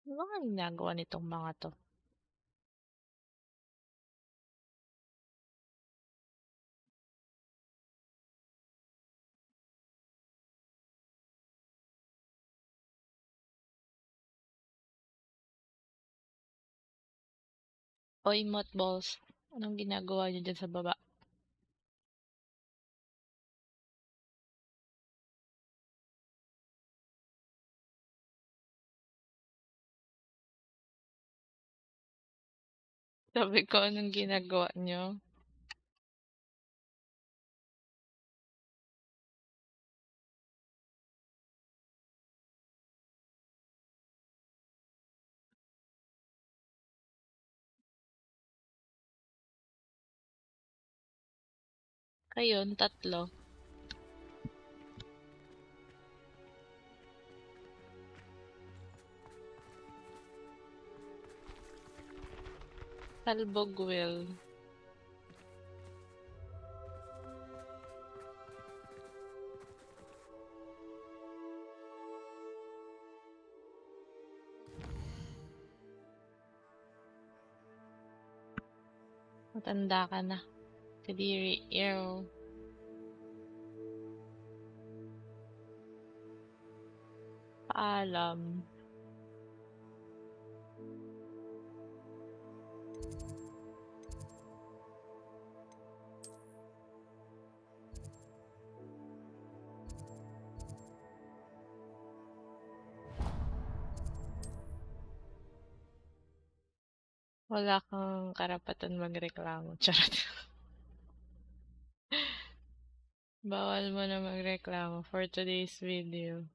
Ano nga ginagawa nitong mga to? Oy, mothballs. Anong ginagawa niyo dyan sa baba? Sabi ko, anong ginagawa niyo? Kayon, tatlo. Talbogwell. Matanda ka na. Kadiri, ew. Paalam. Wala kang karapatan magreklamo. Charot. Bawal mo na magreklamo for today's video.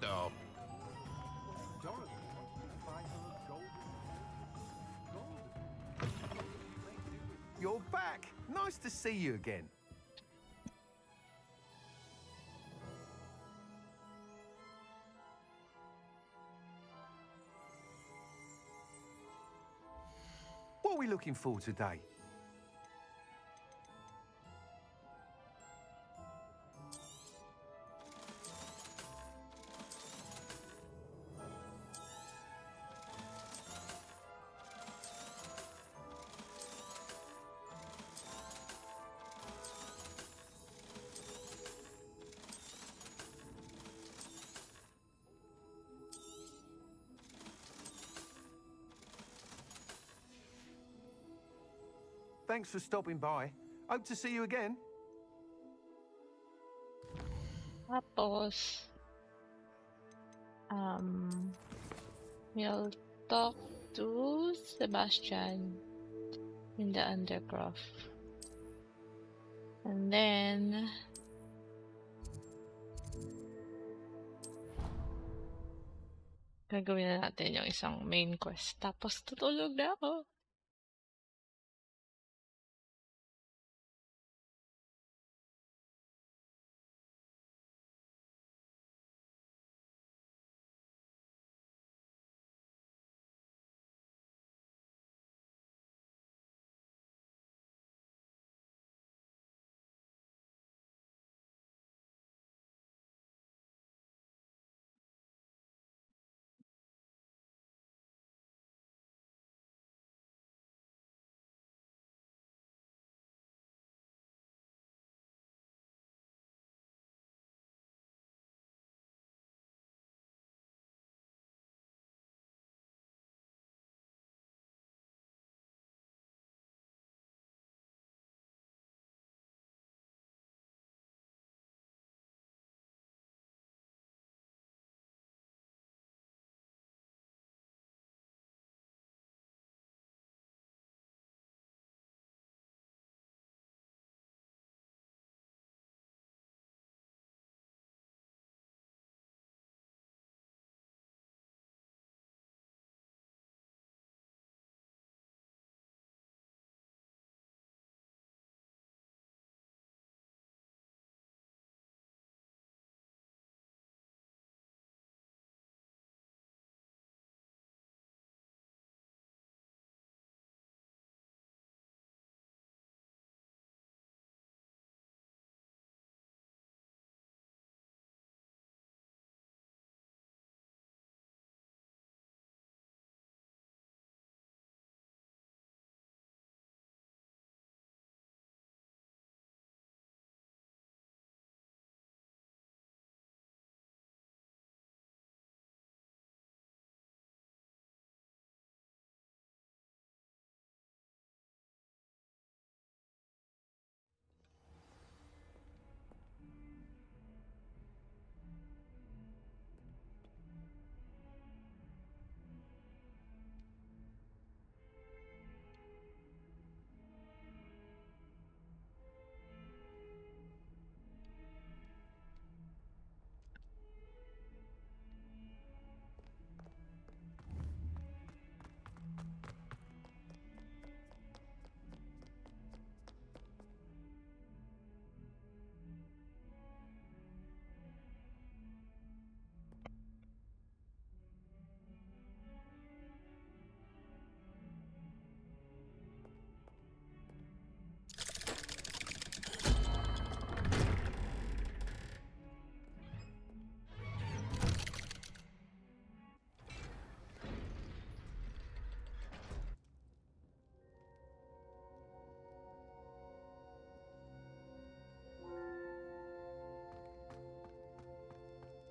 Oh. You're back. Nice to see you again. What are we looking for today? Thanks for stopping by. Hope to see you again. Tapos, we'll talk to Sebastian. in the undercroft. And then gagawin na natin yung isang main quest. Tapos tutulog na ako.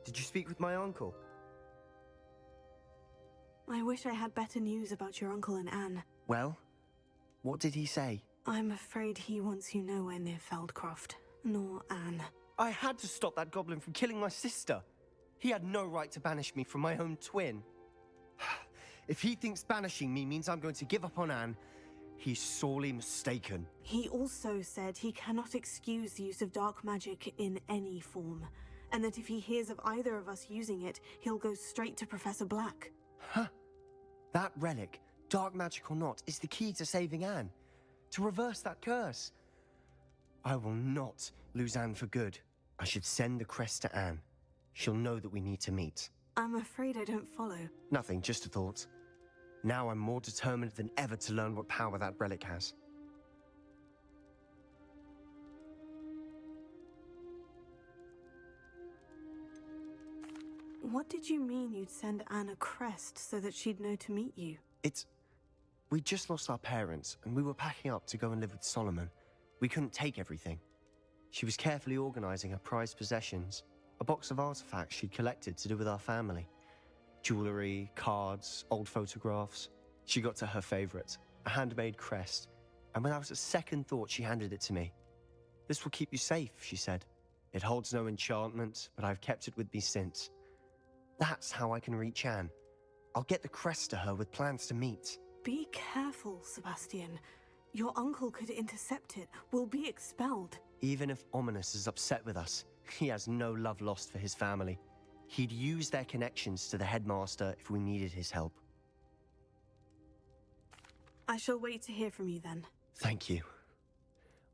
Did you speak with my uncle? I wish I had better news about your uncle and Anne. Well, what did he say? I'm afraid he wants you nowhere near Feldcroft, nor Anne. I had to stop that goblin from killing my sister. He had no right to banish me from my own twin. If he thinks banishing me means I'm going to give up on Anne, he's sorely mistaken. He also said he cannot excuse the use of dark magic in any form, and that if he hears of either of us using it, he'll go straight to Professor Black. Huh? That relic, dark magic or not, is the key to saving Anne. To reverse that curse. I will not lose Anne for good. I should send the crest to Anne. She'll know that we need to meet. I'm afraid I don't follow. Nothing, just a thought. Now I'm more determined than ever to learn what power that relic has. What did you mean you'd send Anne a crest so that she'd know to meet you? We just lost our parents, and we were packing up to go and live with Solomon. We couldn't take everything. She was carefully organizing her prized possessions, a box of artifacts she'd collected to do with our family. Jewelry, cards, old photographs. She got to her favorite, a handmade crest, and without a second thought, she handed it to me. "This will keep you safe," she said. "It holds no enchantment, but I've kept it with me since. That's how I can reach Anne. I'll get the crest to her with plans to meet." Be careful, Sebastian. Your uncle could intercept it. We'll be expelled. Even if Ominous is upset with us, he has no love lost for his family. He'd use their connections to the headmaster if we needed his help. I shall wait to hear from you then. Thank you.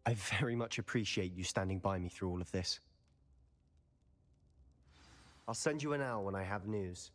I very much appreciate you standing by me through all of this. I'll send you an owl when I have news.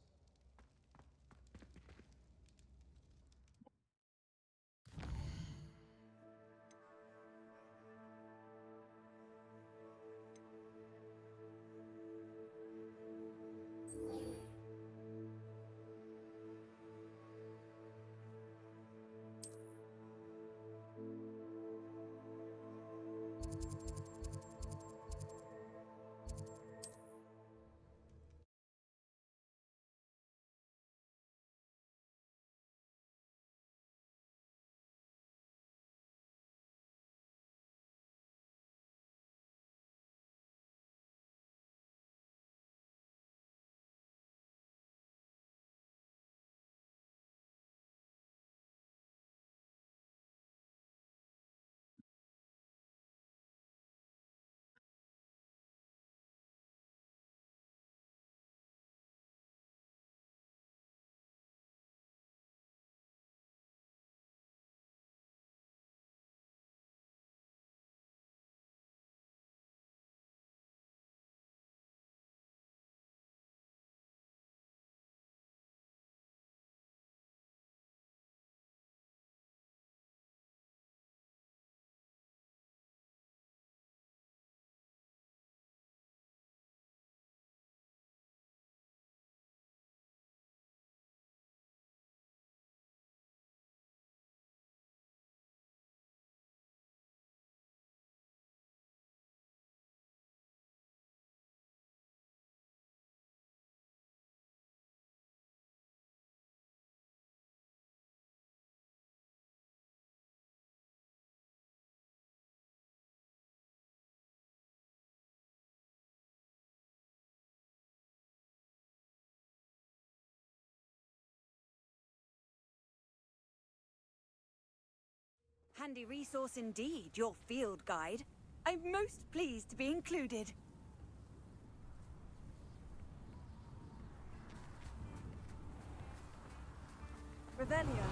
Handy resource indeed, your field guide. I'm most pleased to be included. Revelio.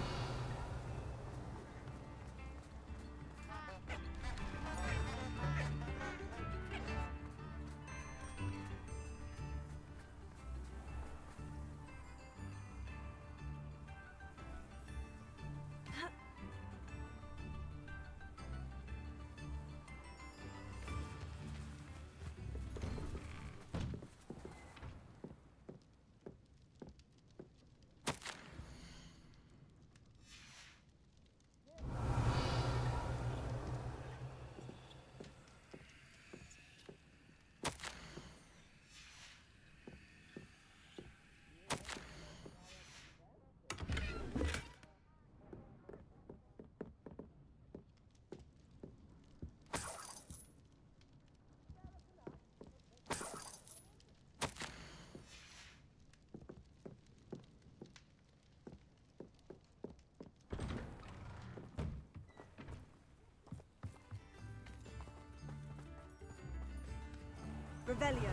Revelio.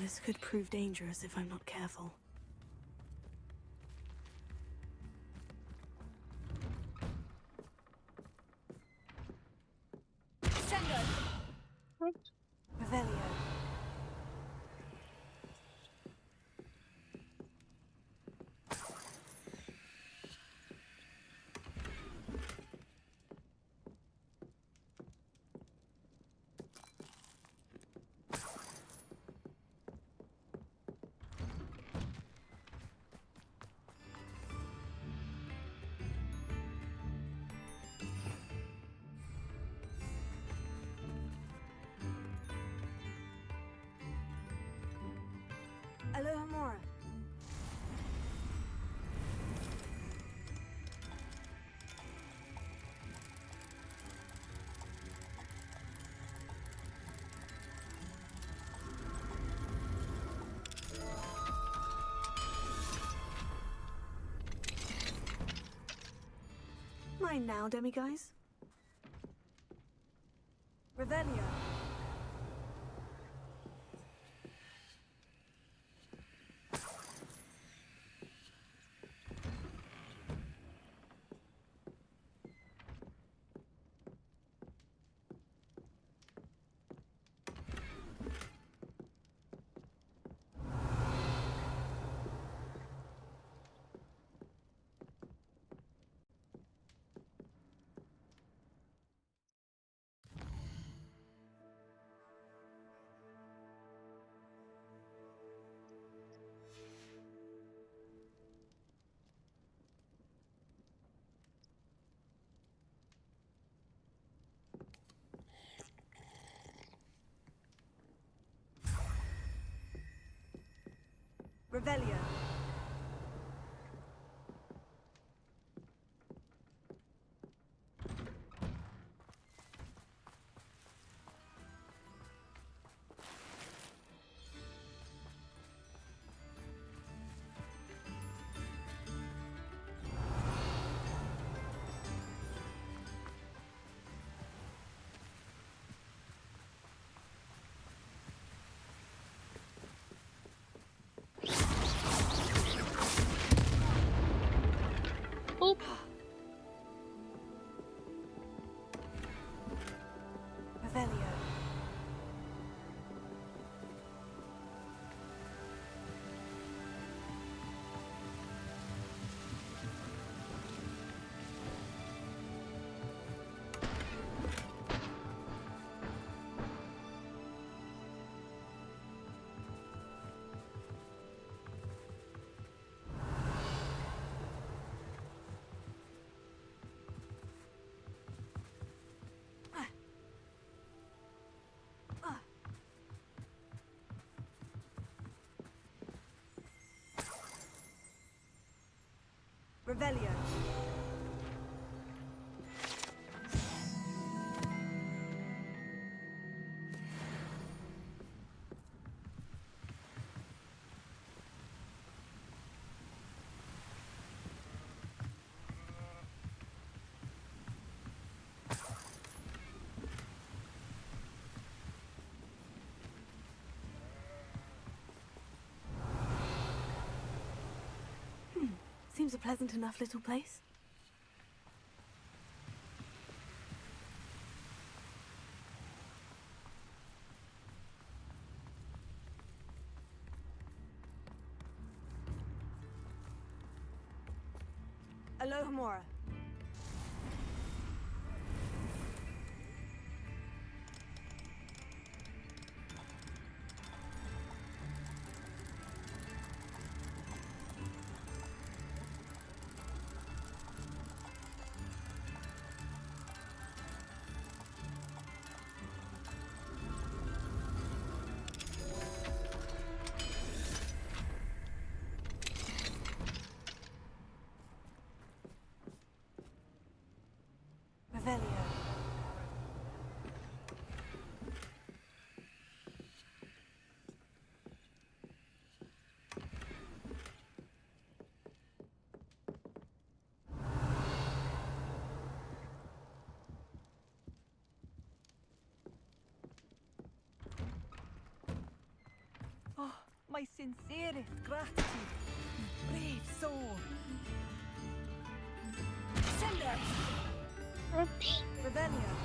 This could prove dangerous if I'm not careful. Revelio. Alohomora. mind now, demiguise? Revelio. Revelio. Oop. Revelio. Revelio. Seems a pleasant enough little place. Alohomora. Revelio. Oh, my sincerest gratitude. Brave soul. Cinder! Revelio.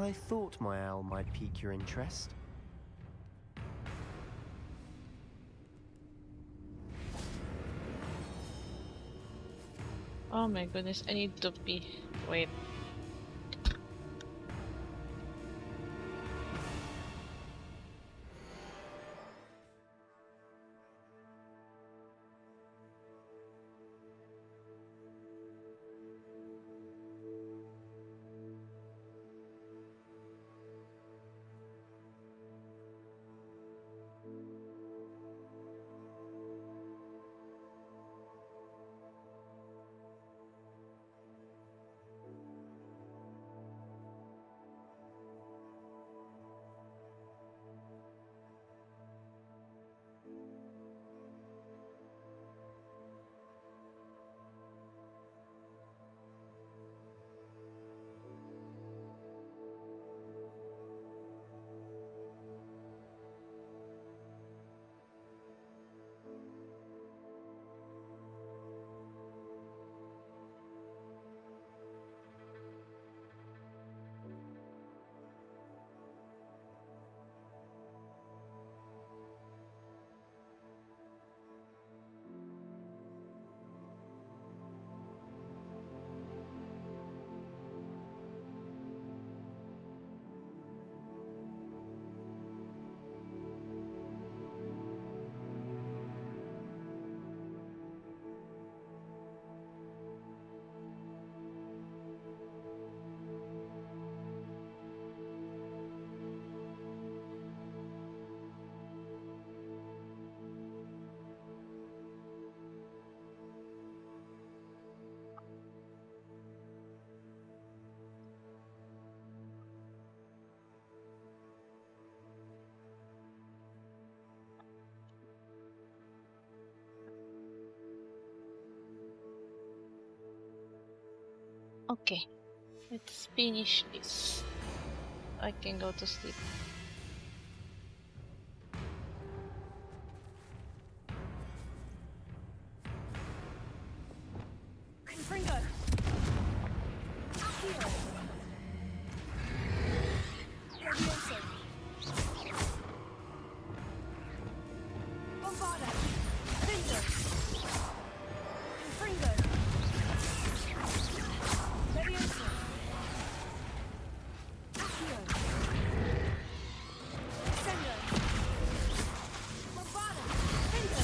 I thought my owl might pique your interest. Oh my goodness, I need to pee. Wait. Okay, let's finish this. I can go to sleep. Confringo! Accio! Levioso! Bombarda! Pinto! Confringo! Levioso! Accio! Sendo! Bombarda! Pinto!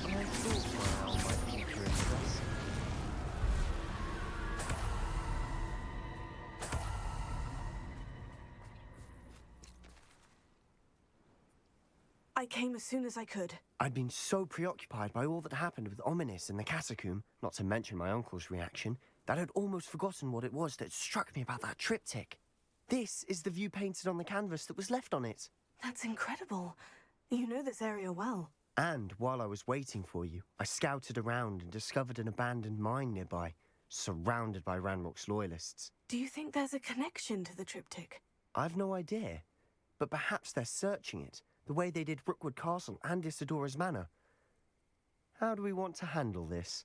I thought my owl might pique your interest. I came as soon as I could. I'd been so preoccupied by all that happened with Ominis in the catacomb, not to mention my uncle's reaction, that I'd almost forgotten what it was that struck me about that triptych. This is the view painted on the canvas that was left on it. That's incredible. You know this area well. And while I was waiting for you, I scouted around and discovered an abandoned mine nearby, surrounded by Ranrock's loyalists. Do you think there's a connection to the triptych? I've no idea, but perhaps they're searching it, the way they did Rookwood Castle and Isidora's Manor. How do we want to handle this?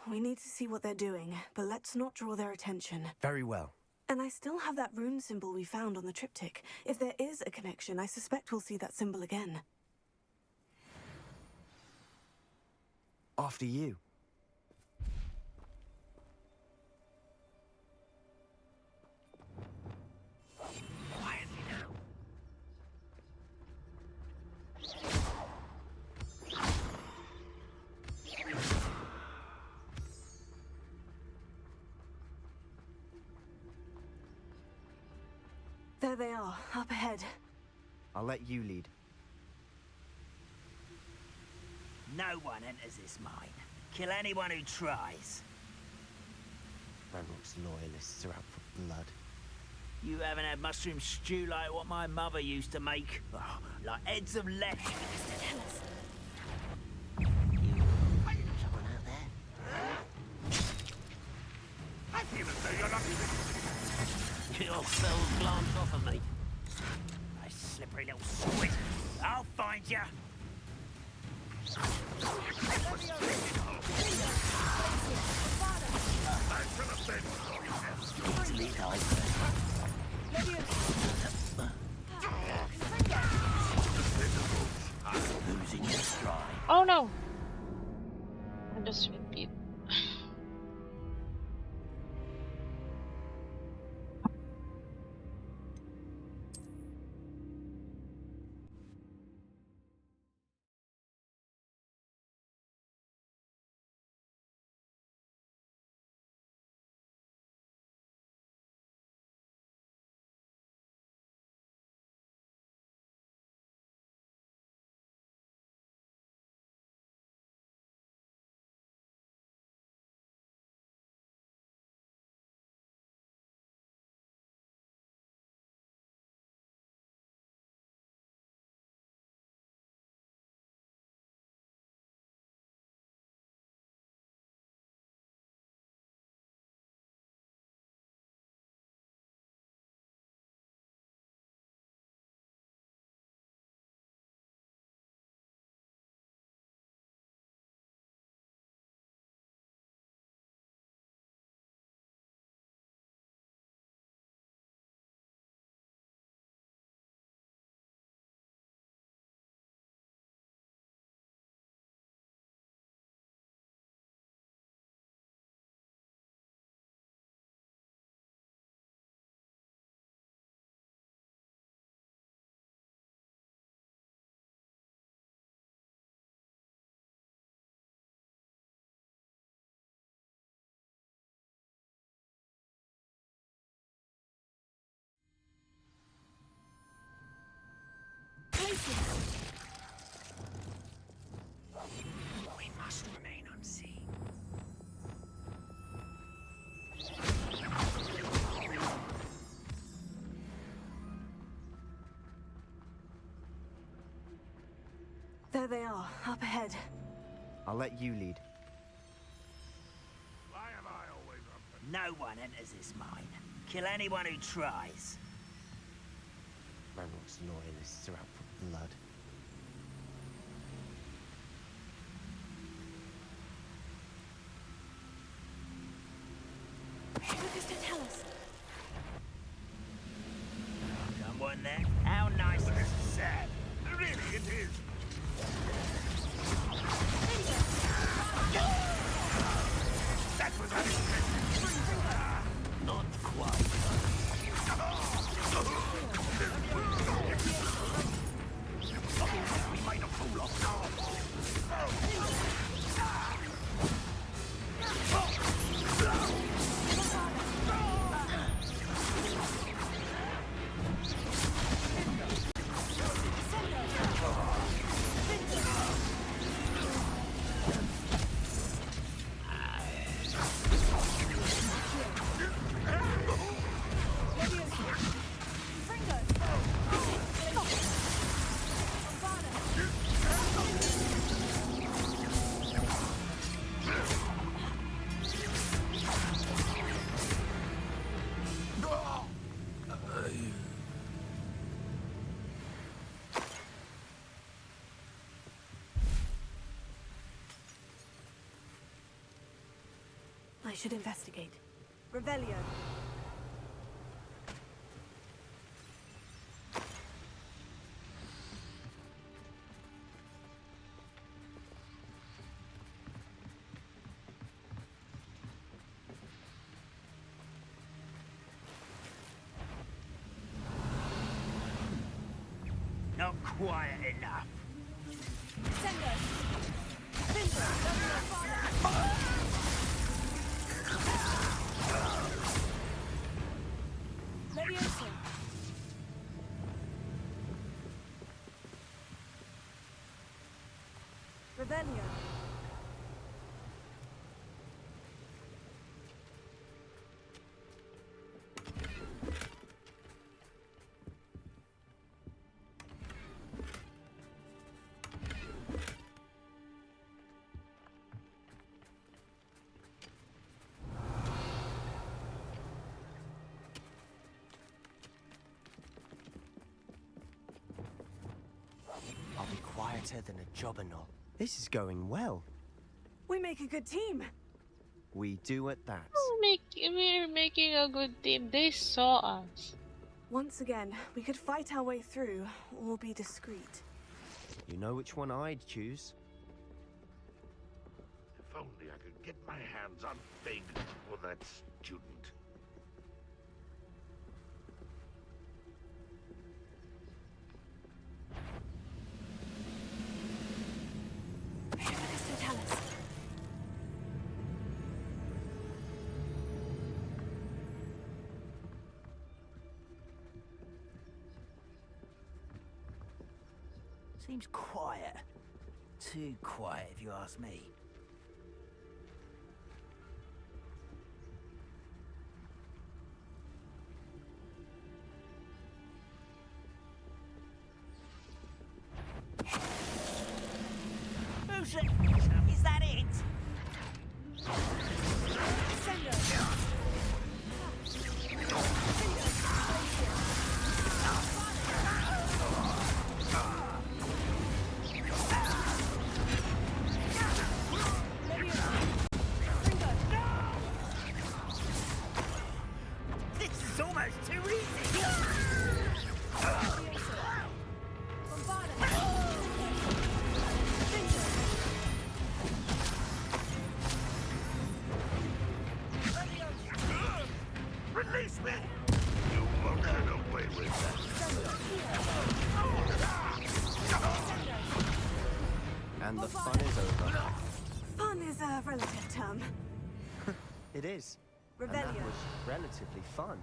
We need to see what they're doing, but let's not draw their attention. Very well. And I still have that rune symbol we found on the triptych. If there is a connection, I suspect we'll see that symbol again. After you. Quietly now. There they are, up ahead. I'll let you lead. No one enters this mine. Kill anyone who tries. Ranrock's loyalists are out for blood. You haven't had mushroom stew like what my mother used to make. Oh, like heads of lettuce. Tell us. Someone out there? I feel as though you're not Your cells glance off of me. A slippery little squid. I'll find you. Levioso! Pinto! Oh no! I just repeat. We must remain unseen. There they are, up ahead. I'll let you lead. Why am I always up? No one enters this mine. Kill anyone who tries. Ranrock's loyalists are out for blood. What does that tell us? Someone there? How nice of This is sad. Really, it is. That was unexpected. Not quite. We made a fool of I should investigate. Revelio. Not quiet enough. Leviosa. Revelio. I'll be quieter than a jobberknoll. This is going well. We make a good team. We do at that. We're making a good team. They saw us. Once again, we could fight our way through or be discreet. You know which one I'd choose? only I could get my hands on Fig or that student. Mr. Tallis. Seems quiet. Too quiet, if you ask me. Who's it? Is that it? This is almost too easy. Release me! You won't get away with that. And the fun is over. Fun is a relative term. It is. And that Revelio. was relatively fun.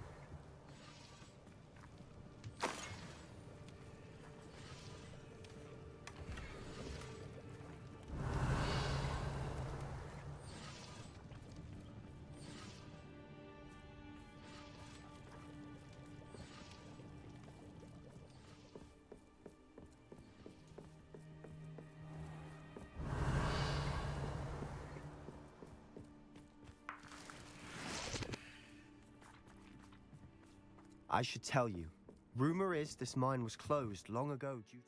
I should tell you. Rumor is this mine was closed long ago due to...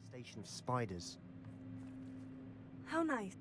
Station of spiders. How nice.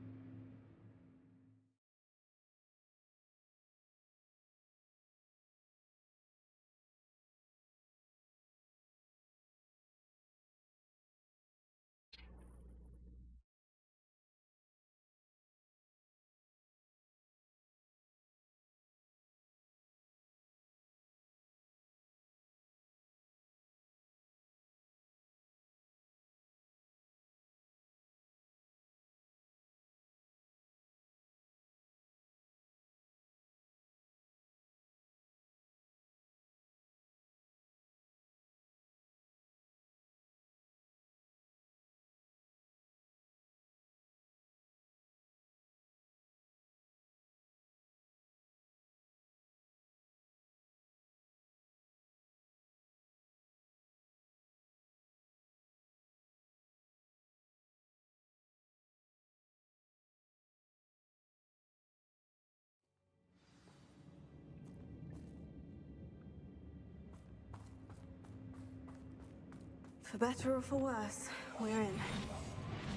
For better or for worse, we're in.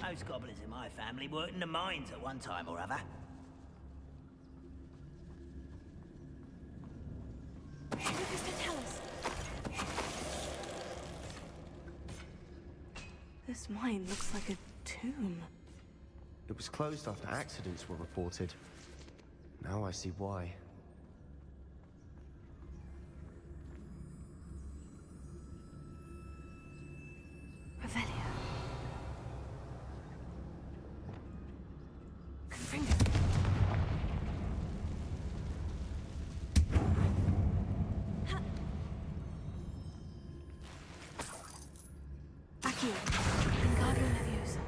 Most goblins in my family worked in the mines at one time or other. Mr. Tallis. This mine looks like a tomb. It was closed after accidents were reported. Now I see why. Revelio. Confringo. Accio. Wingardium Leviosa.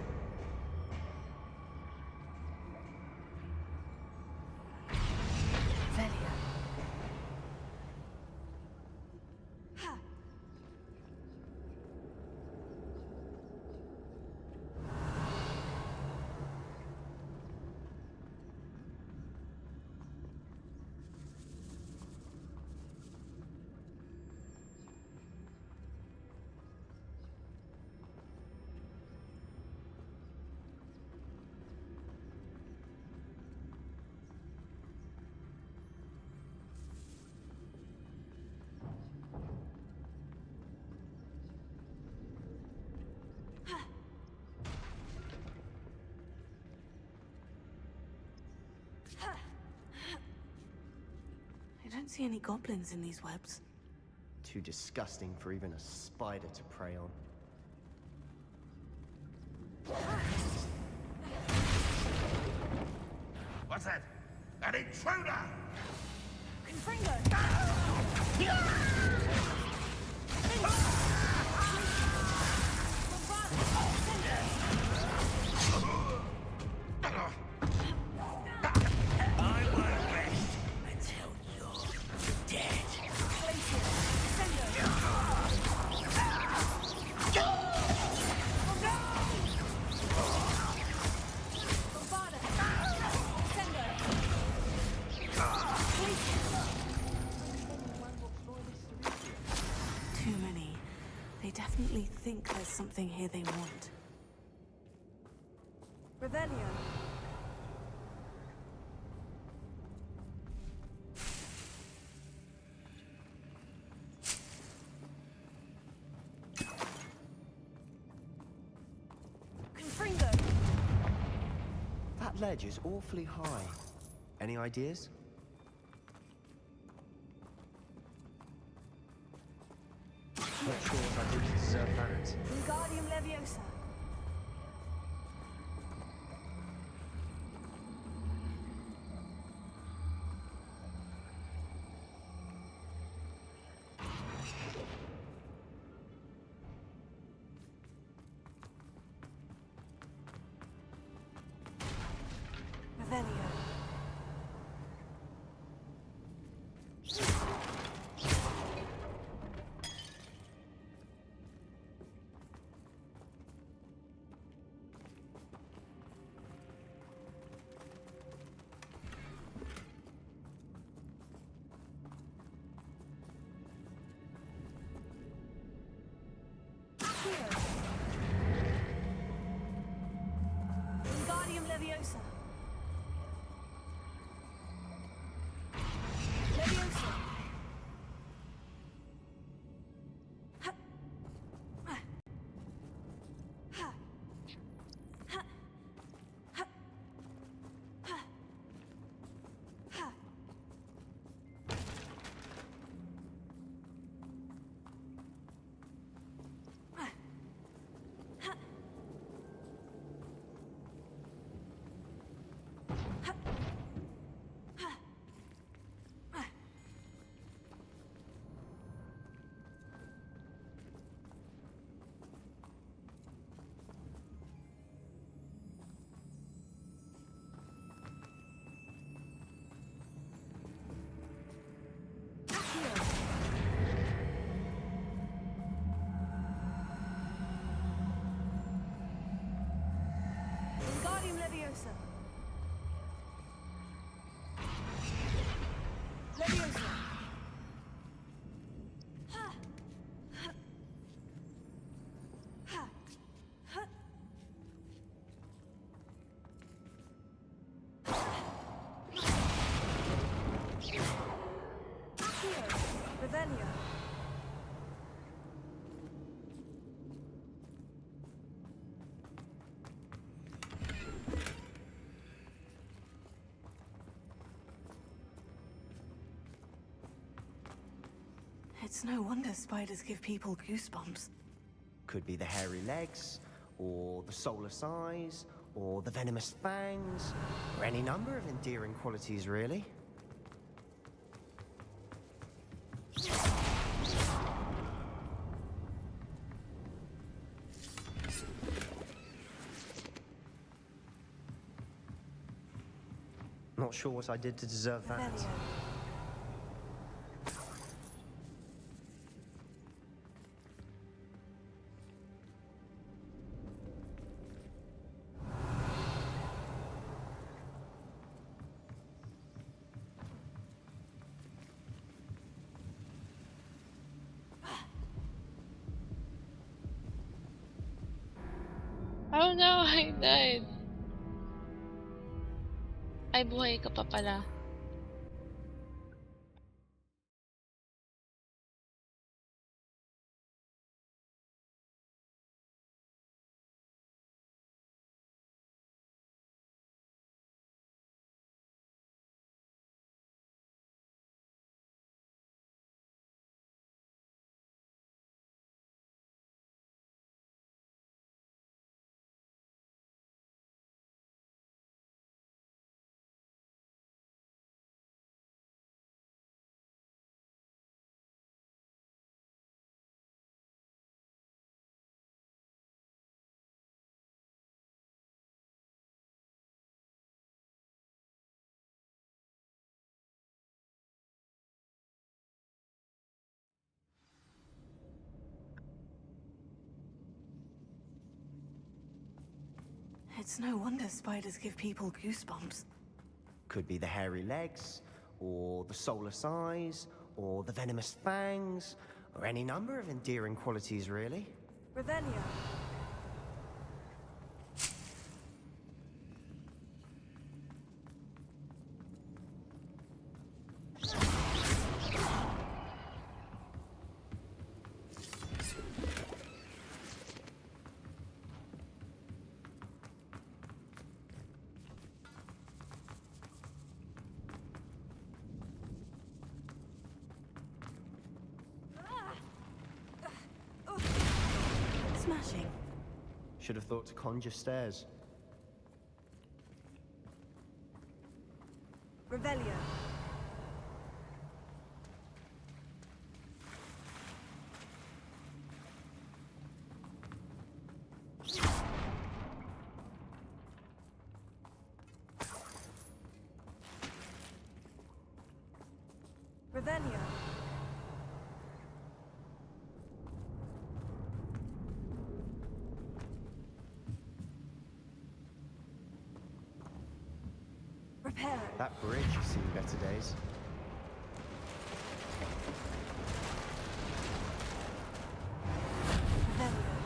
don't see any goblins in these webs. Too disgusting for even a spider to prey on. What's that? An intruder! I won't rest until you're dead. Too many. They definitely think there's something here they want. Revelio. That ledge is awfully high. Any ideas? Not sure what I did to deserve that. Wingardium Leviosa. Revelio. Wingardium Leviosa. Leviosa. Ha. Ha. Ha. Ha. Ha. Ha. Ha. Wingardium Leviosa. Leviosa. Ha. Ha. Ha. Ha. Accio. Revelio. It's no wonder spiders give people goosebumps. Could be the hairy legs, or the soulless eyes, or the venomous fangs, or any number of endearing qualities, really. Not sure what I did to deserve that. Revelio. Oh no, I died. Ay, buhay ka pa pala. It's no wonder spiders give people goosebumps. Could be the hairy legs, or the soulless eyes, or the venomous fangs, or any number of endearing qualities, really. Revelio. Smashing. Should have thought to conjure stairs. Revelio. Revelio. Repair it. That bridge has seen better days. Revelio.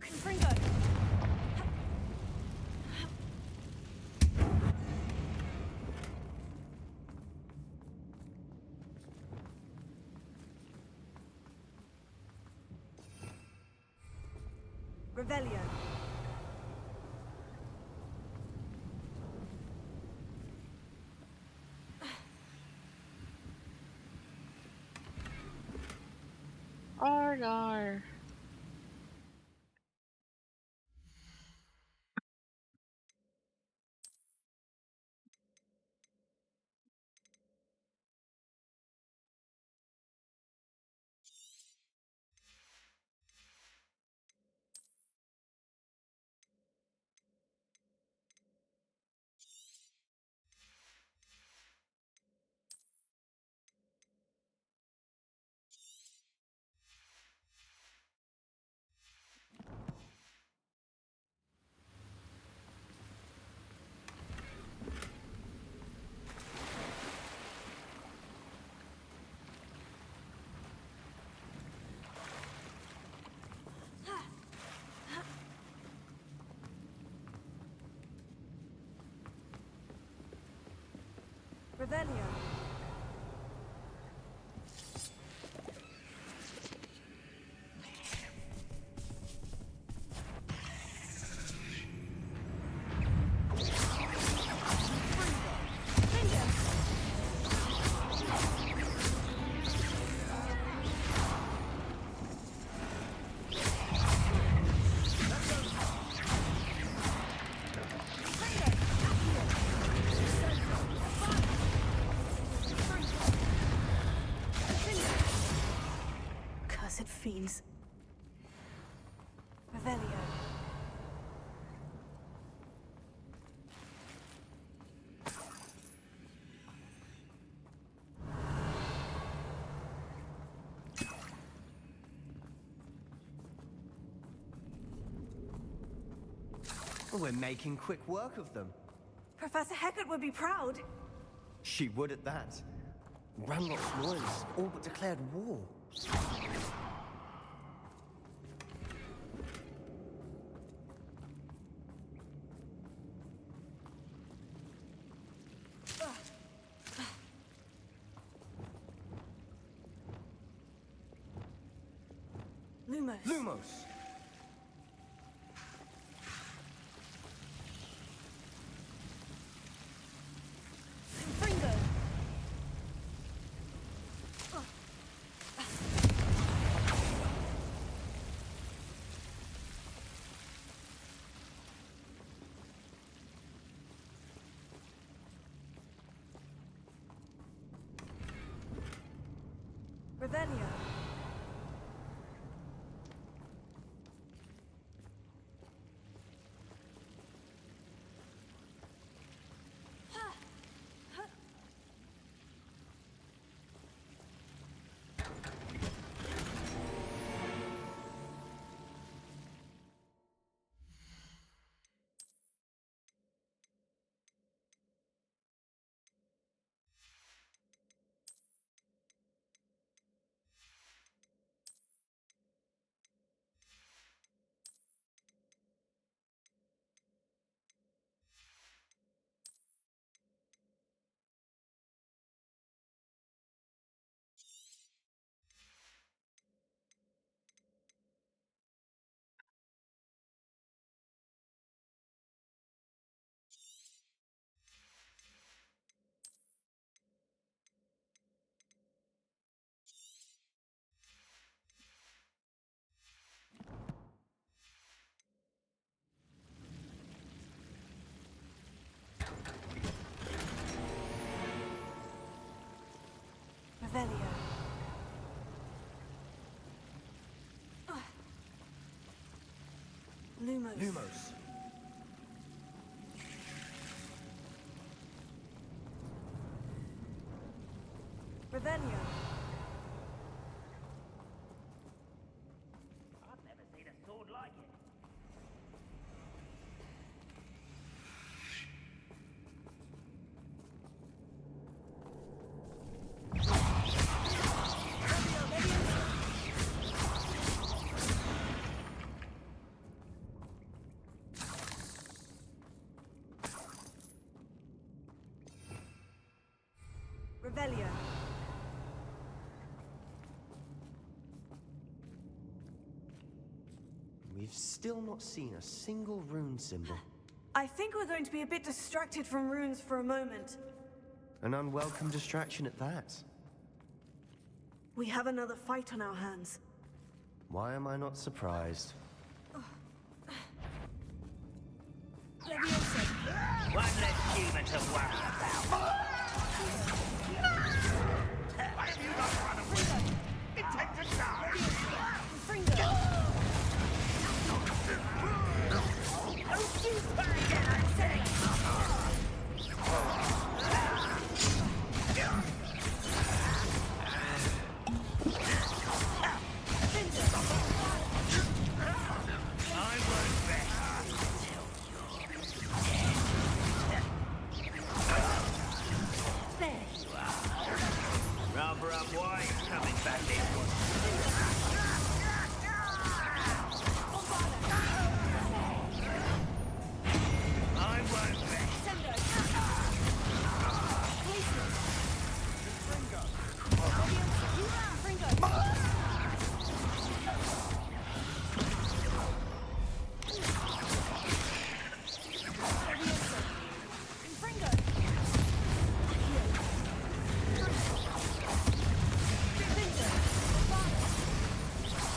Confringo. Revelio. Argar. Revelio. Cursed fiends. Revelio. We're making quick work of them. Professor Hecat would be proud. She would at that. Ranrock's loyalists all but declared war. Lumos. Lumos! Confringo. Revelio. Revelio. Lumos. Lumos. Revelio. I've never seen a sword like it. Revelio. We've still not seen a single rune symbol. I think we're going to be a bit distracted from runes for a moment. An unwelcome distraction at that. We have another fight on our hands. Why am I not surprised? Leviosa. One less human to worry about. Why have you not run away? Intend to die! Fringo. Rubber up wise coming back this one. I won't bet.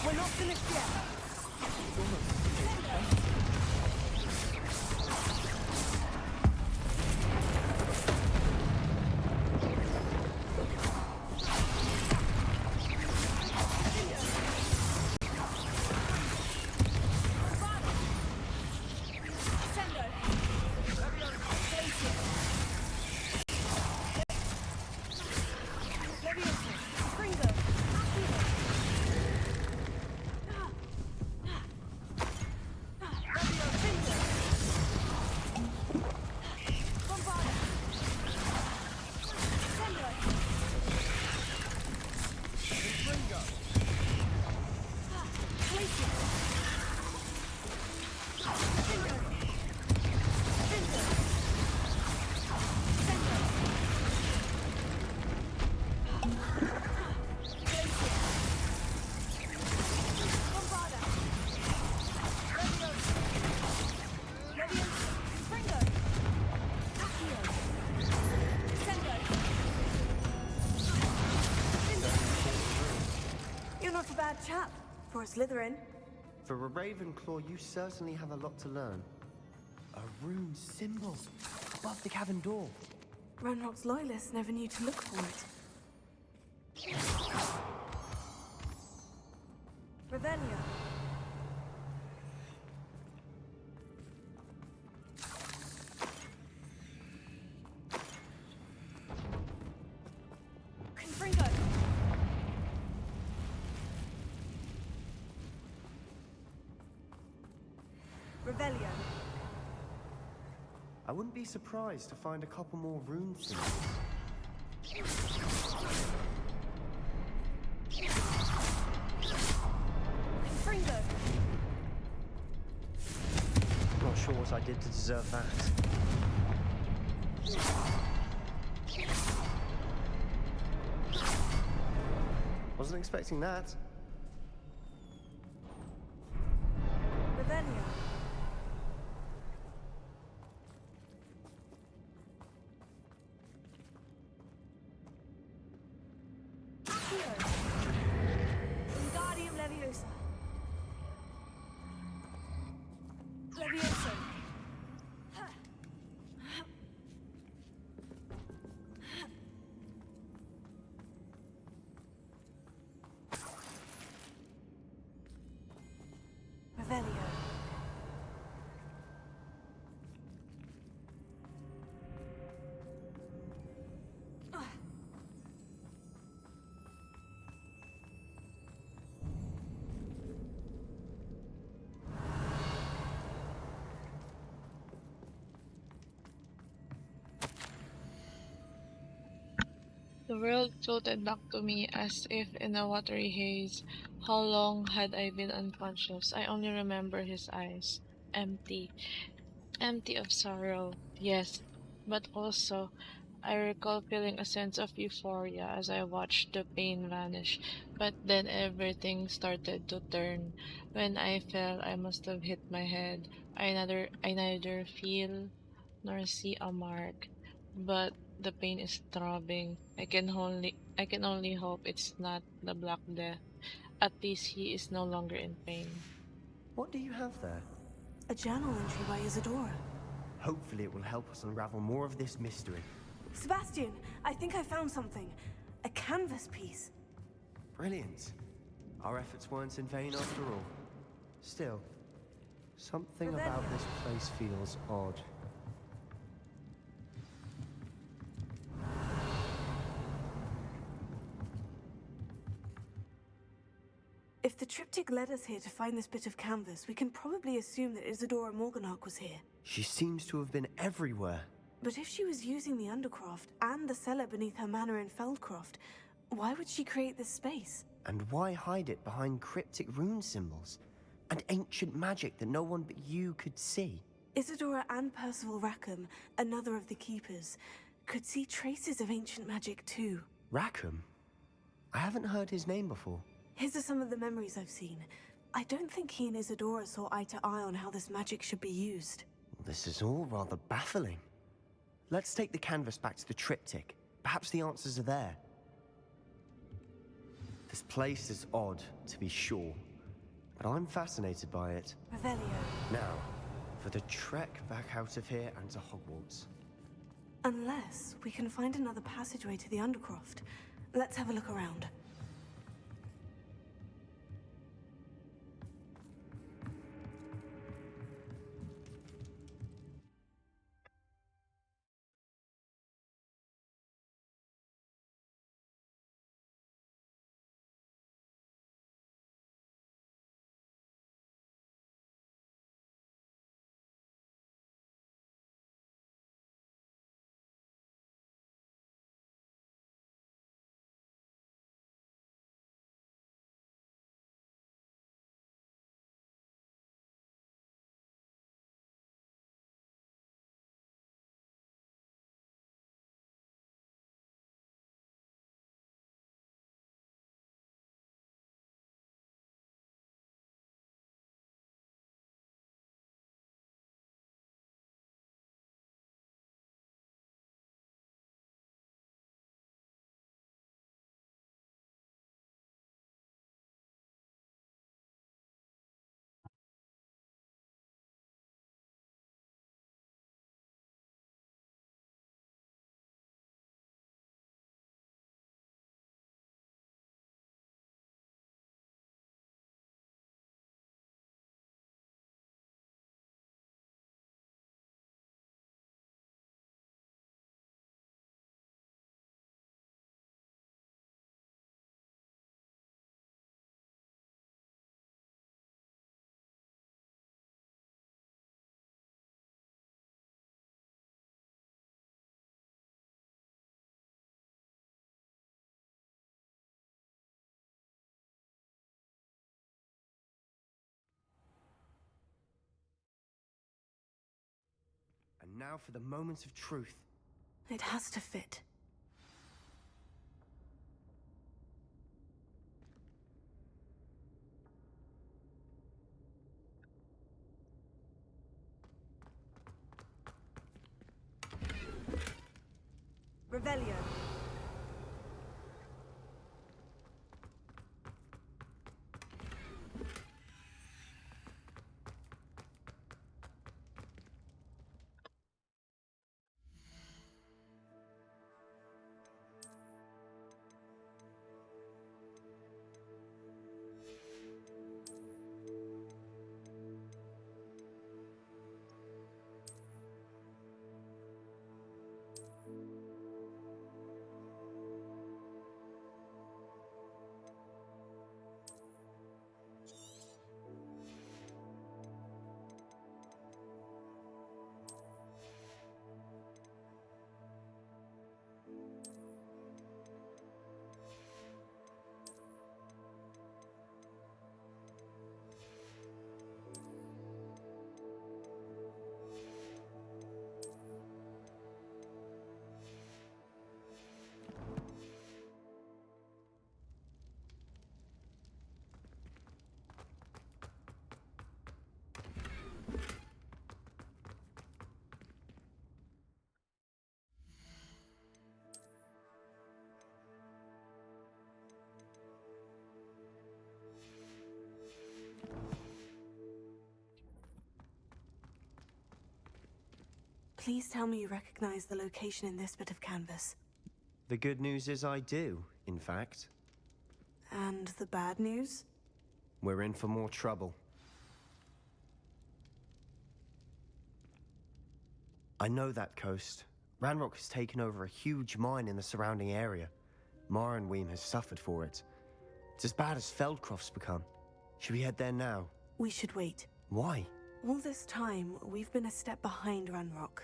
We're not finished yet. You're not a bad chap for a Slytherin. For a Ravenclaw, you certainly have a lot to learn. A rune symbol above the cavern door. Ranrock's loyalists never knew to look for it. Revelio. Confringo. Revelio. I wouldn't be surprised to find a couple more rune symbols. Confringo. Not sure what I did to deserve that. Wasn't expecting that. Revelio. Wingardium Leviosa. Leviosa. The world floated back to me as if in a watery haze. How long had I been unconscious? I only remember his eyes. Empty. Empty of sorrow, yes, but also I recall feeling a sense of euphoria as I watched the pain vanish. But then everything started to turn. When I fell, I must have hit my head. I neither feel nor see a mark, but the pain is throbbing. I can only hope it's not the Black Death. At least he is no longer in pain. What do you have there? A journal entry by Isadora. Hopefully it will help us unravel more of this mystery. Sebastian, I think I found something. A canvas piece. Brilliant. Our efforts weren't in vain after all. Still, something about this place feels odd. If the triptych led us here to find this bit of canvas, we can probably assume that Isadora Morganach was here. She seems to have been everywhere. But if she was using the Undercroft and the cellar beneath her manor in Feldcroft, why would she create this space? And why hide it behind cryptic rune symbols? And ancient magic that no one but you could see? Isadora and Percival Rackham, another of the Keepers, could see traces of ancient magic too. Rackham? I haven't heard his name before. His are some of the memories I've seen. I don't think he and Isadora saw eye to eye on how this magic should be used. This is all rather baffling. Let's take the canvas back to the triptych. Perhaps the answers are there. This place is odd, to be sure, but I'm fascinated by it. Revelio. Now, for the trek back out of here and to Hogwarts. Unless we can find another passageway to the Undercroft. Let's have a look around. And now for the moment of truth. It has to fit. Revelio. Please tell me you recognize the location in this bit of canvas. The good news is I do, in fact. And the bad news? We're in for more trouble. I know that coast. Ranrock has taken over a huge mine in the surrounding area. Marenweem has suffered for it. It's as bad as Feldcroft's become. Should we head there now? We should wait. Why? All this time, we've been a step behind Ranrock.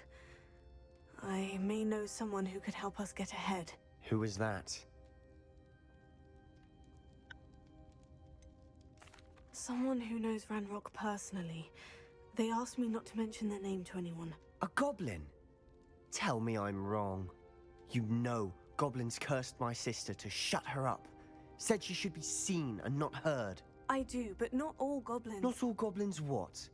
I may know someone who could help us get ahead. Who is that? Someone who knows Ranrock personally. They asked me not to mention their name to anyone. A goblin? Tell me I'm wrong. You know goblins cursed my sister to shut her up. Said she should be seen and not heard. I do, but not all goblins. Not all goblins what?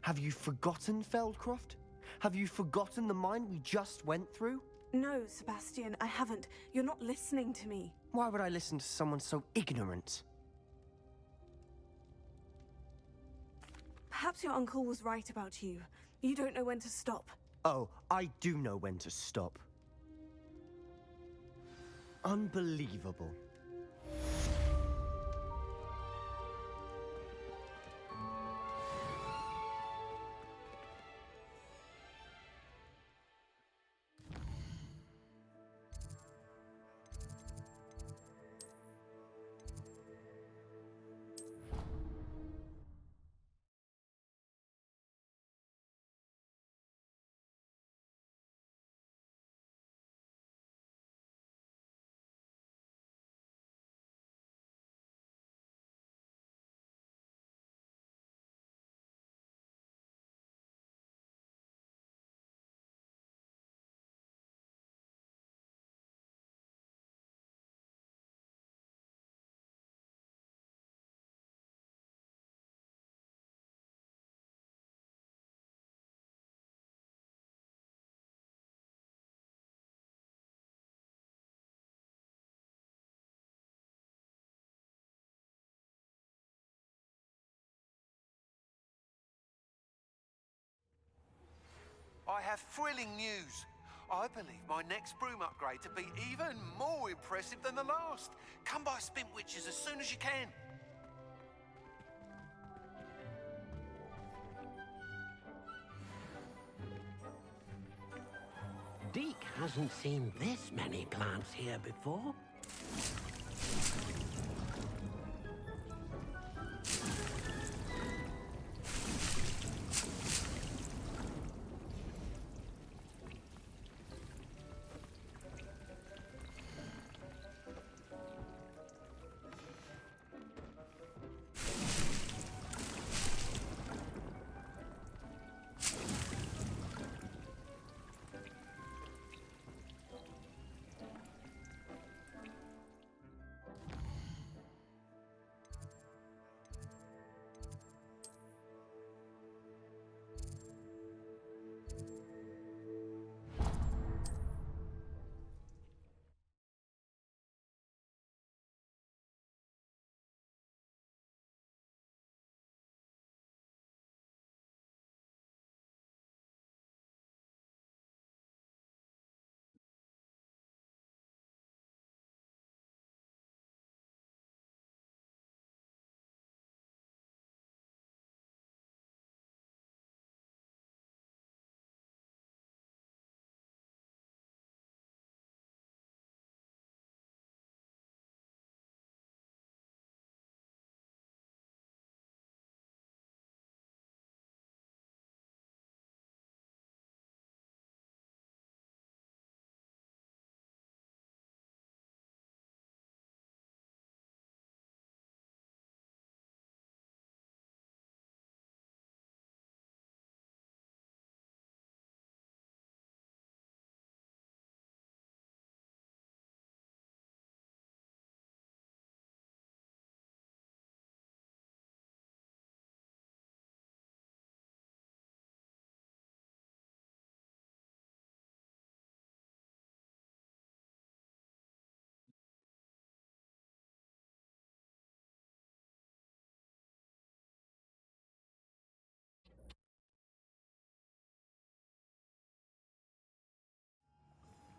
Have you forgotten Feldcroft? Have you forgotten the mine we just went through? No, Sebastian, I haven't. You're not listening to me. Why would I listen to someone so ignorant? Perhaps your uncle was right about you. You don't know when to stop. Oh, I do know when to stop. Unbelievable. I have thrilling news. I believe my next broom upgrade to be even more impressive than the last. Come by Spintwitches as soon as you can. Deke hasn't seen this many plants here before.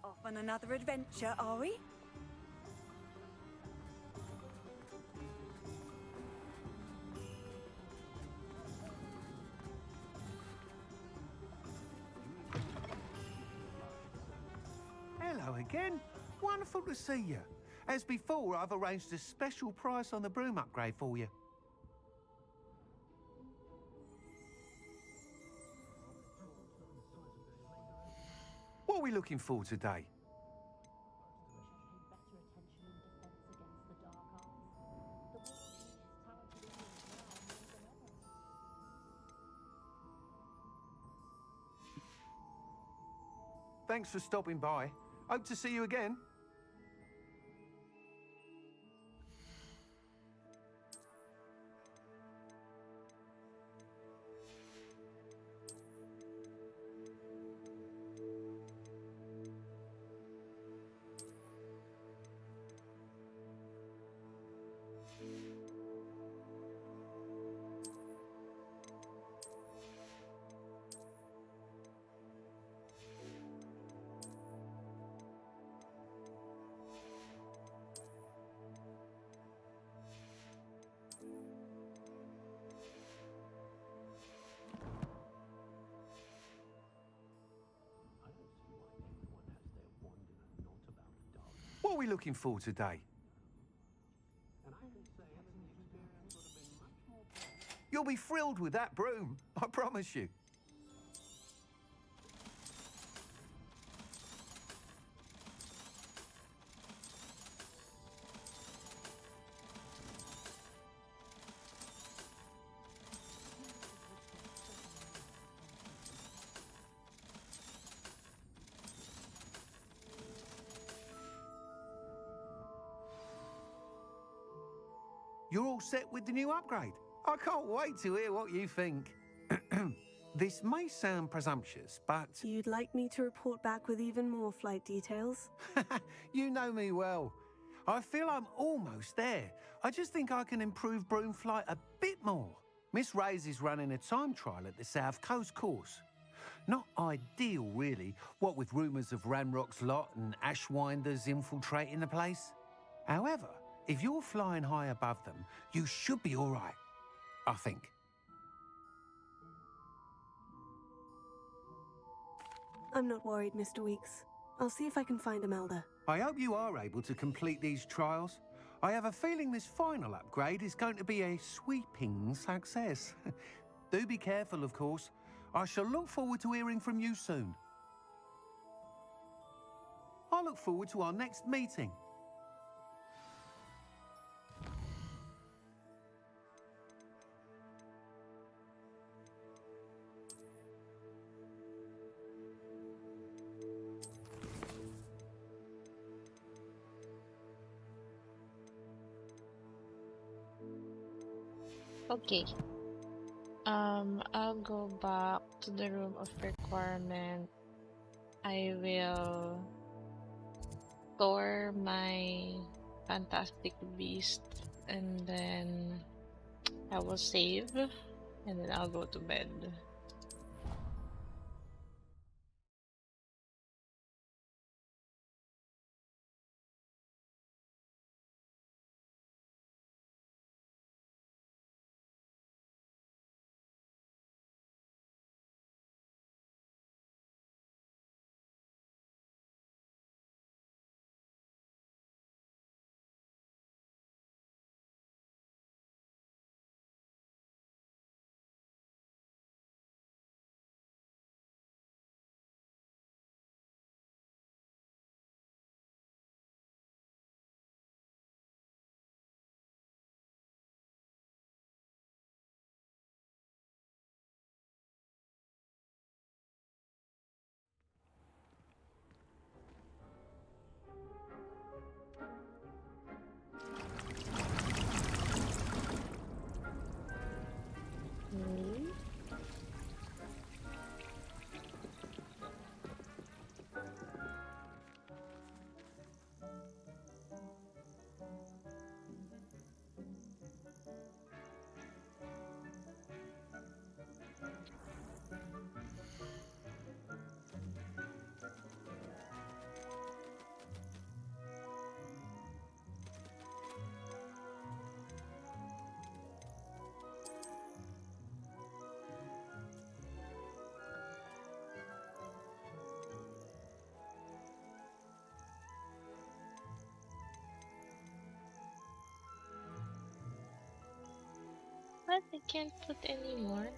Off on another adventure, are we? Hello again. Wonderful to see you. As before, I've arranged a special price on the broom upgrade for you. What are we looking for today? Thanks for stopping by. Hope to see you again. What are we looking for today? You'll be thrilled with that broom, I promise you. You're all set with the new upgrade. I can't wait to hear what you think. This may sound presumptuous, but... You'd like me to report back with even more flight details? You know me well. I feel I'm almost there. I just think I can improve broom flight a bit more. Miss Ray's is running a time trial at the South Coast course. Not ideal, really, what with rumours of Ranrock's lot and Ashwinders infiltrating the place. However, if you're flying high above them, you should be all right, I think. I'm not worried, Mr. Weeks. I'll see if I can find Imelda. I hope you are able to complete these trials. I have a feeling this final upgrade is going to be a sweeping success. Do be careful, of course. I shall look forward to hearing from you soon. I look forward to our next meeting. Okay. I'll go back to the room of requirement. I will store my fantastic beast and then I will save and then I'll go to bed. What? I can't put any more?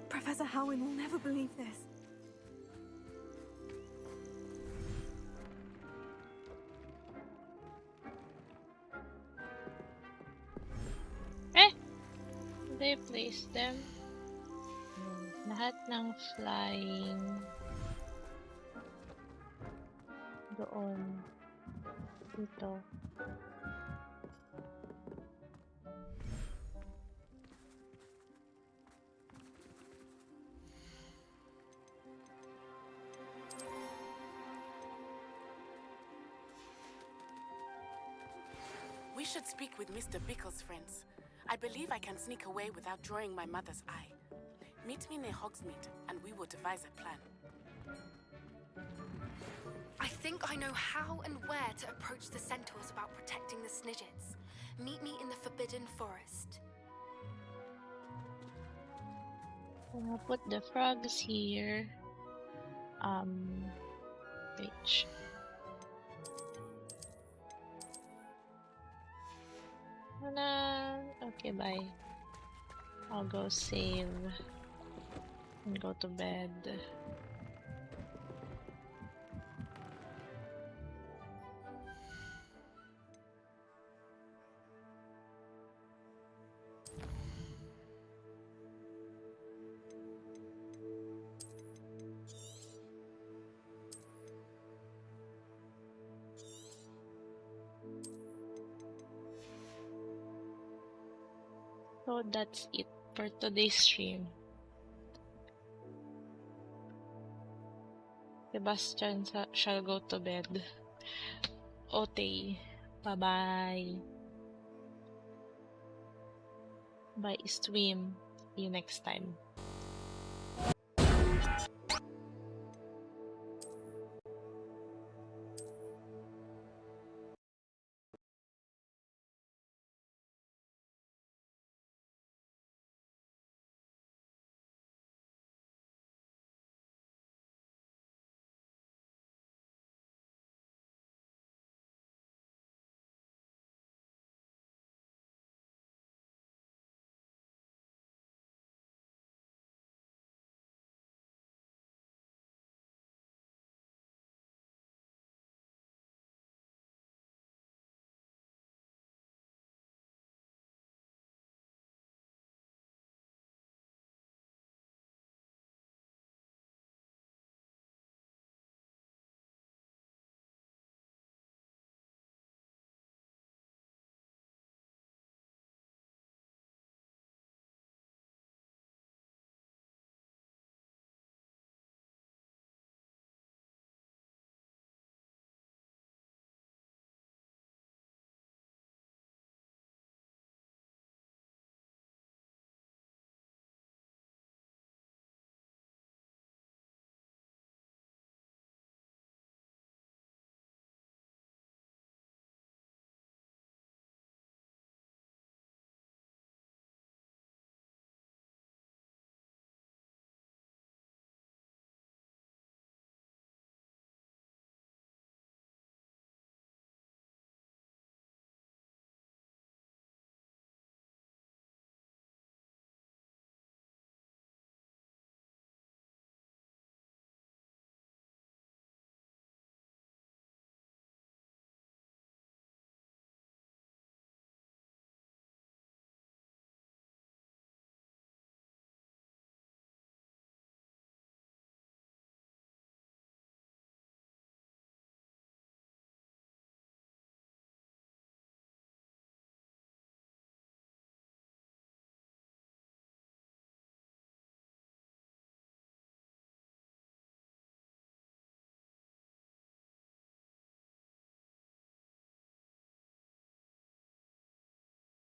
Professor Howin will never believe this. Eh! They place them. Lahat ng flying doon. Dito. We should speak with Mr. Bickle's friends. I believe I can sneak away without drawing my mother's eye. Meet me near Hogsmeade, and we will devise a plan. I think I know how and where to approach the centaurs about protecting the Snidgets. Meet me in the Forbidden Forest. I'll put the frogs here. Page. Okay, bye. I'll go save and go to bed. So that's it for today's stream. Sebastian shall go to bed. Ote. Bye-bye. Bye, stream. See you next time.